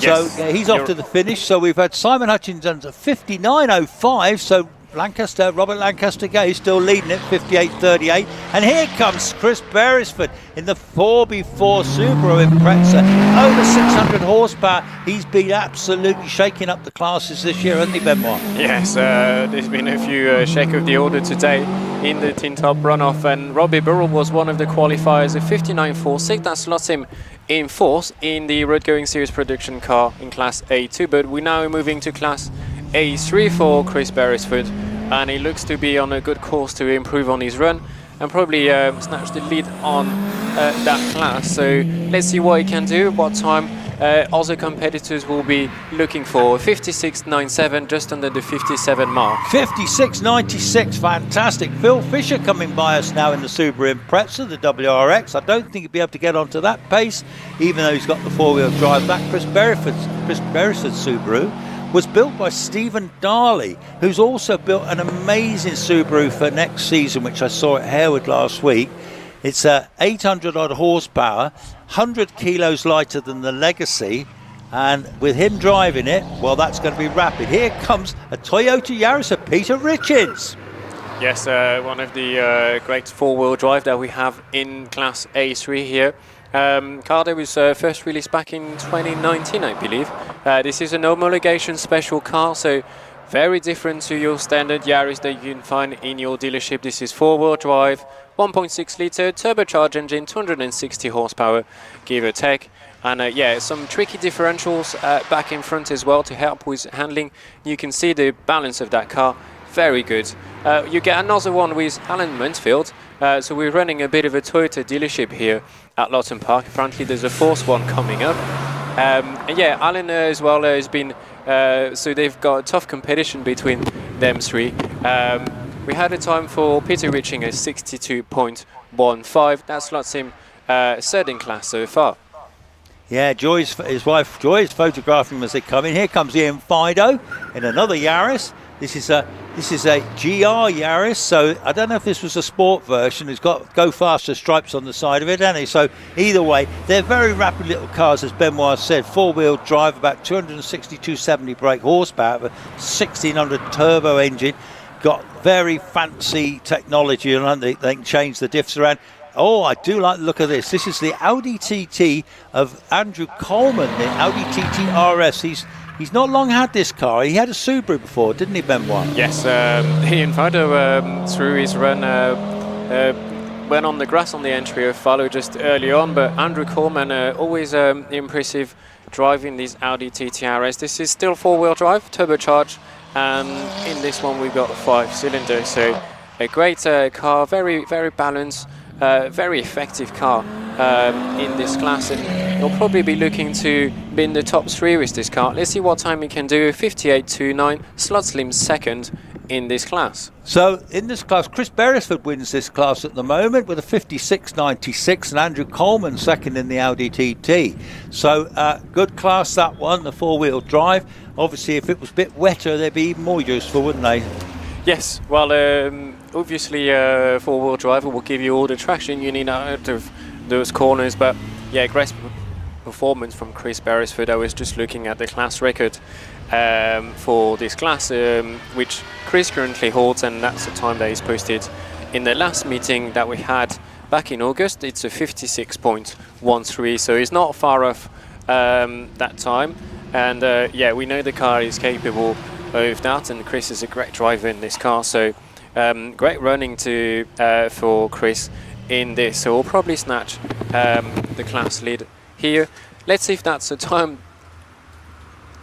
Yes. So he's off to the finish. So we've had Simon Hutchinson at 59.05. So Robert Lancaster Gay still leading it, 58.38. And here comes Chris Beresford in the 4x4 Subaru Impreza. Over 600 horsepower. He's been absolutely shaking up the classes this year, hasn't he, Benoit?
Yes, there's been a few shake of the order today in the Tin Top Runoff. And Robbie Burrell was one of the qualifiers, a 59.46. That slots him in fourth in the Road Going Series production car in Class A2. But we're now moving to Class A3 for Chris Beresford, and he looks to be on a good course to improve on his run and probably snatch the lead on that class. So let's see what he can do, what time other competitors will be looking for. 56.97, just under the 57 mark.
56.96, fantastic. Phil Fisher coming by us now in the Subaru Impreza, the WRX. I don't think he'd be able to get onto that pace, even though he's got the four-wheel drive back. Chris Beresford's Subaru was built by Stephen Darley, who's also built an amazing Subaru for next season, which I saw at Harewood last week. It's 800 odd horsepower, 100 kilos lighter than the Legacy, and with him driving it, well, that's going to be rapid. Here comes a Toyota Yaris of Peter Richards.
Yes, one of the great four-wheel drive that we have in Class A3 here. Car that was first released back in 2019, I believe. This is an homologation special car, so very different to your standard Yaris that you can find in your dealership. This is four-wheel drive, 1.6 litre turbocharged engine, 260 horsepower, give or take. And yeah, some tricky differentials back in front as well to help with handling. You can see the balance of that car, very good. You get another one with Alan Mansfield. So we're running a bit of a Toyota dealership here at Loton Park. Apparently there's a fourth one coming up. And yeah, Alan as well has been, so they've got a tough competition between them three. We had a time for Peter reaching a 62.15. That slots him third in class so far.
Yeah, his wife Joy is photographing them as they come in. Here comes Ian Fido in another Yaris. This is a GR Yaris, so I don't know if this was a sport version. It's got go faster stripes on the side of it, hasn't it? So either way, they're very rapid little cars, as Benoit said. Four-wheel drive, about 260-270 brake horsepower, a 1600 turbo engine. Got very fancy technology, and they can change the diffs around. Oh, I do like the look of this. This is the Audi TT of Andrew Coleman, the Audi TT RS. He's not long had this car. He had a Subaru before, didn't he, Benoit?
Yes, Ian Fido through his run went on the grass on the entry of Fallow just early on, but Andrew Coleman always impressive driving these Audi TT RS. This is still four-wheel drive, turbocharged, and in this one we've got 5 cylinders. So a great car, very, very balanced. Very effective car in this class, and you'll probably be looking to be in the top 3 with this car. Let's see what time he can do. 58.29, slots him second in this class.
So in this class, Chris Beresford wins this class at the moment with a 56.96, and Andrew Coleman second in the Audi TT. So good class, that one, the four-wheel drive. Obviously, if it was a bit wetter, they'd be even more useful, wouldn't they?
Yes, well, obviously four-wheel drive will give you all the traction you need out of those corners, but yeah, great performance from Chris Beresford. I was just looking at the class record for this class, which Chris currently holds, and that's the time that he's posted in the last meeting that we had back in August. It's a 56.13, so he's not far off that time, and yeah, we know the car is capable of that, and Chris is a great driver in this car, so great running for Chris in this, so we'll probably snatch the class lead here. Let's see if that's a time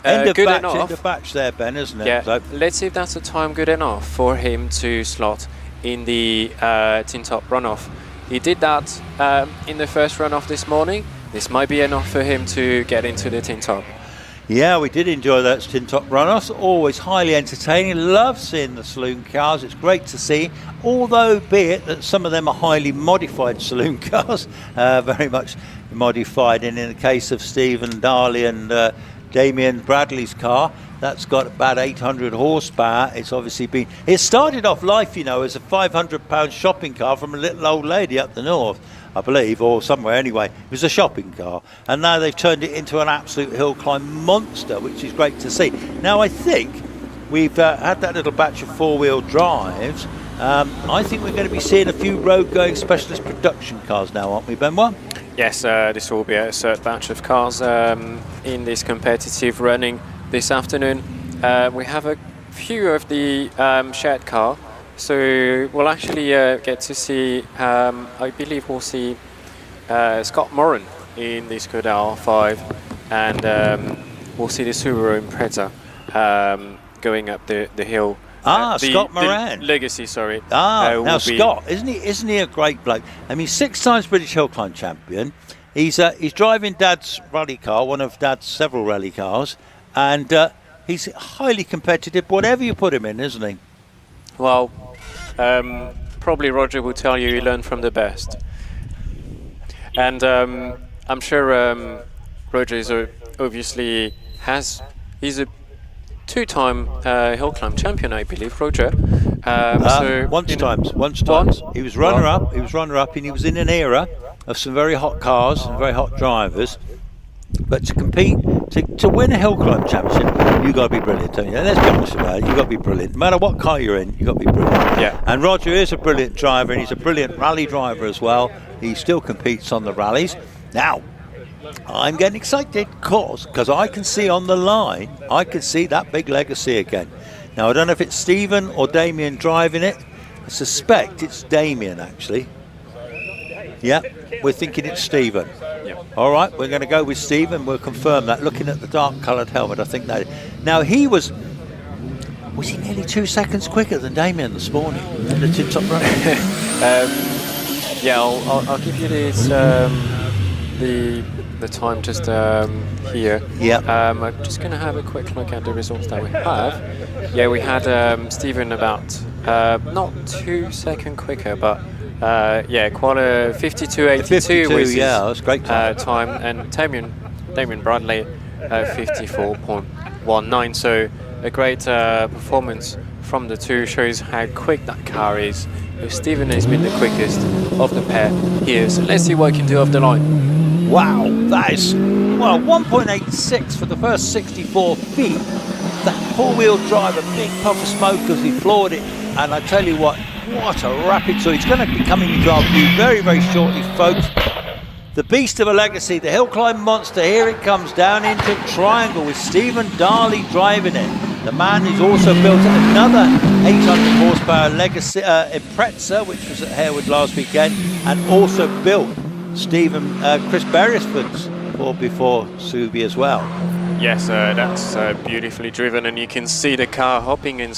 good enough.
End of batch there, Ben, isn't it?
Yeah,
so
let's see if that's a time good enough for him to slot in the tin top runoff. He did that in the first runoff this morning. This might be enough for him to get into the tin top.
Yeah, we did enjoy that tin top runoffs. Always highly entertaining. Love seeing the saloon cars. It's great to see. Although, be it that some of them are highly modified saloon cars, very much modified. And in the case of Stephen Darley and Damien Bradley's car, that's got about 800 horsepower. It's obviously been. It started off life, you know, as a £500 shopping car from a little old lady up the north, I believe, or somewhere anyway. It was a shopping car, and now they've turned it into an absolute hill climb monster, which is great to see. Now I think we've had that little batch of four-wheel drives. I think we're going to be seeing a few road-going specialist production cars now, aren't we, Benoit?
Yes, this will be a third batch of cars in this competitive running this afternoon. We have a few of the shared car. So we'll actually get to see, I believe we'll see Scott Moran in the Skoda R5, and we'll see the Subaru Impreza going up the hill.
Scott Moran.
The Legacy, sorry.
Now Scott, isn't he a great bloke? I mean, 6 times British Hillclimb champion. He's driving Dad's rally car, one of Dad's several rally cars, and he's highly competitive, whatever you put him in, isn't he?
Well, probably Roger will tell you he learned from the best. And I'm sure Roger is obviously he's a two-time Hillclimb champion, I believe, Roger.
Once times. He was runner-up. He was runner-up, and he was in an era of some very hot cars and very hot drivers. But to compete, to win a Hillclimb Championship, you've got to be brilliant, don't you? And let's be honest about it, you've got to be brilliant. No matter what car you're in, you've got to be brilliant.
Yeah.
And Roger is a brilliant driver, and he's a brilliant rally driver as well. He still competes on the rallies. Now, I'm getting excited because I can see on the line, I can see that big Legacy again. Now, I don't know if it's Stephen or Damien driving it. I suspect it's Damien, actually. Yeah, we're thinking it's Stephen.
Yeah.
All right, we're going to go with Stephen. We'll confirm that. Looking at the dark-coloured helmet, I think that. Now, was he nearly 2 seconds quicker than Damien this morning in the tip-top run?
Yeah, I'll give you this the time just here.
Yeah.
I'm just going to have a quick look at the results that we have. Yeah, we had Stephen about not 2 seconds quicker, but yeah, quite a 52.82 was his
that's great
time, and Damien Bradley 54.19. So a great performance from the two, shows how quick that car is. Stephen has been the quickest of the pair here, so let's see what he can do off the line.
Wow, that is, well, 1.86 for the first 64 feet. That four-wheel drive, a big puff of smoke as he floored it, and I tell you what a rapid, so he's going to be coming into our view very, very shortly, folks. The beast of a Legacy, the Hillclimb monster, here it comes down into Triangle with Stephen Darley driving it. The man who's also built another 800 horsepower Legacy Impreza, which was at Harewood last weekend, and also built Chris Beresford's before Subi as well.
Yes, that's beautifully driven, and you can see the car hopping in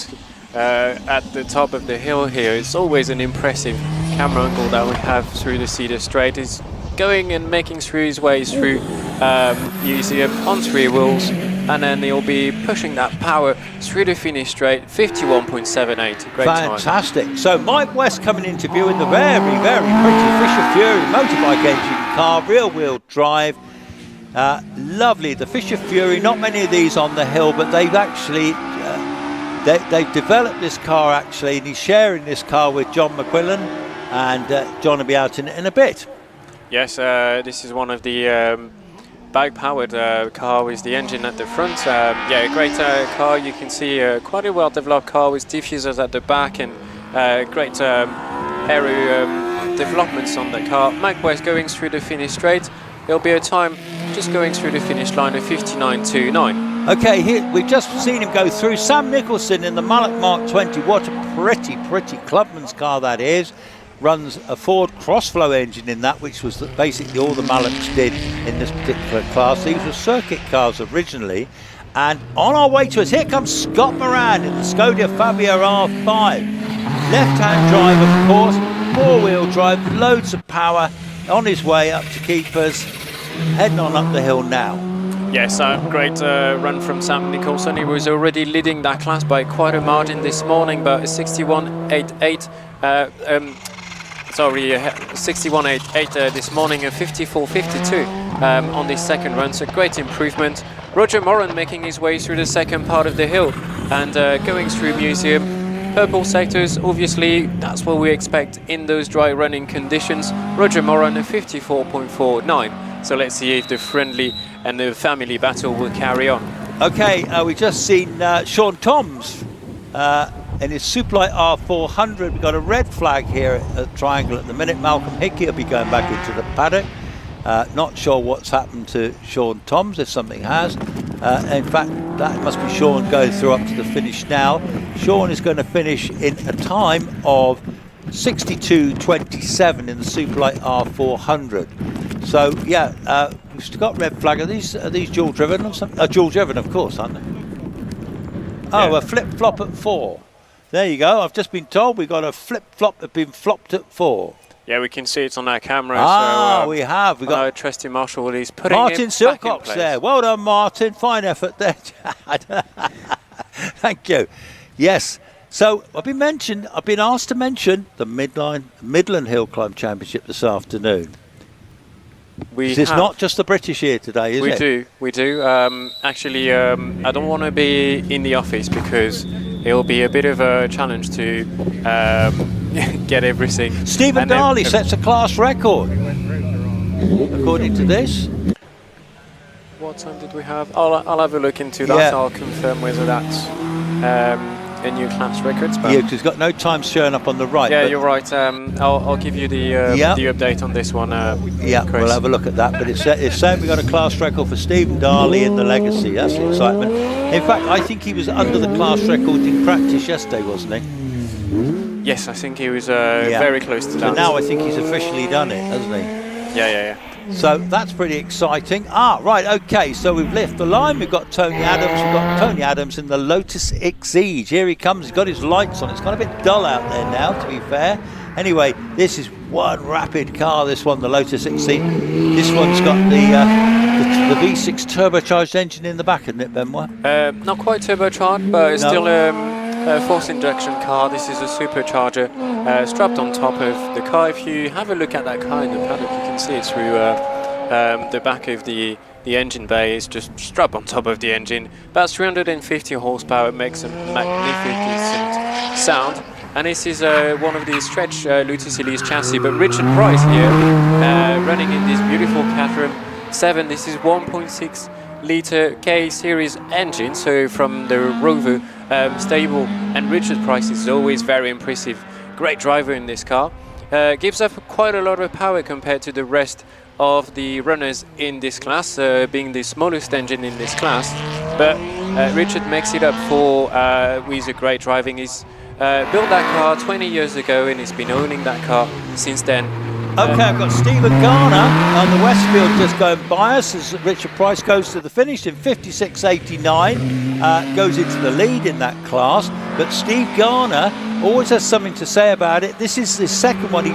at the top of the hill here. It's always an impressive camera angle that we have through the Cedar Straight. It's going and making through his way through Museum on three wheels, and then he'll be pushing that power through the finish straight. 51.78, great time.
Fantastic. So Mike West coming into view in the very, very pretty Fisher Fury motorbike engine car, rear wheel drive. Lovely, the Fisher Fury, not many of these on the hill, but they've actually they've developed this car actually, and he's sharing this car with John McQuillan, and John will be out in a bit.
Yes, this is one of the bag-powered car with the engine at the front. Yeah, a great car. You can see quite a well-developed car with diffusers at the back, and great aero developments on the car. Mike West going through the finish straight. There'll be a time just going through the finish line of 59.29.
Okay, here we've just seen him go through. Sam Nicholson in the Mullock Mark 20. What a pretty clubman's car that is. Runs a Ford Crossflow engine in that, which was basically all the Mullocks did in this particular class. These were circuit cars originally. And on our way to us, here comes Scott Moran in the Skoda Fabia R5. Left-hand drive, of course, four-wheel drive, loads of power, on his way up to keepers, heading on up the hill now.
Yes, great run from Sam Nicholson. He was already leading that class by quite a margin this morning, but 61.88. 61.88 this morning, and 54.52 on this second run, so great improvement. Roger Moran making his way through the second part of the hill and going through Museum. Purple sectors, obviously, that's what we expect in those dry running conditions. Roger Moran at 54.49. So let's see if the friendly and the family battle will carry on.
Okay, we've just seen Sean Toms in his Superlight R400. We've got a red flag here at Triangle at the minute. Malcolm Hickey will be going back into the paddock. Not sure what's happened to Sean Toms, if something has. In fact, that must be Sean going through up to the finish now. Sean is going to finish in a time of 62.27 in the Superlight R400. So yeah, we've still got red flag. Are these dual driven or something? Dual driven, of course, aren't they? Oh, yeah. A flip flop at 4. There you go. I've just been told we've got a flip flop that's been flopped at 4.
Yeah, we can see it on our camera.
Ah,
so,
we have. We got
our trusty Marshall is putting
Martin
it back in
Silcox
place.
there. Well done, Martin. Fine effort there. Thank you. Yes. So I've been asked to mention the Midland Hillclimb Championship this afternoon. It's not just the British here today, is it?
We do. Actually, I don't want to be in the office because it'll be a bit of a challenge to get everything.
Stephen Darley sets a class record, according to this.
What time did we have? I'll have a look into that.
Yeah.
I'll confirm whether that's a new class record.
Yeah, because it's got no time showing up on the right.
Yeah, you're right. I'll give you the update on this one.
Yeah,
Chris.
we'll have a look at that. But it's saying we got a class record for Stephen Darley in the Legacy. That's the excitement. In fact, I think he was under the class record in practice yesterday, wasn't he?
Yes, I think he was very close to that.
So now I think he's officially done it, hasn't he?
Yeah.
So that's pretty exciting. Right, okay, so we've left the line. We've got Tony Adams in the Lotus Exige. Here he comes. He's got his lights on. It's kind of a bit dull out there now, to be fair. Anyway, this is one rapid car, this one, the Lotus Exige. This one's got the V6 turbocharged engine in the back, isn't it, Benoit?
Not quite turbocharged, but it's still a forced injection car. This is a supercharger strapped on top of the car. If you have a look at that car in the paddock, you can see it through the back of the engine bay. It's just strapped on top of the engine. About 350 horsepower. It makes a magnificent sound. And this is one of the stretch Lotus Elise chassis. But Richard Price here, running in this beautiful Caterham 7. This is 1.6 litre K series engine, so from the Rover stable, and Richard Price is always very impressive. Great driver in this car. Gives up quite a lot of power compared to the rest of the runners in this class, being the smallest engine in this class. But Richard makes it up for with a great driving. He's built that car 20 years ago and he's been owning that car since then.
Okay, I've got Stephen Garner on the Westfield just going by us as Richard Price goes to the finish in 56.89, goes into the lead in that class. But Steve Garner always has something to say about it. This is the second one. He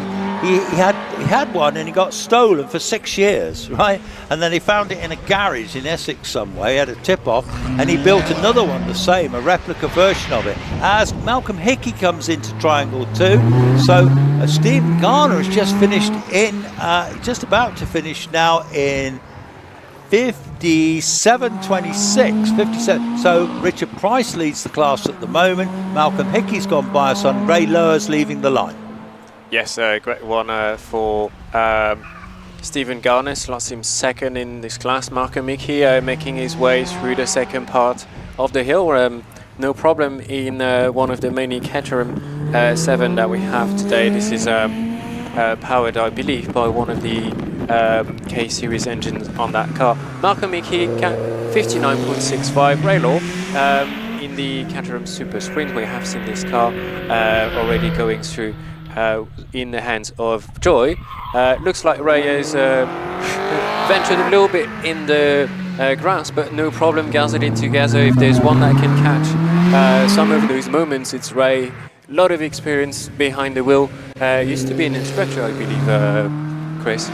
had one and he got stolen for 6 years, right? And then he found it in a garage in Essex somewhere. He had a tip-off and he built another one the same, a replica version of it. As Malcolm Hickey comes into Triangle 2, so Stephen Garner has just finished in, just about to finish now in 57.26, 57. So Richard Price leads the class at the moment. Malcolm Hickey's gone by us on. Ray Lower's leaving the line.
Yes, great one for Stephen Garner. Slots him second in this class. Malcolm Hickey making his way through the second part of the hill. No problem in one of the many Caterham 7 that we have today. This is powered, I believe, by one of the K-Series engines on that car. Malcolm Hickey, 59.65. Ray Law in the Caterham Super Sprint. We have seen this car already going through in the hands of Joy. Looks like Ray has ventured a little bit in the grass, but no problem, gathered it together. If there's one that can catch some of those moments, it's Ray. Lot of experience behind the wheel. Used to be an instructor, I believe, Chris.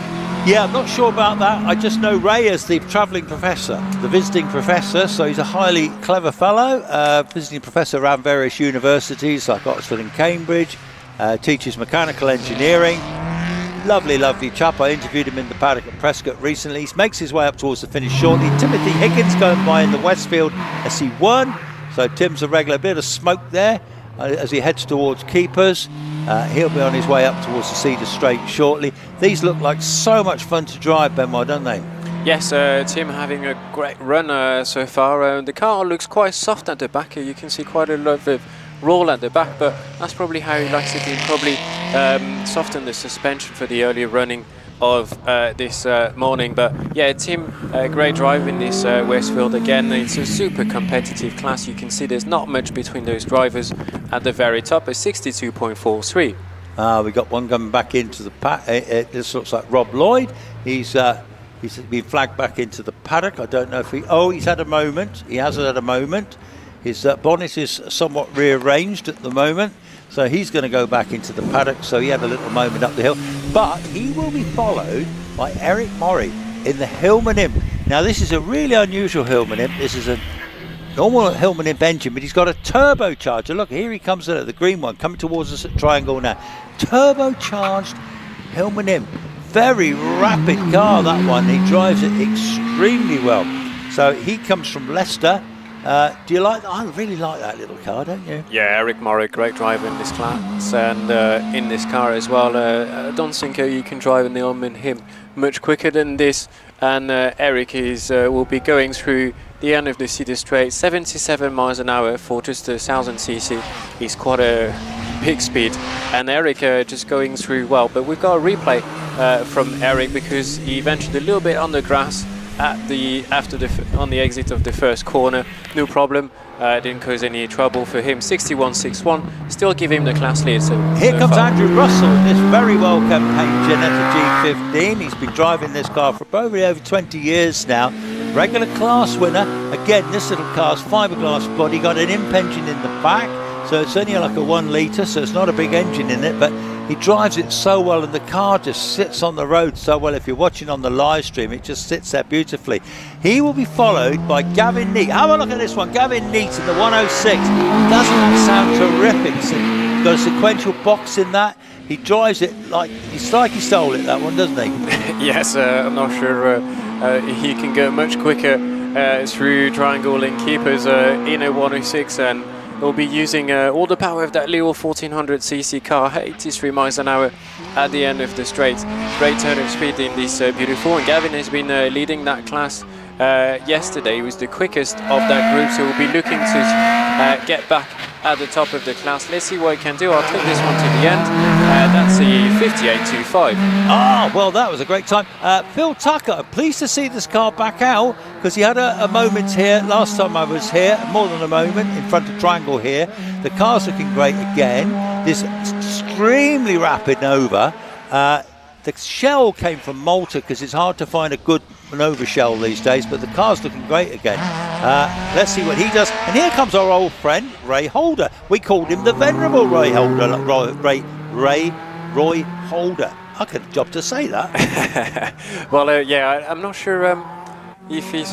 Yeah, I'm not sure about that. I just know Ray as the travelling professor, the visiting professor, so he's a highly clever fellow, visiting professor around various universities like Oxford and Cambridge. Teaches mechanical engineering. Lovely chap. I interviewed him in the paddock at Prescott recently. He makes his way up towards the finish shortly. Timothy Higgins going by in the Westfield SE1. So Tim's a regular. Bit of smoke there as he heads towards Keepers. He'll be on his way up towards the Cedar Straight shortly. These look like so much fun to drive, Benoit, don't they?
Yes, Tim having a great run so far. The car looks quite soft at the back. You can see quite a lot of roll at the back, but that's probably how he likes it. He'll probably soften the suspension for the early running of this morning. But yeah, Tim, great drive in this Westfield again. It's a super competitive class. You can see there's not much between those drivers at the very top, a 62.43.
We got one coming back into the paddock. This looks like Rob Lloyd. He's been flagged back into the paddock. I don't know if he's had a moment. He has had a moment. His bonnet is somewhat rearranged at the moment, so he's going to go back into the paddock. So he had a little moment up the hill. but he will be followed by Eric Murray in the Hillman Imp. Now this is a really unusual Hillman Imp. This is a normal Hillman Imp engine, but he's got a turbocharger. Look, here he comes in at the green one, coming towards us at Triangle now. Turbocharged Hillman Imp. Very rapid car, that one. He drives it extremely well. So he comes from Leicester. Do you like that? I really like that little car, don't you?
Yeah, Eric Murray, great driver in this class and in this car as well. I don't think you can drive an Hillman Imp much quicker than this. And Eric will be going through the end of the city straight, 77 miles an hour for just 1,000 cc. He's quite a big speed. And Eric just going through well. But we've got a replay from Eric because he ventured a little bit on the grass on the exit of the first corner. No problem. Didn't cause any trouble for him. 61.61. Still give him the class lead. So
here comes Andrew Russell in this very well campaigned Ginetta G15. He's been driving this car for probably over 20 years now. Regular class winner. Again, this little car's fiberglass body, got an imp engine in the back, so it's only like a 1 litre, so it's not a big engine in it, but he drives it so well, and the car just sits on the road so well. If you're watching on the live stream, it just sits there beautifully. He will be followed by Gavin Neat. Have a look at this one, Gavin Neat in the 106. Doesn't that sound terrific? He's got a sequential box in that. He drives it like he stole it, that one, doesn't he?
Yes, I'm not sure he can go much quicker through triangle and keepers in a 106, and we'll be using all the power of that little 1400cc car, 83 miles an hour at the end of the straight. Great turn of speed in this beautiful, and Gavin has been leading that class yesterday. He was the quickest of that group, so we'll be looking to get back at the top of the class. Let's see what he can do. I'll clip this one to the end. That's the 58.25.
Ah, well, that was a great time. Phil Tucker, pleased to see this car back out, because he had a moment here last time I was here, more than a moment, in front of Triangle here. The car's looking great again. This extremely rapid Nova. The shell came from Malta, because it's hard to find a good Nova shell these days, but the car's looking great again. Let's see what he does. And here comes our old friend Roy Holder. We called him the Venerable Roy Holder. Roy Holder. I could have a job to say that.
Well, yeah, I'm not sure if he's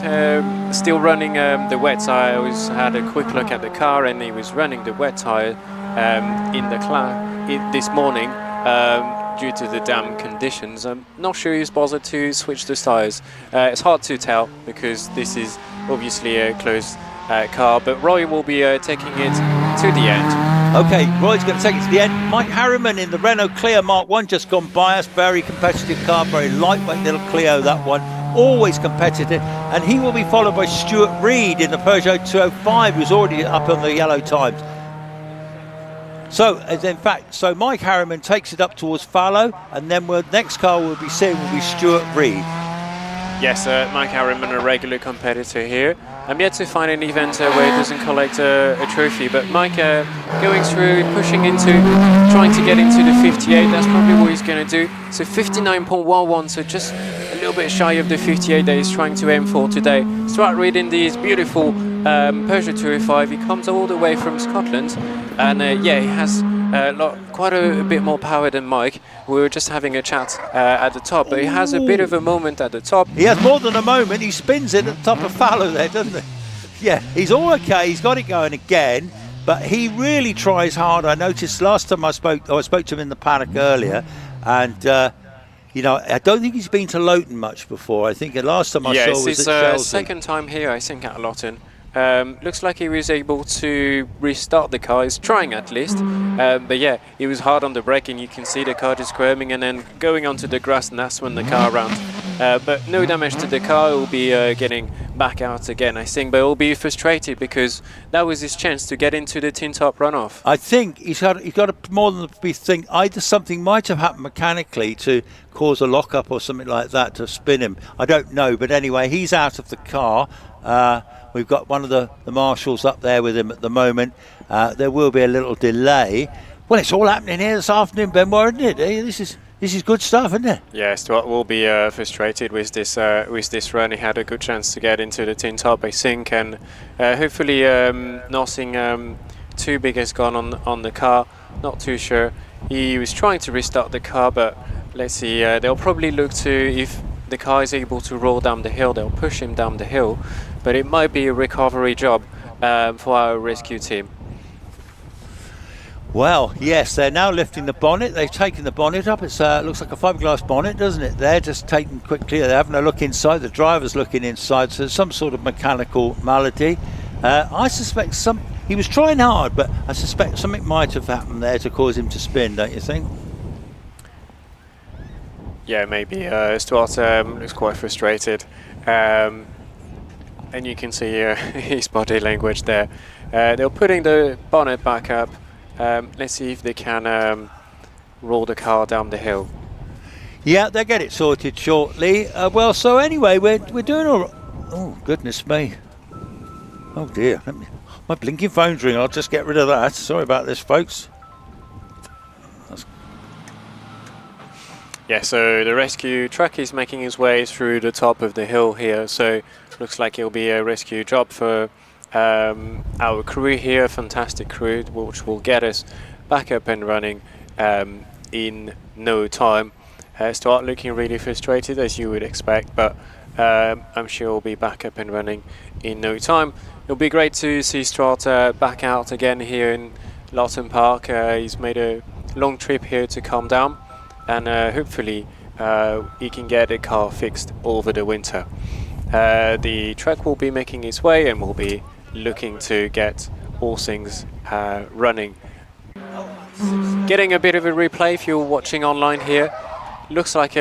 still running the wet tyre. I always had a quick look at the car, and he was running the wet tyre in the class this morning. Due to the damp conditions, I'm not sure he's bothered to switch the tyres. It's hard to tell because this is obviously a closed car, but Roy will be taking it to the end.
Okay, Roy's going to take it to the end. Mike Harriman in the Renault Clio Mark 1 just gone by us. Very competitive car, very lightweight little Clio, that one. Always competitive. And he will be followed by Stuart Reid in the Peugeot 205, who's already up on the yellow times. So, in fact, so Mike Harriman takes it up towards Fallow, and then next car we'll be seeing will be Stuart Reid.
Yes, Mike Harriman, a regular competitor here. I'm yet to find an event where he doesn't collect a trophy, but Mike going through, pushing into, trying to get into the 58, that's probably what he's going to do. So 59.11, so just a little bit shy of the 58 that he's trying to aim for today. Stuart Reid in these beautiful Peugeot 205. He comes all the way from Scotland, and yeah, he has quite a bit more power than Mike. We were just having a chat at the top, but he has a bit of a moment at the top.
He has more than a moment. He spins it at the top of Fallow there, doesn't he? Yeah, he's all okay. He's got it going again, but he really tries hard. I noticed last time I spoke to him in the paddock earlier, and you know, I don't think he's been to Loton much before. I think the last time I saw was
it's
at
his second time here, I think, at Loton. Looks like he was able to restart the car. He's trying at least, but yeah, he was hard on the brake, and you can see the car just squirming and then going onto the grass, and that's when the car round. But no damage to the car. It will be getting back out again, I think, but he'll be frustrated because that was his chance to get into the tin top runoff.
I think he's got to more than be think either something might have happened mechanically to cause a lock-up or something like that to spin him. I don't know, but anyway, he's out of the car. We've got one of the marshals up there with him at the moment. There will be a little delay. Well, it's all happening here this afternoon, Benoit, isn't it? This is good stuff, isn't it?
Yeah, Stuart will be frustrated with this run. He had a good chance to get into the tin top, I think, and hopefully nothing too big has gone on the car. Not too sure. He was trying to restart the car, but let's see, they'll probably look to, if the car is able to roll down the hill, they'll push him down the hill, but it might be a recovery job for our rescue team.
Well, yes, they're now lifting the bonnet. They've taken the bonnet up. It looks like a fiberglass bonnet, doesn't it? They're just taking quickly. They're having a look inside. The driver's looking inside. So there's some sort of mechanical malady. I suspect he was trying hard, but I suspect something might have happened there to cause him to spin, don't you think?
Yeah, maybe. Stuart looks quite frustrated. And you can see his body language there. They're putting the bonnet back up. Let's see if they can roll the car down the hill.
Yeah, they'll get it sorted shortly. Well, so anyway, we're doing all right. Oh, goodness me. Oh, dear. My blinking phone's ringing. I'll just get rid of that. Sorry about this, folks.
Yeah, so the rescue truck is making its way through the top of the hill here. So looks like it'll be a rescue job for our crew here, fantastic crew, which will get us back up and running in no time. Stuart looking really frustrated, as you would expect, but I'm sure we'll be back up and running in no time. It'll be great to see Stuart back out again here in Loton Park. He's made a long trip here to calm down, and hopefully he can get the car fixed over the winter. The truck will be making its way, and we'll be looking to get all things running. Getting a bit of a replay if you're watching online here. Looks like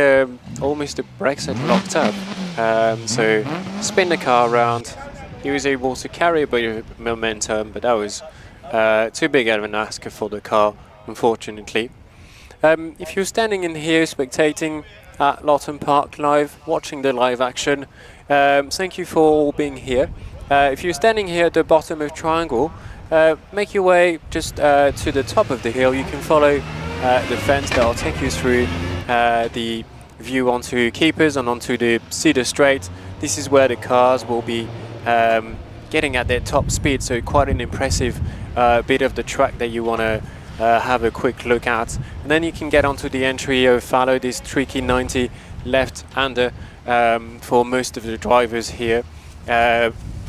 almost the brakes had locked up. So spin the car around. He was able to carry a bit of momentum, but that was too big of an ask for the car, unfortunately. If you're standing in here spectating at Loton Park live, watching the live action, thank you for all being here. If you're standing here at the bottom of Triangle, make your way just to the top of the hill. You can follow the fence that will take you through the view onto Keepers and onto the Cedar Straight. This is where the cars will be getting at their top speed, so quite an impressive bit of the track that you want to have a quick look at. And then you can get onto the entry of Fallow, this tricky 90 left-hander for most of the drivers here.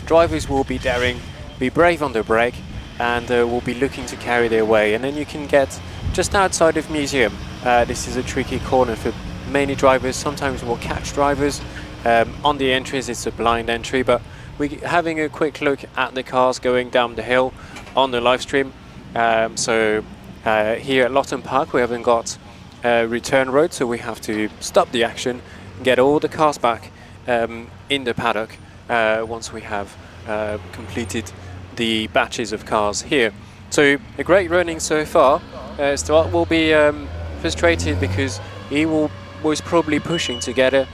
Drivers will be daring, be brave on the brake, and will be looking to carry their way. And then you can get just outside of Museum. This is a tricky corner for many drivers. Sometimes we'll catch drivers on the entries. It's a blind entry, but we're having a quick look at the cars going down the hill on the live stream. So here at Loton Park, we haven't got a return road, so we have to stop the action and get all the cars back in the paddock once we have completed the batches of cars here. So a great running so far. Stuart will be frustrated because he was probably pushing to get a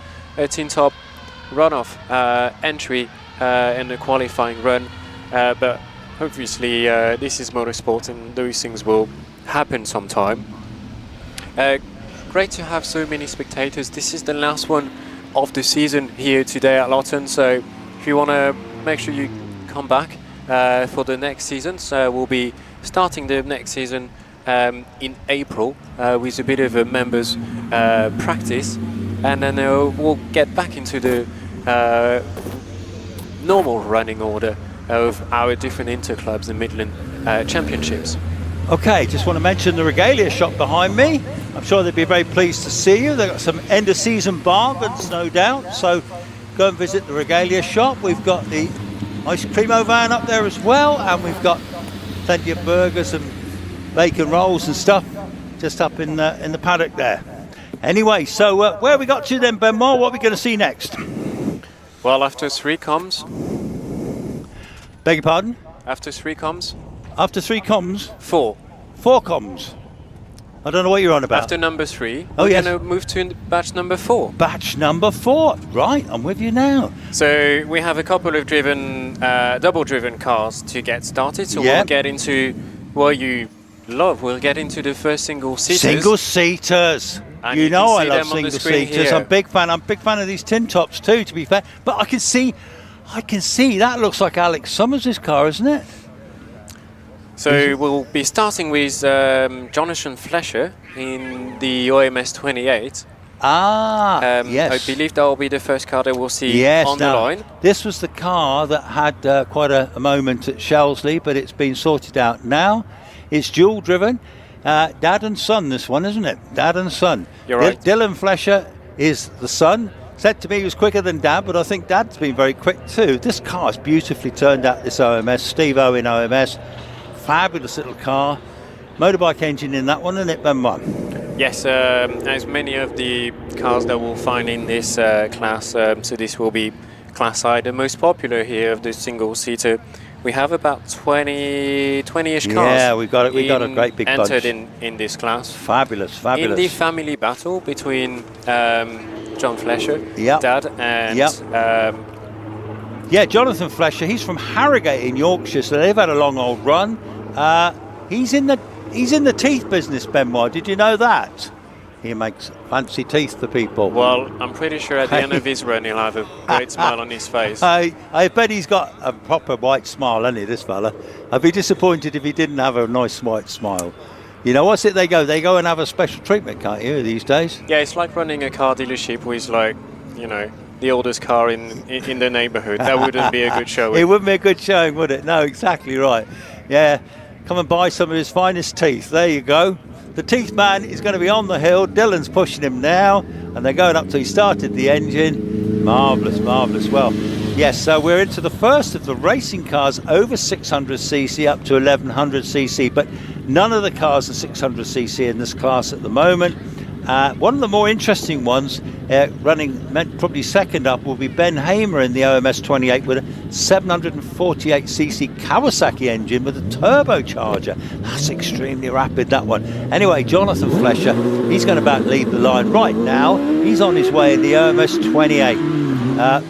tin top runoff entry in the qualifying run, but obviously this is motorsport and those things will happen sometime. Great to have so many spectators. This is the last one of the season here today at Loton, so if you want to make sure you come back for the next season. So we'll be starting the next season in April with a bit of a members practice, and then we'll get back into the normal running order of our different interclubs and Midland Championships.
Okay, just want to mention the regalia shop behind me. I'm sure they'd be very pleased to see you. They've got some end of season bargains, no doubt, so go and visit the regalia shop. We've got the ice creamo van up there as well, and we've got plenty of burgers and bacon rolls and stuff just up in the paddock there. Anyway, so where we got to then, Ben Moore? What are we going to see next?
Well, after 3 comms.
Beg your pardon?
After 3 comms.
After 3 comms?
4.
4 comms. I don't know what you're on about.
After number 3,
oh,
we're
yes.
going to move to batch number 4.
Batch number 4. Right, I'm with you now.
So we have a couple of double-driven cars to get started. So we'll get into what you love. We'll get into the first single-seaters.
Single-seaters.
And
you know I love
single-seaters.
I'm big fan. I'm a big fan of these tin tops too, to be fair. But I can see that looks like Alex Summers' car, isn't it?
So we'll be starting with Jonathan Flesher in the OMS 28.
Yes.
I believe that will be the first car that we'll see on the line.
This was the car that had quite a moment at Shelsley, but it's been sorted out now. It's dual driven. Dad and son, this one, isn't it? Dad and son.
You're right.
Dylan Flesher is the son. Said to me he was quicker than Dad, but I think Dad's been very quick too. This car is beautifully turned out, this OMS. Steve Owen OMS. Fabulous little car. Motorbike engine in that one, isn't it, Benoit?
Yes, as many of the cars that we'll find in this class, so this will be Class I, the most popular here of the single-seater. We have about 20-ish cars.
Yeah, we got a great big bunch.
Entered in this class.
Fabulous.
In the family battle between John Flesher, Dad, and
Jonathan Flesher. He's from Harrogate in Yorkshire, so they've had a long old run. He's in the teeth business, Benoit. Did you know that? He makes fancy teeth for people.
Well, I'm pretty sure at the end of his run he'll have a great smile on his face.
I bet he's got a proper white smile, hasn't he, this fella? I'd be disappointed if he didn't have a nice white smile. You know, what's it they go? They go and have a special treatment, can't you, these days?
Yeah, it's like running a car dealership with, like, you know, the oldest car in the neighbourhood. That wouldn't be a good showing.
It wouldn't be a good showing, would it? No, exactly right. Yeah, come and buy some of his finest teeth. There you go. The teeth man is going to be on the hill. Dylan's pushing him now, and they're going up till he started the engine. Marvellous, marvellous. Well, yes, so we're into the first of the racing cars over 600cc up to 1100cc, but none of the cars are 600cc in this class at the moment. One of the more interesting ones, running probably second up, will be Ben Hamer in the OMS 28 with a 748cc Kawasaki engine with a turbocharger. That's extremely rapid, that one. Anyway, Jonathan Flesher, he's going to about lead the line right now. He's on his way in the OMS 28.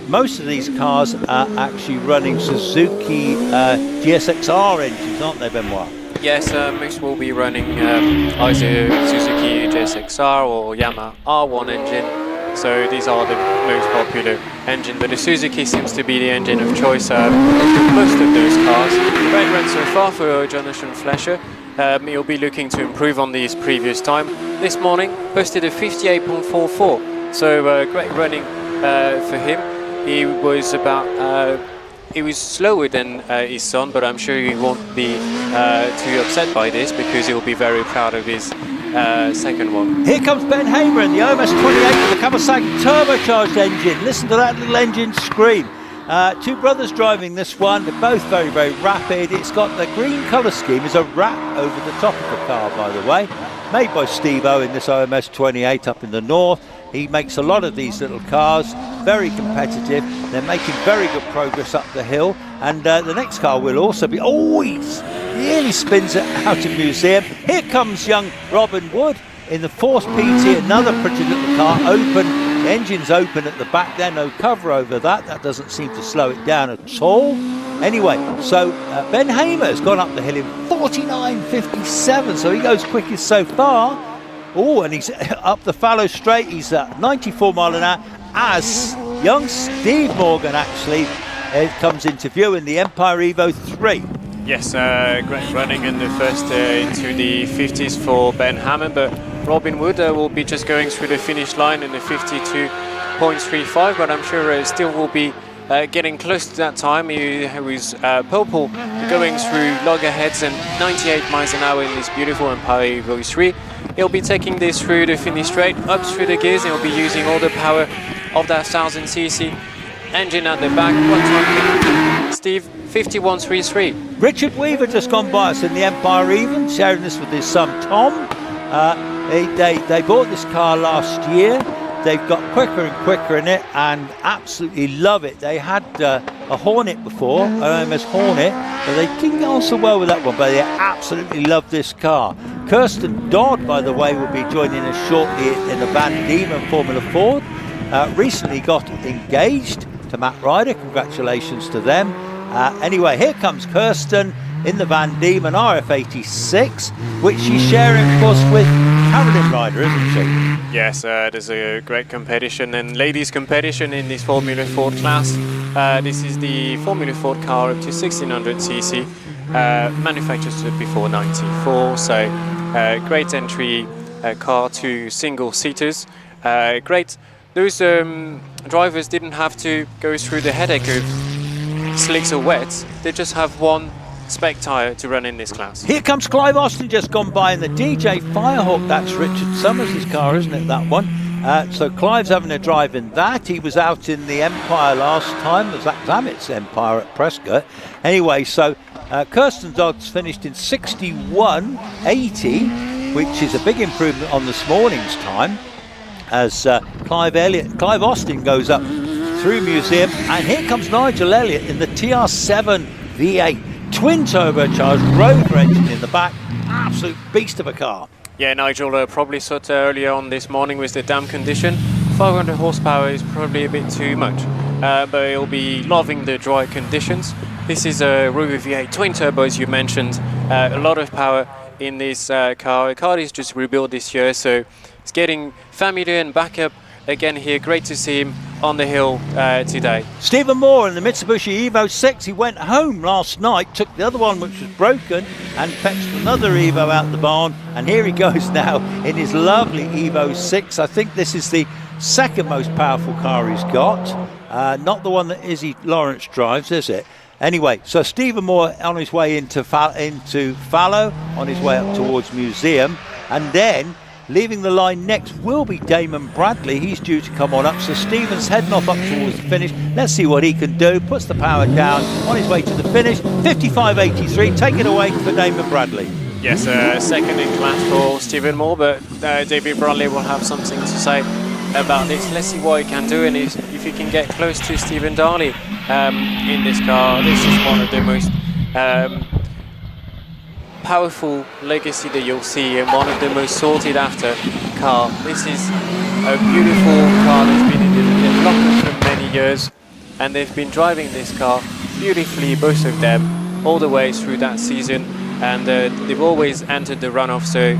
Most of these cars are actually running Suzuki GSX-R engines, aren't they, Benoit?
Yes, most will be running either Suzuki GSX-R or Yamaha R1 engine. So these are the most popular engine, but the Suzuki seems to be the engine of choice of most of those cars. Great run so far for Jonathan Flesher. He'll be looking to improve on his previous time. This morning posted a 58.44, so great running for him. He was he was slower than his son, but I'm sure he won't be too upset by this because he'll be very proud of his second one.
Here comes Ben Hamer in the OMS 28 with a Kawasaki turbocharged engine. Listen to that little engine scream. Two brothers driving this one. They're both very, very rapid. It's got the green colour scheme is a wrap over the top of the car, by the way. Made by Steve O in this OMS 28 up in the north. He makes a lot of these little cars, very competitive. They're making very good progress up the hill. And the next car will also be... Oh, he really spins it out of museum. Here comes young Robin Wood in the Force PT, another pretty little car, open. The engine's open at the back there, no cover over that. That doesn't seem to slow it down at all. Anyway, so Ben Hamer has gone up the hill in 49.57, so he goes quickest so far. Oh, and he's up the fallow straight. He's at 94 mile an hour as young Steve Morgan actually comes into view in the Empire Evo 3.
Yes, great running in the first into the 50s for Ben Hamer, but Robin Wood will be just going through the finish line in the 52.35, but I'm sure still will be getting close to that time. He was purple going through loggerheads and 98 miles an hour in this beautiful Empire Evo 3. He'll be taking this through the finish straight, up through the gears, and he'll be using all the power of that 1000cc engine at the back. What time, Steve? 51.33.
Richard Weaver just gone by us in the Empire Even, sharing this with his son Tom. They bought this car last year. They've got quicker and quicker in it and absolutely love it. They had a Hornet before, an OMS Hornet, but they didn't go on so well with that one, but they absolutely love this car. Kirsten Dodd, by the way, will be joining us shortly in the Van Diemen Formula Ford. Recently got engaged to Matt Ryder. Congratulations to them. Anyway, here comes Kirsten in the Van Diemen RF86, which she's sharing, of course, with Carolyn Ryder, isn't she?
Yes, there's a great competition and ladies competition in this Formula Ford class. This is the Formula Ford car up to 1600cc. manufactured before 94, so great entry car to single seaters. Great. Those drivers didn't have to go through the headache of slicks or wets. They just have one spec tyre to run in this class.
Here comes Clive Austin, just gone by in the DJ Firehawk. That's Richard Summers' car, isn't it, that one? So Clive's having a drive in that. He was out in the Empire last time, the Zach Zammett's Empire at Prescott. Anyway, so Kirsten Dodds finished in 61.80, which is a big improvement on this morning's time, as Clive Austin goes up through Museum. And here comes Nigel Elliott in the TR7 V8, twin turbocharged Rover engine in the back. Absolute beast of a car.
Yeah, Nigel probably thought earlier on this morning with the damp condition, 500 horsepower is probably a bit too much, but he'll be loving the dry conditions. This is a Rover V8 twin turbo, as you mentioned, a lot of power in this car. The car is just rebuilt this year, so it's getting familiar and back up again here. Great to see him on the hill today.
Stephen Moore in the Mitsubishi Evo 6. He went home last night, took the other one which was broken and fetched another Evo out the barn, and here he goes now in his lovely Evo 6. I think this is the second most powerful car he's got, not the one that Izzy Lawrence drives, is it? Anyway, so Stephen Moore on his way into Fallow, on his way up towards Museum, and then leaving the line next will be Damon Bradley. He's due to come on up, so Stephen's heading off up towards the finish. Let's see what he can do. Puts the power down on his way to the finish. 55.83. Take it away for Damon Bradley.
Yes, second in class for Stephen Moore, but David Bradley will have something to say about this. Let's see what he can do, and if he can get close to Stephen Darley in this car. This is one of the most powerful legacy that you'll see, and one of the most sought after car. This is a beautiful car that's been in the lockup for many years, and they've been driving this car beautifully, both of them, all the way through that season, and they've always entered the runoff, so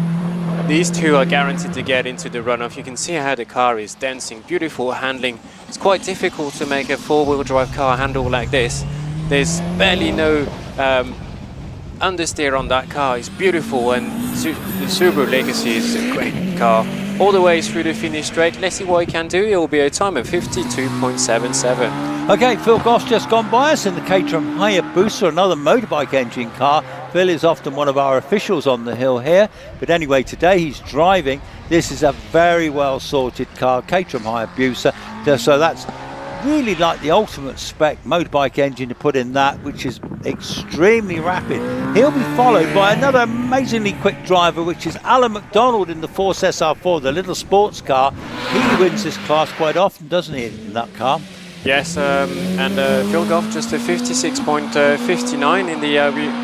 these two are guaranteed to get into the runoff. You can see how the car is dancing, beautiful handling. It's quite difficult to make a four-wheel drive car handle like this. There's barely no understeer on that car. It's beautiful, and the Subaru Legacy is a great car. All the way through the finish straight. Let's see what he can do. It will be a time of 52.77.
Okay, Phil Goss just gone by us in the Caterham Hayabusa, another motorbike engine car. Phil is often one of our officials on the hill here, but anyway, today he's driving. This is a very well sorted car, Caterham Hayabusa, so that's really like the ultimate spec motorbike engine to put in that, which is extremely rapid. He'll be followed by another amazingly quick driver, which is Alan McDonald in the Force SR4, the little sports car. He wins this class quite often, doesn't he, in that car?
Yes, and Phil Goff just a 56.59 in the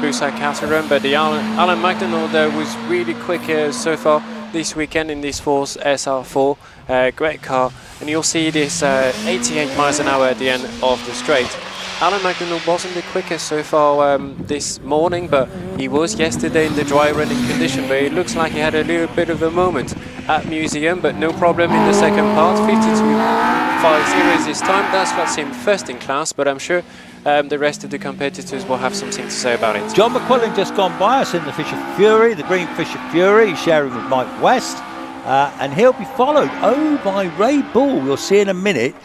Busa Caterham, but the Alan McDonald was really quick so far this weekend in this Force SR4. Great car, and you'll see this 88 miles an hour at the end of the straight. Alan McDonald wasn't the quickest so far this morning, but he was yesterday in the dry running condition, but it looks like he had a little bit of a moment at Museum, but no problem in the second part. 52.50 this time. That's what's him first in class, but I'm sure the rest of the competitors will have something to say about it.
John McQuillan just gone by us in the Fisher Fury, the green Fisher Fury. He's sharing with Mike West. And he'll be followed by Ray Ball. We'll see in a minute.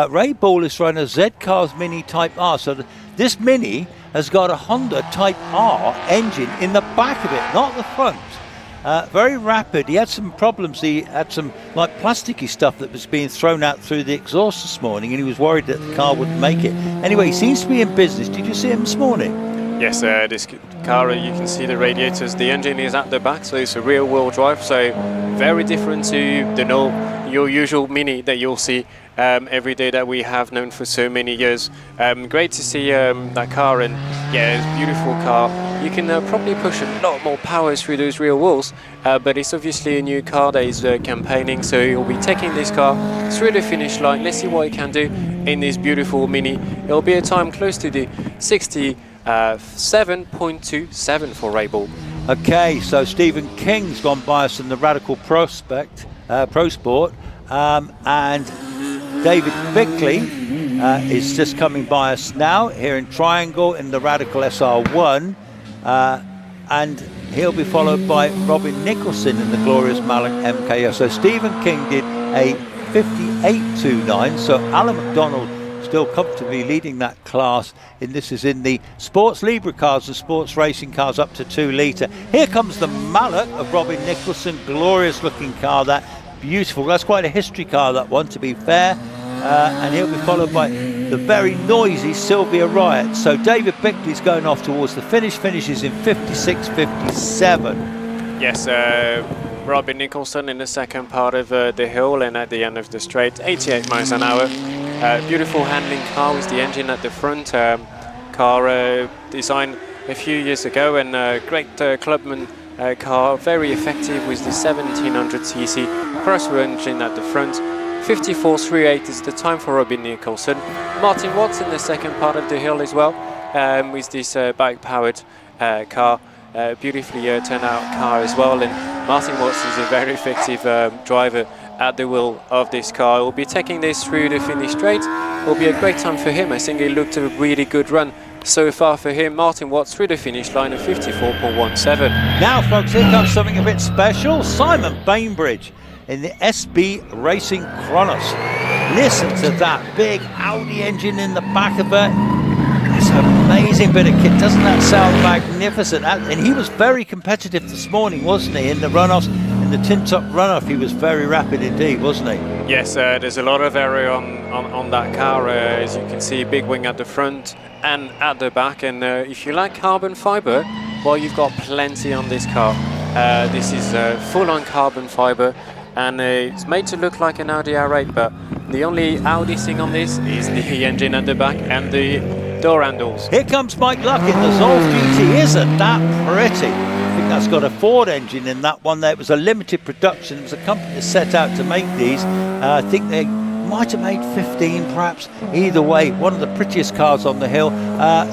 Ray Ball is running a Z-Cars Mini Type R. So this Mini has got a Honda Type R engine in the back of it, not the front. Very rapid. He had some problems. He had some like plasticky stuff that was being thrown out through the exhaust this morning, and he was worried that the car wouldn't make it. Anyway, he seems to be in business. Did you see him this morning?
Yes, this car, you can see the radiators. The engine is at the back, so it's a rear-wheel drive, so very different to your usual Mini that you'll see every day that we have known for so many years. Great to see that car, and yeah, it's a beautiful car. You can probably push a lot more power through those rear wheels, but it's obviously a new car that is campaigning, so you'll be taking this car through the finish line. Let's see what it can do in this beautiful Mini. It'll be a time close to the 67.27 for Ray Ball.
Okay, so Stephen King's gone by us in the Radical Pro Sport, and David Bickley is just coming by us now here in Triangle in the Radical SR1. and he'll be followed by Robin Nicholson in the glorious Mallet MKO. So Stephen King did a 58.29, so Alan McDonald still comfortably leading that class. This is in the sports libre cars, the sports racing cars up to 2 litre. Here comes the Mallet of Robin Nicholson, glorious looking car, that beautiful. That's quite a history car, that one, to be fair. And he'll be followed by the very noisy Sylvia Riot. So David Bickley's going off towards the finish, finishes in 56.57.
Yes, Robin Nicholson in the second part of the hill, and at the end of the straight, 88 miles an hour. Beautiful handling car with the engine at the front. Car designed a few years ago, and great clubman car, very effective with the 1700cc crossover engine at the front. 54.38 is the time for Robin Nicholson. Martin Watts in the second part of the hill as well, with this bike-powered car. Beautifully turned out car as well, and Martin Watts is a very effective driver at the wheel of this car. He'll be taking this through the finish straight. It'll be a great time for him. I think it looked a really good run so far for him. Martin Watts through the finish line of 54.17.
Now folks, here comes something a bit special. Simon Bainbridge in the SB Racing Chronos. Listen to that big Audi engine in the back of it. It's an amazing bit of kit. Doesn't that sound magnificent? And he was very competitive this morning, wasn't he, in the runoffs? In the tin-top runoff, he was very rapid indeed, wasn't he?
Yes, there's a lot of area on that car. As you can see, big wing at the front and at the back. And if you like carbon fibre, well, you've got plenty on this car. This is full-on carbon fibre, and it's made to look like an Audi R8, but the only Audi thing on this is the engine at the back and the door handles.
Here comes Mike Luck in the Zolf GT. Isn't that pretty? I think that's got a Ford engine in that one there. It was a limited production. It was a company that set out to make these. I think they might have made 15 perhaps. Either way, one of the prettiest cars on the hill.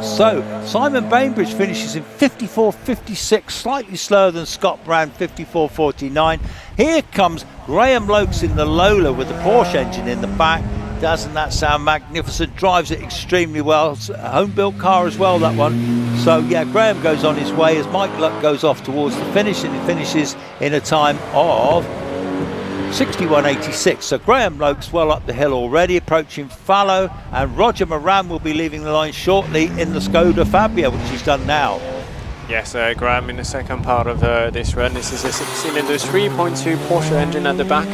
So Simon Bainbridge finishes in 54.56, slightly slower than Scott Brand, 54.49. Here comes Graham Lokes in the Lola with the Porsche engine in the back. Doesn't that sound magnificent? Drives it extremely well. It's a home-built car as well, that one. So yeah, Graham goes on his way as Mike Luck goes off towards the finish, and he finishes in a time of 61.86. So Graham Lokes well up the hill already, approaching Fallow, and Roger Moran will be leaving the line shortly in the Skoda Fabia, which he's done now.
Yes, Graham in the second part of this run. This is a 6-cylinder 3.2 Porsche engine at the back.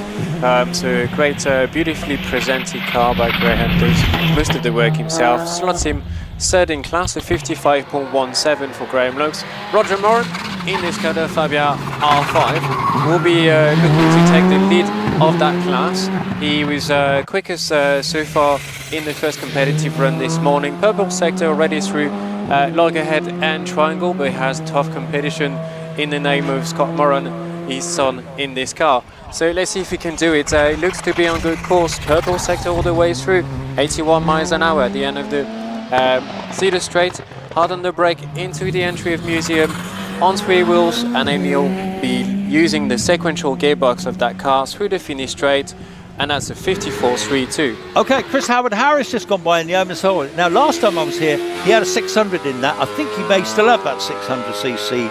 So great, beautifully presented car by Graham. Does most of the work himself. Slots him third in class, a 55.17 for Graham Lokes. Roger Moran in the Skoda Fabia R5 will be looking to take the lead of that class. He was quickest so far in the first competitive run this morning. Purple sector already through Loggerhead and Triangle, but he has tough competition in the name of Scott Moran, his son, in this car. So let's see if he can do it. It looks to be on good course. Purple sector all the way through, 81 miles an hour at the end of the Cedar Straight. Hard on the brake into the entry of Museum on 3 wheels, and then he'll be using the sequential gearbox of that car through the finish straight, and that's a 54.32.
Okay, Chris Howard Harris just gone by in the Omen Soul. Now, last time I was here, he had a 600 in that. I think he may still have that 600cc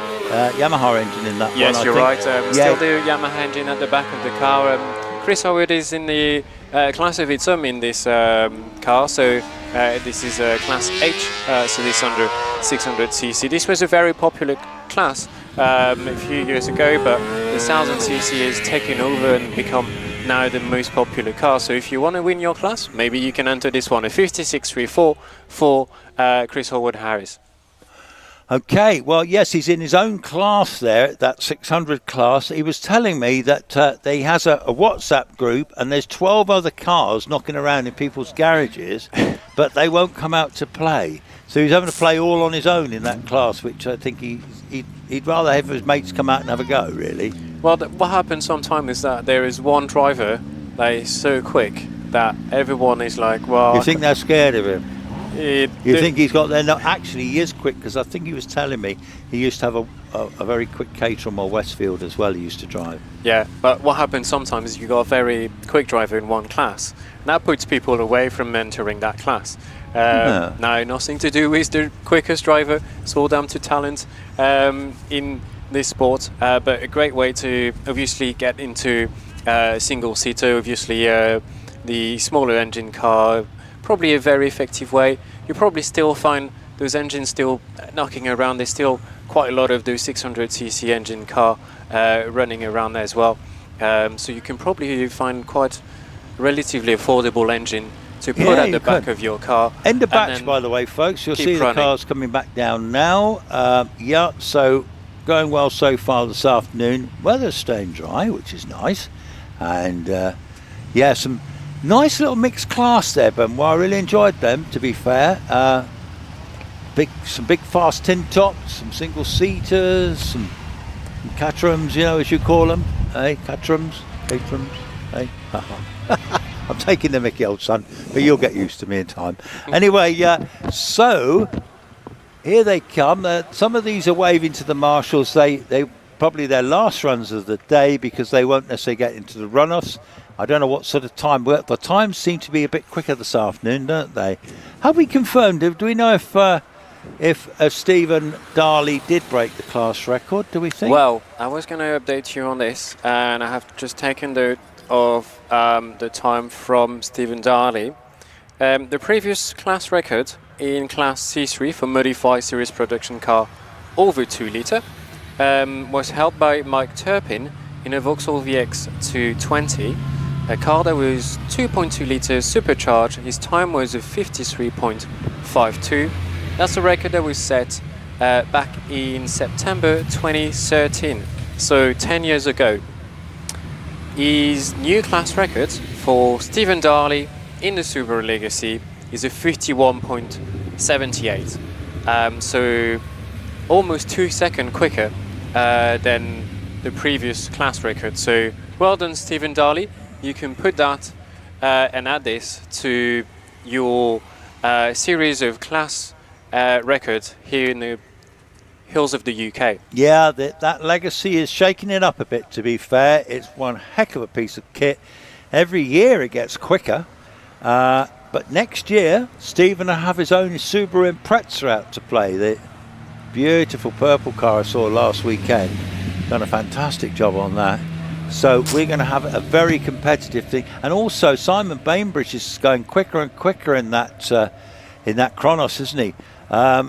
Yamaha engine in that one.
Yes, you're right. Still the Yamaha engine at the back of the car. Chris Howard is in the class of its own in this car. So this is class H, so this under 600cc. This was a very popular class a few years ago, but the 1000cc has taken over and become now the most popular car. So if you want to win your class, maybe you can enter this one, a 56.34 for Chris Howard Harris.
Okay, well, yes, he's in his own class there, that 600 class. He was telling me that he has a WhatsApp group, and there's 12 other cars knocking around in people's garages, but they won't come out to play. So he's having to play all on his own in that class, which I think he'd rather have his mates come out and have a go, really.
Well, what happens sometimes is that there is one driver that is so quick that everyone is like, well...
You think they're scared of him? You think he's got there? No, actually, he is quick, because I think he was telling me he used to have a very quick Caterham or Westfield as well he used to drive.
Yeah, but what happens sometimes is you got a very quick driver in one class. And that puts people away from entering that class. No, nothing to do with the quickest driver. It's all down to talent in this sport, but a great way to obviously get into single-seater. Obviously, the smaller engine car, probably a very effective way. You probably still find those engines still knocking around. There's still quite a lot of those 600cc engine car running around there as well. So you can probably find quite relatively affordable engine to put at the back of your car.
End of batch, by the way, folks. You'll see the cars coming back down now. Yeah, so going well so far this afternoon. Weather's staying dry, which is nice. And yeah, some nice little mixed class there, Benoit. I really enjoyed them, to be fair. Some big fast tin tops, some single seaters, some Caterhams, you know, as you call them. Hey, Caterhams, hey. I'm taking the mickey, old son, but you'll get used to me in time. Anyway, so here they come. Some of these are waving to the marshals. They probably their last runs of the day, because they won't necessarily get into the runoffs. I don't know what sort of time. Well, the times seem to be a bit quicker this afternoon, don't they? Have we confirmed? Do we know if Stephen Darley did break the class record? Do we think?
Well, I was going to update you on this, and I have just taken note of the time from Stephen Darley. The previous class record in Class C3 for modified series production car over 2 litre was held by Mike Turpin in a Vauxhall VX 220, a car that was 2.2 litres supercharged. His time was a 53.52. That's a record that was set back in September 2013, so 10 years ago. His new class record for Stephen Darley in the Subaru Legacy is a 51.78. So almost 2 seconds quicker than the previous class record. So well done, Stephen Darley. You can put that and add this to your series of class records here in the hills of the UK.
Yeah, that Legacy is shaking it up a bit, to be fair. It's one heck of a piece of kit. Every year it gets quicker. But next year, Stephen will have his own Subaru Impreza out to play. The beautiful purple car I saw last weekend. Done a fantastic job on that. So we're going to have a very competitive thing. And also Simon Bainbridge is going quicker and quicker in that Chronos, isn't he?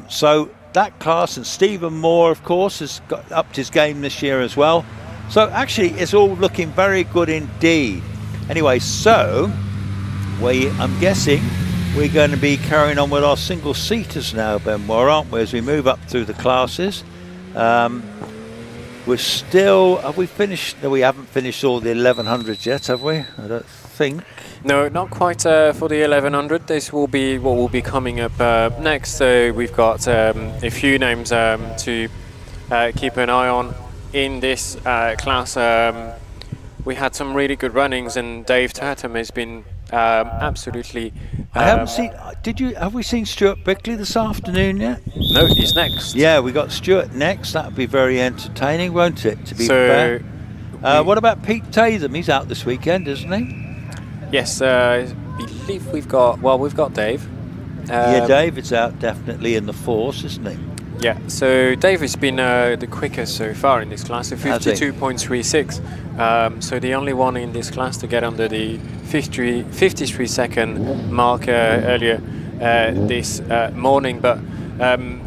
So that class, and Stephen Moore, of course, has upped his game this year as well. So actually it's all looking very good indeed. Anyway, so I'm guessing we're going to be carrying on with our single seaters now, Benoit, aren't we, as we move up through the classes. We're still, have we finished? No, we haven't finished all the 1100s yet, have we? I don't think.
No, not quite for the 1100. This will be what will be coming up next. So we've got a few names to keep an eye on in this class. We had some really good runnings, and Dave Tatum has been absolutely.
I haven't seen. Have we seen Stuart Bickley this afternoon yet?
No, he's next.
Yeah, we got Stuart next. That'll be very entertaining, won't it? To be fair. What about Pete Tatham? He's out this weekend, isn't he?
Yes, I believe we've got Dave.
Yeah, David's out definitely in the force, isn't he?
Yeah, so Dave has been the quickest so far in this class, so 52.36. So the only one in this class to get under the 53 second mark earlier this morning. But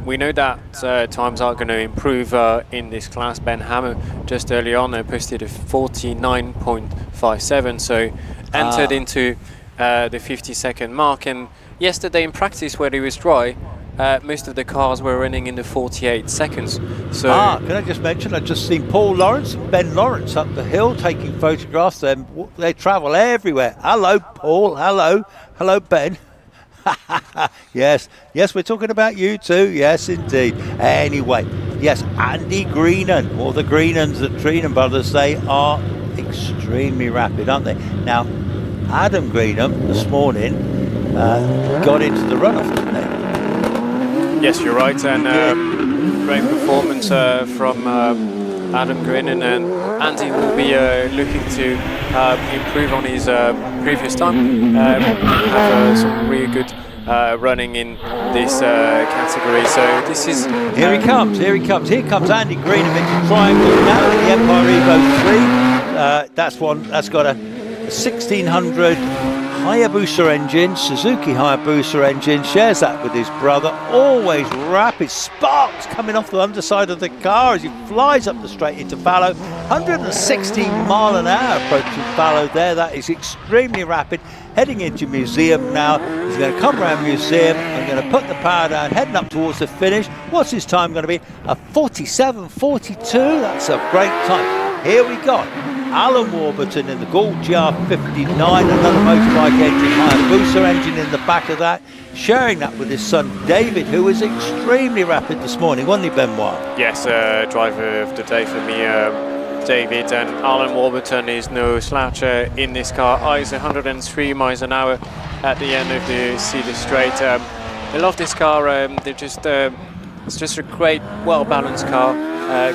we know that times are going to improve in this class. Ben Hammer just early on posted a 49.57, so entered into the 50 second mark. And yesterday in practice, where it was dry, most of the cars were running in the 48 seconds. So
can I just mention, I've just seen Paul Lawrence and Ben Lawrence up the hill taking photographs. They travel everywhere. Hello, Paul. Hello, Ben. Yes, we're talking about you too. Yes, indeed. Anyway, yes, Andy Greenan, or the Greenans, the Treenan brothers, they are extremely rapid, aren't they? Now, Adam Greenham this morning got into the runoff, didn't he?
Yes, you're right, and great performance from Adam Greenham, and Andy will be looking to improve on his previous time. Have some really good running in this category. So this is...
Here he comes. Here Andy Green into triangle now at the Empire Evo 3. That's got a 1600 Hayabusa engine, Suzuki Hayabusa engine, shares that with his brother. Always rapid, sparks coming off the underside of the car as he flies up the straight into fallow. 116 mile an hour approaching fallow there. That is extremely rapid. Heading into museum now. He's going to come around museum. I'm going to put the power down, heading up towards the finish. What's his time going to be? A 47.42. That's a great time. Here we got Alan Warburton in the Gould GR59, another motorbike engine, Hayabusa engine in the back of that, sharing that with his son David, who was extremely rapid this morning, wasn't he, Benoit?
Yes, driver of the day for me, David, and Alan Warburton is no sloucher in this car. Eyes 103 miles an hour at the end of the Cedar Straight. I love this car. It's just a great, well-balanced car,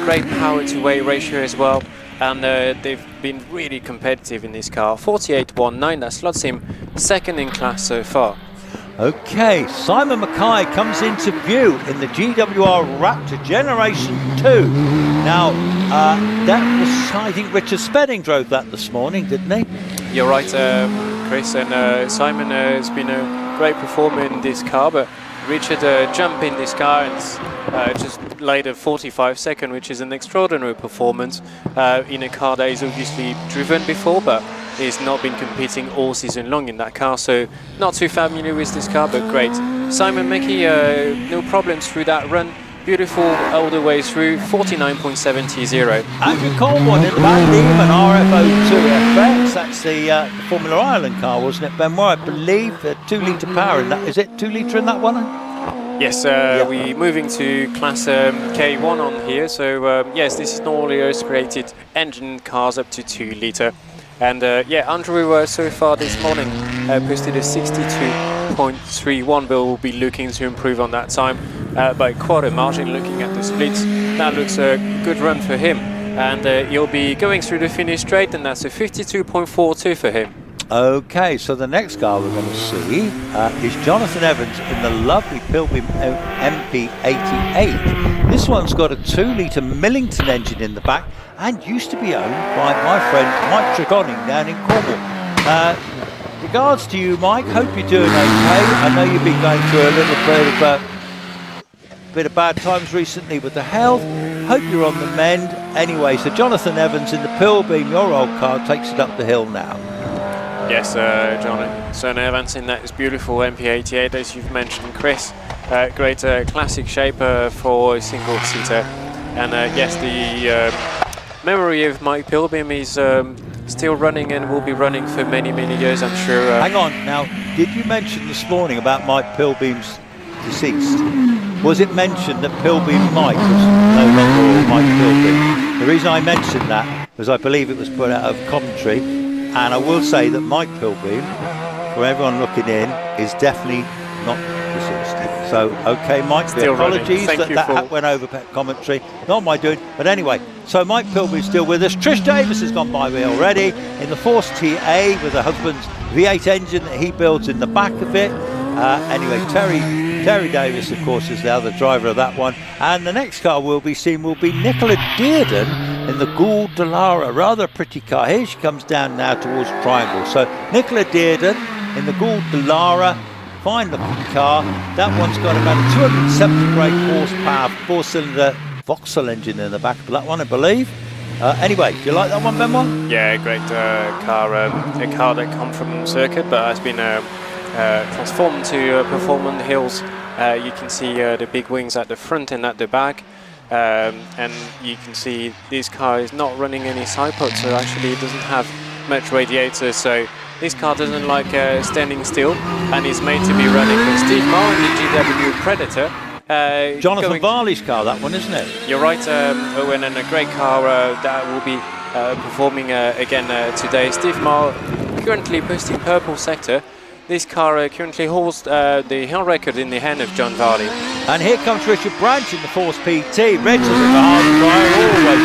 great power-to-weight ratio as well. And they've been really competitive in this car. 48.19, that slots him second in class so far.
Okay, Simon Mackay comes into view in the GWR Raptor Generation 2. Now, that was, I think Richard Spedding drove that this morning, didn't he?
You're right, Chris, and Simon has been a great performer in this car, but Richard jumped in this car and just laid a 45-second, which is an extraordinary performance in a car that is obviously driven before, but he's not been competing all season long in that car, so not too familiar with this car, but great. Simon Mackey, no problems through that run. Beautiful all the way through, 49.70.
Andrew Coleman in the back, Demon RFO2 FX. That's the Formula Ireland car, wasn't it, Benoit? I believe 2-litre power in that. Is it 2-litre in that one?
Yes, we're moving to class K1 on here. So yes, this is normally aspirated engine cars up to 2-litre. And yeah, Andrew so far this morning posted a 62.31, but we'll be looking to improve on that time by quite a margin. Looking at the splits, that looks a good run for him, and he'll be going through the finish straight, and that's a 52.42 for him.
Okay, so the next car we're going to see is Jonathan Evans in the lovely Pilbeam MP88. This one's got a 2-litre Millington engine in the back and used to be owned by my friend Mike Tregonning down in Cornwall. Regards to you, Mike. Hope you're doing okay. I know you've been going through a little bit of bad times recently with the health. Hope you're on the mend. Anyway, so Jonathan Evans in the Pilbeam, your old car, takes it up the hill now.
Yes, Jonathan Evans in that is beautiful MP88, as you've mentioned, Chris. Great classic shape for a single-seater. And yes, the memory of Mike Pilbeam is still running and will be running for many, many years, I'm sure.
Hang on, now, did you mention this morning about Mike Pilbeam's deceased? Was it mentioned that Pilbeam Mike was no longer Mike Pilbeam? The reason I mentioned that was I believe it was put out of commentary, and I will say that Mike Pilbeam, for everyone looking in, is definitely not deceased. So, okay, Mike, the apologies that went over commentary. Not my doing, but anyway. So Mike Pilbeam's still with us. Trish Davis has gone by me already in the Force TA with her husband's V8 engine that he builds in the back of it. Anyway, Terry Davis, of course, is the other driver of that one. And the next car we'll be seeing will be Nicola Dearden in the Gould Dallara. Rather a pretty car. Here she comes down now towards Triangle. So Nicola Dearden in the Gould Dallara. Fine looking car. That one's got about a 270 brake horsepower, 4-cylinder Vauxhall engine in the back of that one, I believe. Anyway, do you like that one, Benoit?
Yeah, great car. A car that comes from circuit, but has been transformed to perform on the hills. You can see the big wings at the front and at the back. And you can see this car is not running any side pods, so actually it doesn't have much radiator. So this car doesn't like standing still, and is made to be running with Steve Moore in the GW Predator.
Jonathan Varley's car, that one, isn't it?
You're right, Owen, and a great car that will be performing again today. Steve Moore currently posting purple sector. This car currently holds the hill record in the hand of John Varley.
And here comes Richard Branch in the Force PT. Red's a bit hard always.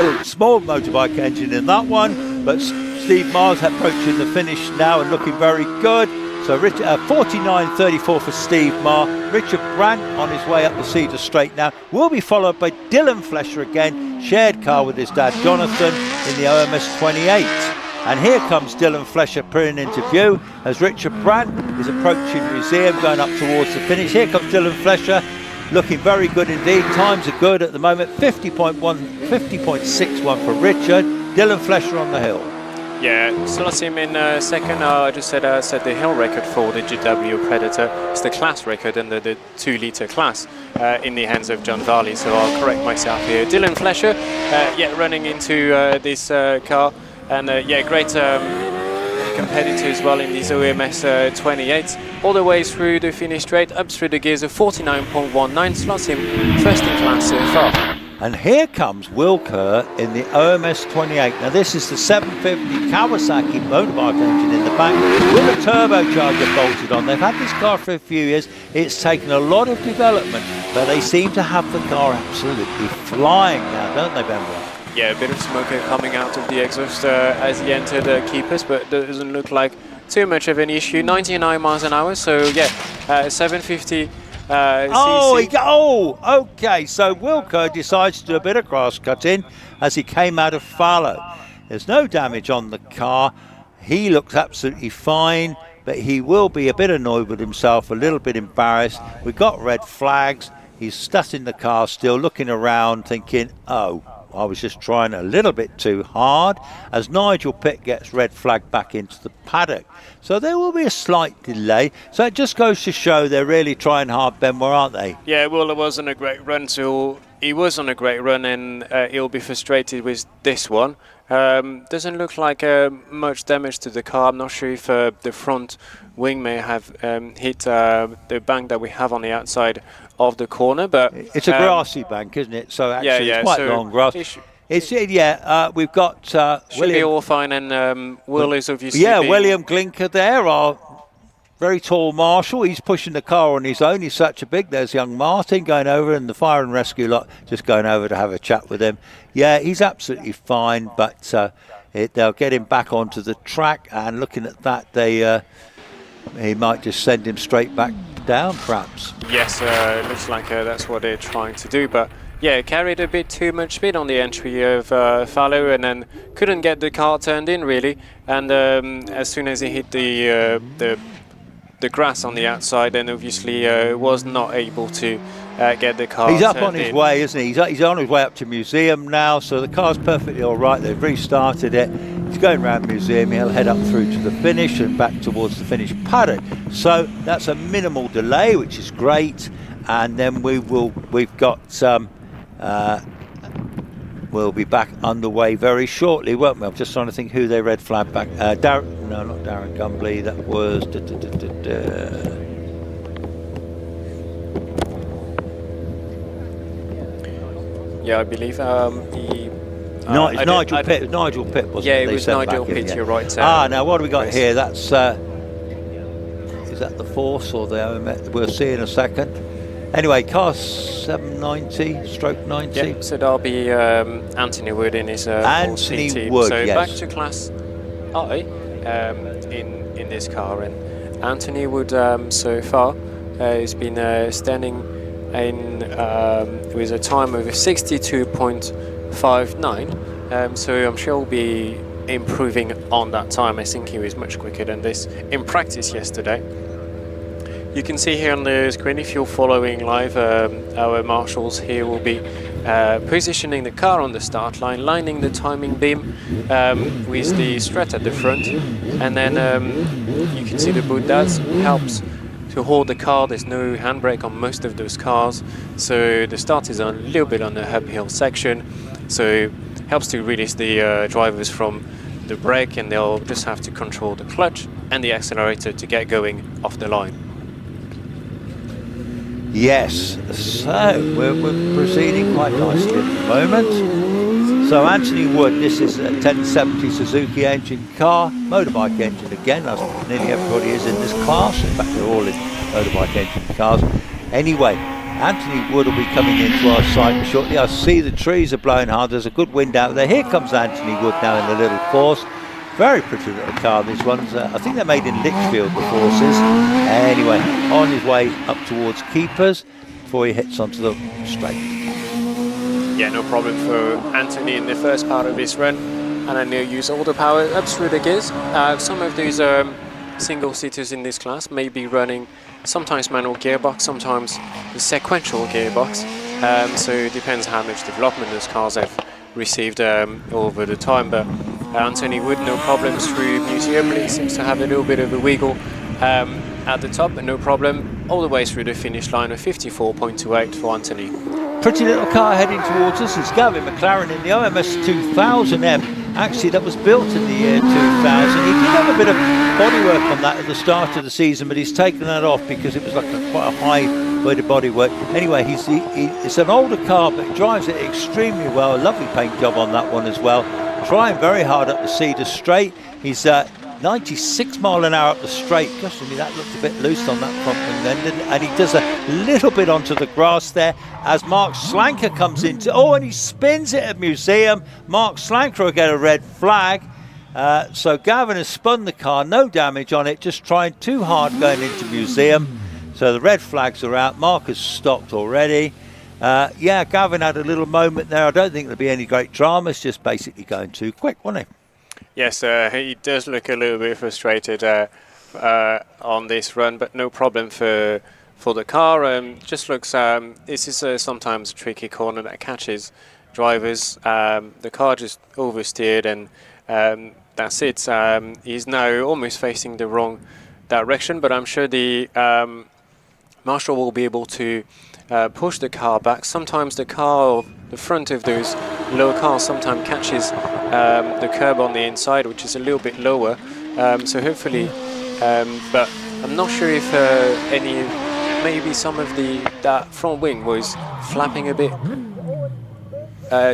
Little small motorbike engine in that one, but Steve Mars approaching the finish now and looking very good. So 49.34 for Steve Marr. Richard Brandt on his way up the Cedar Straight now. Will be followed by Dylan Flesher again. Shared car with his dad Jonathan in the OMS 28. And here comes Dylan Flesher putting into view as Richard Brandt is approaching Museum, going up towards the finish. Here comes Dylan Flesher, looking very good indeed. Times are good at the moment. 50.61 for Richard. Dylan Flesher on the hill.
Yeah, slots him in second. I just said the hill record for the GW Predator. It's the class record in the 2 litre class in the hands of John Varley. So I'll correct myself here. Dylan Flesher, running into this car, and great competitor as well in these OMS 28s, all the way through the finish straight, up through the gears of 49.19. Slots him first in class so far.
And here comes Will Kerr in the OMS 28. Now this is the 750 Kawasaki motorbike engine in the back with a turbocharger bolted on. They've had this car for a few years. It's taken a lot of development, but they seem to have the car absolutely flying now, don't they, Benoit?
Yeah, a bit of smoke coming out of the exhaust as he entered Keepers, but doesn't look like too much of an issue. 99 miles an hour, so 750
okay, so Will Kerr decides to do a bit of cross cutting as he came out of Fallow. There's no damage on the car. He looks absolutely fine, but he will be a bit annoyed with himself, a little bit embarrassed. We've got red flags. He's stuck in the car still, looking around, thinking, oh, I was just trying a little bit too hard, as Nigel Pitt gets red flag back into the paddock. So there will be a slight delay. So it just goes to show they're really trying hard, Benoit, aren't they?
Yeah, well, it wasn't a great run. So he was on a great run, and he'll be frustrated with this one. Doesn't look like much damage to the car. I'm not sure if the front wing may have hit the bank that we have on the outside of the corner, but
it's a grassy bank, isn't it? So actually, it's quite long grass. We've got
should
William.
Be all fine, and Will is obviously.
Yeah, William Glinker there, our very tall marshal. He's pushing the car on his own. He's such a big. There's young Martin going over, and the fire and rescue lot just going over to have a chat with him. Yeah, he's absolutely fine, but they'll get him back onto the track. And looking at that, he might just send him straight back down, perhaps.
Yes, looks like that's what they're trying to do, but yeah, carried a bit too much speed on the entry of Fallow, and then couldn't get the car turned in really, and as soon as he hit the grass on the outside, then obviously was not able to get the car.
He's up on his way, isn't he? He's on his way up to Museum now, so the car's perfectly all right. They've restarted it. He's going around Museum. He'll head up through to the finish and back towards the finish paddock. So that's a minimal delay, which is great. And then we've got we'll be back underway very shortly, won't we? I'm just trying to think who they red flag back. Not Darren Gumbly. That was.
Yeah, I believe
it's Nigel Pitt. Nigel Pitt, wasn't it?
Yeah, it was Nigel Pitt. You're right.
Now what do we got here? That's is that the Force or the OMS? We'll see in a second. Anyway, car 790/90.
Yeah, so that'll be Anthony Wood in his
Anthony
team.
Wood,
so
yes.
back to class I in this car, and Anthony Wood so far has been standing in with a time of 62.59. So I'm sure he'll be improving on that time. I think he was much quicker than this in practice yesterday. You can see here on the screen, if you're following live, our marshals here will be positioning the car on the start line, lining the timing beam with the strut at the front, and then you can see the boot does helps to hold the car. There's no handbrake on most of those cars, so the start is a little bit on the uphill section, so helps to release the drivers from the brake, and they'll just have to control the clutch and the accelerator to get going off the line.
Yes, so we're proceeding quite nicely at the moment. So Anthony Wood, this is a 1070 Suzuki engine car, motorbike engine again, as nearly everybody is in this class. In fact, they're all in motorbike engine cars. Anyway, Anthony Wood will be coming into our site shortly. I see the trees are blowing hard. There's a good wind out there. Here comes Anthony Wood now in the little Force. Very pretty little car, this one's. I think they're made in Lichfield, the Forces. Anyway, on his way up towards Keepers before he hits onto the straight.
Yeah, no problem for Anthony in the first part of his run. And then he'll use all the power up through the gears. Some of these single-seaters in this class may be running sometimes manual gearbox, sometimes the sequential gearbox. So it depends how much development those cars have received over the time. But Anthony Wood, no problems through Museum. He seems to have a little bit of a wiggle at the top, but no problem all the way through the finish line of 54.28 for Anthony.
Pretty little car heading towards us is Gavin McLaren in the OMS 2000M. Actually, that was built in the year 2000. He did have a bit of bodywork on that at the start of the season, but he's taken that off because it was like quite a high bit of bodywork. Anyway, it's an older car, but he drives it extremely well. A lovely paint job on that one as well. Trying very hard up the Cedar Straight. He's 96 mile an hour up the straight. Gosh, I mean, that looked a bit loose on that front wing then, didn't it? And he does a little bit onto the grass there as Mark Slanker comes into. Oh, and he spins it at Museum. Mark Slanker will get a red flag. So Gavin has spun the car, no damage on it, just trying too hard going into Museum. So the red flags are out. Mark has stopped already. Yeah, Gavin had a little moment there. I don't think there'll be any great drama. It's just basically going too quick, wasn't he?
Yes, he does look a little bit frustrated on this run, but no problem for the car. Just looks, this is sometimes a tricky corner that catches drivers. The car just oversteered, and that's it. He's now almost facing the wrong direction, but I'm sure the marshal will be able to push the car back. Sometimes the front of those lower cars sometimes catches the curb on the inside, which is a little bit lower. So hopefully, but I'm not sure if maybe some of that front wing was flapping a bit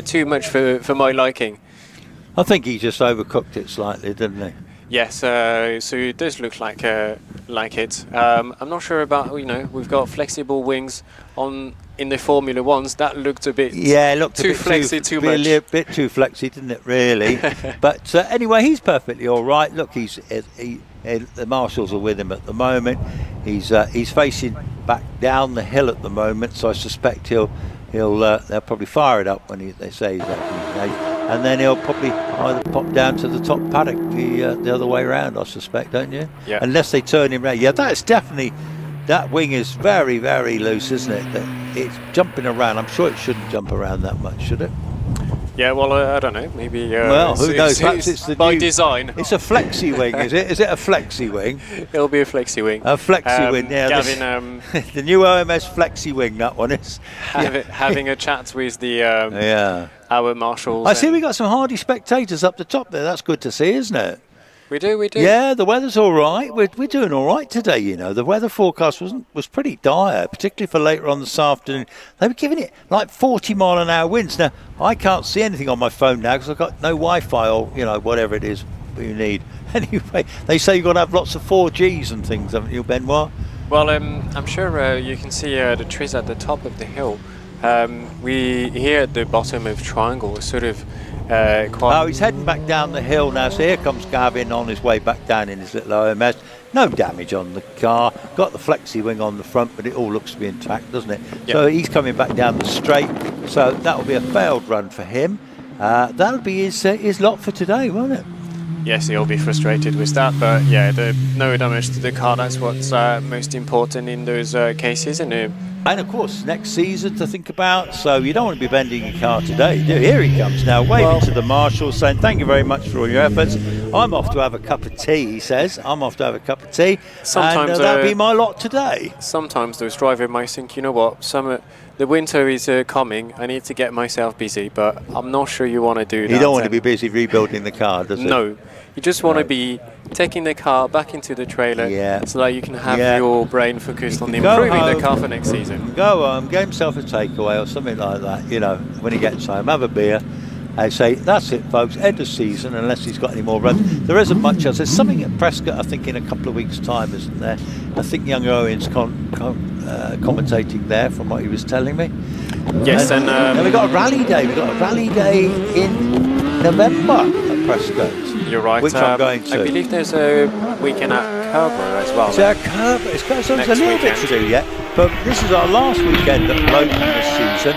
too much for my liking.
I think he just overcooked it slightly, didn't he?
Yes, so it does look like it. I'm not sure about, we've got flexible wings in the Formula Ones. That looked a bit too flexy, too much.
A bit too flexy, didn't it, really? But anyway, he's perfectly all right. Look, the marshals are with him at the moment. He's facing back down the hill at the moment, so I suspect they'll probably fire it up when they say he's up. And then he'll probably either pop down to the top paddock the other way around, I suspect, don't you?
Yeah.
Unless they turn him round. Yeah, that's definitely, that wing is very, very loose, isn't it? It's jumping around. I'm sure it shouldn't jump around that much, should it?
Yeah, well, I don't know. Maybe.
Well, who knows? Perhaps it's
by design.
It's a flexi wing, is it? Is it a flexi wing?
It'll be a flexi wing.
A flexi wing, yeah.
Gavin,
the new OMS flexi wing, that one is.
Having a chat with the our marshals.
I see we got some hardy spectators up the top there. That's good to see, isn't it?
We do.
Yeah, the weather's all right. We're doing all right today, you know. The weather forecast was pretty dire, particularly for later on this afternoon. They were giving it like 40 mile an hour winds. Now, I can't see anything on my phone now because I've got no Wi-Fi or, whatever it is you need. Anyway, they say you've got to have lots of 4Gs and things, haven't you, Benoit?
Well, I'm sure you can see the trees at the top of the hill. We here at the bottom of Triangle are sort of quite...
Oh, he's heading back down the hill now, so here comes Gavin on his way back down in his little OMS. No damage on the car, got the flexi wing on the front, but it all looks to be intact, doesn't it? Yep. So he's coming back down the straight, so that'll be a failed run for him. That'll be his lot for today, won't it?
Yes, he'll be frustrated with that, but yeah, no damage to the car, that's what's most important in those cases.
And of course, next season to think about, so you don't want to be bending your car today, do you? Here he comes now, waving to the marshal, saying thank you very much for all your efforts. I'm off to have a cup of tea, he says. I'm off to have a cup of tea,
sometimes,
and that'll be my lot today.
Sometimes those drivers might think, you know what, the winter is coming, I need to get myself busy, but I'm not sure you want to do that.
You don't want to be busy rebuilding the car, does it?
No. You just want to be taking the car back into the trailer so that you can have your brain focused on improving the car for next season.
Go home, get himself a takeaway or something like that, when he gets home, have a beer. I say, that's it, folks, end of season, unless he's got any more runs. There isn't much else. There's something at Prescott, I think, in a couple of weeks' time, isn't there? I think young Owen's commentating there, from what he was telling me.
Yes, and
we've got a rally day. We've got a rally day in November. press goes.
You're right.
Which I'm going to.
I believe there's a weekend at Carver as well.
Is there a curve? It's got a little bit to do yet, but this is our last weekend at Loton this season.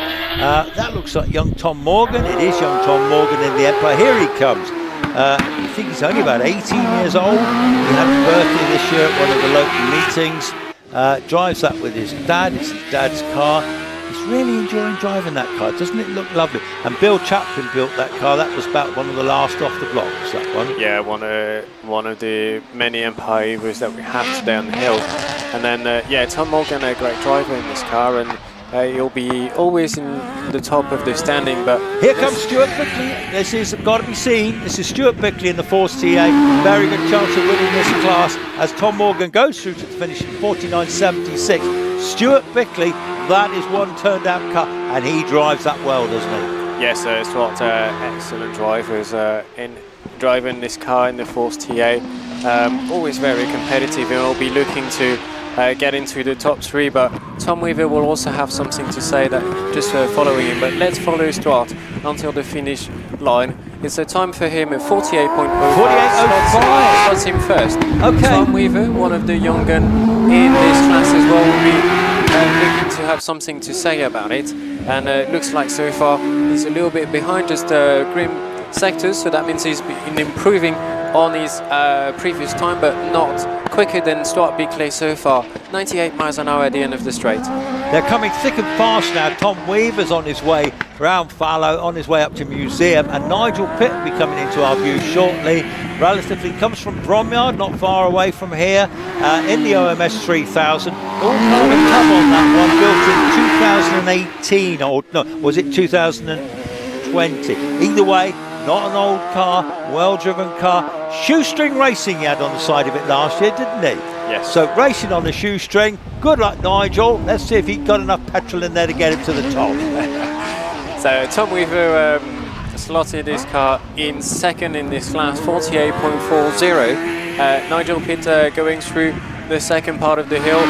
That looks like young Tom Morgan. It is young Tom Morgan in the Empire. Here he comes. I think he's only about 18 years old. He had a birthday this year at one of the local meetings. Drives that with his dad. It's his dad's car. He's really enjoying driving that car. Doesn't it look lovely? And Bill Chaplin built that car. That was about one of the last off the blocks, that one.
Yeah, one of the many Empire Evos that we have today on the hill. And then, yeah, Tom Morgan, a great driver in this car, and he'll be always in the top of the standing. But
here comes Stuart Bickley. This is got to be seen. This is Stuart Bickley in the Force TA. Very good chance of winning this class as Tom Morgan goes through to the finish in 49.76. Stuart Bickley, that is one turned out car, and he drives that well, doesn't he?
Yes, Stuart, excellent drivers in driving this car in the Force TA. Always very competitive, and will be looking to get into the top 3, but Tom Weaver will also have something to say that just following him. But let's follow Stuart until the finish line. It's a time for him at 48.05.
48.05.
Slots him first.
Okay.
Tom Weaver, one of the young gun in this class as well, will be looking to have something to say about it. And it looks like so far he's a little bit behind just grim sectors, so that means he's been improving on his previous time, but not quicker than Stuart Bickley so far. 98 miles an hour at the end of the straight.
They're coming thick and fast now. Tom Weaver's on his way round Fallow, on his way up to Museum, and Nigel Pitt will be coming into our view shortly. Relatively comes from Bromyard, not far away from here, in the OMS 3000. All carbon tub on that one, built in 2018, or no, was it 2020? Either way, not an old car, well-driven car. Shoestring racing he had on the side of it last year, didn't he?
Yes.
So racing on the shoestring. Good luck, Nigel. Let's see if he got enough petrol in there to get him to the top.
So Tom Weaver slotted his car in second in this class, 48.40. Nigel Pitt going through the second part of the hill,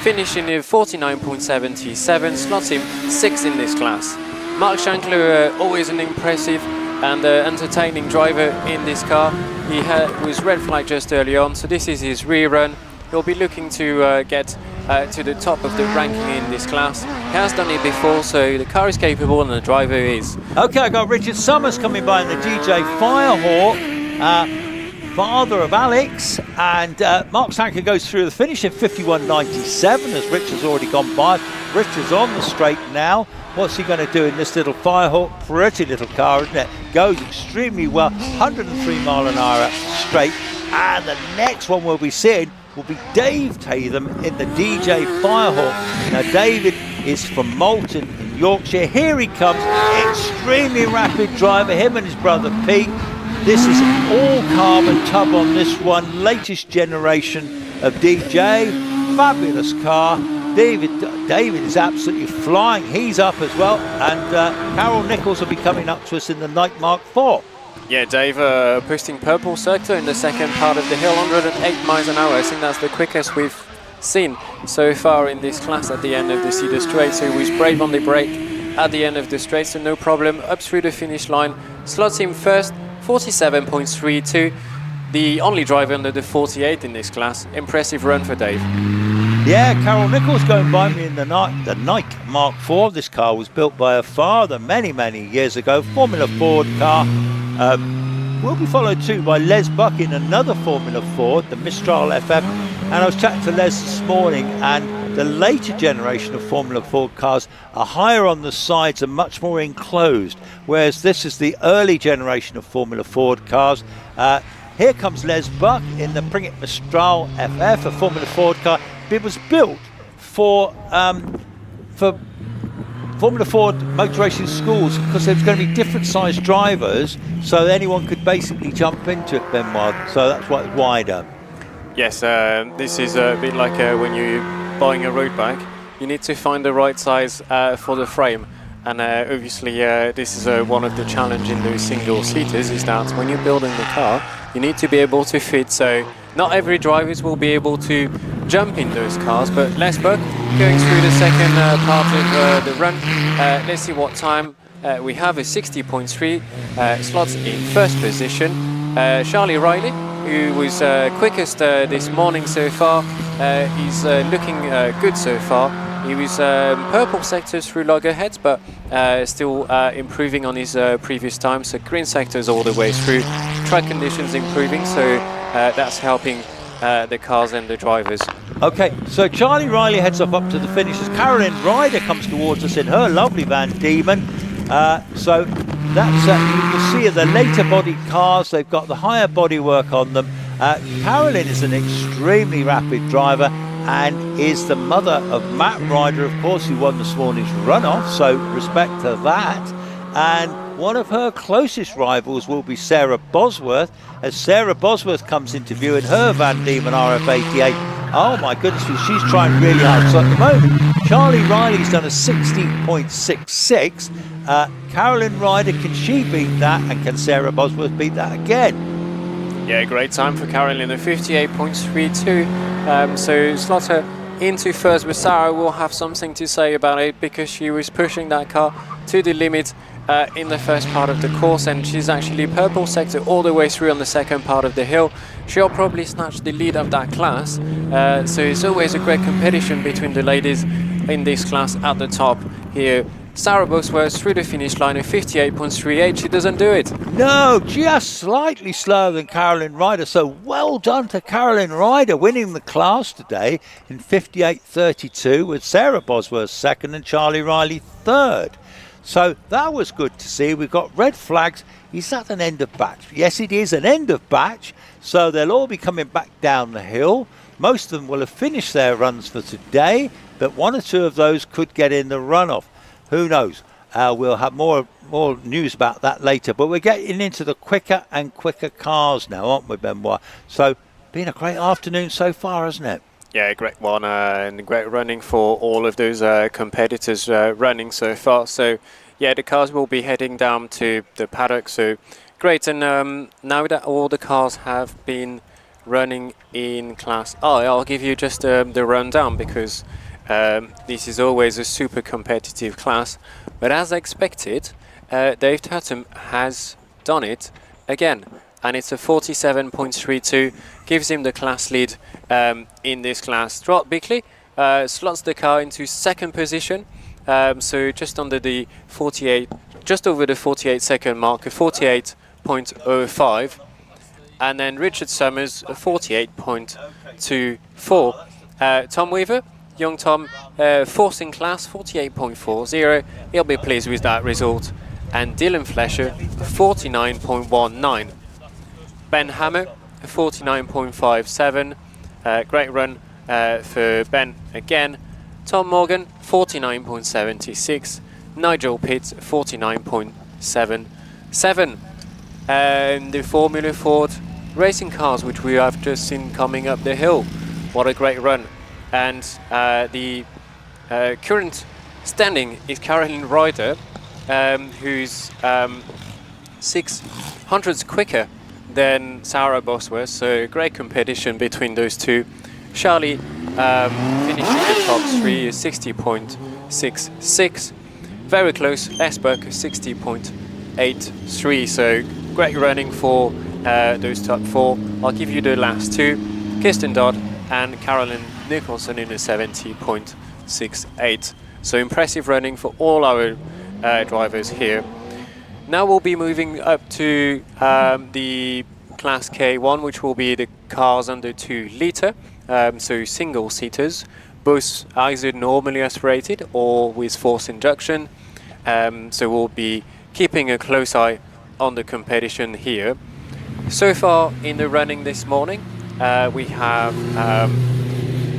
finishing in 49.77, slots him 6th in this class. Mark Shankler, always an impressive and entertaining driver in this car. He was red flag just early on, so this is his rerun. He'll be looking to get to the top of the ranking in this class. He has done it before, so the car is capable and the driver is.
Okay, I've got Richard Summers coming by in the DJ Firehawk, father of Alex, and Mark Sanker goes through the finish in 51.97 as Richard's already gone by. Richard's on the straight now. What's he going to do in this little Firehawk? Pretty little car, isn't it? Goes extremely well, 103 mile an hour straight. And the next one we'll be seeing will be Dave Tatham in the DJ Firehawk. Now David is from Moulton in Yorkshire. Here he comes, extremely rapid driver, him and his brother Pete. This is all carbon tub on this one, latest generation of DJ. Fabulous car. David is absolutely flying. He's up as well, and Carol Nichols will be coming up to us in the Night Mark 4.
Yeah, Dave posting purple sector in the second part of the hill, 108 miles an hour. I think that's the quickest we've seen so far in this class at the end of the Cedar Straight. So he was brave on the brake at the end of the straight, so no problem. Up through the finish line, slots him first, 47.32. The only driver under the 48 in this class. Impressive run for Dave.
Yeah, Carol Nichols going by me in the Nike Mark IV. This car was built by her father many, many years ago. Formula Ford car. Will be followed too by Les Buck in another Formula Ford, the Mistral FM. And I was chatting to Les this morning, and the later generation of Formula Ford cars are higher on the sides and much more enclosed, whereas this is the early generation of Formula Ford cars. Here comes Les Buck in the Pringett Mistral FF, a Formula Ford car. It was built for Formula Ford motor racing schools because there's going to be different sized drivers, so anyone could basically jump into it, Benoit. So that's why it's wider.
Yes, this is a bit like when you're buying a road bike. You need to find the right size for the frame. And obviously this is one of the challenges in those single seaters, is that when you're building the car, you need to be able to fit. So not every drivers will be able to jump in those cars, but Les Buck going through the second part of the run. Let's see what time we have a 60.3 slots in first position. Charlie Riley, who was quickest this morning so far, is looking good so far. He was purple sectors through loggerheads, but still improving on his previous time. So green sectors all the way through. Track conditions improving, so that's helping the cars and the drivers.
Okay, so Charlie Riley heads up to the finish as Carolyn Ryder comes towards us in her lovely Van Diemen. So that's you can see the later body cars, they've got the higher bodywork on them. Carolyn is an extremely rapid driver and is the mother of Matt Ryder, of course, who won this morning's runoff, so respect to that. And one of her closest rivals will be Sarah Bosworth, as Sarah Bosworth comes into view in her Van Diemen RF88. Oh my goodness, she's trying really hard. So at the moment, Charlie Riley's done a 60.66. Carolyn Ryder, can she beat that? And can Sarah Bosworth beat that again?
Yeah, great time for Carolyn, a 58.32. So Slaughter into first, but Sarah will have something to say about it because she was pushing that car to the limit in the first part of the course, and she's actually purple sector all the way through on the second part of the hill. She'll probably snatch the lead of that class. So it's always a great competition between the ladies in this class at the top here. Sarah Bosworth through the finish line, a 58.38. She doesn't do it.
No, just slightly slower than Carolyn Ryder. So well done to Carolyn Ryder winning the class today in 58.32 with Sarah Bosworth second and Charlie Riley third. So that was good to see. We've got red flags. Is that an end of batch? Yes, it is an end of batch. So they'll all be coming back down the hill. Most of them will have finished their runs for today, but one or two of those could get in the runoff. Who knows? We'll have more news about that later. But we're getting into the quicker and quicker cars now, aren't we, Benoit? So, been a great afternoon so far, hasn't it?
Yeah, great one and great running for all of those competitors running so far. So, yeah, the cars will be heading down to the paddock. So, great. And now that all the cars have been running in class, I'll give you just the rundown because this is always a super competitive class, but as expected, Dave Tatum has done it again, and it's a 47.32, gives him the class lead in this class. Stuart Bickley slots the car into second position, so just under the 48, just over the 48 second mark, a 48.05, and then Richard Summers a 48.24. Tom Weaver, young Tom, fourth in class, 48.40. He'll be pleased with that result. And Dylan Flesher, 49.19. Ben Hammer, 49.57. Great run for Ben again. Tom Morgan, 49.76. Nigel Pitts, 49.77. And the Formula Ford racing cars, which we have just seen coming up the hill. What a great run. And the current standing is Carolyn Ryder, who's 600ths quicker than Sarah Bosworth, so great competition between those two. Charlie finishing the top three, 60.66. Very close, Esberg 60.83, so great running for those top four. I'll give you the last two, Kirsten Dodd and Carolyn Nicholson in a 70.68. So impressive running for all our drivers here. Now we'll be moving up to the Class K1, which will be the cars under 2 litre, so single seaters, both either normally aspirated or with forced injection. So we'll be keeping a close eye on the competition here. So far in the running this morning, we have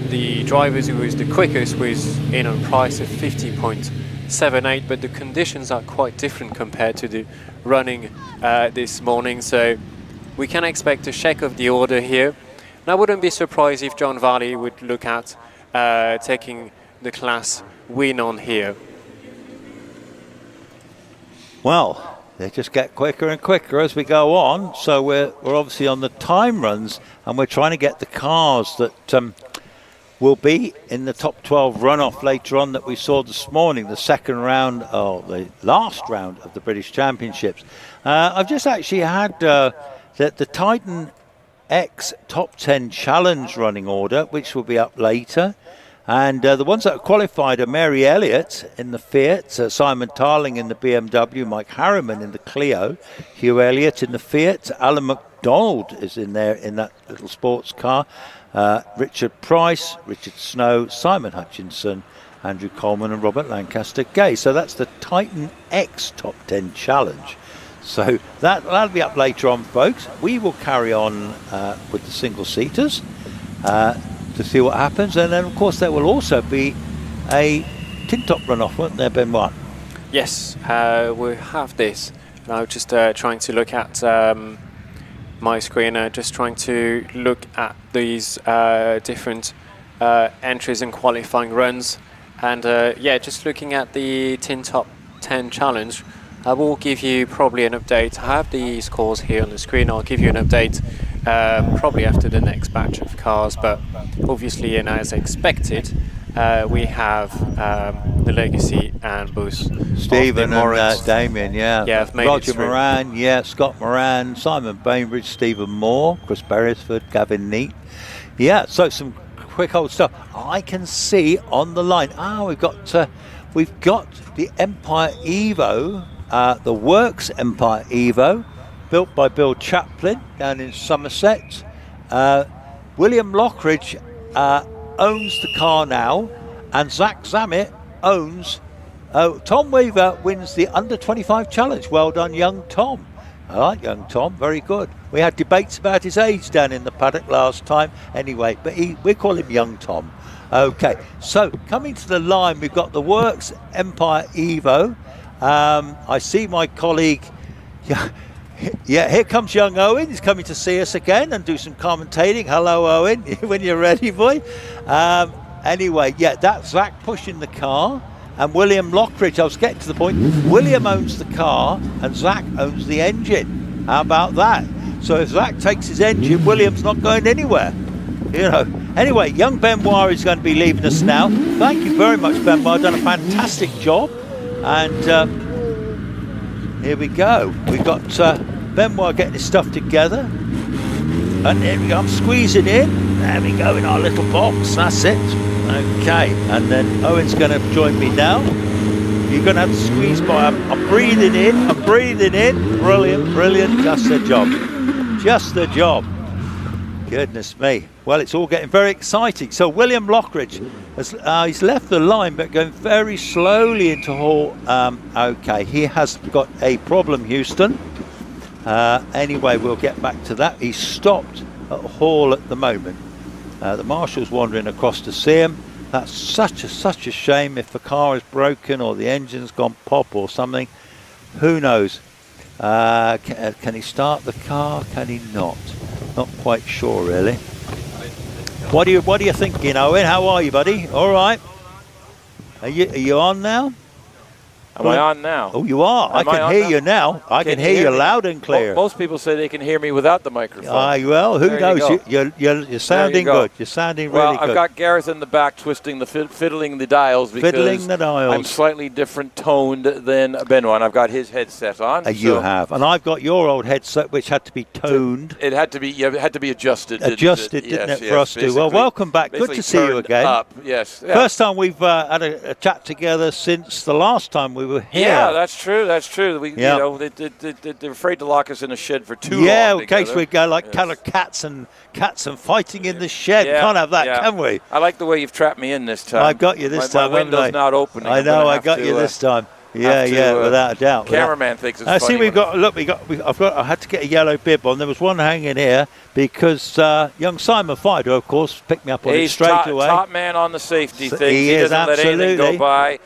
the drivers who was the quickest was in on price of 50.78, but the conditions are quite different compared to the running this morning, so we can expect a shake of the order here. And I wouldn't be surprised if John Varley would look at taking the class win on here.
Well, they just get quicker and quicker as we go on, so we're obviously on the time runs and we're trying to get the cars that will be in the top 12 runoff later on that we saw this morning, the second round, or the last round of the British Championships. I've just actually had the Titan X Top 10 Challenge running order, which will be up later. And the ones that are qualified are Mary Elliott in the Fiat, Simon Tarling in the BMW, Mike Harriman in the Clio, Hugh Elliott in the Fiat, Alan McDonald is in there in that little sports car, Richard Price, Richard Snow, Simon Hutchinson, Andrew Coleman and Robert Lancaster Gay. So that's the Titan X Top 10 Challenge. So that'll be up later on, folks. We will carry on with the single-seaters to see what happens. And then, of course, there will also be a tin top runoff, won't there, Benoit?
Yes, we have this. And I was just trying to look at my screen, just trying to look at these different entries and qualifying runs. And yeah, just looking at the tin top 10 challenge, I will give you probably an update. I have the scores here on the screen. I'll give you an update probably after the next batch of cars, but obviously, and as expected, we have the Legacy and Boost.
Stephen and Damien, yeah.
Yeah,
Roger Moran, yeah, Scott Moran, Simon Bainbridge, Stephen Moore, Chris Beresford, Gavin Neat. Yeah, so some quick old stuff. I can see on the line. We've got the Empire Evo, the Works Empire Evo, built by Bill Chaplin down in Somerset. William Lockridge owns the car now, and Zach Zammit owns. Tom Weaver wins the under 25 challenge. Well done, young Tom. I like young Tom, very good. We had debates about his age down in the paddock last time. Anyway, but we call him young Tom. Okay, so coming to the line, we've got the Works Empire Evo. I see my colleague. Yeah, here comes young Owen. He's coming to see us again and do some commentating. Hello, Owen, when you're ready, boy. Anyway, yeah, that's Zach pushing the car. And William Lockridge, I was getting to the point. William owns the car and Zach owns the engine. How about that? So if Zach takes his engine, William's not going anywhere. You know. Anyway, young Benoit is going to be leaving us now. Thank you very much, Benoit. Done a fantastic job. And here we go. We've got Benoit getting his stuff together. And there we go. I'm squeezing in. There we go in our little box. That's it. Okay. And then Owen's going to join me now. You're going to have to squeeze by. I'm breathing in. I'm breathing in. Brilliant, brilliant. Just the job. Just the job. Goodness me. Well, it's all getting very exciting. So William Lockridge, he's left the line, but going very slowly into Hall. Okay, he has got a problem, Houston. Anyway, we'll get back to that. He's stopped at Hall at the moment. The marshal's wandering across to see him. That's such a shame. If the car is broken or the engine's gone pop or something, who knows? Can he start the car? Can he not? Not quite sure, really. What are you thinking, Owen? How are you, buddy? All right. Are you on now?
Am I on now?
Oh, you are. I can hear you now. I can hear you loud and clear.
Most people say they can hear me without the microphone.
Well, who knows? You're sounding good. You're sounding really good.
Well, I've got Gareth in the back twisting fiddling the dials because I'm slightly different toned than Benoit, and I've got his headset on.
You have, and I've got your old headset, which had to be toned.
It had to be adjusted.
Didn't it, for us to? Well, welcome back. Good to see you again.
Up. Yes. Yeah.
First time we've had a chat together since the last time we were here.
Yeah, that's true. You know, they're afraid to lock us in a shed for too long.
Yeah, in case we go like kind of cats and fighting in the shed.
Yeah,
can't have that, can we?
I like the way you've trapped me in this time.
I've got you this time.
My window's not opening.
I know. I got you this time. Yeah, without a doubt.
Cameraman thinks it's funny.
I see I had to get a yellow bib on. There was one hanging here because young Simon Fido, of course, picked me up on it straight away.
Top man on the safety thing.
He is,
doesn't
absolutely.
let anything go by.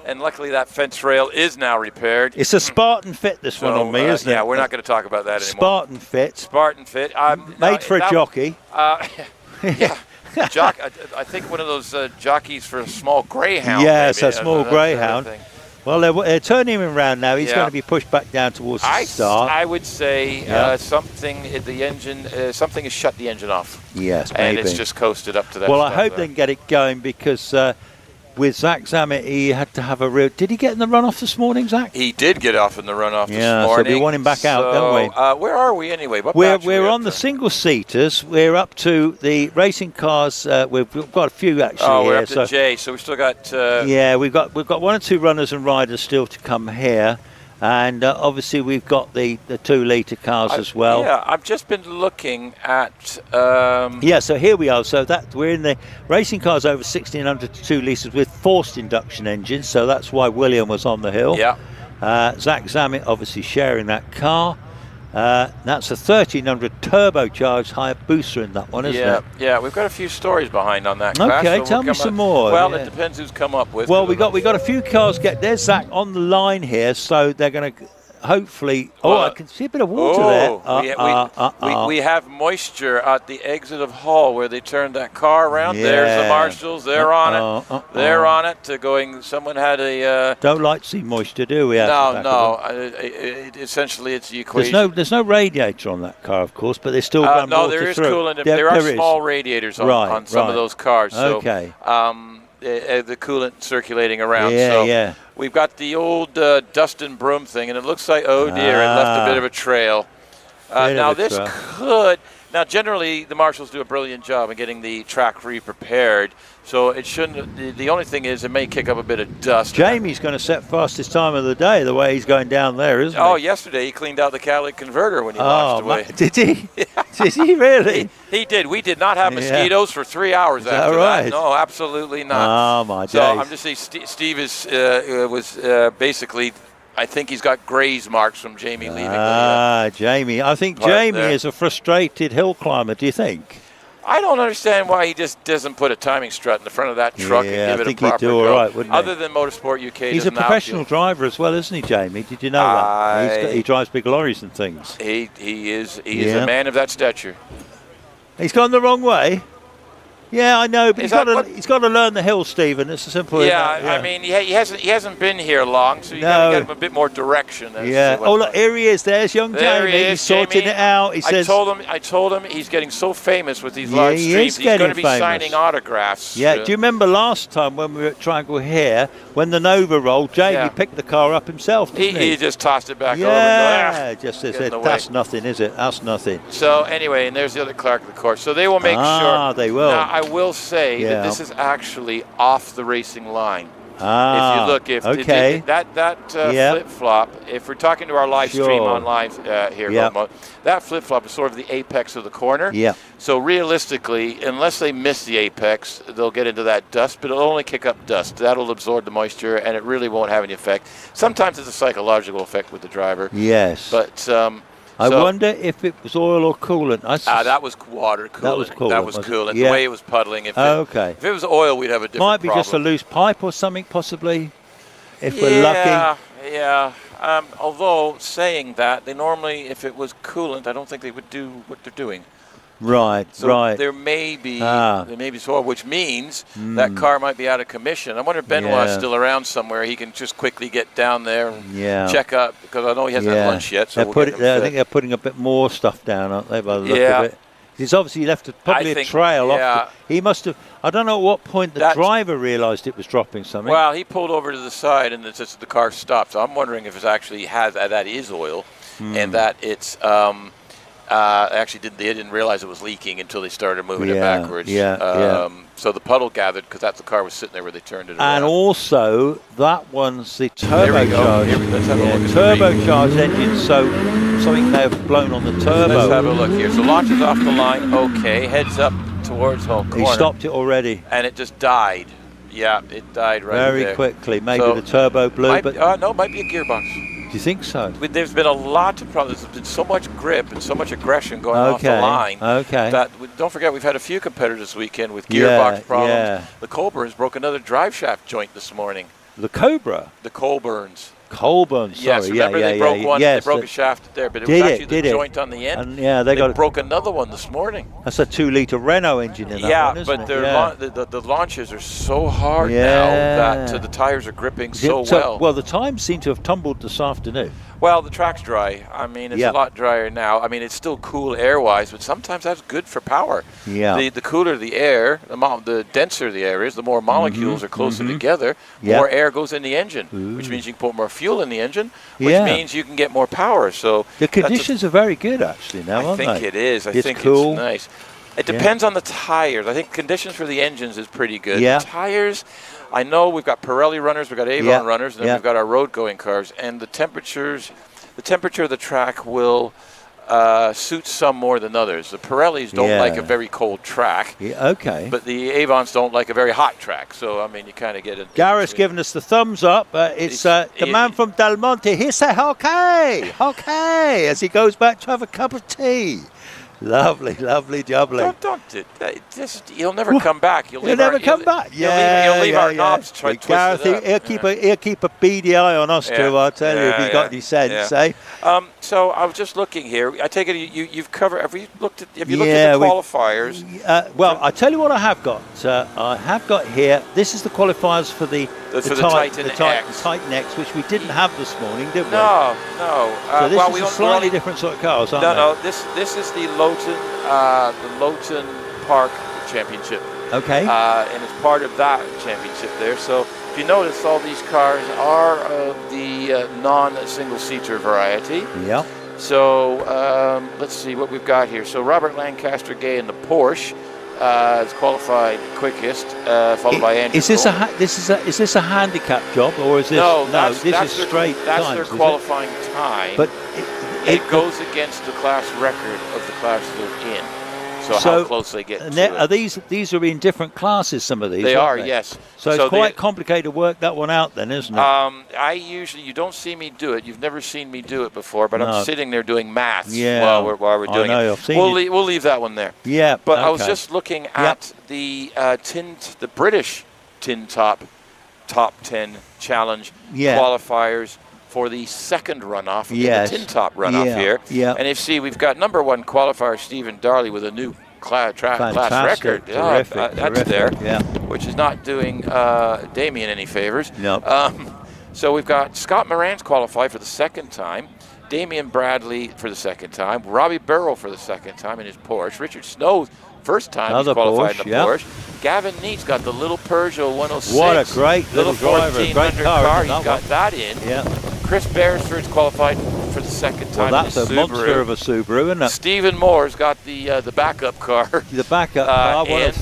And luckily that fence rail is now repaired.
It's a Spartan fit, this one on me, isn't it?
Yeah, we're not going to talk about that anymore.
Spartan fit. Made for a jockey.
Yeah. I think one of those jockeys for a small greyhound.
Yes, a small greyhound. Well, they're turning him around now. He's
Yeah.
going to be pushed back down towards the start.
I would say
Yeah.
something has shut the engine off.
Yes,
and
maybe.
it's just coasted up to that.
Well, I
stop
hope
there.
they can get it going because with Zach Zammit, he had to have a real... Did he get in the runoff this morning, Zach?
He did get off in the runoff this
Yeah,
morning.
so we want him back out, don't we?
Where are we anyway? What
We're
batch are we up
on the
to?
single-seaters. We're up to the racing cars. We've got a few actually
We're
here.
up to J, so we still got...
yeah, we've got 1 or 2 runners and riders still to come here. And obviously we've got the 2-litre cars as well.
Yeah, I've just been looking at...
Yeah, so here we are. So that we're in the racing cars over 1600 to 2 litres with forced induction engines. So that's why William was on the hill.
Yeah.
Zach Zammit obviously sharing that car. That's a 1300 turbocharged Hayabusa in that one, isn't it?
Yeah, we've got a few stories behind on that crash.
Okay,
so
tell
we'll
me
come
some
up-
more.
Well,
Yeah.
it depends who's come up with.
Well, we got a few cars. There's Zach on the line here, so they're going to hopefully. Oh, I can see a bit of water there.
We have moisture at the exit of Hull where they turned that car around. There's the
Yeah.
marshals. They're on it. They're on it. Going. Someone had a.
Don't like to see moisture, do we?
No. Essentially, it's the equation.
There's no radiator on that car, of course, but they still run
no,
water
there is
through.
coolant.
Yeah,
there are
is.
small radiators on some of those cars. So,
Okay.
the coolant circulating around.
Yeah,
so
yeah.
We've got the old dust and broom thing, and it looks like, oh dear, it left a bit of a trail. Now this could. Now, generally, the marshals do a brilliant job in getting the track re-prepared. So it shouldn't. The only thing is, it may kick up a bit of dust.
Jamie's going to set fastest time of the day, the way he's going down there, isn't
Oh,
he?
yesterday he cleaned out the catalytic converter when he launched away.
Did he? Did he really?
He did. We did not have mosquitoes for 3 hours after
right?
that. No, absolutely not.
Oh, my
So
days.
I'm just saying, Steve was basically. I think he's got graze marks from Jamie leaving.
Jamie. I think
part
Jamie
there.
is a frustrated hill climber, do you think?
I don't understand why he just doesn't put a timing strut in the front of that truck and give
I
it
think
a proper
he'd do all
go.
right, wouldn't he?
Other than Motorsport UK,
He's a
doesn't
professional driver as well, isn't he, Jamie? Did you know that? He drives big lorries and things.
He is a man of that stature.
He's gone the wrong way. Yeah, I know, but he's got to learn the hill, Stephen. It's as simple as that.
I mean, he hasn't been here long, so you got to get him a bit more direction. As to
Oh, look, here he is. There's young
There
Jamie.
he is,
He's sorting
Jamie.
it out. He says,
I told him he's getting so famous with these live
he
streams.
is
He's going to
getting
be
famous.
signing autographs.
Yeah, do you remember last time when we were at Triangle here, when the Nova rolled, Jamie picked the car up himself, didn't
He just tossed it back over.
Yeah,
And
just
get in
said,
the way.
that's nothing, is it? That's nothing.
So anyway, and there's the other Clark of the course. So they will make sure.
They will.
Now I will say that this is actually off the racing line. If you look, that flip flop. If we're talking to our live stream on live here, that flip flop is sort of the apex of the corner.
Yeah.
So realistically, unless they miss the apex, they'll get into that dust, but it'll only kick up dust. That'll absorb the moisture, and it really won't have any effect. Sometimes it's a psychological effect with the driver.
Yes.
But
I wonder if it was oil or coolant.
that was water coolant.
That was coolant.
That was
was it?
coolant.
Yeah.
The way it was puddling. If it was oil, we'd have a different
Might be
problem.
just a loose pipe or something, possibly, if we're lucky.
Yeah. Although saying that, they normally, if it was coolant, I don't think they would do what they're doing.
Right,
So
right.
there may be soil, which means that car might be out of commission. I wonder if Benoit's still around somewhere. He can just quickly get down there and check up, because I know he hasn't had lunch yet. So
I think they're putting a bit more stuff down, aren't they, by the look of it? He's obviously left probably a trail off. He must have. I don't know at what point the driver realised it was dropping something.
Well, he pulled over to the side, and the car stopped. So I'm wondering if it's actually that is oil, and that it's. They didn't realize it was leaking until they started moving it backwards. So the puddle gathered because the car was sitting there where they turned it around.
And also, that one's the
There we go.
turbocharged.
Let's have a look at
Turbocharged engine, so something may have blown on the turbo.
Let's have a look here. So launches off the line, okay, heads up towards Hull corner.
He stopped it already.
And it just died. Yeah, it died right there.
Very quickly. Maybe the turbo blew,
Might be a gearbox.
Do you think so?
There's been a lot of problems. There's been so much grip and so much aggression going off the line. That don't forget, we've had a few competitors this weekend with gearbox problems. The Colburns broke another drive shaft joint this morning.
The Cobra?
The Colburns.
Colburn, sorry.
Yes, remember they broke one.
Yes,
they broke a shaft there, but it
did
was
it,
actually
did
the
it?
joint on the end.
And yeah, they got
broke another one this morning.
That's a 2-litre Renault engine in that
Yeah,
one, isn't
but
it?
their
Yeah.
the launches are so hard
Yeah.
now that the tires are gripping so well.
Well, the times seem to have tumbled this afternoon.
Well, the track's dry. I mean, it's a lot drier now. I mean, it's still cool air-wise, but sometimes that's good for power.
Yeah.
The cooler the air, the denser the air is, the more molecules are closer together,
Yeah.
more air goes in the engine, which means you can put more fuel in the engine, which
Yeah.
means you can get more power. So
The conditions are very good, actually, now, aren't they?
I think it is. I think
cool.
it's nice. It depends on the tires. I think conditions for the engines is pretty good.
Yeah.
The tires, I know we've got Pirelli runners, we've got Avon runners, and then we've got our road-going cars. And the temperature of the track will suit some more than others. The Pirellis don't like a very cold track.
Yeah, okay.
But the Avons don't like a very hot track. So, I mean, you kind of get it.
Gareth's giving us the thumbs up. It's the man from Del Monte. He said, okay, as he goes back to have a cup of tea. Lovely, lovely, jubbly.
He'll never come back. He'll
never come back.
He'll leave our knobs twisted
Gareth,
up.
he'll keep a beady eye on us too, I'll tell you, if he's got any sense, eh?
So I was just looking here. I take it you've covered. Have you looked at the qualifiers?
Well, I tell you what I have got. I have got here. This is the qualifiers for the Titan X, which we didn't have this morning, did we?
No.
So this is a slightly different sort of cars, aren't they?
No. This is the Loton Park Championship.
Okay.
And it's part of that championship there. So if you notice, all these cars are of the non-single-seater variety.
Yeah.
So let's see what we've got here. So Robert Lancaster Gay in the Porsche is qualified quickest, followed by Andrew.
Is this a handicap job, or is this?
No,
this is straight.
That's
times,
their qualifying time.
But
it goes against the class record of the class they're in. So how close they get to it.
Are these are in different classes? Some of these.
They are,
they?
yes.
So it's quite complicated to work that one out, then, isn't it?
You don't see me do it. You've never seen me do it before, but I'm sitting there doing maths while we're doing it.
I've seen
we'll leave that one there.
Yeah.
But I was just looking at the British Tin Top 10 Challenge qualifiers for the second runoff, the Tin Top runoff here.
Yeah.
And you see, we've got number one qualifier Stephen Darley with a new class record. That's there, which is not doing Damien any favors.
No.
So we've got Scott Moran's qualified for the second time, Damien Bradley for the second time, Robbie Burrow for the second time in his Porsche, Richard Snow first time he's qualified in the Porsche. Gavin Neat's got the little Peugeot 106.
What a great little driver, great car.
He's got that in.
Yeah.
Chris Beresford's qualified for the second time.
Well, that's a monster of a Subaru, isn't it?
Stephen Moore's got the backup car.
The backup car, one of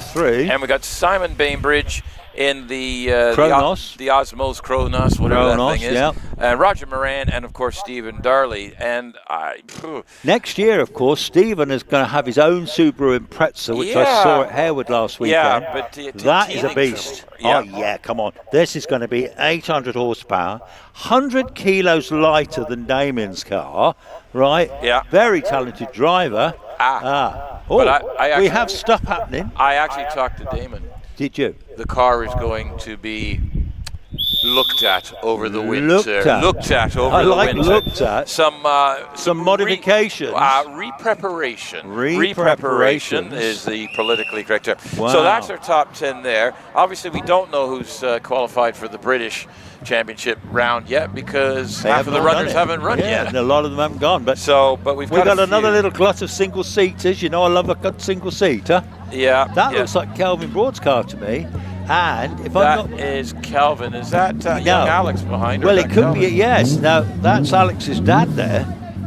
three.
And we got Simon Bainbridge in the
Chronos.
the Osmos Chronos, whatever that thing is. And Roger Moran, and of course Stephen Darley. And
next year, of course, Stephen is going to have his own Subaru Impreza, which I saw at Harewood last weekend.
Yeah, but
that is a beast. Oh yeah, come on. This is going to be 800 horsepower, 100 kilos lighter than Damien's car, right?
Yeah.
Very talented driver. We have stuff happening.
I actually talked to Damon.
Did you?
The car is going to be looked at over the winter.
Looked at over the winter. Looked at.
Some
modifications.
Repreparation is the politically correct term.
Wow.
So that's our top 10 there. Obviously, we don't know who's qualified for the British Championship round yet because half of the runners haven't run yet.
And a lot of them haven't gone. But we've
got
another little glut of single seaters. You know, I love a good single seater.
Yeah.
That looks like Kelvin Broad's car to me. And if
that is Kelvin. Is that young Alex behind?
Well, it could be. Yes. Now that's Alex's dad there.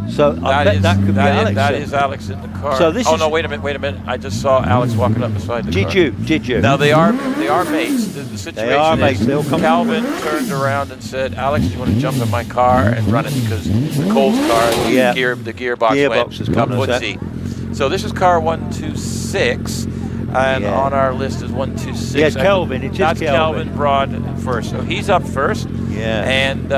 So I bet that could be Alex.
That is Alex in the car.
So this
wait a minute. I just saw Alex walking up beside the car.
Did you?
Now they are mates. The situation
they are mates. They'll come.
Calvin turned around and said, "Alex, do you want to jump in my car and run it because the Cole's car, the gearbox went kaputzi." So this is car 126. And on our list is 126.
Yes, Kelvin.
That's Kelvin Broad first. So he's up first.
Yeah.
And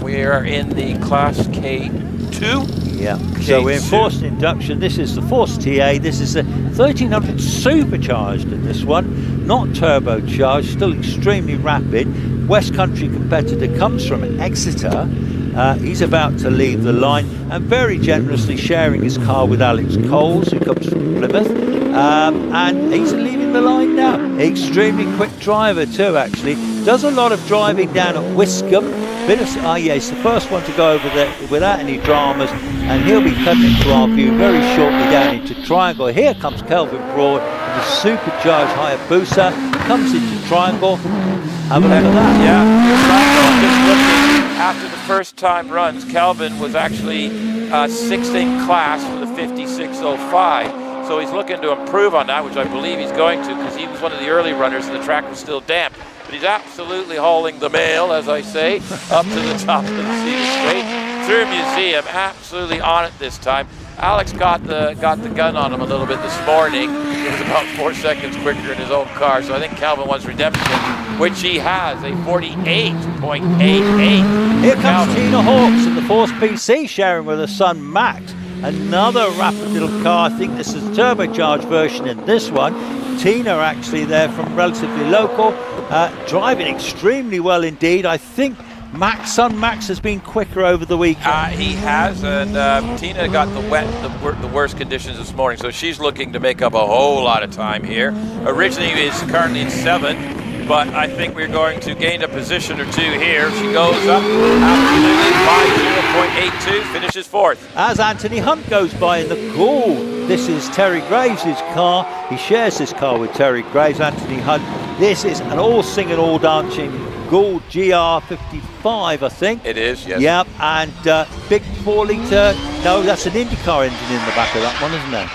we are in the Class K2.
Yeah. So we're in forced induction. This is the Force TA. This is a 1300 supercharged in this one, not turbocharged. Still extremely rapid. West Country competitor, comes from Exeter. He's about to leave the line and very generously sharing his car with Alex Coles, who comes from Plymouth. And he's leaving the line now. Extremely quick driver too, actually. Does a lot of driving down at Wiscombe. He's the first one to go over there without any dramas, and he'll be coming into our view very shortly down into Triangle. Here comes Kelvin Broad, the supercharged Hayabusa comes into Triangle. Have a look at that.
Yeah, just looking after the first time runs, Kelvin was actually sixth in class for the 56.05. So he's looking to improve on that, which I believe he's going to, because he was one of the early runners and the track was still damp. But he's absolutely hauling the mail, as I say, up to the top of the Cedar Straight through Museum. Absolutely on it this time. Alex got the gun on him a little bit this morning. It was about 4 seconds quicker in his own car. So I think Calvin wants redemption, which he has, a 48.88.
Here comes Tina Hawkes in the Force PC, sharing with her son Max. Another rapid little car. I think this is a turbocharged version in this one. Tina actually there from relatively local, driving extremely well indeed. I think son Max has been quicker over the weekend.
He has, and Tina got the worst conditions this morning, so she's looking to make up a whole lot of time here. Originally is currently in 7th, but I think we're going to gain a position or 2 here. She goes up absolutely by 0.82, finishes 4th.
As Anthony Hunt goes by in the Gaul, this is Terry Graves' car. He shares this car with Terry Graves, Anthony Hunt. This is an all singing, all dancing Gaul GR55, I think.
It is, yes.
Yep, and big 4-litre, no, that's an IndyCar engine in the back of that one, isn't it?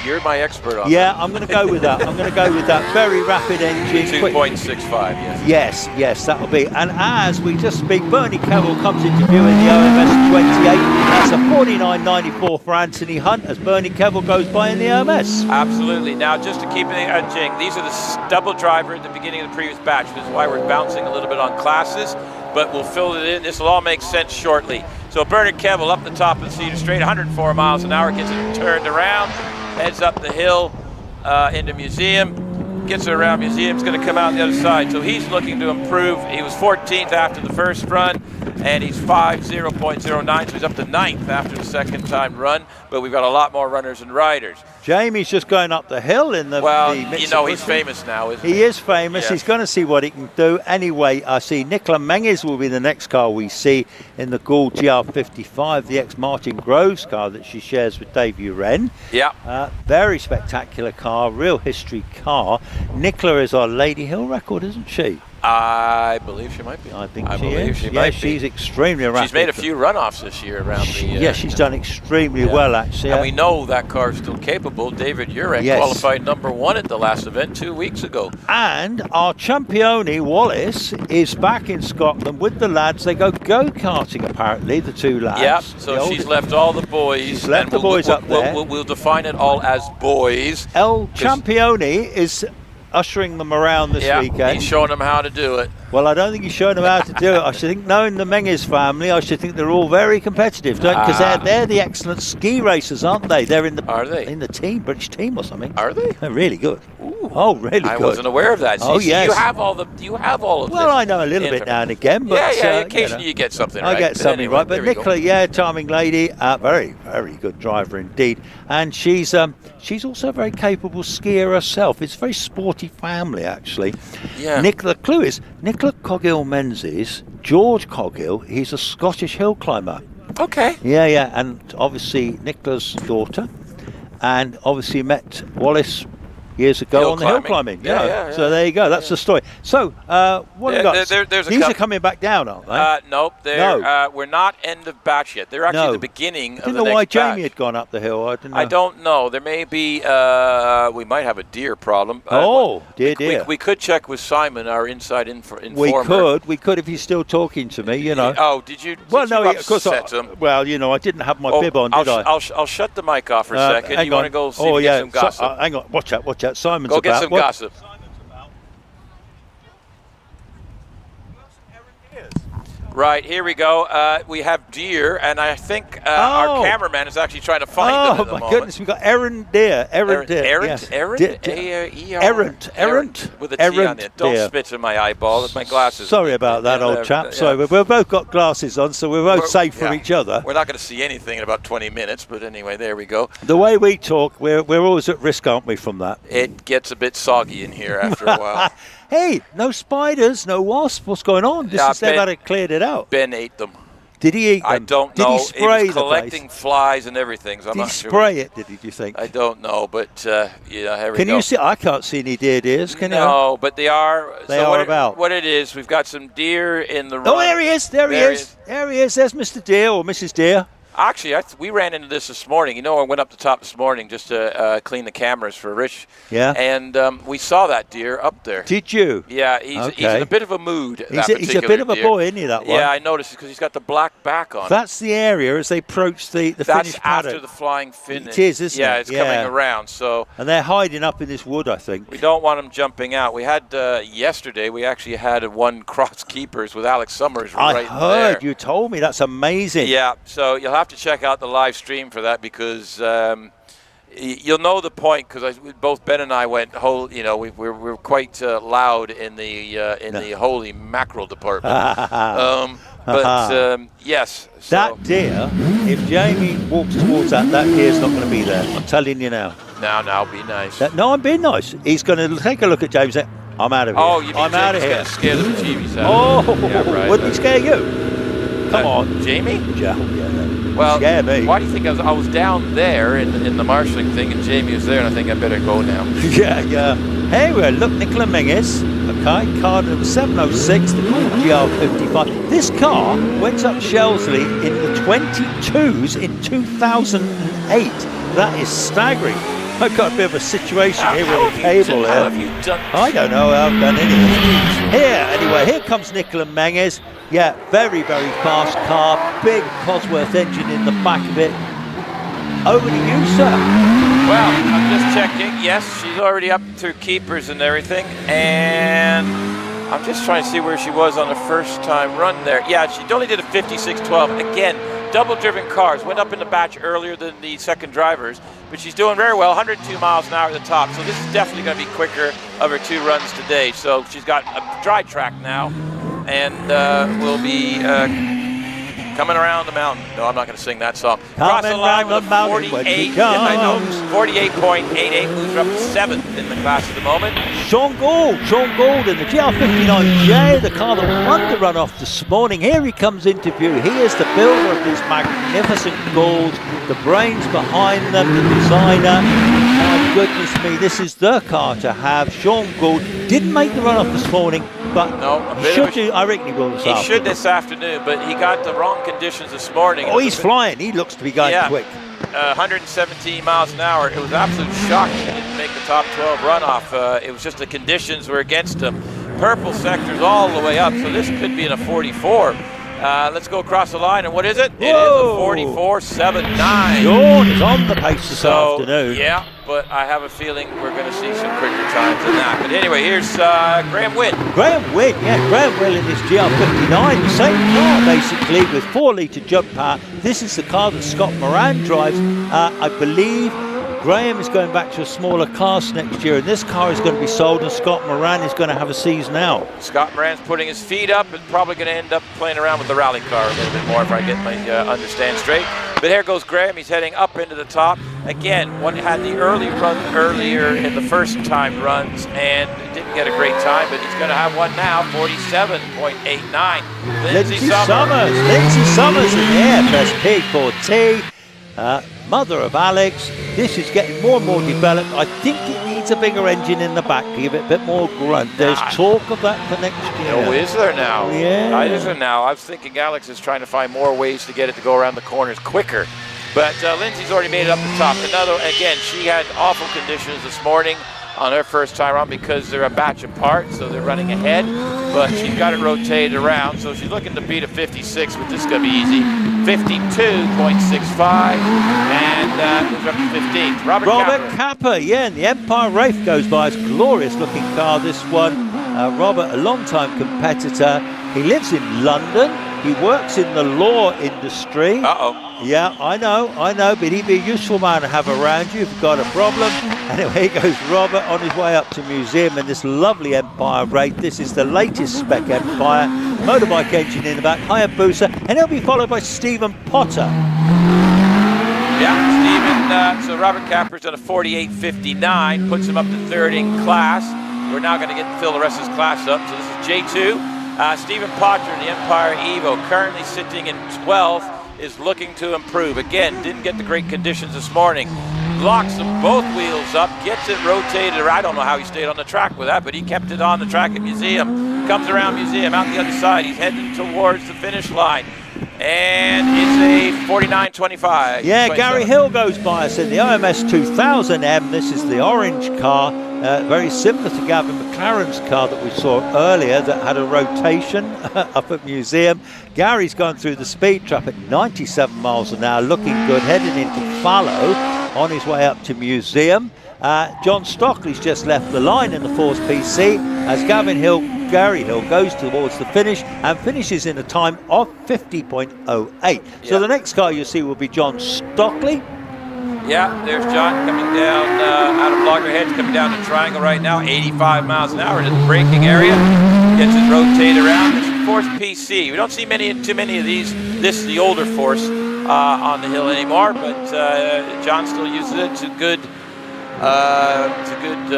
You're my expert on
that.
that.
I'm going to go with that. I'm going to go with that. Very rapid engine.
2.65, yes.
Yes, that'll be. And as we just speak, Bernie Cavill comes into view in the OMS 28. That's a 49.94 for Anthony Hunt as Bernie Cavill goes by in the OMS.
Absolutely. Now, just to keep it jing, these are the double driver at the beginning of the previous batch. This is why we're bouncing a little bit on classes, but we'll fill it in. This will all make sense shortly. So Bernard Kevill up the top of the Cedar Straight, 104 miles an hour, gets it turned around, heads up the hill into Museum, gets it around Museum's going to come out the other side. So he's looking to improve. He was 14th after the first run, and he's 0.09, so he's up to 9th after the second time run, but we've got a lot more runners and riders.
Jamie's just going up the hill in the Mitsubishi.
You know, he's famous now, isn't he?
He is famous. Yes. He's going to see what he can do. Anyway, I see Nicola Menzies will be the next car we see in the Gaul GR55, the ex-Martin Groves car that she shares with Dave Uren.
Yeah.
Very spectacular car, real history car. Nicola is our Lady Hill record, isn't she?
I believe she might be.
I think
she
is.
She might
she's
be.
Extremely rapid.
She's made a few runoffs this year around the...
yeah, she's done extremely well, actually.
And we know that car is still capable. David Urek qualified #1 at the last event 2 weeks ago.
And our Champione, Wallace, is back in Scotland with the lads. They go go-karting, apparently, the two lads.
Yep, so she's left all the boys.
She's left the boys up there.
We'll define it all as boys.
El Champione is ushering them around this weekend.
He's showing them how to do it.
Well, I don't think he's showing them how to do it. I should think, knowing the Menzies family, I should think they're all very competitive, because they're the excellent ski racers, aren't they? They're in the in the team, British team or something.
Are they?
They're really good.
Ooh.
Oh, really good.
I wasn't aware of that.
Oh, yes.
You have all of
Well, I know a little bit now and again, but
occasionally you get something right.
I get something right. But Nicola, charming lady, very, very good driver indeed, and she's also a very capable skier herself. It's a very sporty family, actually.
Yeah.
The clue is Nicola Coghill Menzies, George Coghill. He's a Scottish hill climber.
Okay.
Yeah, and obviously Nicola's daughter, and obviously met Wallace years ago on the hill climbing. Yeah. So there you go. That's the story. So what have we got? These are coming back down, aren't they?
Nope. We're not end of batch yet. They're actually the beginning of the next batch.
I didn't know why Jamie had gone up the hill.
I don't know. There may be. We might have a deer problem.
Deer.
We could check with Simon, our inside informer.
We could if he's still talking to me.
Oh, did you?
Well, no, of course.
I
didn't have my bib on, did I?
I'll shut the mic off for a second. You want to go see get some gossip?
Hang on. Watch out. Simon's
go
about.
Get some gossip. Right, here we go. We have deer, and I think our cameraman is actually trying to find them at the moment.
Oh, my goodness, we've got errant deer. Errant deer.
Errant?
Yes.
Errant?
Errant.
With a T on it. Don't
deer.
spit in my eyeball. My glasses.
Sorry about that, old chap. Sorry, we've both got glasses on, so we're both safe from each other.
We're not going to see anything in about 20 minutes, but anyway, there we go.
The way we talk, we're always at risk, aren't we, from that?
It gets a bit soggy in here after a while.
Hey, no spiders, no wasps. What's going on? They've had it cleared it out.
Ben ate them.
Did he eat them?
I don't
did
know.
He spray
was collecting flies and everything, so I'm not sure.
Did he spray it, did he, do you think?
I don't know, but here we go.
Can you see? I can't see any deer ears, can you?
No, but they are.
They are about.
What it is, we've got some deer in the run.
Oh, there he is. There he is. There he is. There's Mr. Deer or Mrs. Deer.
Actually, we ran into this morning. You know, I went up the top this morning just to clean the cameras for Rich.
Yeah.
And we saw that deer up there.
Did you?
Yeah, he's in a bit of a mood.
He's a bit of a boy, isn't he, that one?
Yeah, I noticed because he's got the black back on.
That's the area as they approach the
That's
finished paddock.
after the flying fin.
It is, isn't it?
Yeah, it's coming around. So.
And they're hiding up in this wood, I think.
We don't want them jumping out. We had yesterday. We actually had one cross keepers with Alex Summers right there.
I heard you told me. That's amazing.
Yeah. So you'll have to check out the live stream for that because you'll know the point because both Ben and I went whole. You know, we're quite loud in the holy mackerel department. Yes. So.
That deer, if Jamie walks towards that deer's not going to be there. I'm telling you now.
Now, be nice.
No, I'm being nice. He's going to take a look at James and say, I'm out of here.
Oh, you mean
I'm out of here.
going to scare the bejeebies out of
him.
Yeah, right.
Wouldn't he scare you? Come on.
Jamie?
Yeah.
Well,
scare me.
Why do you think I was down there in the marshalling thing and Jamie was there and I think I better go now?
yeah. Hey, look, Nicola Menzies. Okay, car number 706, the GR55. This car went up Shelsley in the 22s in 2008. That is staggering. I've got a bit of a situation here with a cable here.
How have you done?
I don't know how I've done anything. Here comes Nicola Menzies. Yeah, very, very fast car. Big Cosworth engine in the back of it. Over to you, sir.
Well, I'm just checking. Yes, she's already up to keepers and everything. And I'm just trying to see where she was on the first time run there. Yeah, she only did a 56.12. Again, double-driven cars. Went up in the batch earlier than the second drivers. But she's doing very well, 102 miles an hour at the top. So this is definitely going to be quicker of her 2 runs today. So she's got a dry track now. And will be coming around the mountain. No, I'm not going to sing that song. Cross the line with a 48. Yes, I know. 48.88 moves her up to 7th in the class at the moment.
Sean Gould in the GR59J, the car that won the runoff this morning. Here he comes into view. He is the builder of this magnificent Gould, the brains behind them, the designer. My goodness me, this is the car to have. Sean Gould didn't make the runoff this morning, but I reckon he will this afternoon.
He should this afternoon, but he got the wrong conditions this morning.
Oh, he's flying. He looks to be going quick.
117 miles an hour. It was absolute shock he didn't make the top 12 runoff. It was just the conditions were against him. Purple sectors all the way up, so this could be in a 44. Let's go across the line, and what is it? It is a 44.79.
Sean is on the pace this afternoon.
Yeah, but I have a feeling we're going to see some quicker times than that. But anyway, here's Graham Witt.
Graham Witt in this GR59, the same car basically with 4-litre jump power. This is the car that Scott Moran drives. I believe Graham is going back to a smaller class next year, and this car is going to be sold, and Scott Moran is going to have a season out.
Scott Moran's putting his feet up and probably going to end up playing around with the rally car a little bit more if I get my understand straight. But here goes Graham. He's heading up into the top. Again, one had the early run earlier in the first time runs and didn't get a great time, but he's going to have one now, 47.89. Lindsay Summers.
Lindsay Summers in the FSP4T. Mother of Alex. This is getting more and more developed. I think it needs a bigger engine in the back to give it a bit more grunt. There's talk of that for next year.
Oh, is there now?
Yeah.
Is there now? I was thinking Alex is trying to find more ways to get it to go around the corners quicker. But Lindsay's already made it up the top. Again, she had awful conditions this morning on her first time around because they're a batch apart, so they're running ahead. But she's got it rotated around, so she's looking to beat a 56, but this is going to be easy. 52.65, and moves up to 15th.
Robert Capper, and the Empire Wraith goes by. It's a glorious-looking car, this one. Robert, a long-time competitor. He lives in London. He works in the law industry. Yeah, I know, but he'd be a useful man to have around you if you've got a problem. Anyway, here goes Robert on his way up to museum in this lovely Empire rate. This is the latest spec Empire, motorbike engine in the back, Hayabusa, and he'll be followed by Stephen Potter.
Yeah, Stephen, so Robert Capper's done a 48.59, puts him up to third in class. We're now going to fill the rest of his class up. So this is J2. Stephen Potter in the Empire Evo, currently sitting in 12th, is looking to improve. Again, didn't get the great conditions this morning. Locks them both wheels up, gets it rotated. I don't know how he stayed on the track with that, but he kept it on the track at Museum. Comes around Museum, out the other side. He's heading towards the finish line. And it's a 49.25.
Yeah, Gary Hill goes by us in the IMS 2000M. This is the orange car, very similar to Gavin McLaren's car that we saw earlier that had a rotation up at Museum. Gary's gone through the speed trap at 97 miles an hour, looking good, heading into Fallow on his way up to Museum. John Stockley's just left the line in the Force PC as Gary Hill goes towards the finish and finishes in a time of 50.08. So the next car you'll see will be John Stockley.
Yeah, there's John coming down out of Loggerheads, coming down the triangle right now, 85 miles an hour in the braking area. Gets it rotated around. This is Force PC. We don't see too many of these. This is the older Force on the hill anymore, but John still uses it to good. It's a good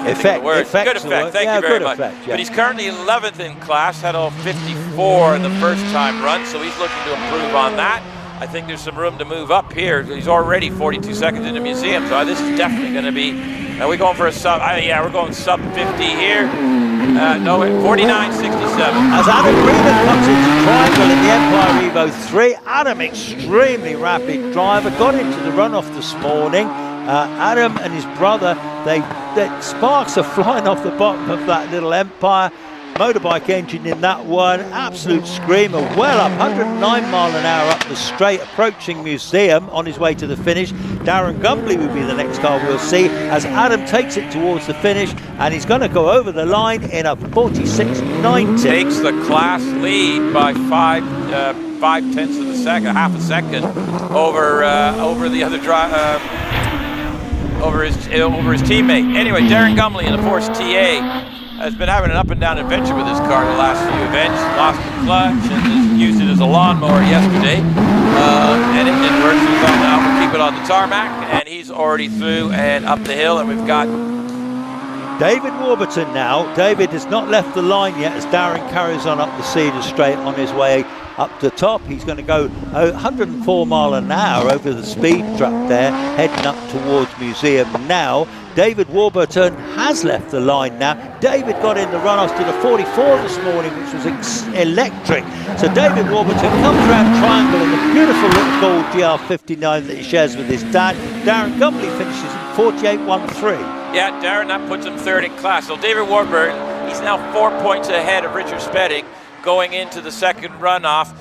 effect.
Good effect. Thank you very much. Effect, yeah. But he's currently 11th in class, had a 54 in the first time run, so he's looking to improve on that. I think there's some room to move up here. He's already 42 seconds in the Museum, so this is definitely going to be. Are we going for a sub? Yeah, we're going sub 50 here. No, 49.67.
As Adam Greenan comes into triangle in the Empire Evo 3, Adam, extremely rapid driver, got into the runoff this morning. Adam and his brother, the sparks are flying off the bottom of that little Empire motorbike engine in that one. Absolute screamer, well up, 109 mile an hour up the straight, approaching Museum on his way to the finish. Darren Gumbly will be the next car we'll see as Adam takes it towards the finish, and he's going to go over the line in a 46.90.
Takes the class lead by 5/10 of a second, half a second over the other driver. Over his teammate. Anyway, Darren Gumbly in the Force TA has been having an up and down adventure with this car the last few events. Lost the clutch and used it as a lawnmower yesterday, and it didn't work. So we thought, now we'll keep it on the tarmac, and he's already through and up the hill, and we've got
David Warburton now. David has not left the line yet as Darren carries on up the Cedar Straight on his way up the top. He's going to go 104 mile an hour over the speed trap there, heading up towards Museum now. David Warburton has left the line now. David got in the runoffs to the 44 this morning, which was electric. So David Warburton comes around triangle in the beautiful little gold GR59 that he shares with his dad. Darren Gumbly finishes in 48.13.
Yeah, Darren, that puts him third in class. So David Warburton, he's now 4 points ahead of Richard Spedding going into the second runoff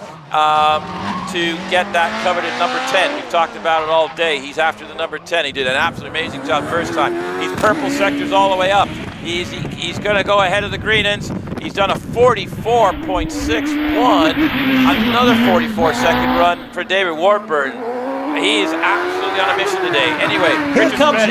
to get that coveted number 10. We've talked about it all day. He's after the number 10. He did an absolutely amazing job first time. He's purple sectors all the way up. He's going to go ahead of the Greenans. He's done a 44.61. Another 44-second run for David Warburton. He is absolutely on a mission today. Anyway,
here comes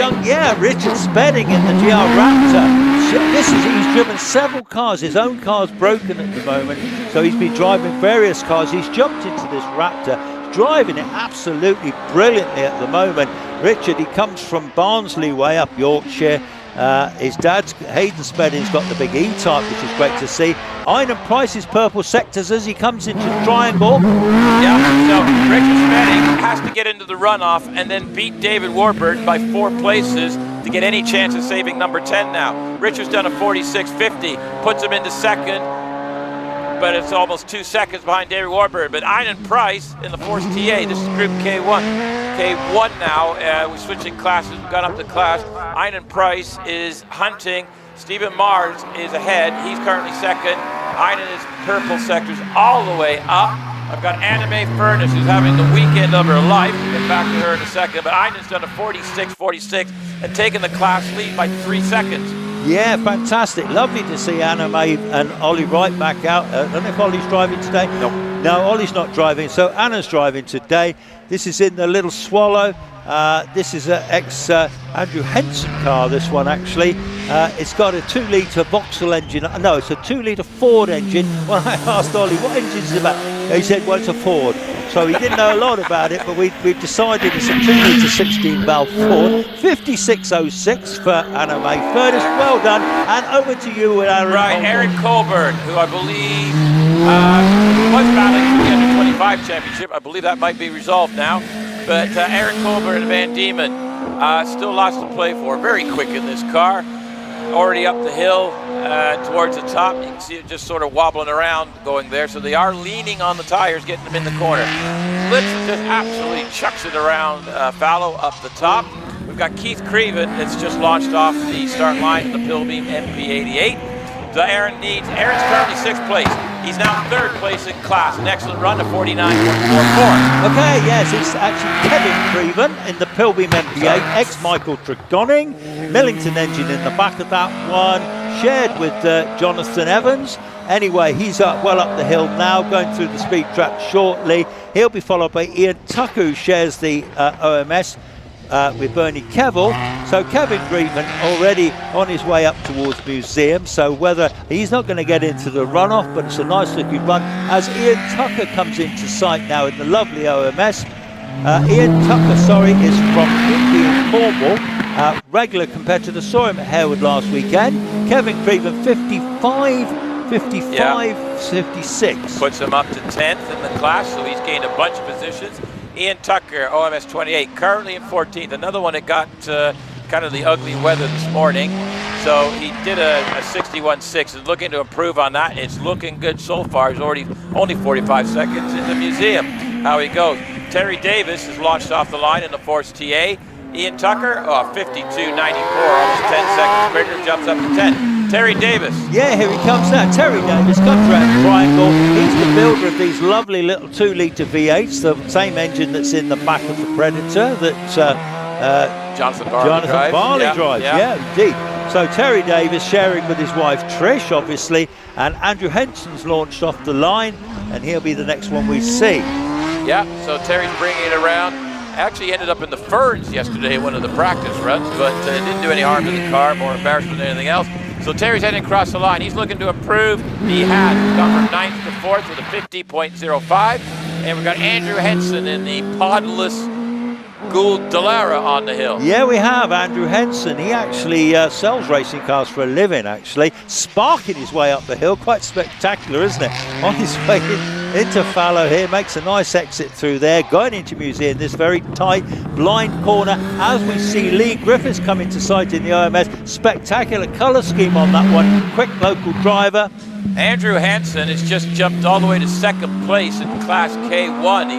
Richard Spedding in the GR Raptor. He's driven several cars. His own car's broken at the moment, so he's been driving various cars. He's jumped into this Raptor, driving it absolutely brilliantly at the moment. Richard, he comes from Barnsley way up Yorkshire. His dad's Hayden Spedding's got the big E-Type, which is great to see. Iron Price's purple sectors as he comes into the triangle.
Yeah, so Richard Spedding has to get into the runoff and then beat David Warburton by 4 places to get any chance of saving number 10 now. Richard's done a 46.50, puts him into second, but it's almost 2 seconds behind David Warburton. But Iron Price in the Force TA, this is Group K1. K1 now, we're switching classes, we've gone up to class. Iron Price is hunting. Stephen Mars is ahead. He's currently second. Iron is purple sectors all the way up. I've got Anime Furnace, who's having the weekend of her life. We'll get back to her in a second. But Iron's done a 46.46 and taken the class lead by 3 seconds.
Yeah, fantastic. Lovely to see Anime and Ollie Wright back out. I don't know if Ollie's driving today.
Nope.
No, Ollie's not driving, so Anna's driving today. This is in the Little Swallow. This is an ex-Andrew Henson car, this one actually. It's got a 2-litre Vauxhall engine. No, it's a 2-litre Ford engine. When I asked Ollie, what engine is it about? He said, well, it's a Ford. So he didn't know a lot about it, but we've decided it's a 2-litre 16-valve Ford. 5606 for Anna May Furness. Well done. And over to you with Aaron.
Right, Aaron Colburn, who I believe was battling for the Under-25 Championship. I believe that might be resolved now. But Aaron Colburn and Van Diemen, still lots to play for. Very quick in this car. Already up the hill towards the top. You can see it just sort of wobbling around going there. So they are leaning on the tires, getting them in the corner. Blitz just absolutely chucks it around Fallow up the top. We've got Keith Creven that's just launched off the start line in the Pilbeam MP88. So Aaron's currently 6th place. He's now 3rd place in class. An excellent run to 49.44.
Okay, yes, it's actually Kevin Creven in the Pilbeam MP8, ex-Michael Tregonning. Millington engine in the back of that one, shared with Jonathan Evans. Anyway, he's well up the hill now, going through the speed trap shortly. He'll be followed by Ian Tucker, who shares the OMS with Bernie Kevil. So Kevin Creven already on his way up towards Museum, so whether he's not going to get into the runoff, but it's a nice looking run as Ian Tucker comes into sight now in the lovely OMS. Ian Tucker, is from Whitby in Cornwall, regular competitor, saw him at Harewood last weekend. Kevin Creven 56.
Puts him up to 10th in the class, so he's gained a bunch of positions. Ian Tucker, OMS 28, currently in 14th. Another one that got kind of the ugly weather this morning. So he did a 61.6 and looking to improve on that. It's looking good so far. He's already only 45 seconds in the museum. How he goes. Terry Davis has launched off the line in the Force TA. Ian Tucker, 52.94, almost 10 seconds quicker, jumps up to 10. Terry Davis.
Yeah, here he comes now. Terry Davis comes around Triangle. He's the builder of these lovely little 2-litre V8s, the same engine that's in the back of the Predator that
Jonathan Barley
drives. Yeah, indeed. So Terry Davis sharing with his wife Trish, obviously, and Andrew Henson's launched off the line, and he'll be the next one we see.
Yeah, so Terry's bringing it around. Actually ended up in the Ferns yesterday, one of the practice runs, but it didn't do any harm to the car, more embarrassment than anything else. So Terry's heading across the line. He's looking to improve. He has gone from 9th to 4th with a 50.05. And we've got Andrew Henson in the podless Gould Dallara on the hill.
Yeah, we have Andrew Henson. He actually sells racing cars for a living, actually. Sparking his way up the hill. Quite spectacular, isn't it? On his way into Fallow here. Makes a nice exit through there. Going into Museum, this very tight, blind corner. As we see Lee Griffiths come into sight in the OMS. Spectacular colour scheme on that one. Quick local driver.
Andrew Henson has just jumped all the way to 2nd place in Class K1. He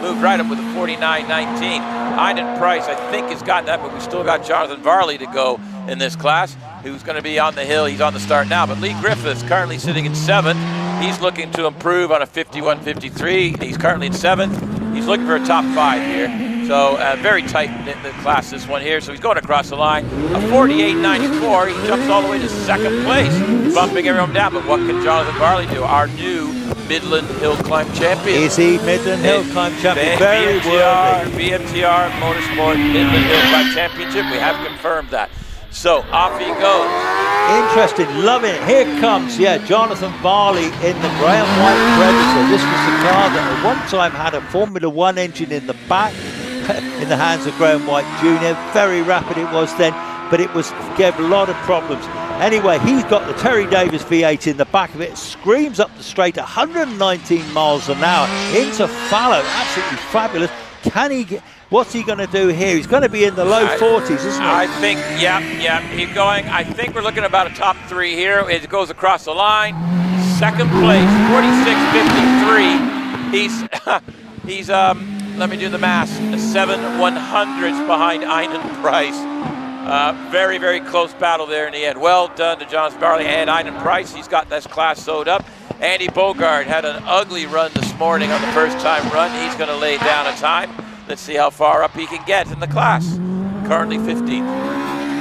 moved right up with a 49.19. Iden Price, I think, has got that, but we've still got Jonathan Varley to go in this class, who's going to be on the hill. He's on the start now, but Lee Griffiths currently sitting in 7th. He's looking to improve on a 51.53. He's currently in 7th. He's looking for a top 5 here. So very tight in the class, this one here. So he's going across the line. A 48.94. He jumps all the way to 2nd place, bumping everyone down. But what can Jonathan Varley do? Our new Midland Hillclimb champion.
Is he Midland Hillclimb champion? Very worthy.
BMTR Motorsport Midland Hillclimb Championship. We have confirmed that. So off he goes.
Interesting, loving it. Here comes, Jonathan Varley in the grey and white Predator. This was the car that at one time had a Formula 1 engine in the back, in the hands of Graham White Jr. Very rapid it was then, but it gave a lot of problems. Anyway, he's got the Terry Davis V8 in the back of it. Screams up the straight, 119 miles an hour into Fallow. Absolutely fabulous. What's he going to do here? He's going to be in the low 40s, isn't he?
I think, he's going. I think we're looking at about a top 3 here. It goes across the line. 2nd place, 46.53. He's let me do the math. 7/100ths behind Iden Price. Very, very close battle there in the end. Well done to Jonathan Barley and Iden Price. He's got this class sewed up. Andy Bogard had an ugly run this morning on the first time run. He's going to lay down a time. Let's see how far up he can get in the class. Currently 15th.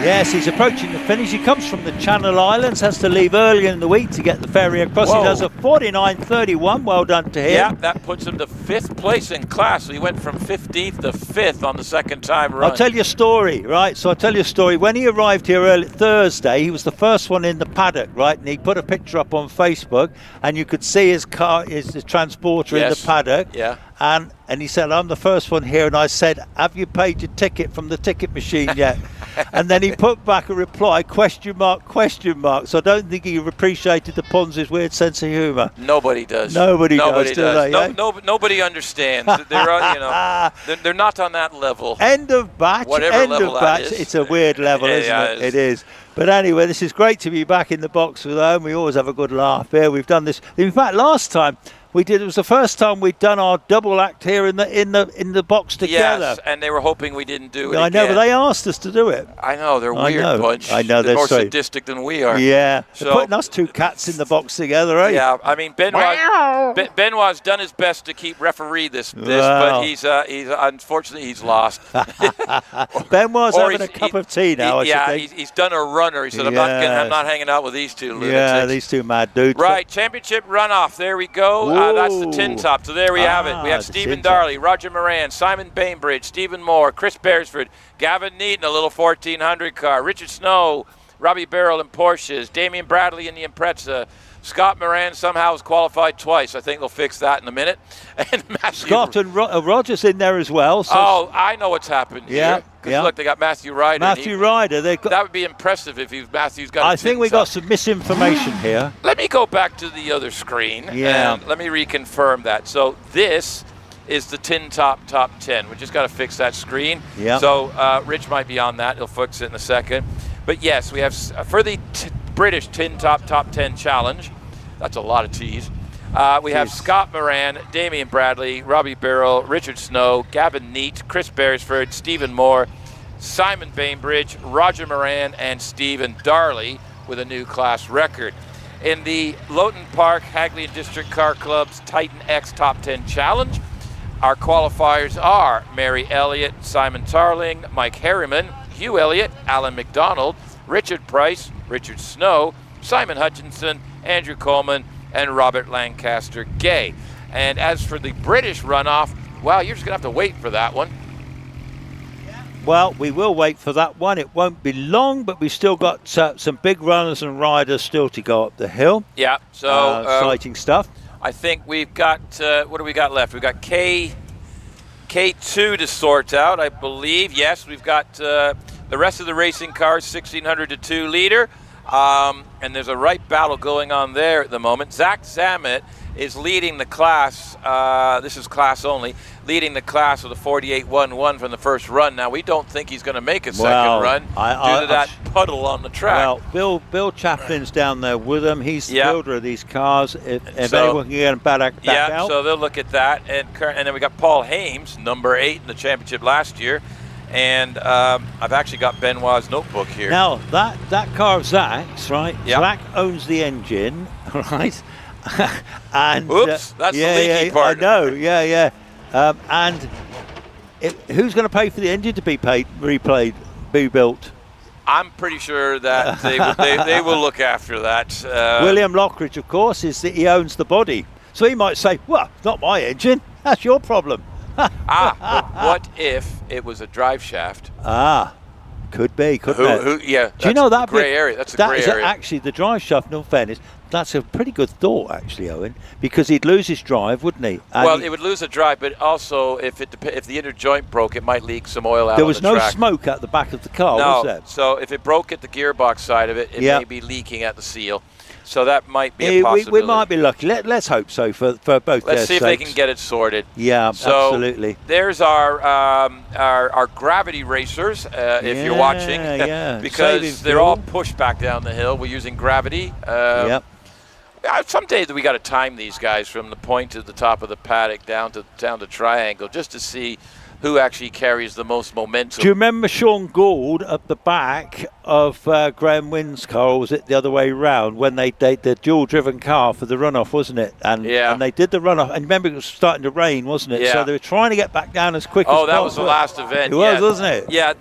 Yes, he's approaching the finish. He comes from the Channel Islands, has to leave early in the week to get the ferry across.
Whoa.
He does a 49.31. Well done to him.
Yeah, that puts him to 5th place in class. So he went from 15th to 5th on the second time run.
I'll tell you a story, right? So I'll tell you a story. When he arrived here early Thursday, he was the first one in the paddock, right? And he put a picture up on Facebook, and you could see his car, his transporter in the paddock.
Yeah.
And he said, I'm the first one here. And I said, have you paid your ticket from the ticket machine yet? And then he put back a reply, question mark, question mark. So I don't think he appreciated the Ponzi's weird sense of humour.
Nobody does.
Nobody does.
Nobody understands. They're not on that level.
End of batch.
Whatever
end
level
of batch.
that is.
It's a weird level, isn't it?
It
is. But anyway, this is great to be back in the box with him. We always have a good laugh here. We've done this. In fact, last time it was the first time we'd done our double act here in the box together.
Yes, and they were hoping we didn't do it
I know,
again.
but they asked us to do it.
I know, they're a weird bunch.
I know,
they're more
straight.
sadistic than we are.
Yeah,
so
they're putting us two cats in the box together, eh?
Yeah, I mean, Benoit's done his best to keep referee this, but he's unfortunately he's lost.
Benoit's having a cup of tea now.
He's done a runner. He said, I'm not hanging out with these two lunatics.
Yeah, these two mad dudes.
Right, championship runoff. There we go. That's the tin top. So there we have it. We have Stephen Darley, Roger Moran, Simon Bainbridge, Stephen Moore, Chris Beresford, Gavin Neaton, a little 1400 car, Richard Snow, Robbie Barrell in Porsches, Damien Bradley in the Impreza, Scott Moran somehow has qualified twice. I think they'll fix that in a minute. And
Scott and Roger's in there as well. So
I know what's happened here. Because look, they got Matthew Ryder. That would be impressive if Matthew's got.
I think we got some misinformation here.
Let me go back to the other screen.
Yeah.
And let me reconfirm that. So this is the tin top 10. We just got to fix that screen.
Yeah.
So Rich might be on that. He'll fix it in a second. But yes, we have for the British tin top 10 challenge. That's a lot of T's. We have Scott Moran, Damien Bradley, Robbie Barrell, Richard Snow, Gavin Neat, Chris Beresford, Stephen Moore, Simon Bainbridge, Roger Moran, and Stephen Darley with a new class record. In the Loton Park Hagley and District Car Club's Titan X Top 10 Challenge, our qualifiers are Mary Elliott, Simon Tarling, Mike Harriman, Hugh Elliott, Alan McDonald, Richard Price, Richard Snow, Simon Hutchinson, Andrew Coleman, and Robert Lancaster Gay. And as for the British runoff, well, you're just going to have to wait for that one.
Well, we will wait for that one. It won't be long, but we've still got some big runners and riders still to go up the hill.
Yeah, so
exciting stuff.
I think we've got, what do we got left? We've got K2 to sort out, I believe. Yes, we've got the rest of the racing cars, 1600 to 2 liter. And there's a right battle going on there at the moment. Zach Zamet is leading the class. This is class only, leading the class with a 48.11 from the first run. Now, we don't think he's going to make a second run due to that puddle on the track.
Well, Bill Chaplin's down there with him. He's the builder of these cars. If anyone can get him back out.
So they'll look at that. And then we got Paul Hames, number 8 in the championship last year. And I've actually got Benoit's notebook here.
Now, that car of Zach's, right?
Yep.
Zach owns the engine, right? And
oops, that's the leaky part.
I know, yeah. And who's going to pay for the engine to be rebuilt?
I'm pretty sure that they will look after that.
William Lockridge, of course, he owns the body. So he might say, well, not my engine. That's your problem.
What if it was a drive shaft?
Could be, couldn't it?
Yeah.
Do you know that
gray area? That's a gray area.
Actually, the drive shaft, in all fairness, that's a pretty good thought, actually, Owen, because he'd lose his drive, wouldn't he? And
it would lose a drive, but also if the inner joint broke, it might leak some oil out.
There was
on the track.
smoke at the back of the car, was there?
So if it broke at the gearbox side of it, it may be leaking at the seal. So that might be a possibility.
We might be lucky. Let's hope so for both their sakes.
Let's see if they can get it sorted.
Yeah,
so
absolutely.
There's our gravity racers, if you're watching, because they're all pushed back down the hill. We're using gravity. Some days we got to time these guys from the point to the top of the paddock down to triangle, just to see who actually carries the most momentum.
Do you remember Sean Gould at the back of Graham Wynn's car, or was it the other way round, when they the dual-driven car for the runoff, wasn't it? And they did the runoff, and remember it was starting to rain, wasn't it?
Yeah.
So they were trying to get back down as quick as possible.
Oh, that was the last event.
It was, wasn't it?
Yeah,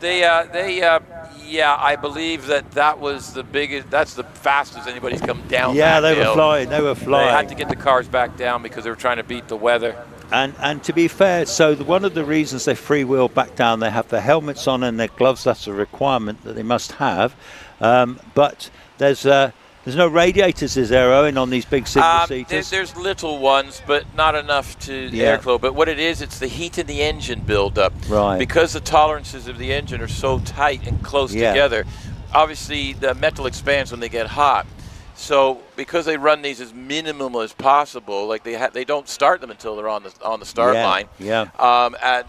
Yeah, I believe that was the biggest. That's the fastest anybody's come down.
Yeah,
that
they
hill.
were flying. They were flying.
They had to get the cars back down because they were trying to beat the weather.
And to be fair, so one of the reasons they freewheel back down, they have their helmets on and their gloves. That's a requirement that they must have. But there's no radiators, is there, Owen, on these big single-seaters?
There's little ones, but not enough to airflow. But what it is, it's the heat in the engine buildup.
Right.
Because the tolerances of the engine are so tight and close together, obviously the metal expands when they get hot. So because they run these as minimal as possible, like they don't start them until they're on the start line.
Yeah.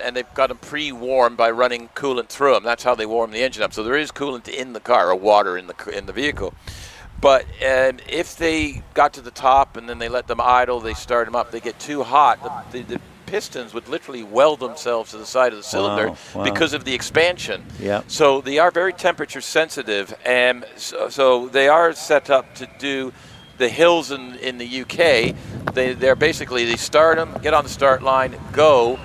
And they've got them pre-warmed by running coolant through them. That's how they warm the engine up. So there is coolant in the car, or water in the vehicle. But if they got to the top and then they let them idle, they start them up, they get too hot, the pistons would literally weld themselves to the side of the cylinder because of the expansion.
Yeah.
So they are very temperature sensitive, and so they are set up to do the hills in the UK. They're basically, they start them, get on the start line, go,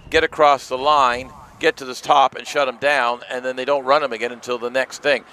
get across the line, get to the top and shut them down, and then they don't run them again until the next thing.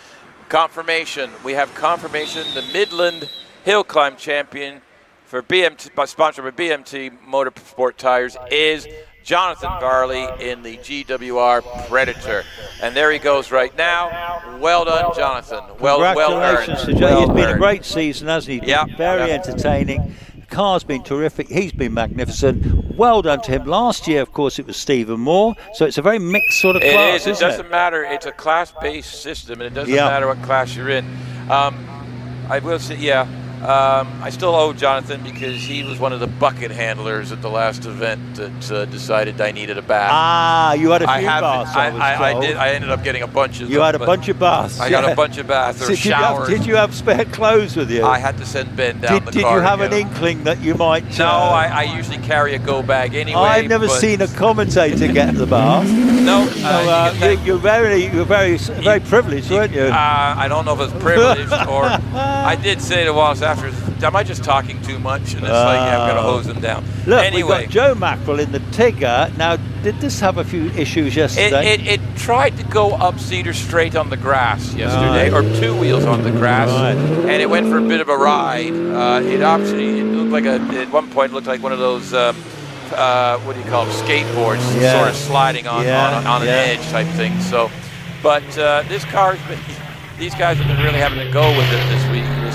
Confirmation. We have confirmation. The Midland Hillclimb Champion for BMT, sponsored by BMT Motorsport Tires, is Jonathan Varley in the GWR Predator. And there he goes right now. Well done, Jonathan.
Congratulations to Jay. He's been a great season, hasn't he?
Yeah.
Very entertaining. The car's been terrific. He's been magnificent. Well done to him. Last year, of course, it was Stephen Moore. So it's a very mixed sort of class,
It
isn't
doesn't matter. It's a class-based system, and it doesn't matter what class you're in. I will say, I still owe Jonathan because he was one of the bucket handlers at the last event that decided I needed a bath.
Ah, you had a few baths,
I did. I ended up getting a bunch of them.
You had a bunch of baths.
I got a bunch of baths or showers.
Did you have spare clothes with you?
I had to send Ben down the car.
Did you have an inkling that you might?
No, I usually carry a go bag anyway.
I've never seen a commentator get the bath.
No,
you're very privileged, weren't you?
I don't know if it's privileged or I did say to Wallace after, am I just talking too much? And it's like, yeah, I've got to hose them down.
Look,
anyway,
we've got Joe Mackerel in the Tigger. Now, did this have a few issues yesterday?
It tried to go up cedar straight on the grass yesterday, or two wheels on the grass, and it went for a bit of a ride. It looked like at one point it looked like one of those what do you call them, skateboards, sort of sliding on an edge type thing. So, but this car's been. These guys have been really having to go with it this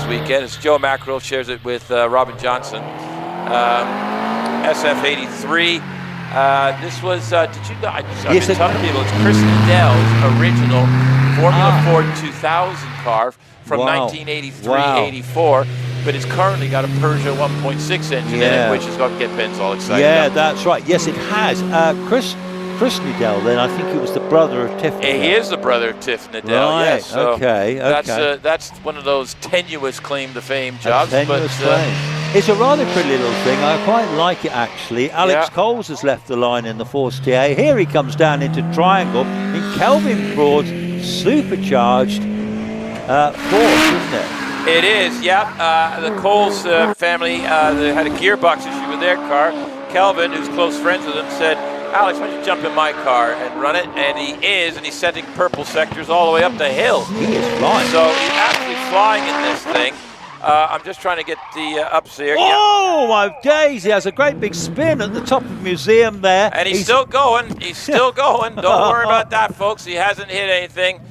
weekend. It's Joe Mackerel shares it with Robin Johnson, SF83. This was, did you know? I've been telling people it's Chris Liddell's original Formula Ford 2000 car from 1983-84, but it's currently got a Peugeot 1.6 engine in it, which is going to get Ben's all excited.
Yeah, that's right. Yes, it has. Chris Liddell, then, I think he was the brother of Tiff Liddell.
He is the brother of Tiff Liddell,
right,
yes. So
okay.
That's one of those tenuous claim to fame jobs.
It's a rather pretty little thing. I quite like it, actually. Alex Coles has left the line in the Force TA. Here he comes down into Triangle in Kelvin Broad's supercharged Force, isn't it?
It is, yeah. The Coles family they had a gearbox issue with their car. Kelvin, who's close friends with them, said, Alex, why don't you jump in my car and run it? And he is, and he's setting purple sectors all the way up the hill.
He is flying.
So he's actually flying in this thing. I'm just trying to get the ups here.
Oh, my days. He has a great big spin at the top of the museum there.
And he's still going. He's still going. Don't worry about that, folks. He hasn't hit anything.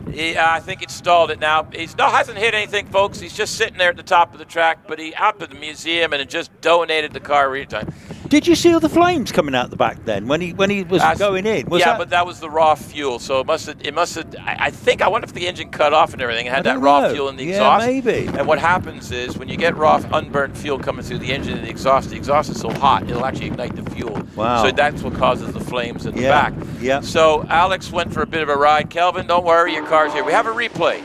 I think it stalled it now. Hasn't hit anything, folks. He's just sitting there at the top of the track, but he up at the museum and it just donated the car every time.
Did you see all the flames coming out the back then when he was going in?
But that was the raw fuel, so it must have. I wonder if the engine cut off and everything. It had that raw fuel in the exhaust.
Yeah, maybe.
And what happens is when you get raw unburnt fuel coming through the engine and the exhaust is so hot it'll actually ignite the fuel.
Wow.
So that's what causes the flames in the back.
Yeah.
So Alex went for a bit of a ride. Kelvin, don't worry, your car's here. We have a replay.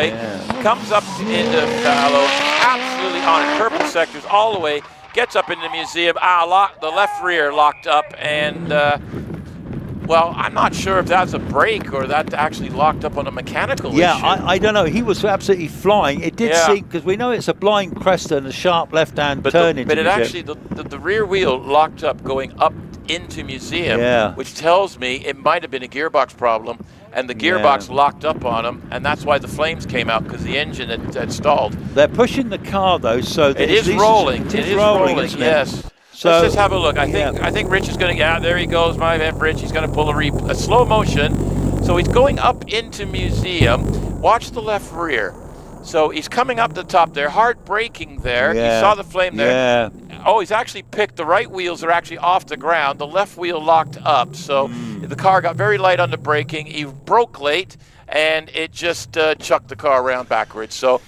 Yeah.
Comes up into fallow, absolutely on it, purple sectors all the way. Gets up into the museum. The left rear locked up, and I'm not sure if that's a brake or that actually locked up on a mechanical issue.
Yeah, I don't know. He was absolutely flying. It did seem, because we know it's a blind crest and a sharp left-hand turn into
but it actually, the rear wheel locked up going up into museum,
Yeah.
which tells me it might have been a gearbox problem, and the gearbox locked up on him, and that's why the flames came out, because the engine had stalled.
They're pushing the car though, so
It is rolling. It is rolling.
isn't it?
Yes.
So,
let's just have a look. I think Rich is going to get out. There he goes, my man Rich. He's going to pull a slow motion. So he's going up into museum. Watch the left rear. So he's coming up the top there, hard braking there.
Yeah.
You saw the flame there.
Yeah.
Oh, he's actually picked, the right wheels are actually off the ground. The left wheel locked up. So the car got very light on the braking. He broke late, and it just chucked the car around backwards. So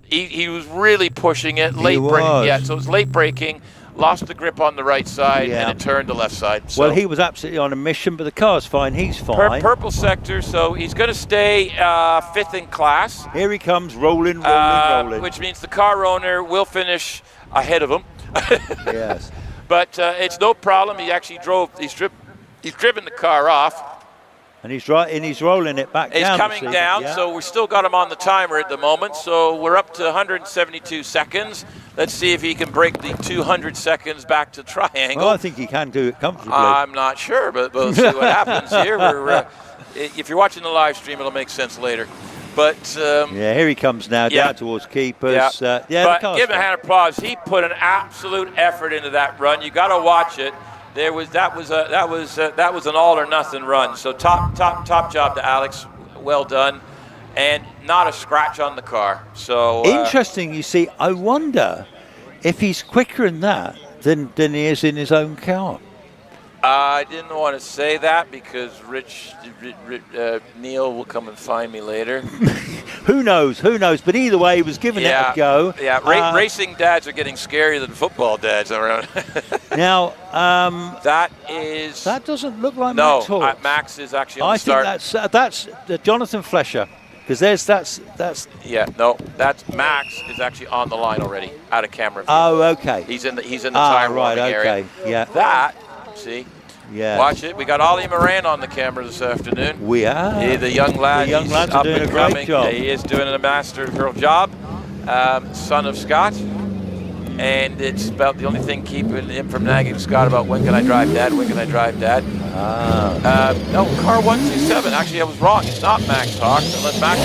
he was really pushing it. Late braking. Yeah, so it was late braking. Lost the grip on the right side, and it turned the left side. So
well, he was absolutely on a mission, but the car's fine. He's fine.
Purple sector, so he's going to stay 5th in class.
Here he comes, rolling, rolling.
Which means the car owner will finish ahead of him.
Yes.
But it's no problem. He actually he's driven the car off.
And he's rolling it back
down. He's coming down, so we still got him on the timer at the moment. So we're up to 172 seconds. Let's see if he can break the 200 seconds back to triangle.
Well, I think he can do it comfortably.
I'm not sure, but we'll see what happens here. If you're watching the live stream, it'll make sense later. But
yeah, here he comes now, down towards keepers.
But give him a hand of applause. He put an absolute effort into that run. You got to watch it. That was an all or nothing run. So top job to Alex. Well done, and not a scratch on the car. So
interesting. You see, I wonder if he's quicker in that than he is in his own car.
I didn't want to say that because Neil will come and find me later.
Who knows? But either way, he was giving it a go.
Yeah, racing dads are getting scarier than football dads around.
Now,
that
doesn't look like Max Hawks.
No, Max is actually on the start.
I think that's Jonathan Flesher, because that's.
Yeah, no, that's Max is actually on the line already, out of camera view.
Oh, okay.
He's in the tire warming area.
Yeah.
See.
Yeah.
Watch it. We got Ollie Moran on the camera this afternoon.
We are.
The young lad.
The young lads are doing a great job.
He is doing a masterful job. Son of Scott. And it's about the only thing keeping him from nagging Scott about when can I drive Dad, when can I drive Dad. No, car 127. Actually, I was wrong. It's not Max Hawks. Unless Max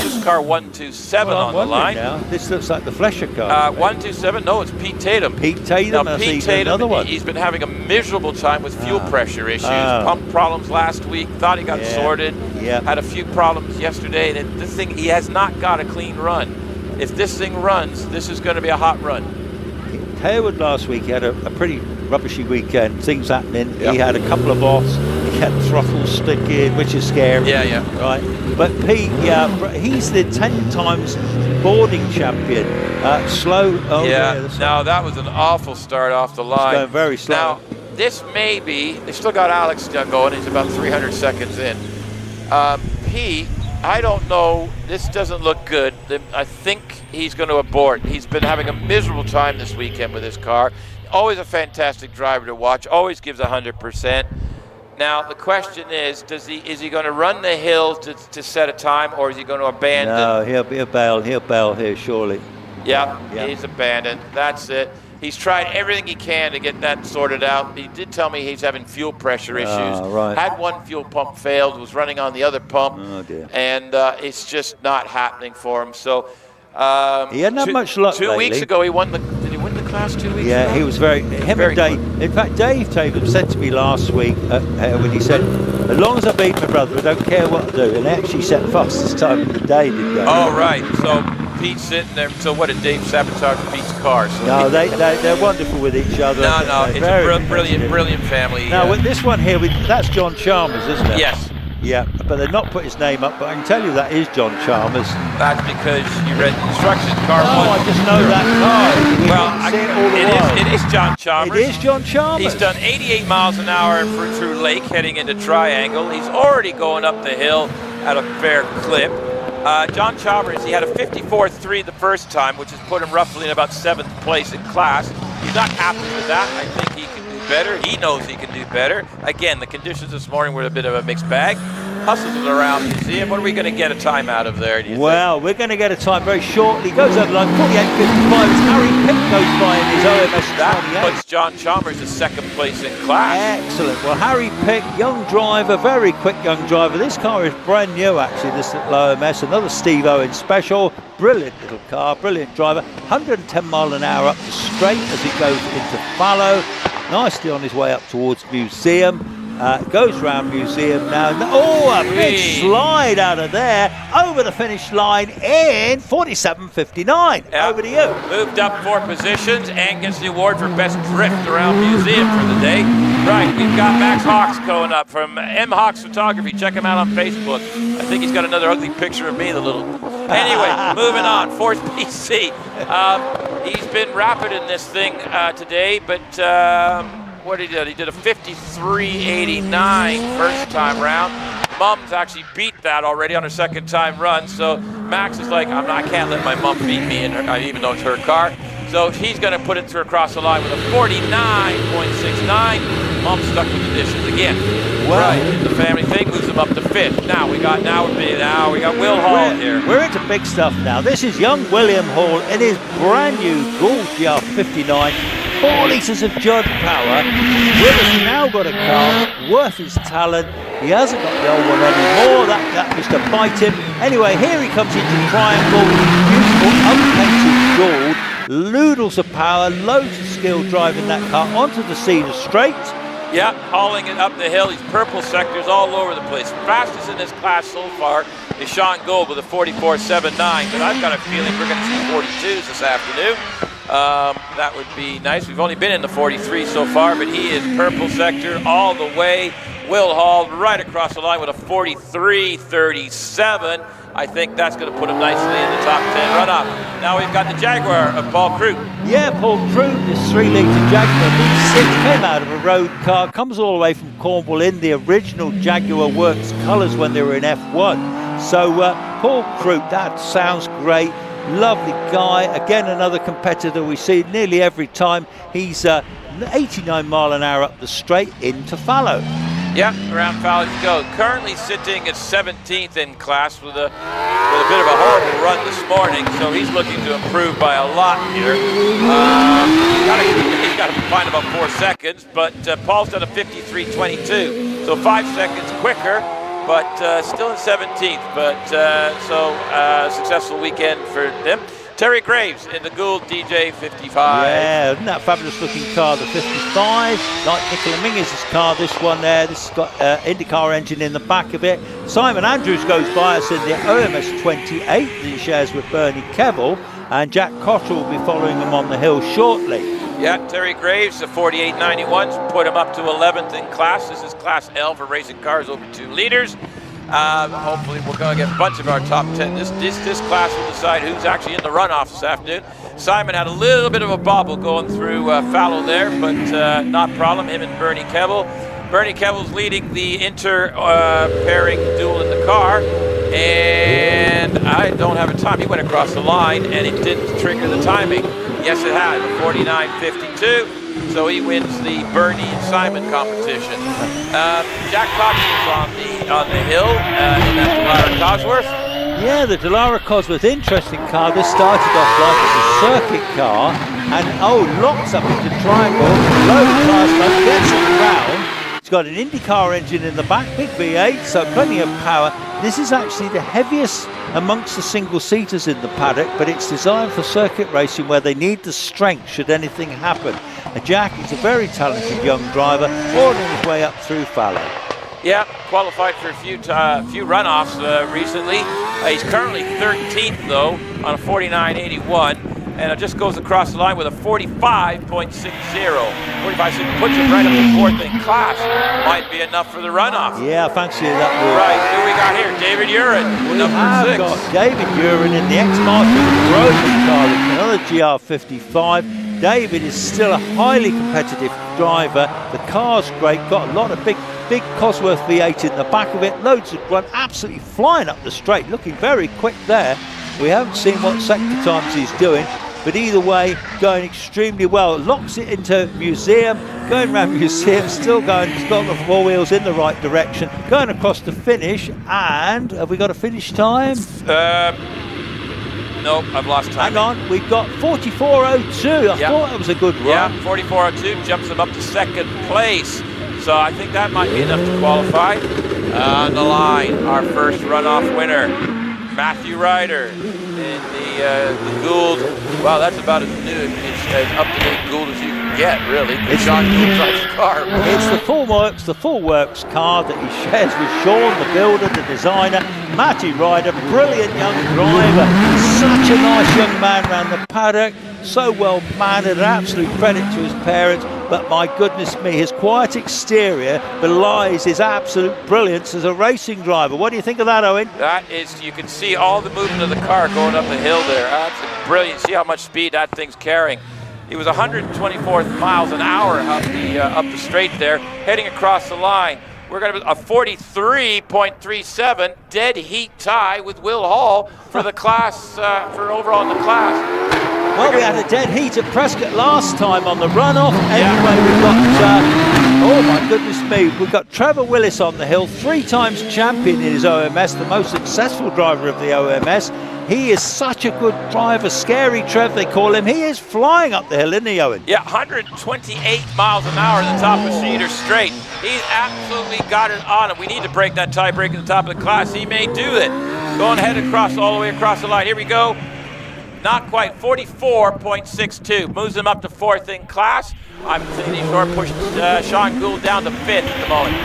this is car 127 on the line.
Now. This looks like the Flesher car.
127. No, it's Pete Tatum.
Pete Tatum.
Now, Pete Tatum,
another one.
He's been having a miserable time with fuel pressure issues. Pump problems last week. Thought he got sorted.
Yeah.
Had a few problems yesterday. And this thing, he has not got a clean run. If this thing runs, this is going to be a hot run.
Harewood last week he had a pretty rubbishy weekend. Things happening. He had a couple of offs. He had throttle sticking, which is scary.
Yeah.
Right. But Pete, he's the 10 times boarding champion. Slow. Oh,
Now that was an awful start off the line.
It's going very slow.
Now this may be. They still got Alex going. He's about 300 seconds in. Pete, I don't know. This doesn't look good. I think he's going to abort. He's been having a miserable time this weekend with his car. Always a fantastic driver to watch. Always gives 100%. Now the question is he going to run the hill to set a time, or is he going to abandon?
No, he'll bail here surely.
Yeah, he's abandoned. That's it. He's tried everything he can to get that sorted out. He did tell me he's having fuel pressure issues.
Right.
Had one fuel pump failed, was running on the other pump.
Oh, dear.
And it's just not happening for him. So
he hadn't had much luck
2 weeks ago, did he win the class 2 weeks ago?
Yeah, he was very
Dave.
Good. In fact, Dave Tatum said to me last week when he said, as long as I beat my brother, I don't care what I do. And they actually set the fastest time of the day, did they?
Oh, right. So Pete's sitting there. So what did Dave sabotage Pete's car? So
no, they're wonderful with each other.
No, it's a brilliant family.
Now, with this one here, that's John Chalmers, isn't it?
Yes.
Yeah, but they've not put his name up, but I can tell you that is John Chalmers.
That's because you read the instructions, car one.
I just know that car.
Well, it is John Chalmers.
It is John Chalmers.
He's done 88 miles an hour through Lake, heading into Triangle. He's already going up the hill at a fair clip. John Chalmers, he had a 54.3 the first time, which has put him roughly in about 7th place in class. He's not happy with that. I think he can do better. He knows he can do better. Again, the conditions this morning were a bit of a mixed bag. hustles it around the museum. What are we going to get a time out of there, do you
Well, we're going to get a time very shortly. Goes over line 48.55 as Harry Pick goes by in his OMS 28.
That puts John Chalmers in second place in class.
Excellent. Well, Harry Pick, young driver, very quick young driver. This car is brand new, actually, this little OMS. Another Steve Owen special. Brilliant little car, brilliant driver. 110 mile an hour up the straight as he goes into Fallow. Nicely on his way up towards Museum. Goes round Museum now. Oh, a big slide out of there. Over the finish line in 47.59.
Yeah.
Over to you.
Moved up 4 positions and gets the award for best drift around Museum for the day. Right, we've got Max Hawks going up from M Hawks Photography. Check him out on Facebook. I think he's got another ugly picture of me, the little... Anyway, moving on. 4th PC. He's been rapid in this thing today, but... what did he do? He did a 53.89 first time round. Mum's actually beat that already on her second time run. So Max is like, I can't let my mum beat me, even though it's her car. So he's going to put it through across the line with a 49.69. Mum's stuck with the dishes again.
Wow.
Right, the family thing moves him up to 5th. Now we got Will Hall here.
We're into big stuff now. This is young William Hall in his brand new Gould GR59. 4 litres of Judd power. Will has now got a car worth his talent. He hasn't got the old one anymore. That was to bite him. Anyway, here he comes into Triangle. Beautiful unpainted Gould. Loodles of power, loads of skill driving that car onto the Cedar Straight.
Yeah, hauling it up the hill. These purple sectors all over the place. Fastest in this class so far is Sean Gould with a 44.79. But I've got a feeling we're going to see 42s this afternoon. That would be nice. We've only been in the 43 so far, but he is purple sector all the way. Will Hall right across the line with a 43.37. I think that's going to put him nicely in the top 10 runoff. Now we've got the Jaguar of Paul Crute.
Yeah, Paul Crute, this 3-litre Jaguar V6, came out of a road car, comes all the way from Cornwall in the original Jaguar Works colours when they were in F1. So Paul Crute, that sounds great. Lovely guy. Again, another competitor we see nearly every time. He's 89 mile an hour up the straight into Fallow.
Yeah, around Fallow you go. Currently sitting at 17th in class with a bit of a horrible run this morning, so he's looking to improve by a lot here. He's got to find about 4 seconds, but Paul's done a 53.22, so 5 seconds quicker, but still in 17th. But successful weekend for them. Terry Graves in the Gould DJ 55.
Yeah, isn't that fabulous looking car, the 55? Like Nicola Mingus' car, this one there. This has got IndyCar engine in the back of it. Simon Andrews goes by us in the OMS 28 that he shares with Bernie Kevell, and Jack Cottrell will be following him on the hill shortly.
Yeah, Terry Graves, the 48.91's put him up to 11th in class. This is Class L for racing cars over 2 liters. Hopefully we're going to get a bunch of our top 10. This class will decide who's actually in the runoff this afternoon. Simon had a little bit of a bobble going through Fallow there, but not a problem. Him and Bernie Kevell. Bernie Kevell's leading the inter-pairing duel in the car, and I don't have a time. He went across the line, and it didn't trigger the timing. Yes, it had, 49.52. So he wins the Bernie and Simon competition. Jack Coxon's on the hill in that Delara Cosworth.
Yeah, the Delara Cosworth, interesting car. This started off like as a circuit car, and locks up into Triangle, low class, gets it round. It's got an IndyCar engine in the back, big V8, so plenty of power. This is actually the heaviest amongst the single-seaters in the paddock, but it's designed for circuit racing where they need the strength should anything happen. And Jack is a very talented young driver, all on his way up through Fallow.
Yeah, qualified for a few runoffs recently. He's currently 13th, though, on a 49.81. And it just goes across the line with a 45.60. 45.60 puts him right up to 4th in class. Might be enough for the runoff.
Yeah, fancy that.
Right, who we got here? David Urin, number 6.
Got David Urin in the ex-Martin Rosen car, another GR55. David is still a highly competitive driver. The car's great, got a lot of big Cosworth V8 in the back of it, loads of run, absolutely flying up the straight, looking very quick there. We haven't seen what sector times he's doing. but either way, going extremely well. Locks it into museum, going around museum, still going, it's got the four wheels in the right direction, going across the finish, and have we got a finish time?
Nope, I've lost time.
Hang on, we've got 44.02. I thought that was a good run.
Yeah, 44.02 jumps them up to second place. So I think that might be enough to qualify. On the line, our first runoff winner, Matthew Ryder in the Gould. Wow, that's about as new, as up-to-date Gould as you can get, really. It's Sean Gould drives the car.
It's the full works car that he shares with Sean, the builder, the designer. Matty Ryder, brilliant young driver, such a nice young man around the paddock, so well mannered, absolute credit to his parents, but my goodness me, his quiet exterior belies his absolute brilliance as a racing driver. What do you think of that, Owen?
That is, you can see all the movement of the car going up the hill there. Absolutely brilliant. See how much speed that thing's carrying. He was 124 miles an hour up the straight there, heading across the line. We're going to a 43.37 dead heat tie with Will Hall for the class, for overall in the class.
Well, we had a dead heat at Prescott last time on the runoff. Anyway, we've got, oh my goodness me, we've got Trevor Willis on the hill, 3 times champion in his OMS, the most successful driver of the OMS. He is such a good driver, Scary Trev they call him. He is flying up the hill, isn't he, Owen?
Yeah, 128 miles an hour at the top of Cedar Straight. He's absolutely got it on him. We need to break that tie break at the top of the class. He may do it. Going ahead across, all the way across the line. Here we go. Not quite, 44.62. Moves him up to 4th in class. I'm thinking he's sort of pushed Sean Gould down to 5th at the moment.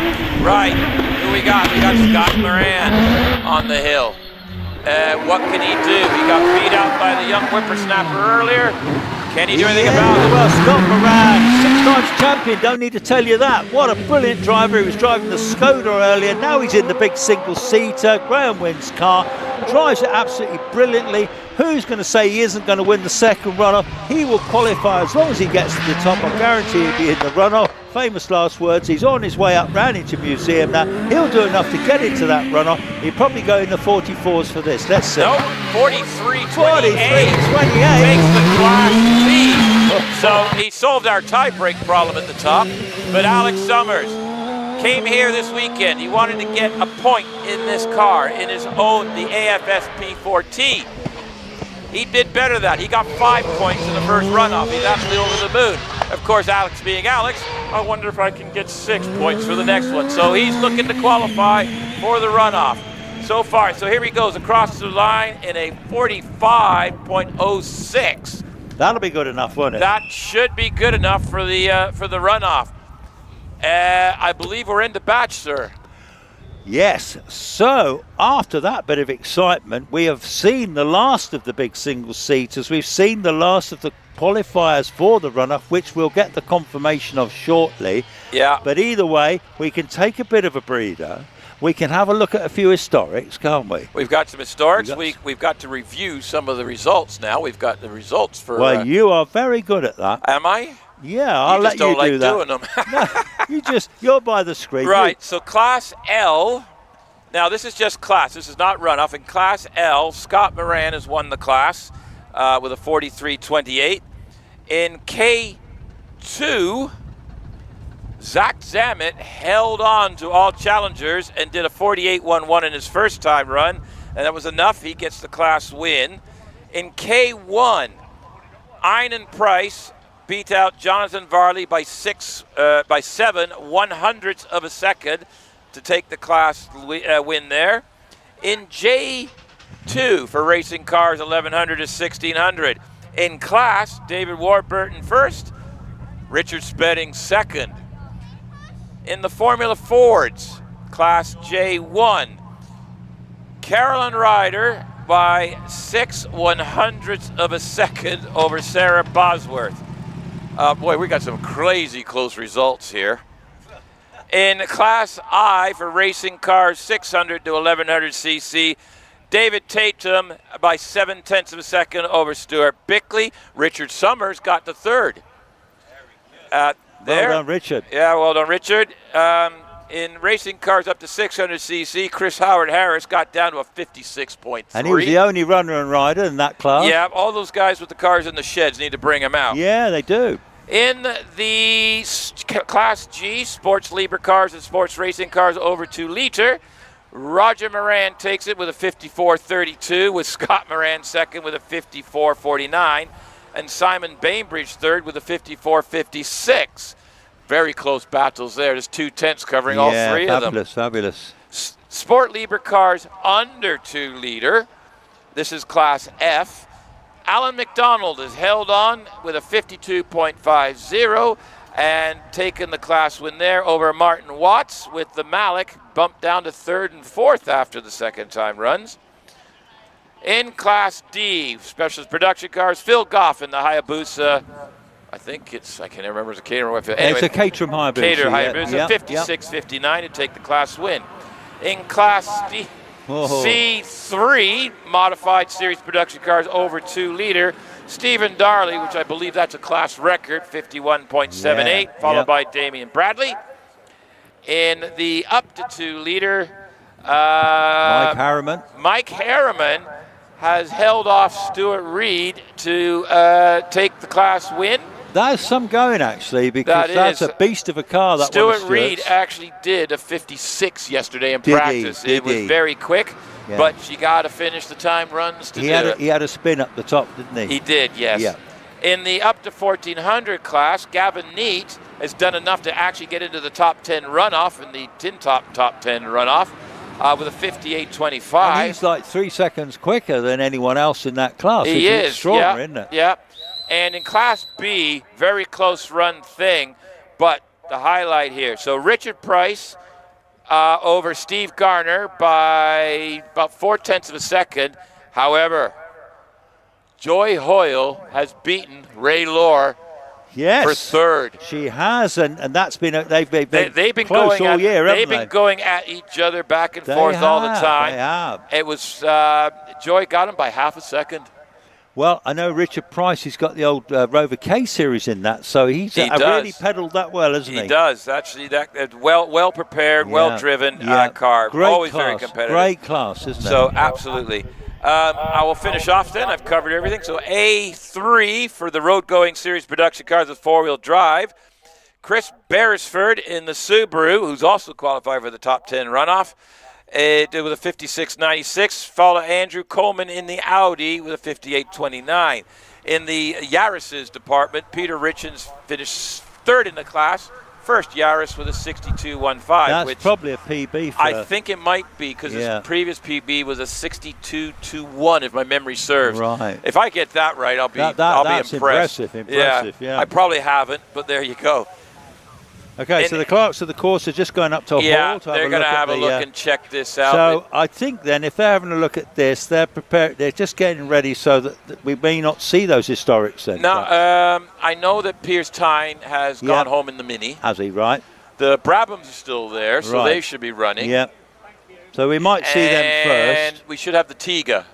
Right, who we got? We got Scott Moran on the hill. What can he do? He got beat out by the young whippersnapper earlier. Can he do anything about it?
Well, Scott Moran, 6 times champion, don't need to tell you that. What a brilliant driver. He was driving the Skoda earlier. Now he's in the big single-seater. Graham Wynn's car. Drives it absolutely brilliantly. Who's going to say he isn't going to win the second runoff? He will qualify as long as he gets to the top. I guarantee he'll be in the runoff. Famous last words. He's on his way up round into museum now. He'll do enough to get into that runoff. He'll probably go in the 44s for this. Let's see.
No, 43.28
makes
the class lead. So he solved our tie-break problem at the top. But Alex Summers came here this weekend. He wanted to get a point in this car, in his own, the AFS P4T. He did better than that. He got 5 points in the first runoff. He's absolutely over the moon. Of course, Alex being Alex, I wonder if I can get 6 points for the next one. So he's looking to qualify for the runoff so far. So here he goes across the line in a 45.06.
That'll be good enough, won't it?
That should be good enough for the runoff. I believe we're in the batch, sir.
Yes, so after that bit of excitement, we have seen the last of the big single-seaters. We've seen the last of the qualifiers for the runoff, which we'll get the confirmation of shortly.
Yeah.
But either way, we can take a bit of a breather. We can have a look at a few historics, can't we?
We've got some historics. We've got to review some of the results now. We've got the results for...
Well, you are very good at that.
Am I?
Yeah, I'll let you do that.
You just don't like doing them.
No, you're by the screen.
Right, so Class L, now this is just class, this is not runoff. In Class L, Scott Moran has won the class with a 43.28. In K2, Zach Zammit held on to all challengers and did a 48.11 in his first time run, and that was enough. He gets the class win. In K1, Einan Price beat out Jonathan Varley by 7/100ths of a second to take the class win there. In J2 for racing cars, 1100 to 1600. In class, David Warburton first, Richard Spedding second. In the Formula Fords, Class J1, Carolyn Ryder by 6/100ths of a second over Sarah Bosworth. Boy, we got some crazy close results here. In Class I for racing cars, 600 to 1100 cc, David Tatum by 7/10ths of a second over Stuart Bickley. Richard Summers got the third.
Well done, Richard.
Yeah, well done, Richard. in racing cars up to 600cc, Chris Howard Harris got down to a 56.3.
And he was the only runner and rider in that class.
Yeah, all those guys with the cars in the sheds need to bring them out.
Yeah, they do.
In the Class G, sports Libre cars and sports racing cars over 2 liter, Roger Moran takes it with a 54.32, with Scott Moran second with a 54.49, and Simon Bainbridge third with a 54.56. Very close battles there. There's 2 tenths covering all 3 of them.
Fabulous.
Sport Libre cars under 2 liter. This is Class F. Alan McDonald is held on with a 52.50 and taken the class win there over Martin Watts, with the Malik bumped down to 3rd and 4th after the second time runs. In Class D, specialist production cars, Phil Goff in the Hayabusa. I can't remember if it's a Caterham or what. Anyway,
it's a Caterham Hayabusa.
Caterham Hayabusa, 56.59 to take the class win. In Class D, C3, modified series production cars over 2 liter, Stephen Darley, which I believe that's a class record, 51.78, followed by Damien Bradley. In the up to 2 liter, Mike Harriman has held off Stuart Reed to take the class win.
That is some going, actually, because that's a beast of a car. That
Stuart Reed actually did a 56 yesterday in practice. It was very quick, but you got to finish the time runs to do it.
He had a spin up the top, didn't he?
He did, yes.
Yeah.
In the up to 1400 class, Gavin Neat has done enough to actually get into the top 10 runoff, in the tin top 10 runoff, with a 58.25.
And he's like 3 seconds quicker than anyone else in that class.
He is,
extraordinary, isn't it?
Yeah. And in Class B, very close run thing, but the highlight here. So Richard Price over Steve Garner by about 0.4 of a second. However, Joy Hoyle has beaten Ray Lohr for 3rd.
She has, and that's been they've been
going
close all year, haven't
they've been going at each other back and forth all the time.
They have.
It was Joy got him by half a second.
Well, I know Richard Price, he's got the old Rover K series in that, so he really pedalled that well, hasn't he?
He does. Actually, that well prepared, well driven car.
Great
Always
class.
Very competitive.
Great class, isn't it?
So absolutely. I will finish off then. I've covered everything. So A3 for the road going series production cars with 4-wheel drive. Chris Beresford in the Subaru, who's also qualified for the top 10 runoff. Did with a 56.96. Follow Andrew Coleman in the Audi with a 58.29. In the Yaris's department, Peter Richens finished 3rd in the class. First Yaris with a 62.15.
That's probably a PB for
I think it might be, because his previous PB was a 62.21, if my memory serves.
Right.
If I get that right, I'll be
that's
impressed.
Impressive, yeah.
I probably haven't, but there you go.
Okay, so the clerks of the course are just going up to a hall to
they're going to have a look and check this out.
So I think then, if they're having a look at this, they're prepared. They're just getting ready so that we may not see those historics then.
Now, I know that Piers Tyne has gone home in the Mini. Has
he? Right.
The Brabhams are still there, so they should be running.
Yeah. So we might see them first.
And we should have the Tiga.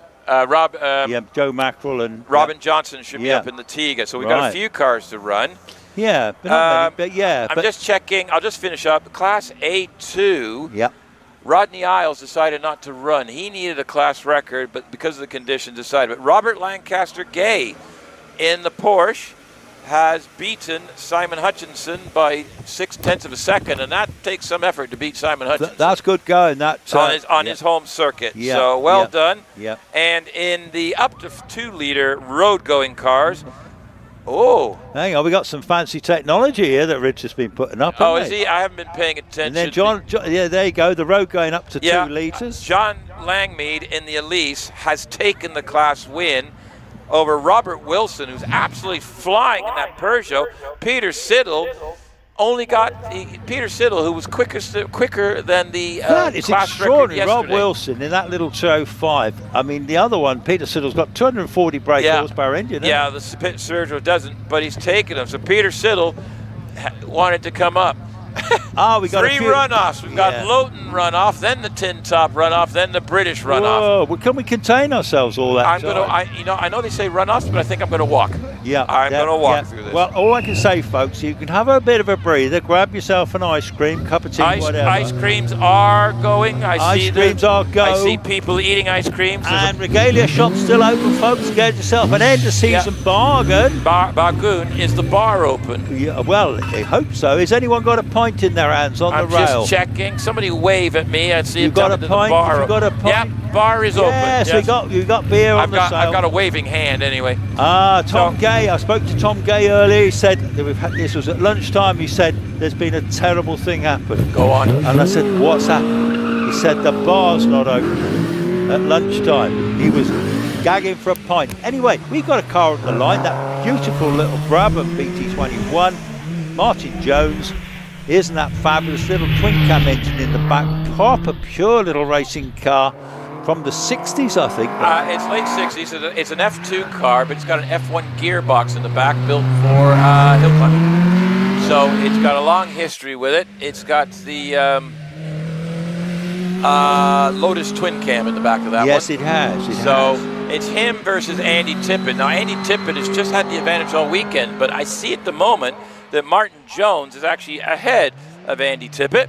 Joe Mackerel and
Robin Johnson should be up in the Tiga. So we've got a few cars to run.
Yeah, but not many, but yeah.
I'm just checking. I'll just finish up. Class A2.
Yep.
Rodney Isles decided not to run. He needed a class record, but because of the conditions decided. But Robert Lancaster Gay in the Porsche has beaten Simon Hutchinson by 0.6 of a second, and that takes some effort to beat Simon Hutchinson.
That's good going. That
on his home circuit. So well done.
Yeah.
And in the up to 2 liter road going cars. Oh.
Hang on, we got some fancy technology here that Rich has been putting up.
Oh, is he? I haven't been paying attention.
And then John, there you go, the road going up to 2 litres.
John Langmead in the Elise has taken the class win over Robert Wilson, who's absolutely flying in that Peugeot. Peter Siddle only got Peter Siddle, who was quicker than the
that is
class
extraordinary.
record
Rob
yesterday.
Wilson in that little 205. I mean, the other one, Peter Siddle's got 240 brake horsepower engine.
Yeah, the Sergio doesn't, but he's taken them. So Peter Siddle wanted to come up.
We got
3 runoffs. We've got Loton runoff, then the Tin Top runoff, then the British runoff.
Whoa, well, can we contain ourselves all that time?
I know they say runoffs, but I think I'm going to walk.
Yeah,
I'm going to walk through this.
Well, all I can say, folks, you can have a bit of a breather, grab yourself an ice cream, cup of tea, whatever.
Ice creams are going. I see people eating ice creams.
And regalia shop's still open, folks. Get yourself an end-of-season bargain.
Bargoon, is the bar open?
Yeah, well, I hope so. Has anyone got a pint in their hands on the rail?
I'm just checking. Somebody wave at me. I see
You've got a pint?
You've
got a pint?
Yeah, bar is open.
Yes, you got beer on the sale.
I've got a waving hand anyway.
Tom Gay. I spoke to Tom Gay earlier. He said that this was at lunchtime. He said there's been a terrible thing happen.
Go on.
And I said, what's happened? He said the bar's not open at lunchtime. He was gagging for a pint. Anyway, we've got a car on the line. That beautiful little Brabham BT21. Martin Jones. Isn't that fabulous? Little twin cam engine in the back. Proper pure little racing car. From the 60s, I think.
It's late 60s. It's an F2 car, but it's got an F1 gearbox in the back built for hill climbing. So it's got a long history with it. It's got the Lotus twin cam in the back of that one.
Yes, it has.
It's him versus Andy Tippett. Now, Andy Tippett has just had the advantage all weekend, but I see at the moment that Martin Jones is actually ahead of Andy Tippett.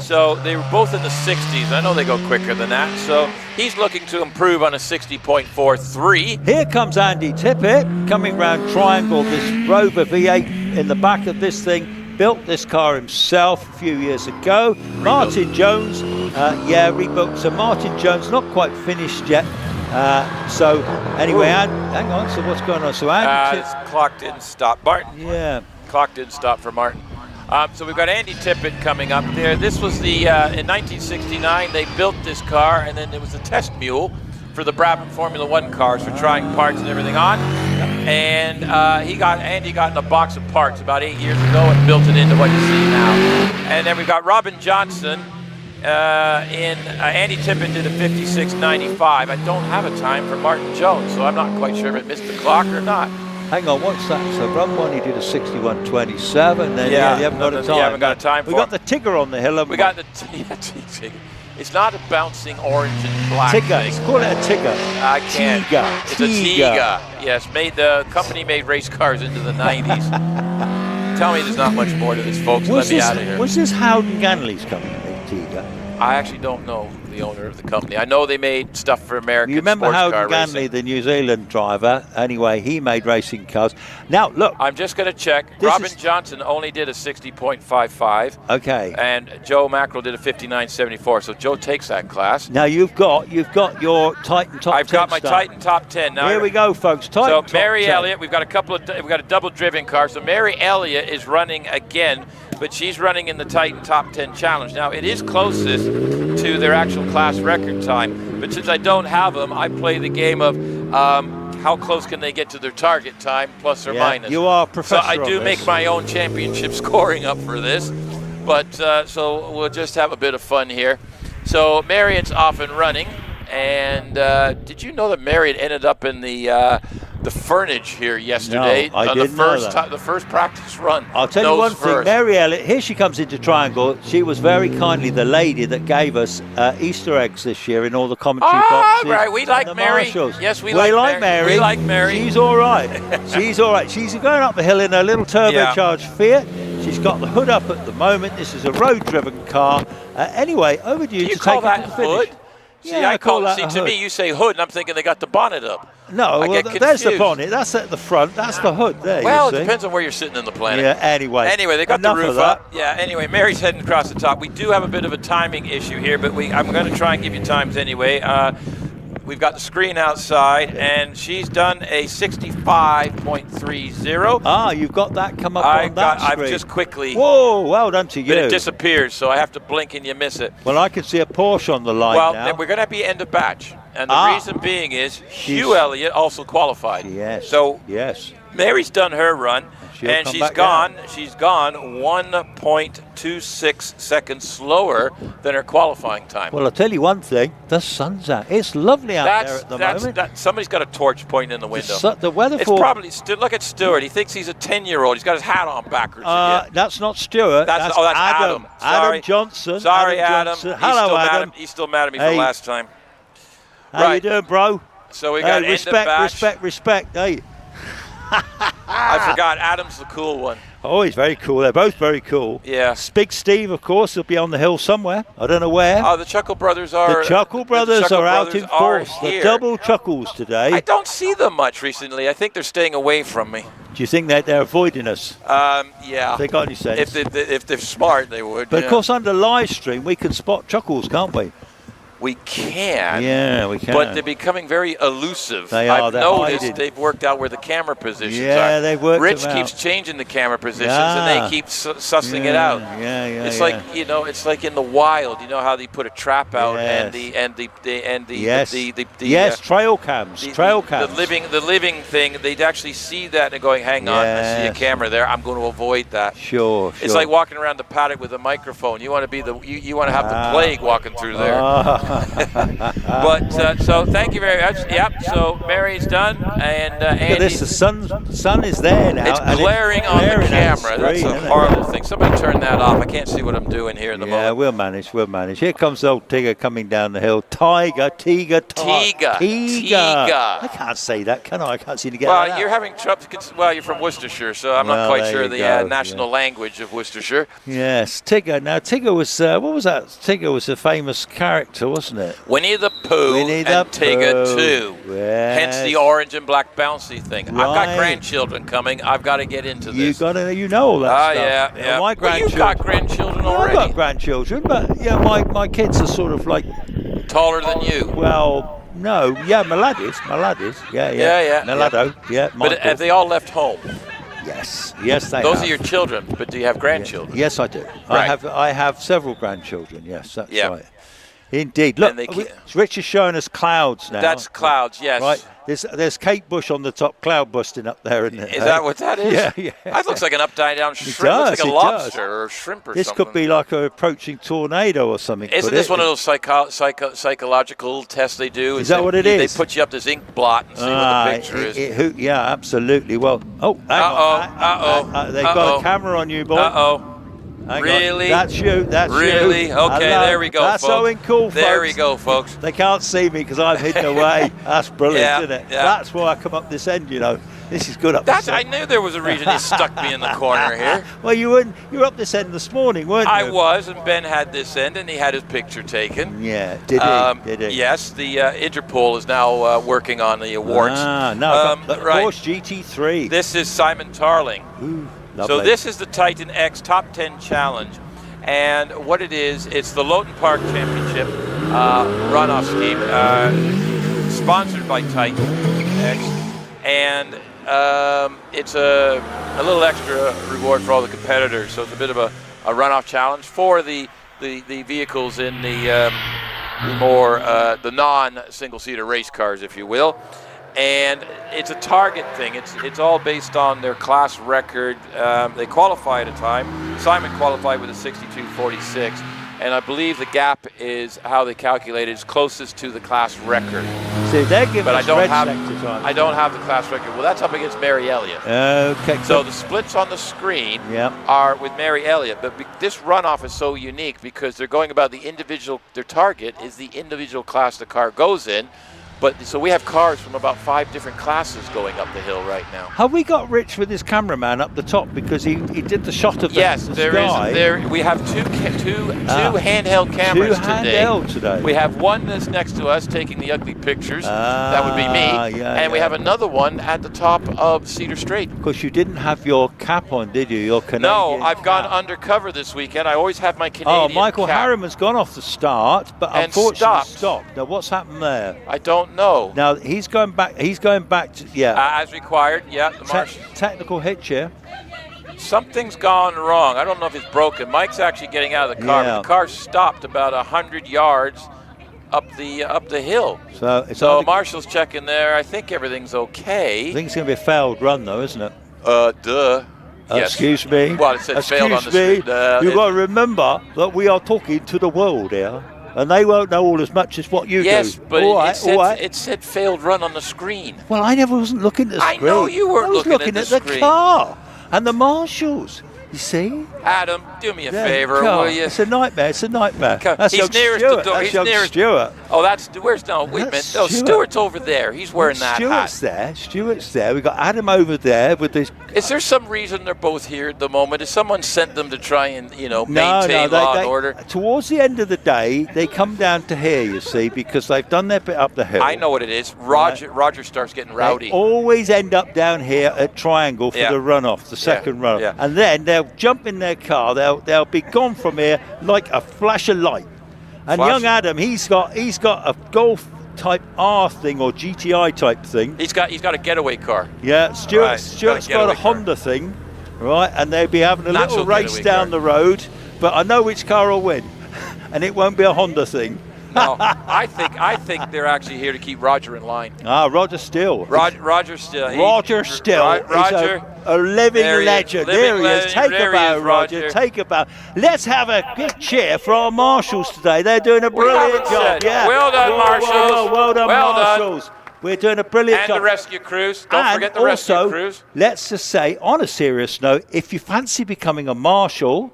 So they were both in the 60s. I know they go quicker than that. So he's looking to improve on a 60.43.
Here comes Andy Tippett coming round Triangle, this Rover V8 in the back of this thing. Built this car himself a few years ago. Martin Jones, rebuilt. So Martin Jones, not quite finished yet. So anyway, hang on. So what's going on? So Andy
It's clock didn't stop. Martin.
Yeah.
Clock didn't stop for Martin. So we've got Andy Tippett coming up there. This was in 1969, they built this car, and then it was a test mule for the Brabham Formula 1 cars for trying parts and everything on. And Andy got in a box of parts about 8 years ago and built it into what you see now. And then we've got Robin Johnson. Andy Tippett did a 56.95. I don't have a time for Martin Jones, so I'm not quite sure if it missed the clock or not.
Hang on, what's that? So run one, he did a 61.27. Then you haven't got a time.
You haven't got a time for
We got the Tigger on the hill.
We got the Tigger. It's not a bouncing orange and black
Tigger.
thing.
Let's call it a Tigger.
I can't.
Tiga.
It's a Tiga. Yes, the company made race cars into the 90s. Tell me there's not much more to this, folks. Let me out of here.
Was this Howden Ganley's company, Tiga?
I actually don't know the owner of the company. I know they made stuff for American
You remember
sports
Howden
car
Ganley,
racing.
the New Zealand driver? Anyway, he made racing cars. Now, look.
I'm just going to check. Robin Johnson only did a 60.55.
Okay.
And Joe Mackerel did a 59.74. So Joe takes that class.
Now you've got your Titan top 10.
I've got my Titan top 10. Now
here we go, folks. Titan
so Mary
10.
Elliott, we've got a double-driven car. So Mary Elliott is running again, but she's running in the Titan top 10 challenge. Now it is closest to their actual class record time, but since I don't have them, I play the game of how close can they get to their target time, plus or minus.
You are a professor.
So I do make my own championship scoring up for this, but so we'll just have a bit of fun here. So Marriott's off and running, and did you know that Marriott ended up in the Furnage here yesterday?
No, I didn't know that.
The first practice run.
I'll tell you one thing, Mary Elliott, here she comes into Triangle. She was very kindly the lady that gave us Easter eggs this year in all the commentary boxes.
Right, we like Mary.
Marshals.
Yes, we like Mary. We like Mary.
She's all right. She's all right. She's going up the hill in her little turbocharged Fiat. She's got the hood up at the moment. This is a road-driven car. Anyway, over to you to take it to the finish.
See, to me, you say hood, and I'm thinking they got the bonnet up.
No, there's the bonnet. That's at the front. That's the hood there.
Well, it depends on where you're sitting in the planet.
Yeah, anyway.
Anyway, they got the roof up. Yeah, anyway, Mary's heading across the top. We do have a bit of a timing issue here, but I'm going to try and give you times anyway. We've got the screen outside, and she's done a 65.30.
Ah, you've got that come up on that screen.
I've just quickly.
Whoa, well done to you.
But it disappears, so I have to blink and you miss it.
Well, I can see a Porsche on the line now.
Well, we're going to be end of batch. and the reason being is Hugh Elliott also qualified.
Yes.
So
yes.
Mary's done her run, and
she's
gone 1.26 seconds slower than her qualifying time.
Well, I'll tell you one thing, the sun's out. It's lovely out there at the moment.
Somebody's got a torch pointing in the window.
The weather
it's probably, look at Stuart. He thinks he's a 10-year-old. He's got his hat on backwards again.
That's not Stuart. That's
Adam.
Adam Johnson.
Sorry, Adam.
Hello, Adam.
He's still mad at me from last time.
How you doing, bro?
So we got
respect. Hey.
I forgot. Adam's the cool one.
Oh, he's very cool. They're both very cool.
Yeah.
Big Steve, of course, will be on the hill somewhere. I don't know where.
Oh, the Chuckle Brothers are.
The Chuckle Brothers are out in force. The double Chuckles today.
I don't see them much recently. I think they're staying away from me.
Do you think they're avoiding us?
Yeah.
If they got any sense.
If they're smart, they would.
But of course, under live stream, we can spot Chuckles, can't we?
We can.
Yeah, we can.
But they're becoming very elusive.
They are.
I've noticed they've worked out where the camera positions are.
Yeah, they've worked
Rich
them
keeps
out.
changing the camera positions, and they keep sussing it out. It's like it's like in the wild. You know how they put a trap out and the
trail cams.
The living thing. They'd actually see that and going, hang on, I see a camera there. I'm going to avoid that.
Sure.
It's like walking around the paddock with a microphone. You want to be you want to have the plague walking through there. But so thank you very much. Yep. So Mary's done, and
Andy, this, the sun is there now.
It's glaring on the camera. That's a horrible thing. Somebody turn that off. I can't see what I'm doing here in the moment.
Yeah, we'll manage. Here comes old Tigger coming down the hill. Tiger. I can't say that, can I? I can't seem to get it out.
Well, you're having trouble. Well, you're from Worcestershire, so I'm not quite sure the national language of Worcestershire.
Yes, Tigger. Now, Tigger was what was that? Tigger was a famous character, wasn't it?
Winnie the Pooh and Tigger too.
Yes.
Hence the orange and black bouncy thing. Right. I've got grandchildren coming. I've got to get into this.
You know all that stuff.
Yeah.
My grandchildren.
You've got grandchildren already.
I've got grandchildren, but yeah, my kids are sort of like
taller than you.
Well, no, my lad is. Yeah. Melado, yeah.
But have they all left home?
Yes, they have.
Those are your children, but do you have grandchildren?
Yes, I do.
Right.
I have several grandchildren. Yes, that's right. Indeed. Look, Rich is showing us clouds now.
That's clouds, yes.
Right. There's Kate Bush on the top, cloud busting up there, isn't it?
Is that what that is?
Yeah.
That looks like an upside-down shrimp. It looks like a lobster or a shrimp or something.
This could be like an approaching tornado or something.
Isn't this one of those psychological tests they do?
Is that what it is?
They put you up this ink blot and see what the picture is.
Yeah, absolutely. Well, they've got a camera on you, boy.
Really?
That's you.
Really? Okay, there we go,
That's
folks.
so cool, folks.
There we go, folks.
They can't see me because I'm hidden away. That's brilliant, isn't it?
Yeah.
That's why I come up this end, This is good up this end.
I knew there was a reason he stuck me in the corner here.
Well, you were up this end this morning, weren't you?
I was, and Ben had this end, and he had his picture taken.
Yeah, did he?
Yes, the Interpol is now working on the awards.
Porsche GT3.
This is Simon Tarling.
Ooh.
Lovely. So this is the Titan X Top 10 Challenge, and what it is, it's the Loton Park Championship runoff scheme, sponsored by Titan X, and it's a little extra reward for all the competitors. So it's a bit of a runoff challenge for the vehicles in the the non-single-seater race cars, if you will. And it's a target thing. It's all based on their class record. They qualify at a time. Simon qualified with a 62.46, and I believe the gap is how they calculate it is closest to the class record.
So they're giving us red sector time.
I don't have the class record. Well, that's up against Mary Elliott.
Okay.
So the splits on the screen are with Mary Elliott, but this runoff is so unique because they're going about their target is the individual class the car goes in. But so we have cars from about 5 different classes going up the hill right now.
Have we got Rich with his cameraman up the top because he did the shot of the
sky? We have two handheld cameras
today.
We have one that's next to us taking the ugly pictures. That would be me. We have another one at the top of Cedar Straight.
Because you didn't have your cap on, did you? Your Canadian
I've gone undercover this weekend. I alalys have my Canadian
Michael
cap.
Harriman's gone off the start, but unfortunately stopped. Now what's happened there?
I don't know.
Now he's going back to
as required. Yeah, the
technical hitch here.
Something's gone wrong. I don't know if it's broken. Mike's actually getting out of the car. But the car stopped about 100 yards up the hill.
So it's
so Marshall's checking there. I think everything's okay.
I think it's going to be a failed run, though, isn't it?
Duh. Yes.
Excuse me.
Well, it said failed on the street.
You've got to remember that we are talking to the world here, and they won't know all as much as what you do.
Yes, but it said failed run on the screen.
Well, I never wasn't looking at the screen.
I know you weren't looking at the
screen. car and the marshals. You see?
Adam, do me a favour, will you?
It's a nightmare. It's a nightmare.
That's
he's
nearest
Stuart.
the door.
That's
He's nearest.
Stuart.
Oh, where's no? Wait a minute. No, Stuart's over there. He's wearing that hat.
Stuart's there. We've got Adam over there with this.
Is there some reason they're both here at the moment? Has someone sent them to try and maintain law and order?
Towards the end of the day, they come down to here. You see, because they've done their bit up the hill.
I know what it is. Roger starts getting rowdy.
They always end up down here at Triangle for the runoff, the second runoff, and then they'll jump in their car. They'll be gone from here like a flash of light. And young Adam, he's got a Golf Type R thing or GTI type thing.
He's got a getaway car.
Yeah, Stuart's got a Honda thing, right? And they'll be having a little race down the road. But I know which car will win, and it won't be a Honda thing.
No, I think they're actually here to keep Roger in line.
Roger Still.
Roger Still.
Roger Still.
Roger.
A living legend. There he is. Take a bow, Roger. Take a bow. Let's have a big cheer for our marshals today. They're doing a brilliant job. Yeah.
Well done, marshals.
Well done, marshals. We're doing a brilliant job.
And the rescue crews. Don't forget the rescue crews.
Let's just say, on a serious note, if you fancy becoming a marshal,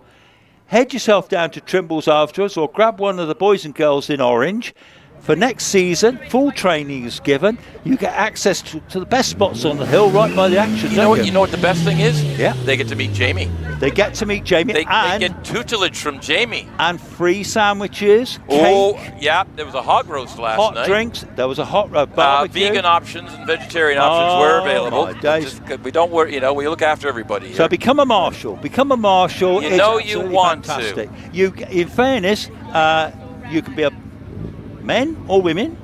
head yourself down to Trimble's afterwards or grab one of the boys and girls in orange. For next season, full training is given. You get access to the best spots on the hill right by the action.
You know what the best thing is?
Yeah.
They get to meet Jamie.
They get to meet Jamie.
They get tutelage from Jamie.
And free sandwiches.
Oh, yeah. There was a hog roast last night.
Hot drinks. There was a hot barbecue.
Vegan options and vegetarian options were available.
My days.
We don't worry, we look after everybody here.
So become a marshal. Become a marshal.
You want
fantastic.
to.
In fairness, you can be a men or women.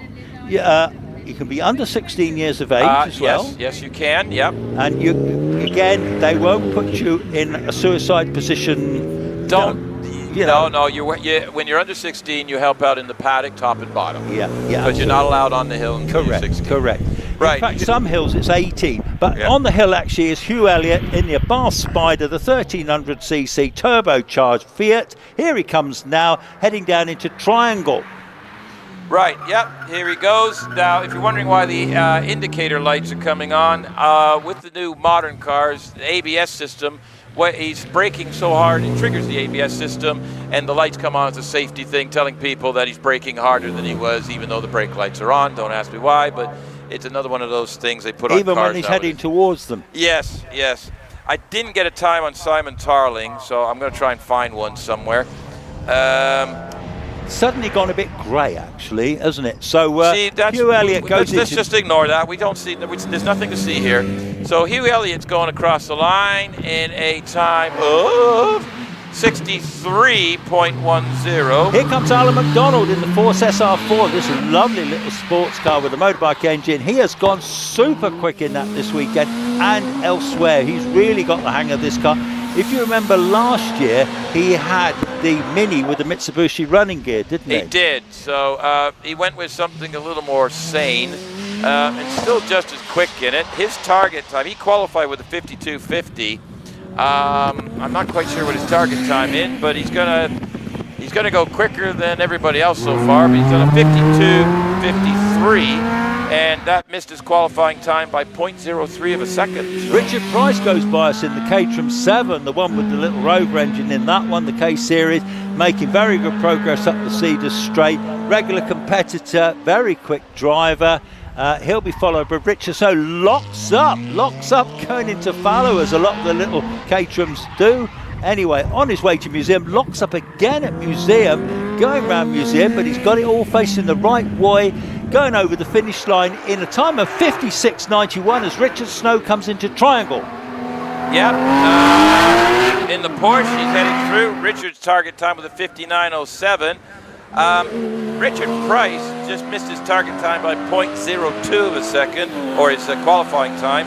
You can be under 16 years of age as well.
Yes, you can. Yep.
And they won't put you in a suicide position.
When you're under 16, you help out in the paddock, top and bottom.
Yeah.
Because you're not allowed on the hill until you're 16.
Correct.
Right.
In fact, some hills it's 18. But on the hill actually is Hugh Elliott in the Bath Spider, the 1300cc turbocharged Fiat. Here he comes now, heading down into Triangle.
Right, yep, here he goes. Now, if you're wondering why the indicator lights are coming on, with the new modern cars, the ABS system, he's braking so hard, it triggers the ABS system, and the lights come on as a safety thing, telling people that he's braking harder than he was, even though the brake lights are on. Don't ask me why, but it's another one of those things they put on cars.
Even when he's heading towards them.
Yes. I didn't get a time on Simon Tarling, so I'm going to try and find one somewhere.
Suddenly gone a bit grey, actually, hasn't it? So Hugh Elliott goes
Let's just ignore that. We don't see. There's nothing to see here. So Hugh Elliott's going across the line in a time of 63.10.
Here comes Alan McDonald in the Force SR4. This lovely little sports car with a motorbike engine. He has gone super quick in that this weekend and elsewhere. He's really got the hang of this car. If you remember last year, he had the Mini with the Mitsubishi running gear, didn't he?
He did. So he went with something a little more sane and still just as quick in it. His target time, he qualified with a 52.50. I'm not quite sure what his target time is, but he's gonna go quicker than everybody else so far. But he's done a 52.53. And that missed his qualifying time by 0.03 of a second.
Richard Price goes by us in the Caterham 7, the one with the little Rover engine in that one, the K-Series, making very good progress up the Cedars Straight. Regular competitor, very quick driver. He'll be followed by Richard. So locks up going into Fallow, as a lot of the little Caterhams do. Anyway, on his way to Museum, locks up again at Museum, going around Museum, but he's got it all facing the right way, going over the finish line in a time of 56.91 as Richard Snow comes into Triangle.
Yep, in the Porsche, he's heading through. Richard's target time was a 59.07. Richard Price just missed his target time by 0.02 of a second, or his qualifying time.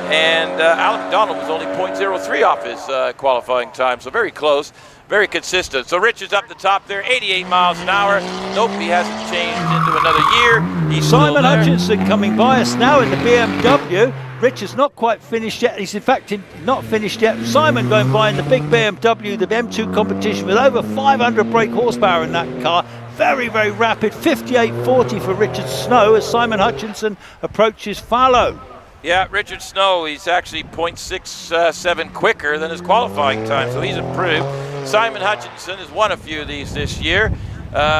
And Alan McDonald was only 0.03 off his qualifying time, so very close. very consistent. So Rich is up the top there, 88 miles an hour. Nope, he hasn't changed into another year. He's
Simon
still there.
Hutchinson coming by us now in the BMW. Rich is not quite finished yet. He's in fact not finished yet. Simon going by in the big BMW, the M2 competition, with over 500 brake horsepower in that car. Very, very rapid. 58.40 for Richard Snow as Simon Hutchinson approaches Fallow.
Yeah, Richard Snow, he's actually 0.67 quicker than his qualifying time, so he's improved. Simon Hutchinson has won a few of these this year.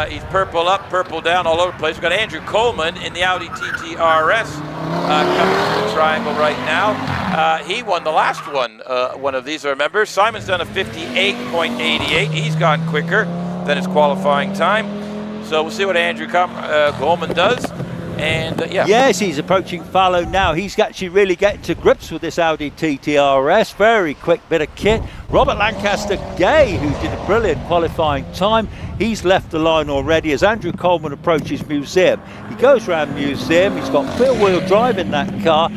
He's purple up, purple down, all over the place. We've got Andrew Coleman in the Audi TT RS coming to the triangle right now. He won the last one of these, I remember. Simon's done a 58.88. He's gone quicker than his qualifying time. So we'll see what Andrew Coleman does. And yeah.
Yes, he's approaching Fallow now. He's actually really getting to grips with this Audi TT RS. Very quick bit of kit. Robert Lancaster Gay, who did a brilliant qualifying time, he's left the line already as Andrew Coleman approaches Museum. He goes round Museum. He's got wheel drive in that car.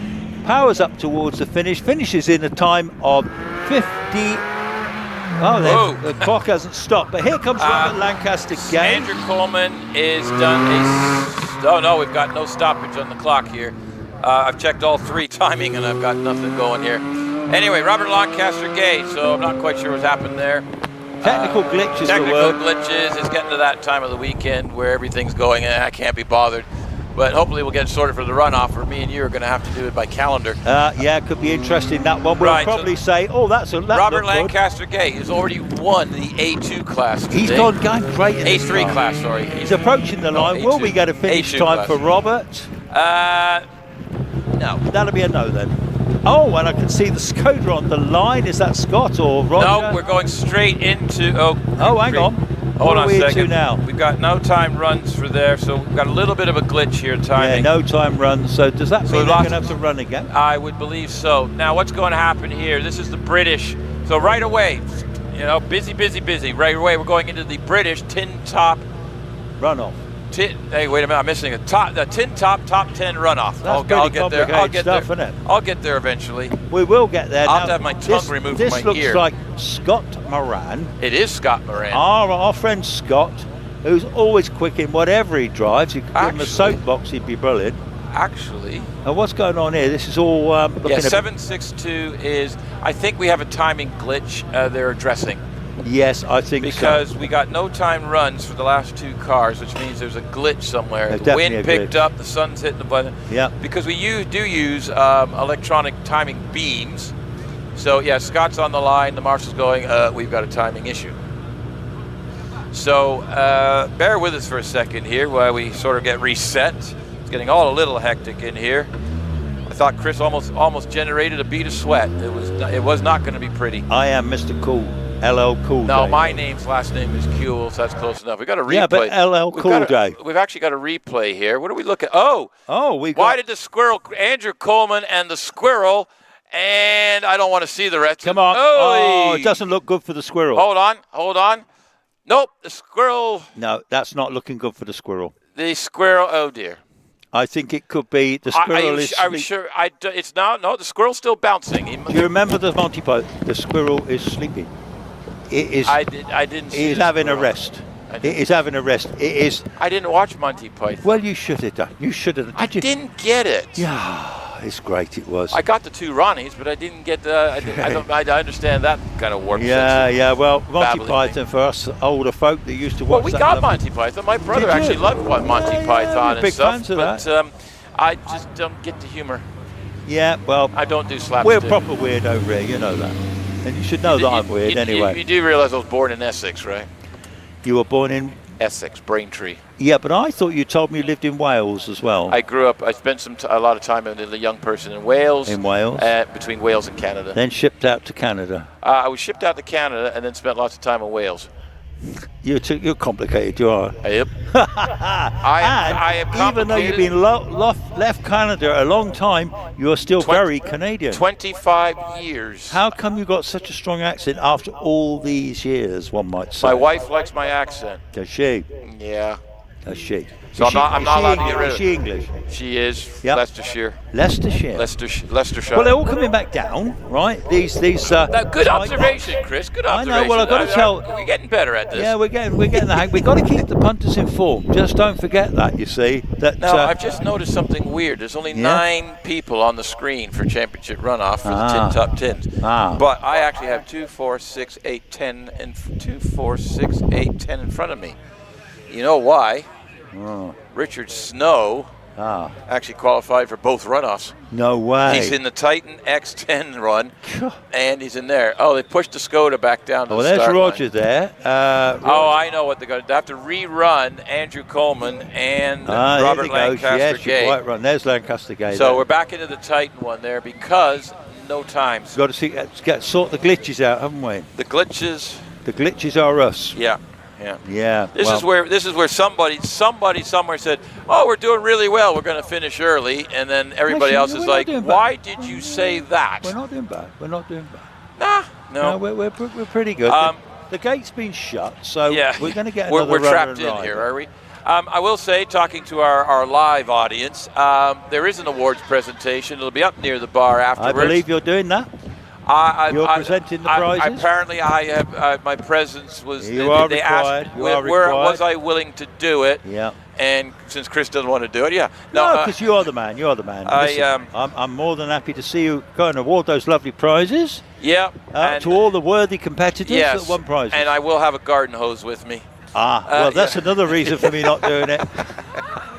Powers up towards the finish. Finishes in a time of 50. Oh, the clock hasn't stopped. But here comes Robert Lancaster Gay.
Andrew Coleman is done oh no, we've got no stoppage on the clock here. I've checked all three timing and I've got nothing going here. Anyway, Robert Lancaster Gay, so I'm not quite sure what's happened there.
Technical glitches.
Technical glitches. It's getting to that time of the weekend where everything's going and I can't be bothered. But hopefully we'll get sorted for the runoff, or me and you are going to have to do it by calendar.
Yeah, it could be interesting, that one. We'll probably say, oh, that's a...
Robert Lancaster Gay has already won the A2 class today.
He's going great in this
A3
car.
class, sorry.
He's approaching the line. Will we get a finish time for Robert?
No.
That'll be a no then. Oh, and I can see the Skoda on the line. Is that Scott or Roger?
No, we're going straight into... Oh,
hang on.
Hold on a second.
Now?
We've got no time runs for there, so we've got a little bit of a glitch here timing.
Yeah, no time runs. So does that mean we're going to have to run again?
I would believe so. Now, what's going to happen here? This is the British. So right away, you know, busy. Right away, we're going into the British tin top
runoff.
Hey, wait a minute! I'm missing the tin top 10 runoff.
I'll get there.
I'll get there eventually.
We will get there.
I'll have my tongue removed from my ear.
This looks like Scott Moran.
It is Scott Moran.
Our friend Scott, who's always quick in whatever he drives. You could give him a soapbox, he'd be brilliant.
Actually.
And what's going on here? This is all...
yeah, 762 is... I think we have a timing glitch they're addressing.
Yes, I think
because we got no time runs for the last two cars, which means there's a glitch somewhere.
There's
the wind picked up, the sun's hitting the button.
Yeah.
Because we do use electronic timing beams. So yeah, Scott's on the line, the marshal's going, we've got a timing issue. So bear with us for a second here while we sort of get reset. It's getting all a little hectic in here. I thought Chris almost generated a bead of sweat. It was not going to be pretty.
I am Mr. Cool. LL Cool Day.
No, my last name is Kuhl, so that's close enough. We got a replay.
Yeah, but LL Cool Day.
We've actually got a replay here. What do we look at? Oh, why did the squirrel, Andrew Coleman and the squirrel, and I don't want to see the rest.
Come on. Oh, it doesn't look good for the squirrel.
Hold on. Nope, the squirrel.
No, that's not looking good for the squirrel.
The squirrel, oh dear.
I think it could be the squirrel is...
I'm sure, it's not, no, the squirrel's still bouncing.
Do you remember the Monty Python? The squirrel is sleeping. It is.
I didn't see.
He is having a rest. It is having a rest. It is.
I didn't watch Monty Python.
Well, you should have done. You should have.
I didn't get it.
Yeah, it's great. It was.
I got the two Ronnies, but I didn't get the. I understand that kind of work.
Yeah. Well, Monty Python for us older folk that used to watch.
Well, we got Monty Python. My brother actually loved Monty Python and
big
stuff.
Fans of
but
that.
I just don't get the humor.
Yeah, well,
I don't do slapstick.
We're proper weird over here. You know that. And you should know that I'm weird anyway.
You do realize I was born in Essex, right?
You were born in?
Essex, Braintree.
Yeah, but I thought you told me you lived in Wales as well.
I grew up, I spent a lot of time as a young person in Wales.
In Wales?
Between Wales and Canada.
Then shipped out to Canada.
I was shipped out to Canada and then spent lots of time in Wales.
You're complicated, you are.
Yep. I am complicated.
Even though you've been left Canada a long time, you're still very Canadian.
25 years.
How come you got such a strong accent after all these years, one might say?
My wife likes my accent.
Does she?
Yeah.
Does she?
So I'm not allowed to get rid of
Is she English?
She is.
Yep.
Leicestershire.
Leicestershire.
Leicestershire.
Well, they're all coming back down, right? These.
Good observation, Chris. Good observation.
I know. Well, I've got to tell.
We're getting better at this.
Yeah, we're getting the hang. We've got to keep the punters informed. Just don't forget that. You see that.
Now, I've just noticed something weird. There's only 9 people on the screen for Championship Runoff for the tin top tins. But I actually have 2, 4, 6, 8, 10, and 2, 4, 6, 8, 10 in front of me. You know why? Richard Snow actually qualified for both runoffs.
No way.
He's in the Titan X10 run, and he's in there. Oh, they pushed the Skoda back down to the
there's
start
Roger
line.
there.
I know what they're going to do. They have to rerun Andrew Coleman and Robert Lancaster Gay.
Right run. There's Lancaster Gay.
So we're back into the Titan one there because no times.
We've got to sort the glitches out, haven't we?
The glitches.
The glitches are us.
Yeah. This is where somebody somewhere said, "Oh, we're doing really well. We're going to finish early," and then everybody else is like, "Why did you say that?"
We're not doing bad.
No,
we're pretty good. The gate's been shut, so we're going to get another
We're trapped
runner
in here, are we? I will say, talking to our live audience, there is an awards presentation. It'll be up near the bar afterwards.
I believe you're doing that. You're presenting the prizes?
Apparently, I have my presence was.
You are
they
required.
asked,
You are
where
required.
was I willing to do it?
Yeah.
And since Chris doesn't want to do it,
No, because you are the man. You are the man. Listen, I'm more than happy to see you go and award those lovely prizes.
Yeah.
To all the worthy competitors that won prizes.
And I will have a garden hose with me.
Well, that's another reason for me not doing it.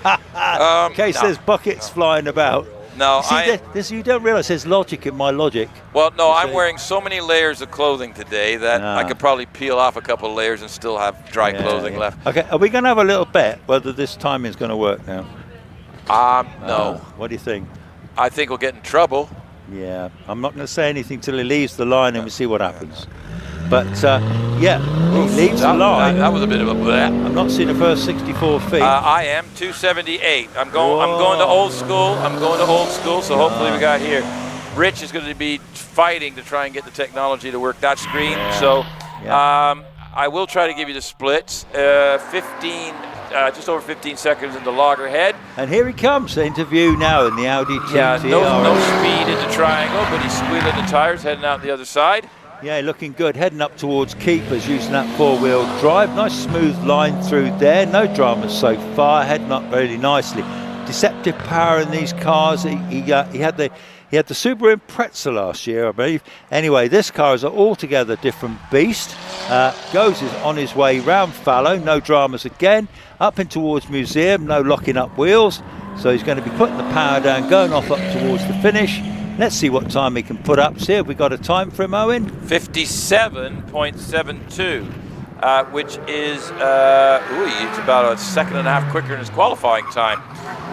In case there's buckets flying about.
No,
you don't realise there's logic in my logic.
Well, no, I'm wearing so many layers of clothing today that I could probably peel off a couple of layers and still have dry clothing left.
Okay, are we going to have a little bet whether this timing is going to work now?
No.
What do you think?
I think we'll get in trouble.
Yeah, I'm not going to say anything till he leaves the line and we see what happens. But, he leaves the line.
That was a bit of a bleh.
I'm not seeing the first 64 feet.
I am 278. I'm going to old school. So hopefully we got here. Rich is going to be fighting to try and get the technology to work that screen. So I will try to give you the splits. 15, just over 15 seconds into loggerhead.
And here he comes, the interview now in the Audi TT.
Yeah, no speed into triangle, but he's squealing the tires, heading out the other side.
Yeah, looking good, heading up towards keepers, using that four-wheel drive. Nice smooth line through there, no dramas so far, heading up really nicely. Deceptive power in these cars. He had the Subaru Impreza last year, I believe. Anyway, this car is an altogether different beast. Goes on his way round fallow, no dramas again. Up in towards Museum, no locking up wheels. So he's going to be putting the power down, going off up towards the finish. Let's see what time he can put up. See if we got a time for him, Owen.
57.72, which is it's about a second and a half quicker than his qualifying time.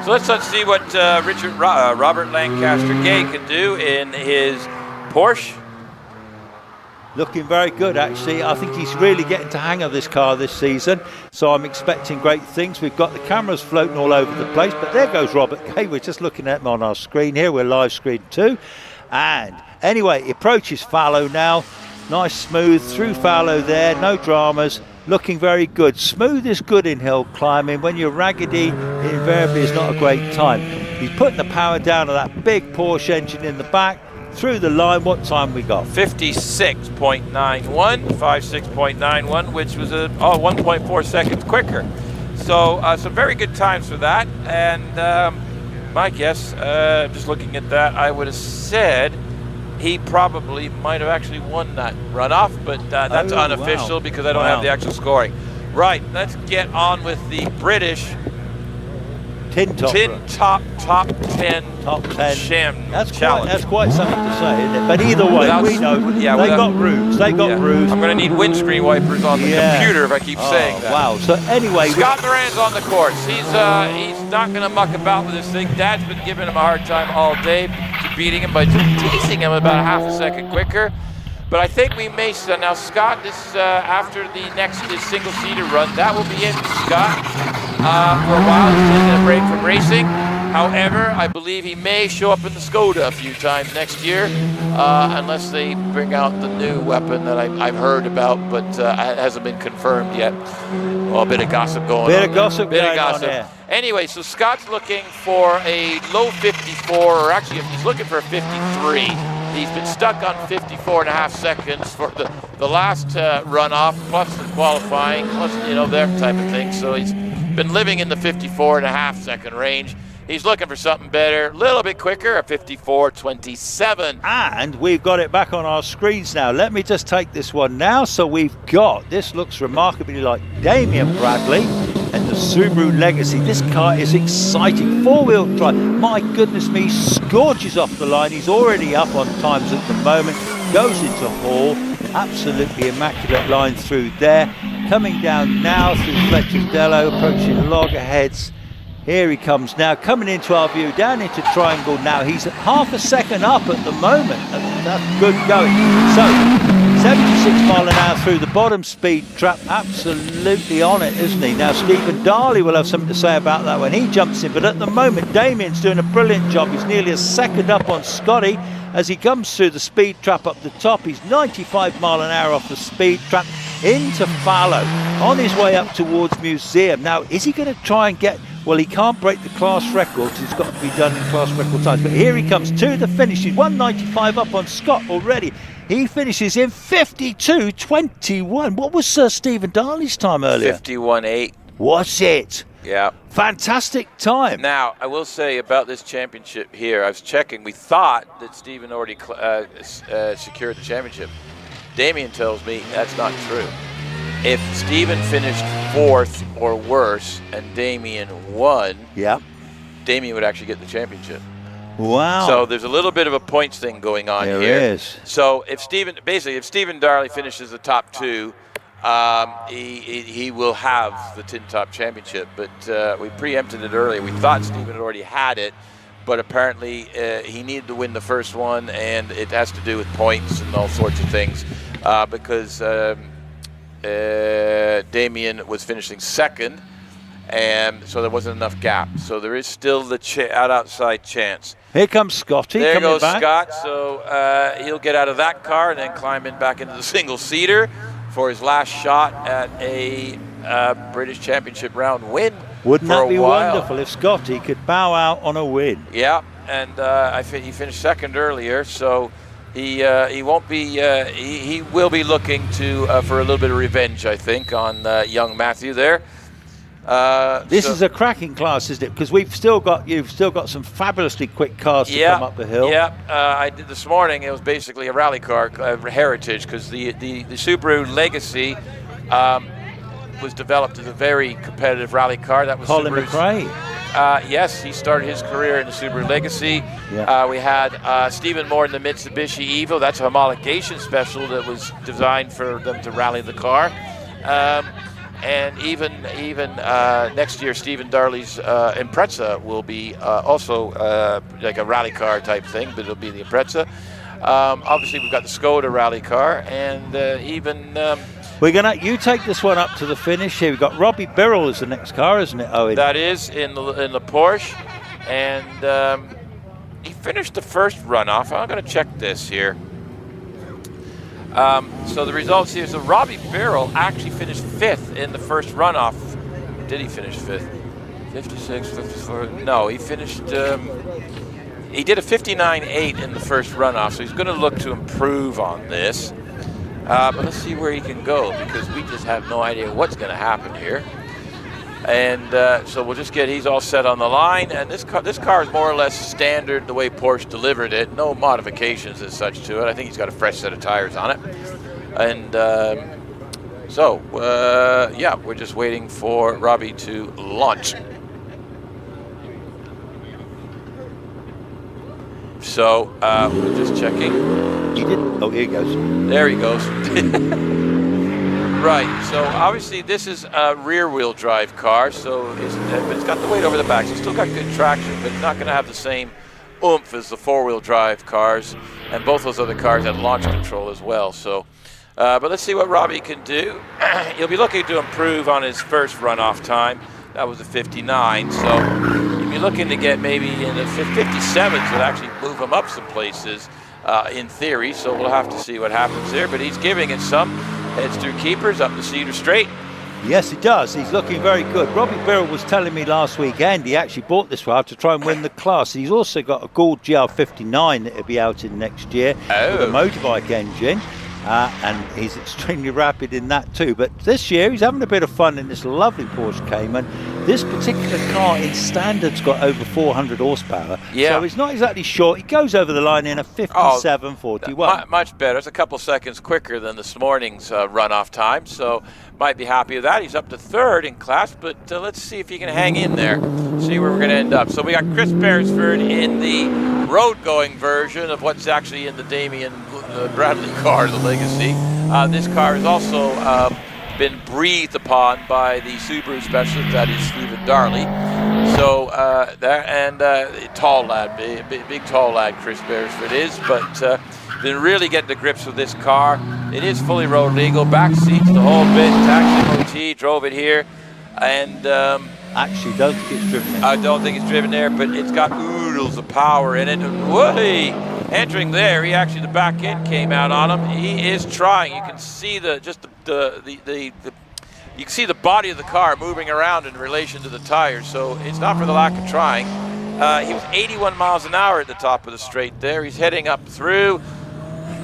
So let's see what Robert Lancaster Gay can do in his Porsche.
Looking very good, actually. I think he's really getting to hang of this car this season, so I'm expecting great things. We've got the cameras floating all over the place, but there goes Robert Gay. We're just looking at him on our screen here. We're live screen too. And anyway, he approaches fallow now. Nice smooth through fallow there, no dramas. Looking very good. Smooth is good in hill climbing. When you're raggedy, it invariably is not a great time. He's putting the power down of that big Porsche engine in the back. Through the line, what time we got?
56.91, which was 1.4 seconds quicker. So some very good times for that. And my guess, just looking at that, I would have said he probably might have actually won that runoff, but that's unofficial because I don't have the actual scoring. Right, let's get on with the British top 10 challenge.
That's quite something to say, isn't it? But either way, we know they got roofs. They got roofs.
I'm going to need windscreen wipers on the computer if I keep saying that.
Wow. So anyway,
Scott Moran's on the course. He's not going to muck about with this thing. Dad's been giving him a hard time all day, beating him by teasing him about a half a second quicker. But I think we may now, Scott. This after the next single-seater run, that will be it, Scott. For a while, he's taking a break from racing. However, I believe he may show up in the Skoda a few times next year, unless they bring out the new weapon that I've heard about, but it hasn't been confirmed yet. Well, a bit of gossip going on.
Bit of gossip going on there.
Anyway, so Scott's looking for a low 54, or actually he's looking for a 53. He's been stuck on 54.5 seconds for the last runoff, plus the qualifying, plus, you know, that type of thing. So he's been living in the 54.5 second range. He's looking for something better, a little bit quicker, a 54.27.
And we've got it back on our screens now. Let me just take this one now. So we've got, this looks remarkably like Damien Bradley and the Subaru Legacy. This car is exciting. Four-wheel drive. My goodness me, scorches off the line. He's already up on times at the moment. Goes into Hall. Absolutely immaculate line through there. Coming down now through Fletcher's Dello, approaching Loggerheads. Here he comes now, coming into our view, down into Triangle now. He's half a second up at the moment. That's good going. So, 76 mile an hour through the bottom speed trap. Absolutely on it, isn't he? Now, Stephen Darley will have something to say about that when he jumps in. But at the moment, Damien's doing a brilliant job. He's nearly a second up on Scotty as he comes through the speed trap up the top. He's 95 mile an hour off the speed trap into Fallow on his way up towards Museum. Now, is he going to try and get... Well, he can't break the class records. It's got to be done in class record times. But here he comes to the finish. He's 195 up on Scott already. He finishes in 52.21. What was Sir Stephen Darley's time earlier?
51.8.
Was it?
Yeah.
Fantastic time.
Now, I will say about this championship here, I was checking. We thought that Stephen already secured the championship. Damien tells me that's not true. If Stephen finished 4th or worse and Damien won, Damien would actually get the championship.
Wow.
So there's a little bit of a points thing going on here.
There is.
So if Stephen Darley finishes the top 2, he will have the Tin Top Championship. But we preempted it earlier. We thought Stephen had already had it, but apparently he needed to win the first one, and it has to do with points and all sorts of things because Damien was finishing 2nd, and so there wasn't enough gap. So there is still the outside chance.
Here comes Scotty.
There goes
back.
Scott. So he'll get out of that car and then climb in back into the single-seater for his last shot at a British Championship round win.
Wouldn't that be
while.
wonderful if Scotty could bow out on a win?
Yeah, and he finished 2nd earlier, so he won't be. He will be looking to for a little bit of revenge, I think, on young Matthew there.
This is a cracking class, isn't it? Because you've still got some fabulously quick cars to come up the hill.
Yeah, I did this morning. It was basically a rally car heritage because the Subaru Legacy was developed as a very competitive rally car. That was
Colin
Subaru's.
McRae.
Yes, he started his career in the Subaru Legacy. Yeah. We had Stephen Moore in the Mitsubishi Evo. That's a homologation special that was designed for them to rally the car. And even next year, Stephen Darley's Impreza will be also like a rally car type thing, but it'll be the Impreza. Obviously, we've got the Skoda rally car, and
you take this one up to the finish here. We've got Robbie Birrell as the next car, isn't it, Owen?
That is in the Porsche, and he finished the first runoff. I'm going to check this here. So the results here. So Robbie Birrell actually finished 5th in the first runoff. Did he finish 5th? 56, 54. No, he finished. He did a 59.8 in the first runoff. So he's going to look to improve on this. But let's see where he can go because we just have no idea what's going to happen here. And so we'll just he's all set on the line. And this car is more or less standard the way Porsche delivered it. No modifications as such to it. I think he's got a fresh set of tires on it. And we're just waiting for Robbie to launch. So we're just checking.
He did. Oh, here he goes.
There he goes. Right, so obviously this is a rear-wheel drive car, so it's got the weight over the back, so it's still got good traction, but it's not going to have the same oomph as the four-wheel drive cars, and both those other cars had launch control as well. So, but let's see what Robbie can do. He'll be looking to improve on his first runoff time. That was a 59. So if you're looking to get maybe in the 57s, would actually move him up some places in theory. So we'll have to see what happens there. But he's giving it some. Heads through keepers up the Cedar Straight.
Yes, he does. He's looking very good. Robbie Birrell was telling me last weekend he actually bought this car to try and win the class. He's also got a Gould GR59 that will be out in next year with a motorbike engine. And he's extremely rapid in that too. But this year he's having a bit of fun in this lovely Porsche Cayman. This particular car in standard's got over 400 horsepower.
Yeah.
So he's not exactly short. He goes over the line in a 57.41.
Much better. It's a couple seconds quicker than this morning's runoff time. So might be happy with that. He's up to third in class, but let's see if he can hang in there. See where we're going to end up. So we got Chris Beresford in the road-going version of what's actually in the Damien Bradley car, the Legacy. This car has also been breathed upon by the Subaru specialist, that is Stephen Darley. So tall lad, big tall lad Chris Beresford is, but been really getting to grips with this car. It is fully road legal, back seats, the whole bit. Taxi MOT, drove it here, and
actually don't think it's driven there.
I don't think it's driven there, but it's got oodles of power in it. Whee! Entering there, he actually, the back end came out on him. He is trying. You can see you can see the body of the car moving around in relation to the tires. So it's not for the lack of trying. He was 81 miles an hour at the top of the straight there. He's heading up through.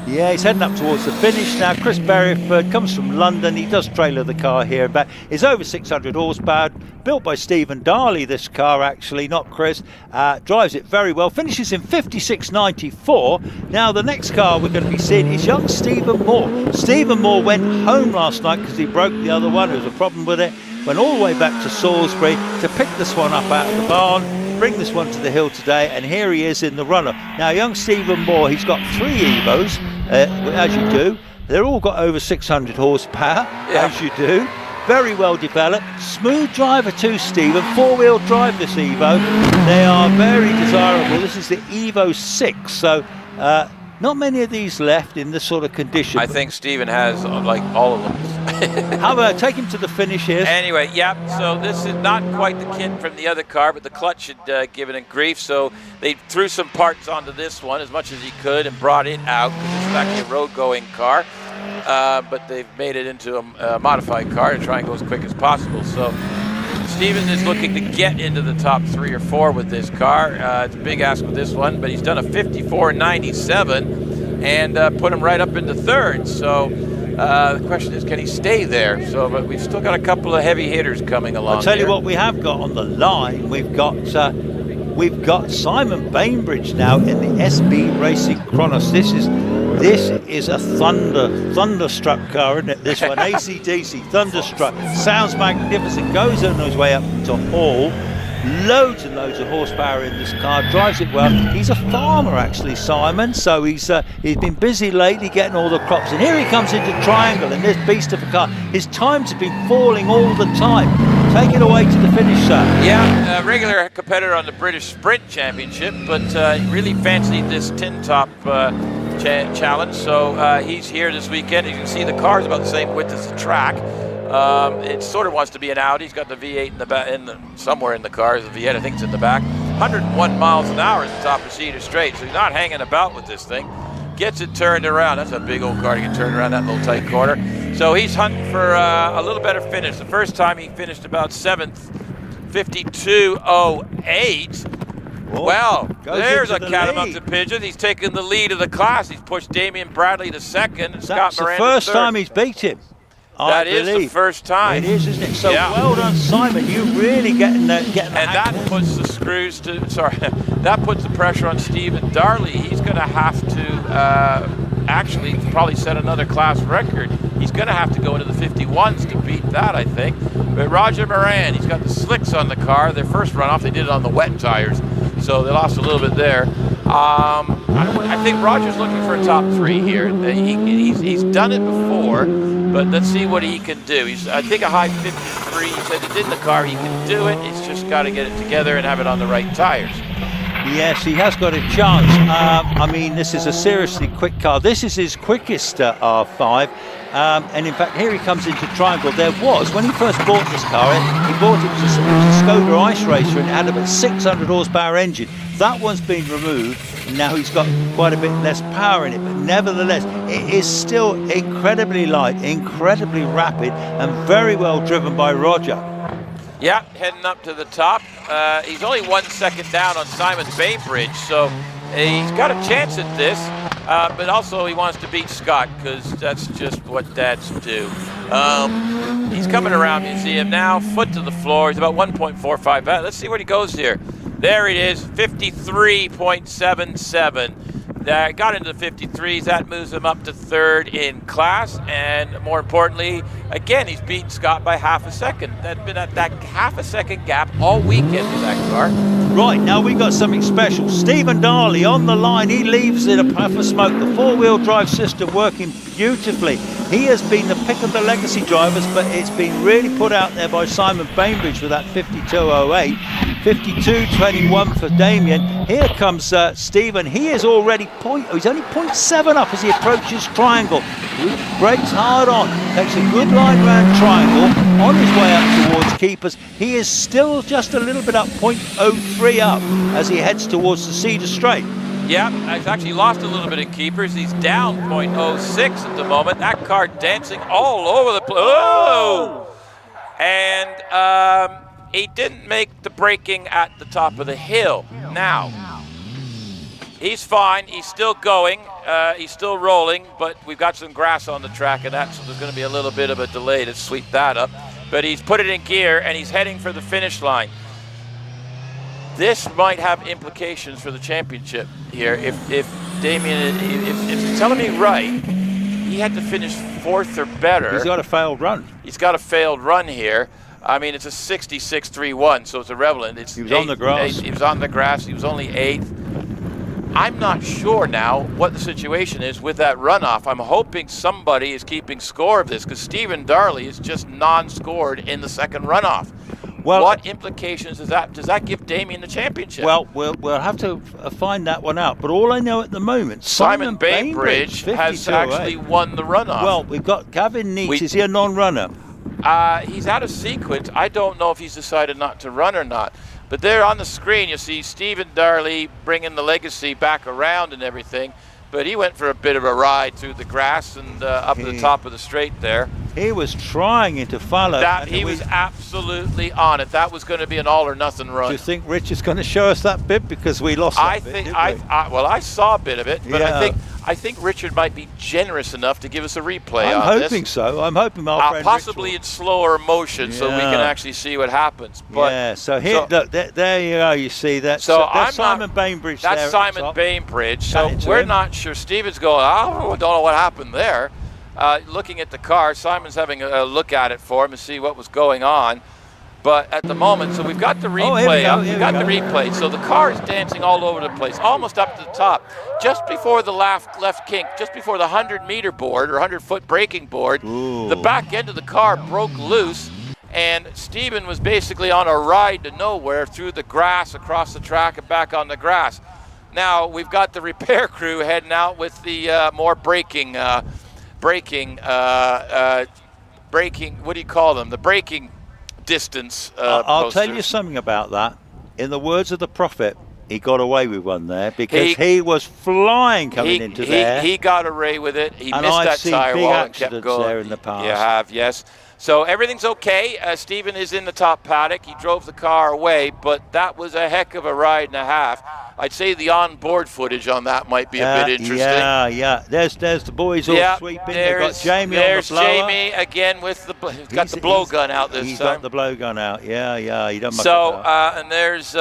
Yeah, he's heading up towards the finish now. Chris Beresford comes from London. He does trailer the car here and back. It's over 600 horsepower. Built by Stephen Darley, this car actually, not Chris. Drives it very well. Finishes in 56.94. Now, the next car we're going to be seeing is young Stephen Moore. Stephen Moore went home last night because he broke the other one. There was a problem with it. Went all the way back to Salisbury to pick this one up out of the barn. Bring this one to the hill today, and here he is in the runner. Now, young Stephen Moore, he's got 3 Evos, as you do. They're all got over 600 horsepower, as you do. Very well developed. Smooth driver too, Stephen. 4-wheel drive this Evo. They are very desirable. This is the Evo 6, so not many of these left in this sort of condition.
I think Stephen has like all of them.
How about take him to the finish here?
Anyway, so this is not quite the kit from the other car, but the clutch had given it grief, so they threw some parts onto this one as much as he could and brought it out, because this is actually a road-going car, but they've made it into a modified car to try and go as quick as possible. So Stephen is looking to get into the top 3 or 4 with this car. It's a big ask with this one, but he's done a 54.97 and put him right up into third. So the question is, can he stay there? So, but we've still got a couple of heavy hitters coming along.
I'll tell you what we have got on the line. We've got Simon Bainbridge now in the SB Racing Chronos. This is a thunderstruck car, isn't it? This one, AC/DC, thunderstruck. Sounds magnificent. Goes on his way up to Hall. Loads and loads of horsepower in this car. Drives it well. He's a farmer, actually, Simon. So he's been busy lately getting all the crops. And here he comes into Triangle in this beast of a car. His times have been falling all the time. Take it away to the finish, sir.
Yeah, regular competitor on the British Sprint Championship, but really fancied this tin top challenge. So he's here this weekend. You can see the car's about the same width as the track. It sort of wants to be an Audi. He's got the V8 in the back, somewhere in the car. The V8, I think, it's in the back. 101 miles an hour at the top of Cedar Straight, so he's not hanging about with this thing. Gets it turned around. That's a big old car to get turned around that little tight corner. So he's hunting for a little better finish. The first time he finished about 7th, 52.08. Well, there's a cat amongst the pigeons. He's taken the lead of the class. He's pushed Damien Bradley to second and Scott Miranda
the first
third.
time he's beat him.
That is the first time.
It is, isn't it? So well done, Simon. You really getting the
and that puts the screws to. Sorry, that puts the pressure on Stephen Darley. He's going to have to actually probably set another class record. He's going to have to go into the 51s to beat that, I think. But Roger Moran, he's got the slicks on the car. Their first runoff, they did it on the wet tires, so they lost a little bit there. I think Roger's looking for a top 3 here. He's done it before, but let's see what he can do. I think a high 53. He said it's in the car. He can do it. He's just got to get it together and have it on the right tires.
Yes, he has got a chance. I mean, this is a seriously quick car. This is his quickest R5. And in fact, here he comes into triangle. There was, when he first bought this car, he bought it was a Skoda Ice Racer, and it had about 600 horsepower engine. That one's been removed, and now he's got quite a bit less power in it. But nevertheless, it is still incredibly light, incredibly rapid, and very well driven by Roger.
Yeah, heading up to the top. He's only 1 second down on Simon Bainbridge, so he's got a chance at this. But also he wants to beat Scott, because that's just what dads do. He's coming around. You see him now, foot to the floor. He's about 1.45. Let's see where he goes here. There it is, 53.77. Got into the 53s. That moves him up to third in class. And more importantly, again, he's beaten Scott by half a second. That's been at that half a second gap all weekend with that car.
Right, now we got something special. Stephen Darley on the line. He leaves in a puff of smoke. The four-wheel drive system working beautifully. He has been the pick of the legacy drivers, but it's been really put out there by Simon Bainbridge with that 52.08. 52.21 for Damien. Here comes Stephen. He is already he's only 0.7 up as he approaches triangle. He brakes hard on, takes a good line round triangle on his way up towards keepers. He is still just a little bit up, 0.03 up as he heads towards the Cedar Straight.
Yeah, he's actually lost a little bit in keepers. He's down 0.06 at the moment. That car dancing all over the place. Oh! And he didn't make the braking at the top of the hill. Now, he's fine. He's still going. He's still rolling, but we've got some grass on the track, and so there's going to be a little bit of a delay to sweep that up. But he's put it in gear, and he's heading for the finish line. This might have implications for the championship here. If Damien, if it's telling me right, he had to finish fourth or better.
He's got a failed run.
He's got a failed run here. I mean, it's a 66.31, so it's irrelevant. He
was on the grass.
He was on the grass. He was only 8th. I'm not sure now what the situation is with that runoff. I'm hoping somebody is keeping score of this, because Stephen Darley is just non-scored in the second runoff. Well, what implications does that give Damien the championship?
Well, we'll have to find that one out. But all I know at the moment,
Simon Bainbridge has actually won the runoff.
Well, we've got Gavin Neats. Is he a non-runner?
He's out of sequence. I don't know if he's decided not to run or not. But there on the screen, you see Stephen Darley bringing the legacy back around and everything. But he went for a bit of a ride through the grass and up to the top of the straight there.
He was trying to follow.
He was absolutely on it. That was going to be an all or nothing run.
Do you think Rich is going to show us that bit, because we lost that bit,
well, I saw a bit of it, but yeah. I think Richard might be generous enough to give us a replay on this.
I'm hoping so. I'm hoping our friend
possibly in slower motion, so we can actually see what happens. But
yeah. So here, look, there you are. You see that.
So
that's Simon Bainbridge.
That's Simon Bainbridge. So we're not sure. Stephen's going, I don't know what happened there. Looking at the car, Simon's having a look at it for him to see what was going on. But at the moment, so we've got the replay up. We've got the replay. So the car is dancing all over the place, almost up to the top. Just before the left kink, just before the 100-meter board or 100-foot braking board, the back end of the car broke loose, and Stephen was basically on a ride to nowhere through the grass, across the track, and back on the grass. Now we've got the repair crew heading out with the more braking. What do you call them? The braking distance.
I'll tell you something about that. In the words of the prophet, he got away with one there, because he was flying coming into there.
He got away with it. He missed that tire wall and kept going.
There in the past.
You have, yes. So everything's okay. Stephen is in the top paddock. He drove the car away, but that was a heck of a ride and a half. I'd say the on-board footage on that might be a bit interesting.
Yeah. There's the boys all sweeping. They've got Jamie on the blower.
There's Jamie again with he's got the blowgun out this time.
He's got the blowgun out. Yeah. He doesn't muck
about. And there's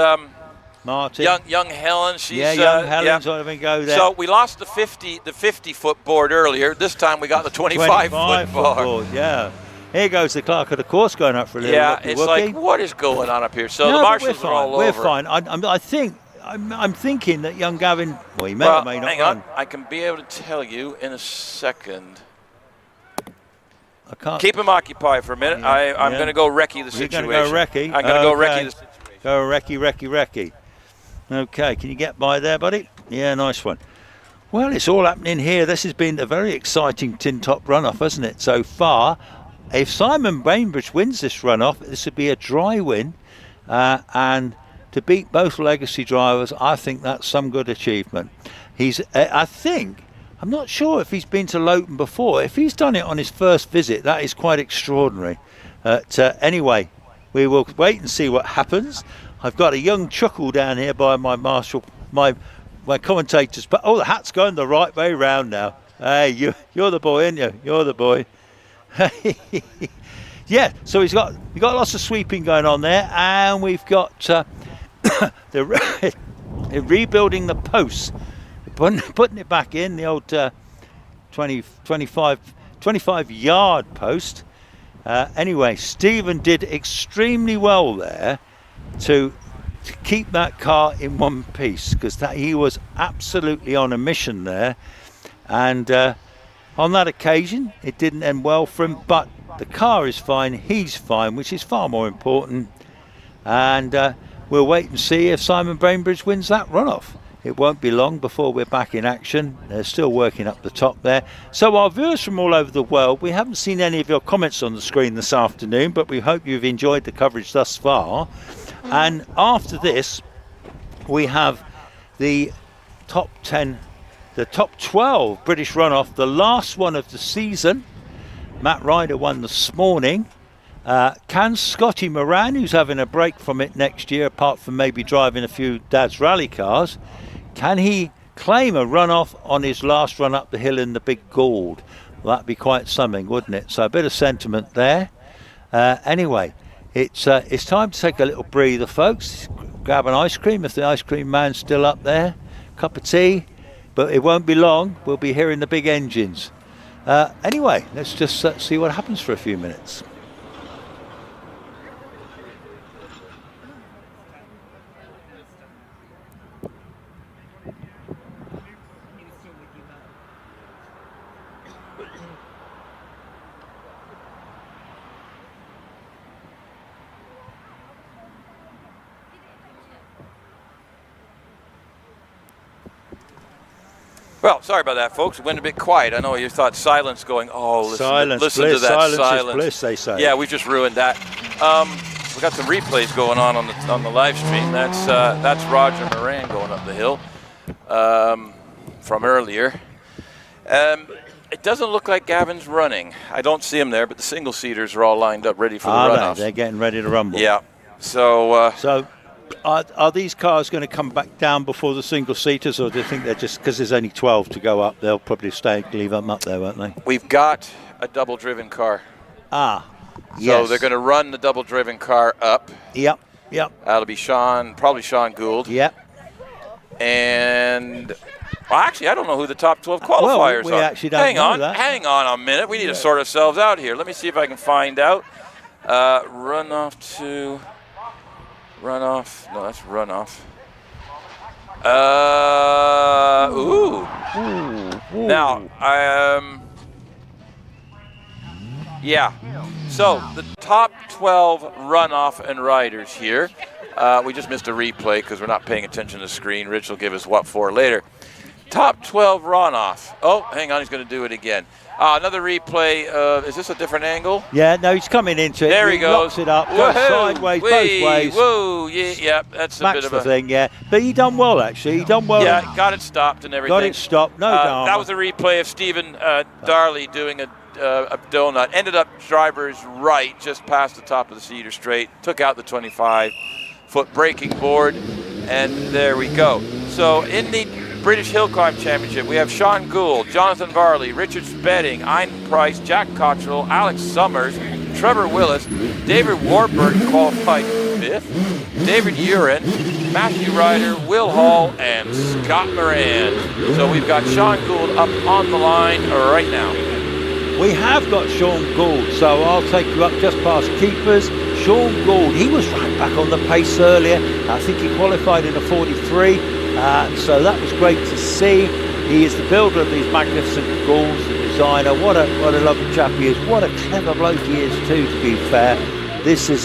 Martin.
Young Helen. She's
young Helen's sort of go there.
So we lost the 50-foot board earlier. This time we got the 25-foot board.
Yeah. Here goes the clerk of the course going up for a little
bit. Yeah, it's like, what is going on up here? So the marshals are all over.
We're fine. I'm thinking that young Gavin, well, he may or may not
hang
run.
on. I can be able to tell you in a second.
I can't.
Keep him occupied for a minute. I'm going to go recce the situation.
You're going to go recce?
I'm going to go recce the situation.
Go recce. Okay, can you get by there, buddy? Yeah, nice one. Well, it's all happening here. This has been a very exciting tin top runoff, hasn't it, so far? If Simon Bainbridge wins this runoff, this would be a dry win. And to beat both legacy drivers, I think that's some good achievement. I'm not sure if he's been to Loton before. If he's done it on his first visit, that is quite extraordinary. Anyway, we will wait and see what happens. I've got a young chuckle down here by my marshal, my commentators. But the hat's going the right way round now. Hey, you're the boy, aren't you? You're the boy. Yeah, so we've got lots of sweeping going on there, and we've got they're rebuilding the posts, putting it back in, the old 25 yard post. Anyway, Stephen did extremely well there to keep that car in one piece, because he was absolutely on a mission there, and on that occasion it didn't end well for him, but the car is fine, he's fine, which is far more important, and we'll wait and see if Simon Bainbridge wins that runoff. It won't be long before we're back in action. They're still working up the top there. So our viewers from all over the world, we haven't seen any of your comments on the screen this afternoon, but we hope you've enjoyed the coverage thus far. And after this, we have the top 10, the top 12 British runoff, the last one of the season. Matt Ryder won this morning. Can Scotty Moran, who's having a break from it next year, apart from maybe driving a few Dad's rally cars, can he claim a runoff on his last run up the hill in the Big Gould? Well, that'd be quite something, wouldn't it? So a bit of sentiment there. Anyway, it's time to take a little breather, folks. Grab an ice cream if the ice cream man's still up there. Cup of tea. But it won't be long. We'll be hearing the big engines. Anyway, let's just see what happens for a few minutes.
Well, sorry about that, folks. It went a bit quiet. I know you thought silence going, listen to that silence.
Silence is bliss, they say.
Yeah, we just ruined that. We got some replays going on the live stream. That's Roger Moran going up the hill from earlier. It doesn't look like Gavin's running. I don't see him there, but the single-seaters are all lined up ready for the runoffs.
They're getting ready to rumble.
Yeah. So
are these cars going to come back down before the single-seaters, or do you think they're just, because there's only 12 to go up, they'll probably leave them up there, won't they?
We've got a double-driven car.
Yes.
So they're going to run the double-driven car up.
Yep.
That'll be probably Sean Gould.
Yep.
And, well, actually, I don't know who the top 12 qualifiers
we
are.
actually don't know that.
Hang on a minute. We need to sort ourselves out here. Let me see if I can find out. Runoff. No, that's runoff. Ooh. Now, yeah. So the top 12 runoff and riders here. We just missed a replay because we're not paying attention to the screen. Rich will give us what for later. Top 12 runoff. Oh, hang on, he's going to do it again. Another replay. Is this a different angle?
Yeah, no, he's coming into it.
There he goes.
Locks it up, goes sideways, both ways.
Whoa, yeah, that's a bit of a
thing, yeah. But he done well, actually. He done well.
Yeah, got it stopped and everything.
Got it stopped, no drama.
That was a replay of Stephen Darley doing a donut. Ended up driver's right, just past the top of the Cedar Straight. Took out the 25-foot braking board, and there we go. So in the British Hillclimb Championship, we have Sean Gould, Jonathan Varley, Richard Spedding, Ian Price, Jack Cottrell, Alex Summers, Trevor Willis, David Warburton qualified 5th, David Uren, Matthew Ryder, Will Hall, and Scott Moran. So we've got Sean Gould up on the line right now.
We have got Sean Gould, so I'll take you up just past keepers. Sean Gould, he was right back on the pace earlier. I think he qualified in a 43. So that was great to see. He is the builder of these magnificent Goulds, the designer. What a lovely chap he is. What a clever bloke he is too, to be fair. This is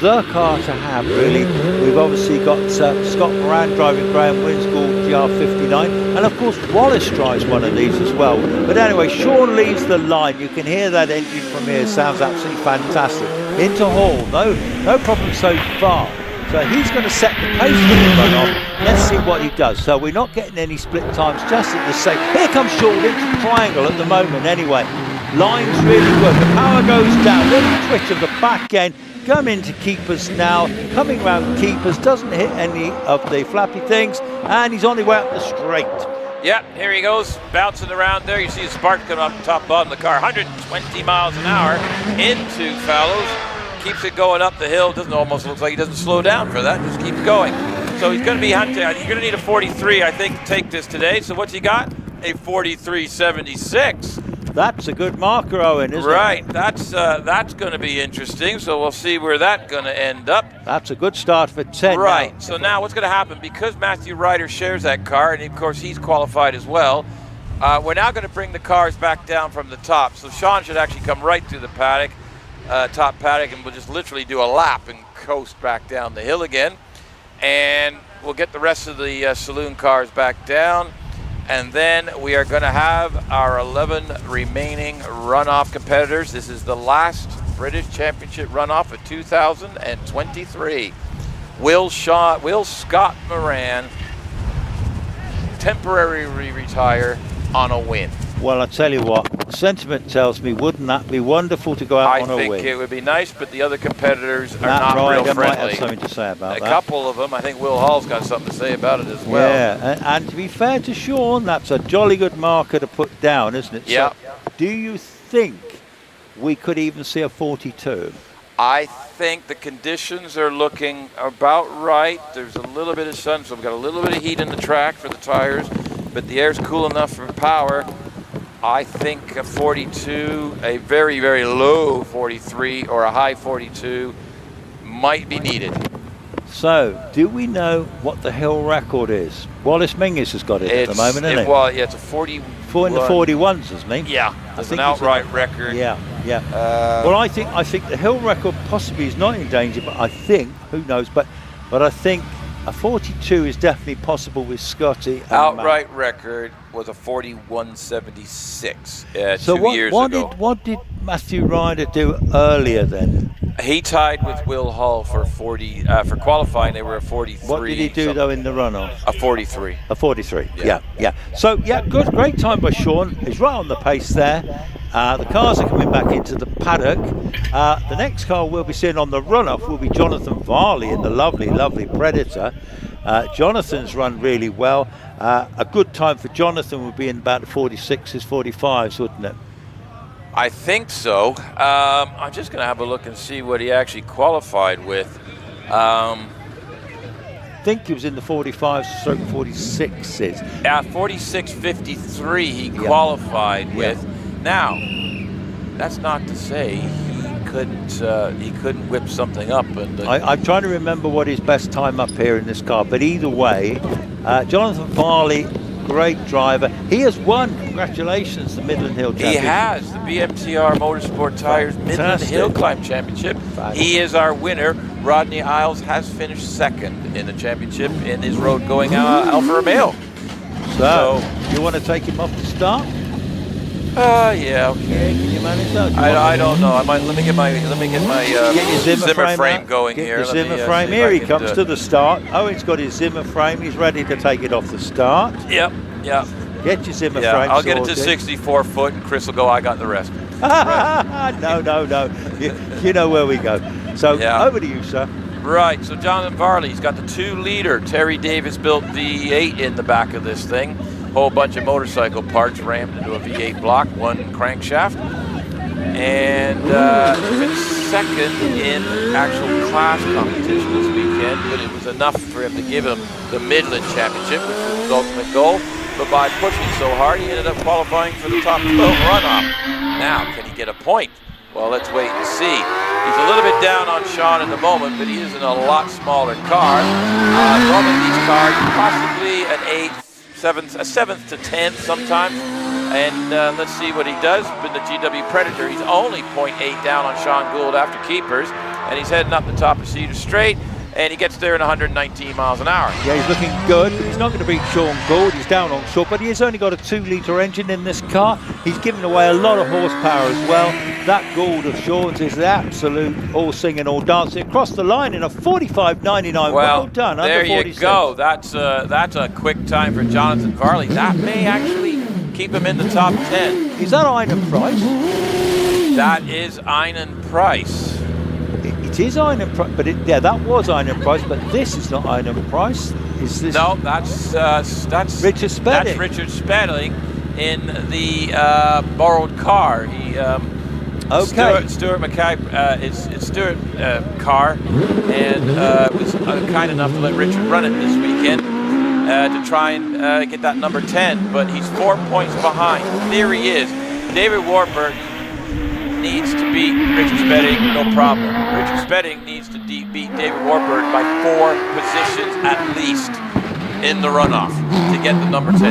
the car to have, really. We've obviously got Scott Moran driving Graham Wynn's Gould GR59, and of course Wallace drives one of these as well. But anyway, Sean leads the line. You can hear that engine from here. Sounds absolutely fantastic. Into Hall, no problem so far. So he's going to set the pace for the runoff. Let's see what he does. So we're not getting any split times just at the same. Here comes Sean into triangle at the moment anyway. Line's really good. The power goes down. Little twitch of the back end. Come into keepers now. Coming round keepers. Doesn't hit any of the flappy things. And he's on his way up the straight.
Yeah, here he goes, bouncing around there. You see the spark coming off the top bottom of the car. 120 miles an hour into Fallows. Keeps it going up the hill. Doesn't almost look like he doesn't slow down for that. Just keeps going. So he's going to be hunting. You're going to need a 43, I think, to take this today. So what's he got? A 43.76.
That's a good marker, Owen, isn't it?
Right. That's going to be interesting. So we'll see where that's going to end up.
That's a good start for 10.
Right.
Now.
So now what's going to happen? Because Matthew Ryder shares that car, and of course he's qualified as well, we're now going to bring the cars back down from the top. So Sean should actually come right through the paddock, top paddock, and we'll just literally do a lap and coast back down the hill again. And we'll get the rest of the saloon cars back down. And then we are going to have our 11 remaining runoff competitors. This is the last British Championship runoff of 2023. Will Scott Moran temporarily retire on a win?
Well, I tell you what, sentiment tells me, wouldn't that be wonderful to go out on a win?
I think it would be nice, but the other competitors are not real friendly.
Might have something to say about that.
A couple of them, I think Will Hall's got something to say about it as well.
Yeah, and to be fair to Sean, that's a jolly good marker to put down, isn't it?
Yeah.
So, do you think we could even see a 42?
I think the conditions are looking about right. There's a little bit of sun, so we've got a little bit of heat in the track for the tires, but the air's cool enough for power. I think a 42, a very, very low 43 or a high 42 might be needed.
So, do we know what the hill record is? Wallace Menzies has got it at the moment, isn't it?
Well, yeah, it's a 40.
In the 41s, isn't he?
Yeah, it's an outright record.
Yeah. Well, I think the hill record possibly is not in danger, but I think, who knows, but I think a 42 is definitely possible with Scotty.
Outright record was a 41.76
so
2 years ago.
What did Matthew Ryder do earlier then?
He tied with Will Hall for 40 for qualifying. They were a 43.
What did he do though in the runoff?
A 43.
A 43. Yeah. So great time by Sean. He's right on the pace there. The cars are coming back into the paddock. The next car we'll be seeing on the runoff will be Jonathan Varley in the lovely Predator. Jonathan's run really well. A good time for Jonathan would be in about the 46s, 45s, wouldn't it?
I think so. I'm just going to have a look and see what he actually qualified with.
I think he was in the 45s, stroke 46s.
Yeah, 46.53 he qualified with. Now, that's not to say he couldn't whip something up. And
I'm trying to remember what his best time up here in this car, but either way, Jonathan Varley, great driver. He has won, congratulations, the Midland Hill Championship.
He has, the BMTR Motorsport Tires Midland Hillclimb Championship. He is our winner. Rodney Isles has finished second in the championship in his road going Alfa Romeo.
So, you want to take him off the start?
Yeah, okay.
Can you manage that?
I don't know. Let me get my Zimmer frame going here.
Get your Zimmer frame. Here he comes to the start. Owen's got his Zimmer frame. He's ready to take it off the start.
Yep.
Get your Zimmer frame.
I'll get it to 64 foot, and Chris will go. I got the rest.
No. You know where we go. So over to you, sir.
Right. So Jonathan Varley's got the 2-liter Terry Davis built V8 in the back of this thing. Whole bunch of motorcycle parts rammed into a V8 block, one crankshaft, and finished second in actual class competition this weekend, but it was enough for him to give him the Midland Championship, which was his ultimate goal. But by pushing so hard, he ended up qualifying for the top 12 runoff. Now, can he get a point? Well, let's wait and see. He's a little bit down on Sean at the moment, but he is in a lot smaller car. Normally these cars, possibly an 8th, 7th, a 7th to 10th sometimes, and let's see what he does. But the GW Predator, he's only 0.8 down on Sean Gould after keepers. and he's heading up the top of Cedar Straight, and he gets there in 119 miles an hour.
Yeah, he's looking good. He's not going to beat Sean Gould. He's down on short, but he's only got a 2-litre engine in this car. He's giving away a lot of horsepower as well. That Gould of Sean's is the absolute all singing, all dancing across the line in a 45.99. Well done.
There
under 46.
you go. That's a quick time for Jonathan Varley. That may actually keep him in the top 10.
Is that Einan Price?
That is Einan Price.
It is Einan Price, but that was Einan Price, but this is not Einan Price. Is this?
No, that's
Richard Spedding.
That's Richard Spedding in the borrowed car. He
okay.
Stuart Mackay, it's Stuart car, and was kind enough to let Richard run it this weekend to try and get that number 10. But he's 4 points behind. There he is. David Warburton needs to beat Richard Spedding, no problem. Richard Spedding needs to beat David Warburton by 4 positions at least in the runoff to get the number 10.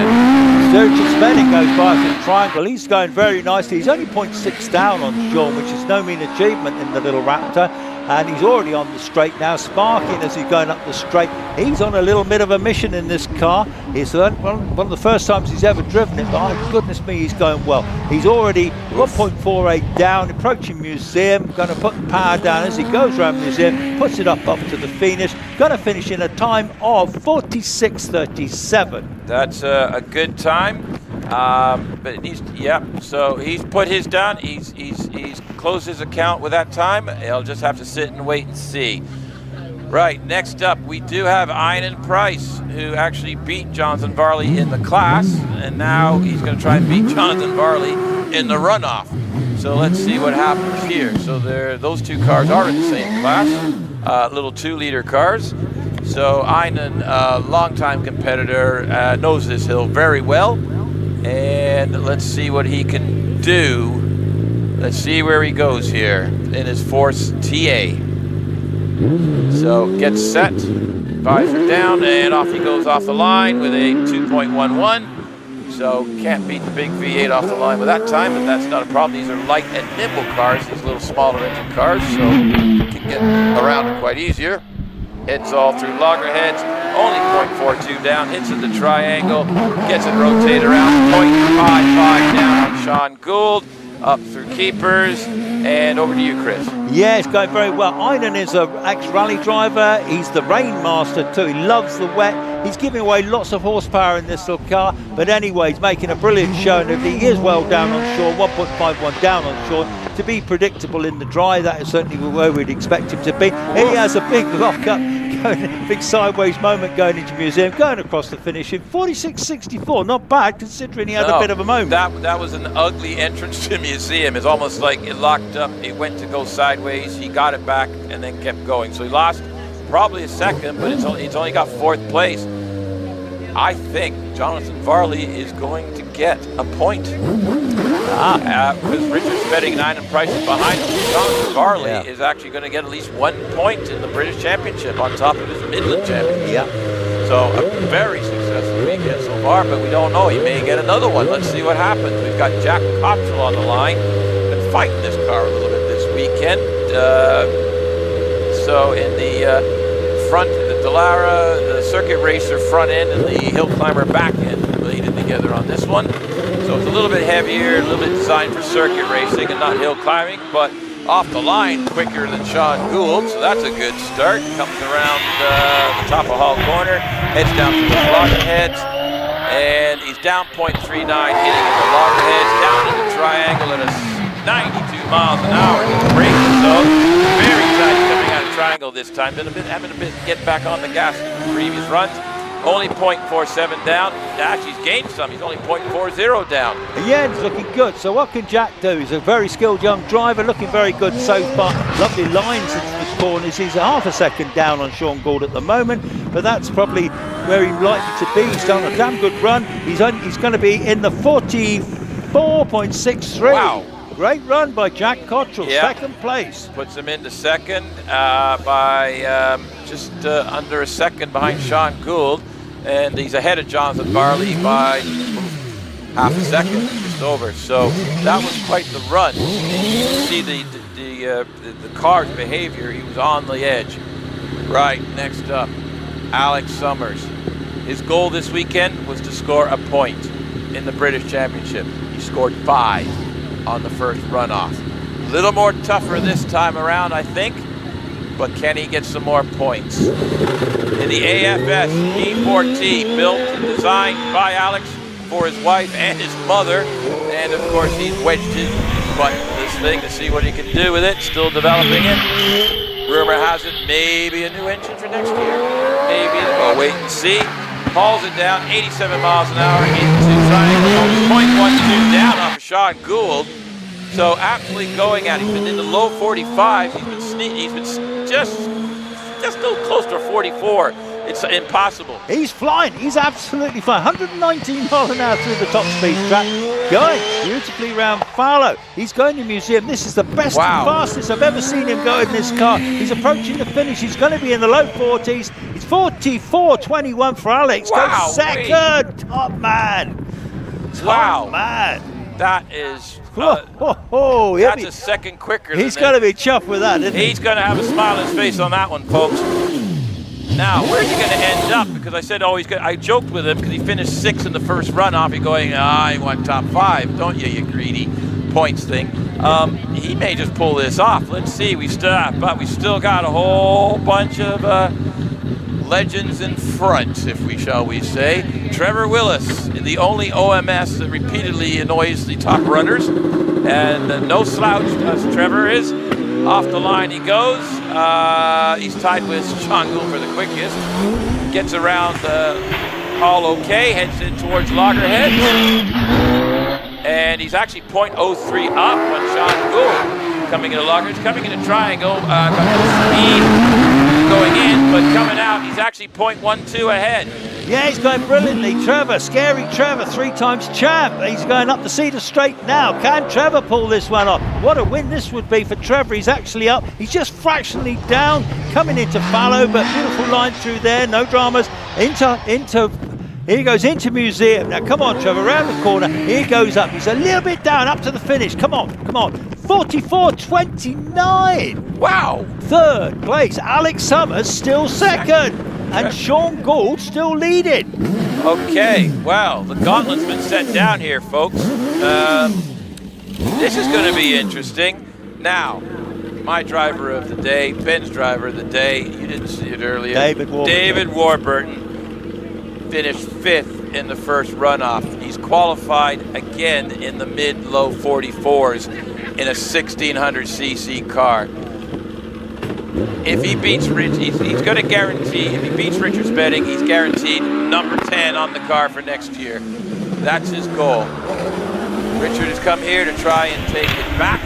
Richard Spedding goes by the triangle. He's going very nicely. He's only 0.6 down on Sean, which is no mean achievement in the little Raptor. And he's already on the straight now, sparking as he's going up the straight. He's on a little bit of a mission in this car. It's one of the first times he's ever driven it, but oh, goodness me, he's going well. He's already 1.48 down, approaching Museum, going to put the power down as he goes around Museum, puts it up to the finish, going to finish in a time of 46.37.
That's a good time, but it needs, so he's put his down, he's closed his account with that time. He'll just have to sit and wait and see. Right, next up we do have Einan Price, who actually beat Jonathan Varley in the class, and now he's going to try and beat Jonathan Varley in the runoff. So let's see what happens here. So those two cars are in the same class, little 2-liter cars. So Einan, longtime competitor, knows this hill very well, and let's see what he can do. Let's see where he goes here in his Force TA. So gets set, visor down, and off he goes off the line with a 2.11. So can't beat the big V8 off the line with that time, but that's not a problem. These are light and nimble cars, these little smaller engine cars, so can get around them quite easier. Heads all through loggerheads, only 0.42 down, hits at the triangle, gets it rotated around, 0.55 down on Sean Gould. Up through keepers, and over to you, Chris.
Yeah, it's going very well. Einan is an ex-rally driver. He's the rain master too. He loves the wet. He's giving away lots of horsepower in this little car, but anyway, he's making a brilliant showing. He is well down on shore, 1.51 down on shore. To be predictable in the dry, that is certainly where we'd expect him to be. He has a big lock-up, big sideways moment going into Museum, going across the finish in 46.64. Not bad, considering he had a bit of a moment.
That was an ugly entrance to Museum. It's almost like it locked up. It went to go sideways. He got it back and then kept going. So he lost probably a second, but it's only got 4th place. I think Jonathan Varley is going to get a point. Because Richard Spedding and Einan Price is behind him. Jonathan Varley is actually going to get at least 1 point in the British Championship on top of his Midland Championship.
Yeah.
So a very successful weekend so far, but we don't know. He may get another one. Let's see what happens. We've got Jack Cottrell on the line. Been fighting this car a little bit this weekend. So in the front, the Dallara, the Circuit Racer front end and the Hill Climber back end related together on this one. So it's a little bit heavier, a little bit designed for circuit racing and not hill climbing, but off the line quicker than Sean Gould, so that's a good start. Comes around the top of Hall Corner, heads down to the loggerheads, and he's down 0.39, hitting the loggerheads, down in the triangle at a 92 miles an hour. He's braking, so very tight coming out of triangle this time. Having a bit get back on the gas in the previous runs. Only 0.47 down. Actually, he's gained some. He's only 0.40 down.
Yeah, he's looking good. So what can Jack do? He's a very skilled young driver, looking very good so far. Lovely lines into the corners. He's half a second down on Sean Gould at the moment, but that's probably where he's likely to be. He's done a damn good run. He's going to be in the 44.63.
Wow.
Great run by Jack Cottrell, second place.
Puts him into second by just under a second behind Sean Gould. And he's ahead of Jonathan Varley by half a second, just over. So that was quite the run. You see the the car's behavior, he was on the edge. Right, next up, Alex Summers. His goal this weekend was to score a point in the British Championship. He scored 5 on the first runoff. A little more tougher this time around, I think, but can he get some more points? In the AFS E4T, built and designed by Alex for his wife and his mother, and of course he's wedged his butt in this thing to see what he can do with it, still developing it. Rumor has it maybe a new engine for next year, maybe, we'll wait and see. Hauls it down, 87 miles an hour into triangle, 0.12 down off of Sean Gould. So absolutely going at it. He's been in the low 45s. He's been sneaking. He's been just a little close to 44. It's impossible.
He's flying. He's absolutely flying. 119 miles an hour through the top speed track. Going beautifully round Fallow. He's going to museum. This is the best and fastest I've ever seen him go in this car. He's approaching the finish. He's going to be in the low 40s. It's 44.21 for Alex.
Wow,
Goes second. Top man.
Wow.
Top man.
That is...
that's
a second quicker.
He's going to be chuffed with that, isn't he?
He's going to have a smile on his face on that one, folks. Now, where's he going to end up? Because I said, I joked with him because he finished 6th in the first runoff. He's going, he won top 5, don't you, you greedy points thing. He may just pull this off. Let's see. But we still got a whole bunch of legends in front, if we shall say. Trevor Willis, the only OMS that repeatedly annoys the top runners, and no slouch as Trevor is. Off the line he goes. He's tied with Sean Gould for the quickest. Gets around all okay, heads in towards Loggerhead. And he's actually 0.03 up on Sean Gould. Coming into Loggerhead, coming into Triangle. Speed going in, but coming out, he's actually 0.12 ahead.
Yeah, he's going brilliantly. Trevor, scary Trevor, 3-time champ. He's going up the Cedar Straight now. Can Trevor pull this one off? What a win this would be for Trevor. He's actually up. He's just fractionally down, coming into Fallow, but beautiful line through there. No dramas. Here he goes into museum. Now, come on, Trevor, around the corner. Here he goes up. He's a little bit down, up to the finish. Come on. 44.29.
Wow.
Third place. Alex Summers still second. And Sean Gould still leading.
Okay, well, the gauntlet's been set down here, folks. This is going to be interesting. Now, my driver of the day, Ben's driver of the day, you didn't see it earlier. David Warburton finished 5th in the first runoff. He's qualified again in the mid-low 44s in a 1600cc car. If he beats Rich, he's going to guarantee, if he beats Richard Spedding, he's guaranteed number 10 on the car for next year. That's his goal. Richard has come here to try and take it back,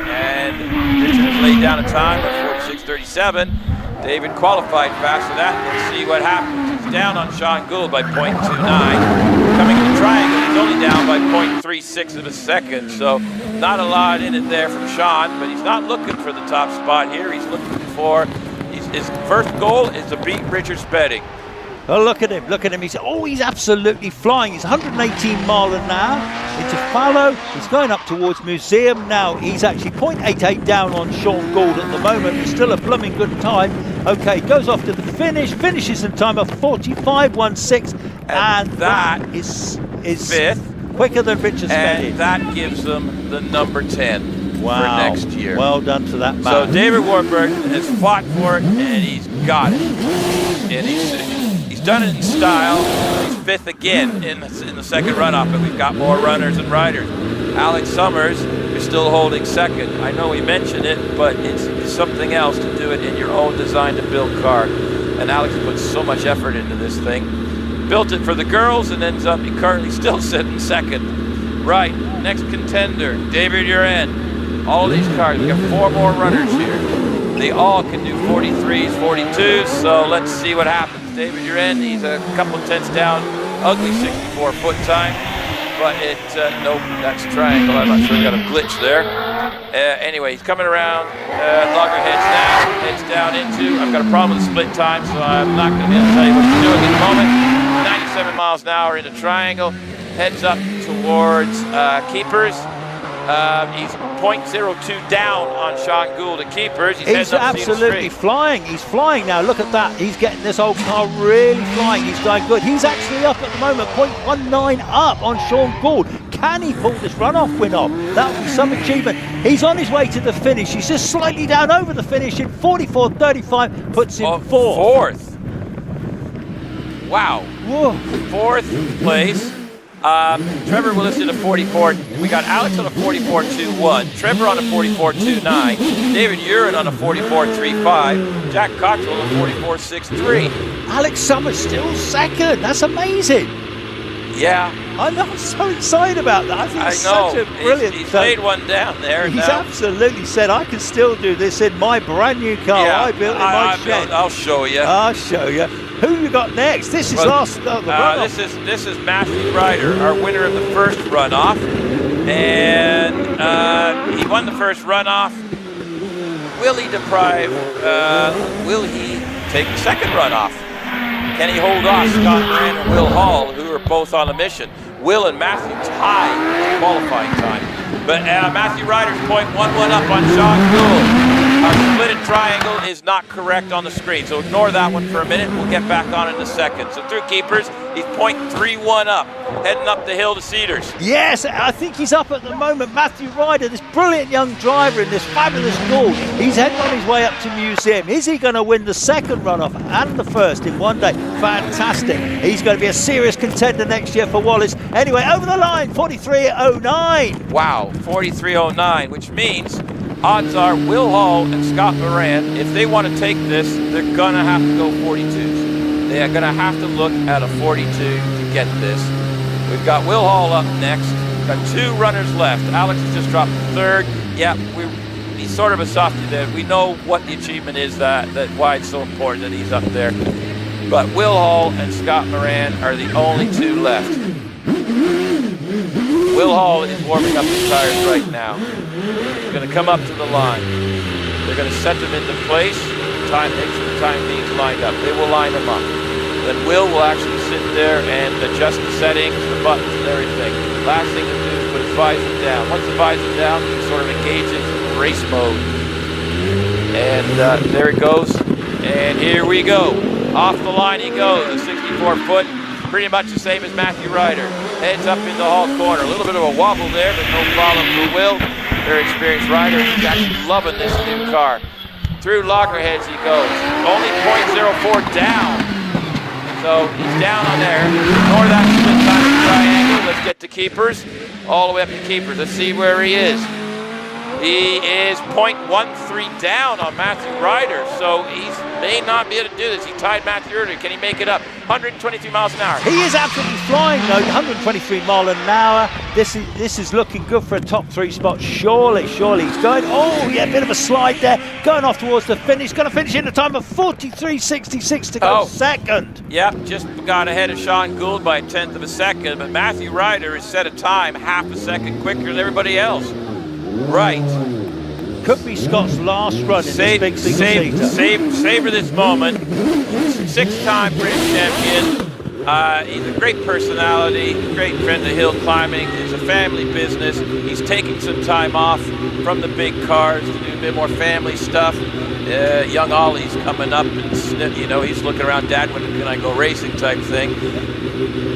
and Richard has laid down a time of 46.37. David qualified fast for that. Let's see what happens. He's down on Sean Gould by 0.29. Coming in the triangle, he's only down by 0.36 of a second, so not a lot in it there from Sean, but he's not looking for the top spot here. He's looking for, his first goal is to beat Richard Spedding.
Oh, look at him. He's absolutely flying. He's 118 miles an hour into Fallow. He's going up towards Museum now. He's actually 0.88 down on Sean Gould at the moment, but still a blooming good time. Okay, goes off to the finish, finishes in time of 45.16, and that is
5th.
Quicker than Richard Spedding.
And that gives them the number 10 for next year.
Well done to that man.
So David Warburton has fought for it, and he's got it. And he's done it in style. He's 5th again in the second runoff, but we've got more runners and riders. Alex Summers is still holding second. I know we mentioned it, but it's something else to do it in your own design-to-build car. And Alex puts so much effort into this thing. Built it for the girls and ends up currently still sitting second. Right, next contender, David, you're in. All these cars, we got 4 more runners here. They all can do 43s, 42s, so let's see what happens. David, you're in. He's a couple tenths down. Ugly 64-foot time, but nope, that's triangle. I'm not sure, got a glitch there. Anyway, he's coming around. Loggerheads now, heads down into. I've got a problem with the split time, so I'm not going to be able to tell you what he's doing at the moment. 97 miles an hour into triangle, heads up towards Keepers, He's 0.02 down on Sean Gould at keepers.
He's absolutely flying. He's flying now. Look at that. He's getting this old car really flying. He's going good. He's actually up at the moment, 0.19 up on Sean Gould. Can he pull this runoff win off? That would be some achievement. He's on his way to the finish. He's just slightly down over the finish in 44.35, puts him fourth.
Wow.
Whoa.
Fourth place. Trevor Willis did a 44. We got Alex on a 44.21. Trevor on a 44.29. David Urin on a 44.35. Jack Cottrell on a 44.63.
Alex Summers still second. That's amazing.
Yeah.
I'm so excited about that. I think it's
know.
Such a brilliant.
He's laid one down there.
He's absolutely said, I can still do this in my brand new car I built in my shed.
I'll show you.
I'll show you. Who you got next? This is
this is Matthew Ryder, our winner of the first runoff, and he won the first runoff. Will he deprive? Will he take the second runoff? Can he hold off Scott Moran and Will Hall, who are both on a mission? Will and Matthew tied qualifying time, but Matthew Ryder's 0.11 up on Sean Gould. Our splitted triangle is not correct on the screen, so ignore that one for a minute. We'll get back on in a second. So through keepers, he's 0.31 up, heading up the hill to Cedars.
Yes, I think he's up at the moment. Matthew Ryder, this brilliant young driver in this fabulous Gould. He's heading on his way up to Museum. Is he going to win the second runoff and the first in one day? Fantastic. He's going to be a serious contender next year for Wallace. Anyway, over the line, 43.09.
Wow, 43.09, which means odds are Will Hall and Scott Moran, if they want to take this, they're going to have to go 42s. They are going to have to look at a 42 to get this. We've got Will Hall up next. We've got two runners left. Alex has just dropped third. Yeah, he's sort of a softie there. We know what the achievement is, that why it's so important that he's up there. But Will Hall and Scott Moran are the only two left. Will Hall is warming up his tires right now. He's going to come up to the line. They're going to set them into place. Make sure the time being's lined up. They will line them up. Then Will actually sit there and adjust the settings, the buttons, and everything. Last thing to do is put his visor down. Once the visor down, he sort of engages race mode. And there it goes. And here we go. Off the line he goes. The 64-foot. Pretty much the same as Matthew Ryder. Heads up in the Hall corner. A little bit of a wobble there, but no problem for Will. Very experienced rider. He's actually loving this new car. Through loggerheads he goes. Only 0.04 down. So he's down on there. Ignore that split time triangle. Let's get to keepers. All the way up to keepers. Let's see where he is. He is 0.13 down on Matthew Ryder, so he may not be able to do this. He tied Matthew earlier. Can he make it up? 123 miles an hour.
He is absolutely flying though, 123 miles an hour. This is looking good for a top three spot. Surely he's going. Oh yeah, a bit of a slide there. Going off towards the finish. Going to finish in a time of 43.66 to go second.
Yeah, just got ahead of Sean Gould by 1/10 of a second, but Matthew Ryder has set a time half a second quicker than everybody else. Right.
Could be Scott's last run in this big single-seater.
Savor this moment. Six-time British champion. He's a great personality, great friend of hill climbing. It's a family business. He's taking some time off from the big cars to do a bit more family stuff. Young Ollie's coming up, and he's looking around, Dad, when can I go racing type thing.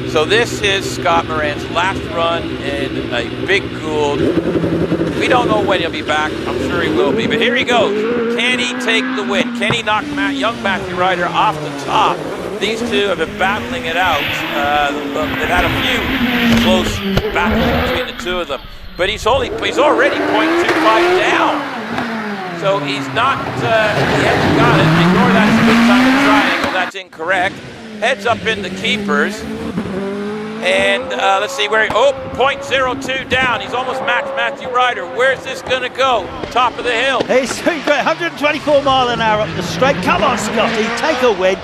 So this is Scott Moran's last run in a big Gould. We don't know when he'll be back. I'm sure he will be, but here he goes. Can he take the win? Can he knock young Matthew Ryder off the top? These two have been battling it out. They've had a few close battles between the two of them, but he's already 0.25 down. So he's not. He hasn't got it. Ignore that split time triangle. That's incorrect. Heads up in the keepers. And let's see where 0.02 down. He's almost matched Matthew Ryder. Where's this going to go? Top of the hill.
He's 124 miles an hour up the straight. Come on, Scotty, take a win.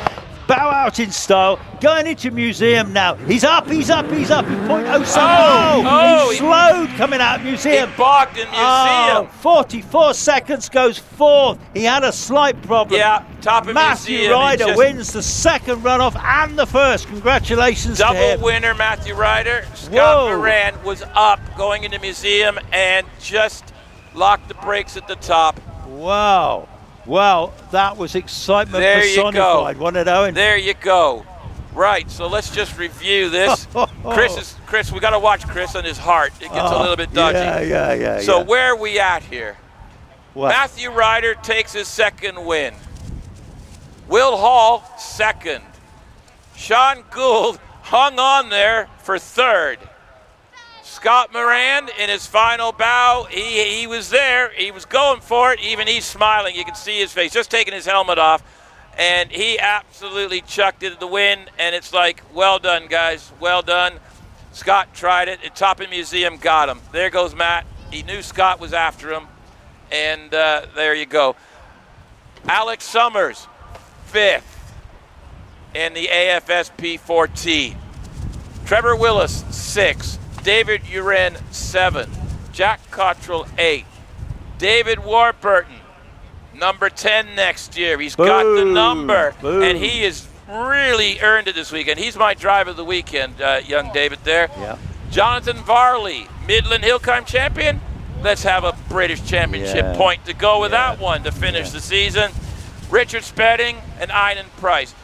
bow out in style, going into museum now. He's up, he's up, he's up. 0.07.
Oh,
he slowed coming out of museum.
He bogged in museum.
44 seconds goes fourth. He had a slight problem.
Yeah, top of
Matthew
museum.
Ryder wins the second runoff and the first. Congratulations to him.
Double winner, Matthew Ryder. Scott Moran was up going into museum and just locked the brakes at the top.
Wow. Well, that was excitement
There you
personified,
go.
wasn't it, Owen?
There you go. Right, so let's just review this. Chris, we got to watch Chris on his heart. It gets a little bit dodgy.
Yeah.
So where are we at here?
What?
Matthew Ryder takes his second win. Will Hall, second. Sean Gould hung on there for third. Scott Moran in his final bow, he was there, he was going for it, even he's smiling, you can see his face, just taking his helmet off, and he absolutely chucked it at the win, and it's like, well done guys, well done. Scott tried it, and Top of Museum got him. There goes Matt, he knew Scott was after him, and there you go. Alex Summers, fifth in the AFSP 4T. Trevor Willis, sixth. David Uren, 7. Jack Cottrell, 8. David Warburton, number 10 next year. He's got the number, and he has really earned it this weekend. He's my driver of the weekend, young David there.
Yeah.
Jonathan Varley, Midland Hillclimb champion. Let's have a British Championship point to go with that one to finish the season. Richard Spedding and Einan Price,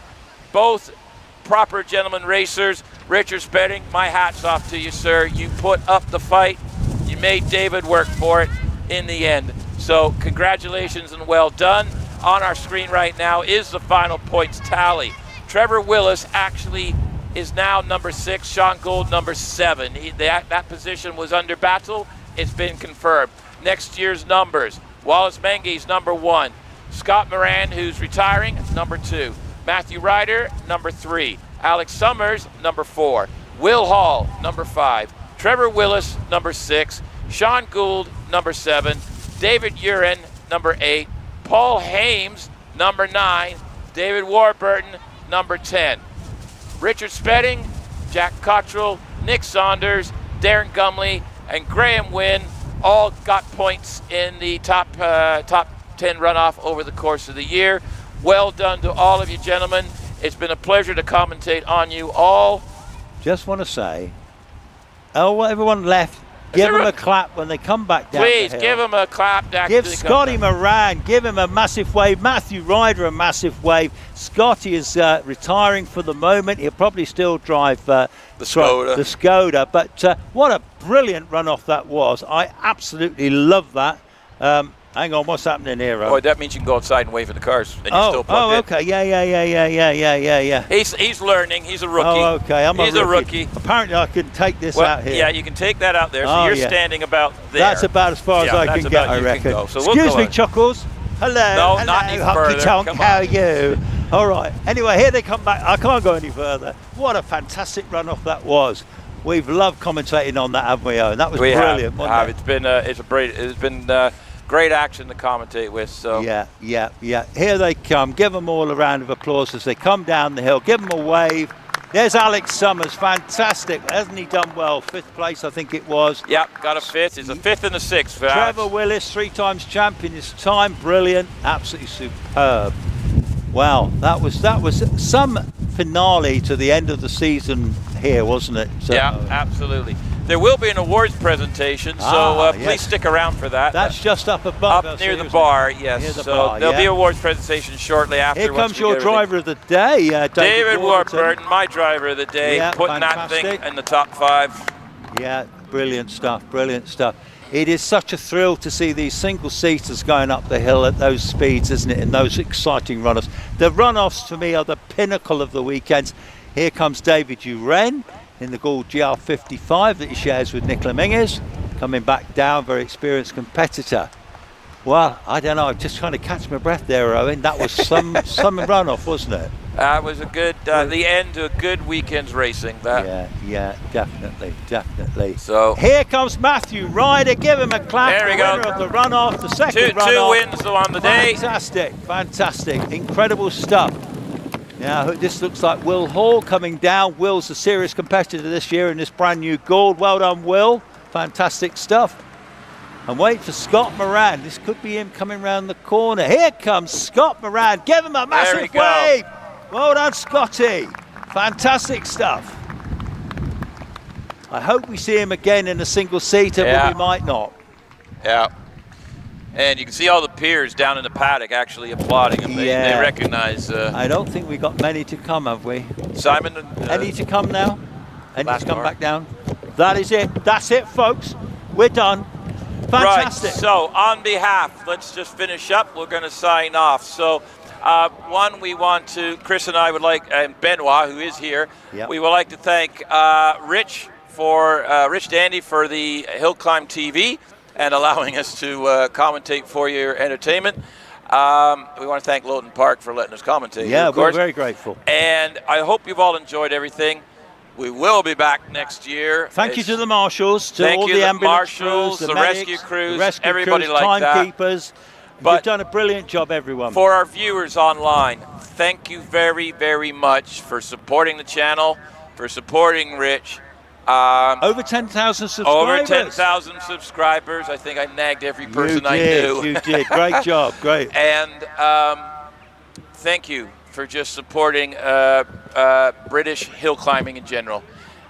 both proper gentleman racers. Richard Spedding, my hat's off to you, sir. You put up the fight. You made David work for it in the end. So congratulations and well done. On our screen right now is the final points tally. Trevor Willis actually is now number 6. Sean Gould, number 7. That position was under battle. It's been confirmed. Next year's numbers. Wallace Menzies, number 1. Scott Moran, who's retiring, number 2. Matthew Ryder, number 3. Alex Summers, number 4. Will Hall, number 5. Trevor Willis, number 6. Sean Gould, number 7. David Uren, number 8. Paul Hames, number 9. David Warburton, number 10. Richard Spedding, Jack Cottrell, Nick Saunders, Darren Gumley, and Graham Wynn all got points in the top 10 runoff over the course of the year. Well done to all of you gentlemen. It's been a pleasure to commentate on you all.
Just want to say, everyone left, give them a clap when they come back down
Please,
the hill.
give them a clap.
Give Scotty Moran, give him a massive wave. Matthew Ryder, a massive wave. Scotty is retiring for the moment. He'll probably still drive the Skoda. But what a brilliant runoff that was. I absolutely love that. Hang on, what's happening here, Rob?
Oh, that means you can go outside and wave at the cars, and you're still plugged in.
Okay, yeah.
He's learning. He's a rookie.
Oh, okay,
He's a rookie.
Apparently, I can take this out here.
Yeah, you can take that out there. So you're standing about there.
That's about as far as I can get, I reckon.
So
excuse me, Chuckles. Hello.
No,
hello,
not any
Hockey
further.
Tonk,
Come
how
on.
are you? All right. Anyway, here they come back. I can't go any further. What a fantastic runoff that was. We've loved commentating on that, haven't we, Owen? That was brilliant, wasn't it?
It's been great action to commentate with. So
yeah. Here they come. Give them all a round of applause as they come down the hill. Give them a wave. There's Alex Summers, fantastic. Hasn't he done well? 5th place, I think it was.
Yep, got a 5th. It's a 5th and a 6th for
Trevor
Alex.
Willis, 3 times champion this time. Brilliant, absolutely superb. Wow, that was some finale to the end of the season here, wasn't it? So,
yeah, absolutely. There will be an awards presentation, so please stick around for that.
That's just up above.
Up near the bar, yes. There'll be an awards presentation shortly after.
Here comes your driver of the day,
David Warburton, my driver of the day, putting that thing in the top 5.
Yeah, brilliant stuff. It is such a thrill to see these single-seaters going up the hill at those speeds, isn't it, in those exciting runoffs. The runoffs, to me, are the pinnacle of the weekends. Here comes David Uren in the Gould GR55 that he shares with Nicola Minges, coming back down, very experienced competitor. Well, I don't know, I'm just trying to catch my breath there, Owen. That was some runoff, wasn't it?
That was a good, the end to a good weekend's racing.
Yeah, definitely.
So
here comes Matthew Ryder. Give him a clap.
There we go.
Winner of the runoff, the second runoff.
2 wins on the day.
Fantastic, incredible stuff. Now this looks like Will Hall coming down. Will's a serious competitor this year in this brand new Gould. Well done, Will. Fantastic stuff. And wait for Scott Moran. This could be him coming round the corner. Here comes Scott Moran. Give him a massive wave. Well done, Scotty. Fantastic stuff. I hope we see him again in a single-seater, but we might not.
Yeah. And you can see all the peers down in the paddock actually applauding him. They recognize.
I don't think we got many to come, have we?
Simon.
Any to come now? Any to come back down? That is it. That's it, folks. We're done. Fantastic.
Right. So on behalf, let's just finish up. We're going to sign off. So one, we want to, Chris and I would like, and Benoit, who is here, we would like to thank Rich Dandy for the HillClimb TV and allowing us to commentate for your entertainment. We want to thank Loton Park for letting us commentate.
Yeah,
of course.
We're very grateful.
And I hope you've all enjoyed everything. We will be back next year.
Thank you to the marshals, to all the ambulance
marshals,
crews,
the
medics,
rescue crews,
rescue
everybody
crews,
like that.
timekeepers. You've done a brilliant job, everyone.
For our viewers online, thank you very, very much for supporting the channel, for supporting Rich.
Over 10,000 subscribers.
Over 10,000 subscribers. I think I nagged every person I knew.
You did. Great job. Great.
And thank you for just supporting British hill climbing in general.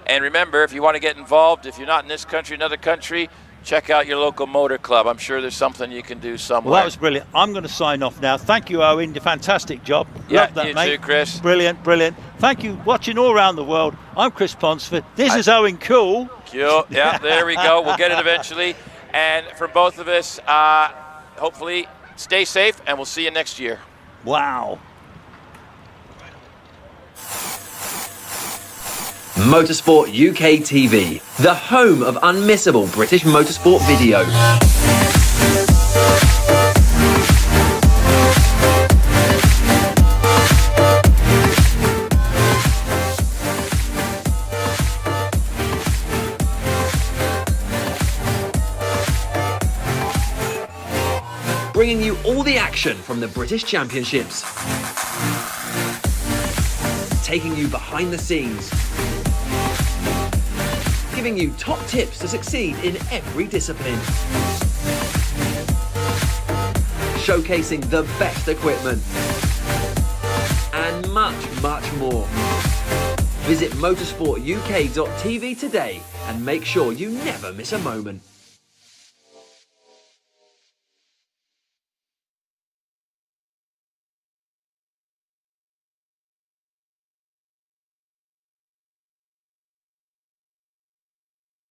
And remember, if you want to get involved, if you're not in this country, another country, check out your local motor club. I'm sure there's something you can do somewhere.
Well, that was brilliant. I'm going to sign off now. Thank you, Owen. Fantastic job. Love that,
you
mate.
too, Chris.
Brilliant, brilliant. Thank you. Watching all around the world. I'm Chris Ponsford. This is Owen Cool.
Cool. Yeah, there we go. We'll get it eventually. And from both of us, hopefully stay safe, and we'll see you next year.
Wow.
Motorsport UK TV, the home of unmissable British motorsport videos. Bringing you all the action from the British Championships. Taking you behind the scenes. Giving you top tips to succeed in every discipline. Showcasing the best equipment. And much, much more. Visit motorsportuk.tv today and make sure you never miss a moment.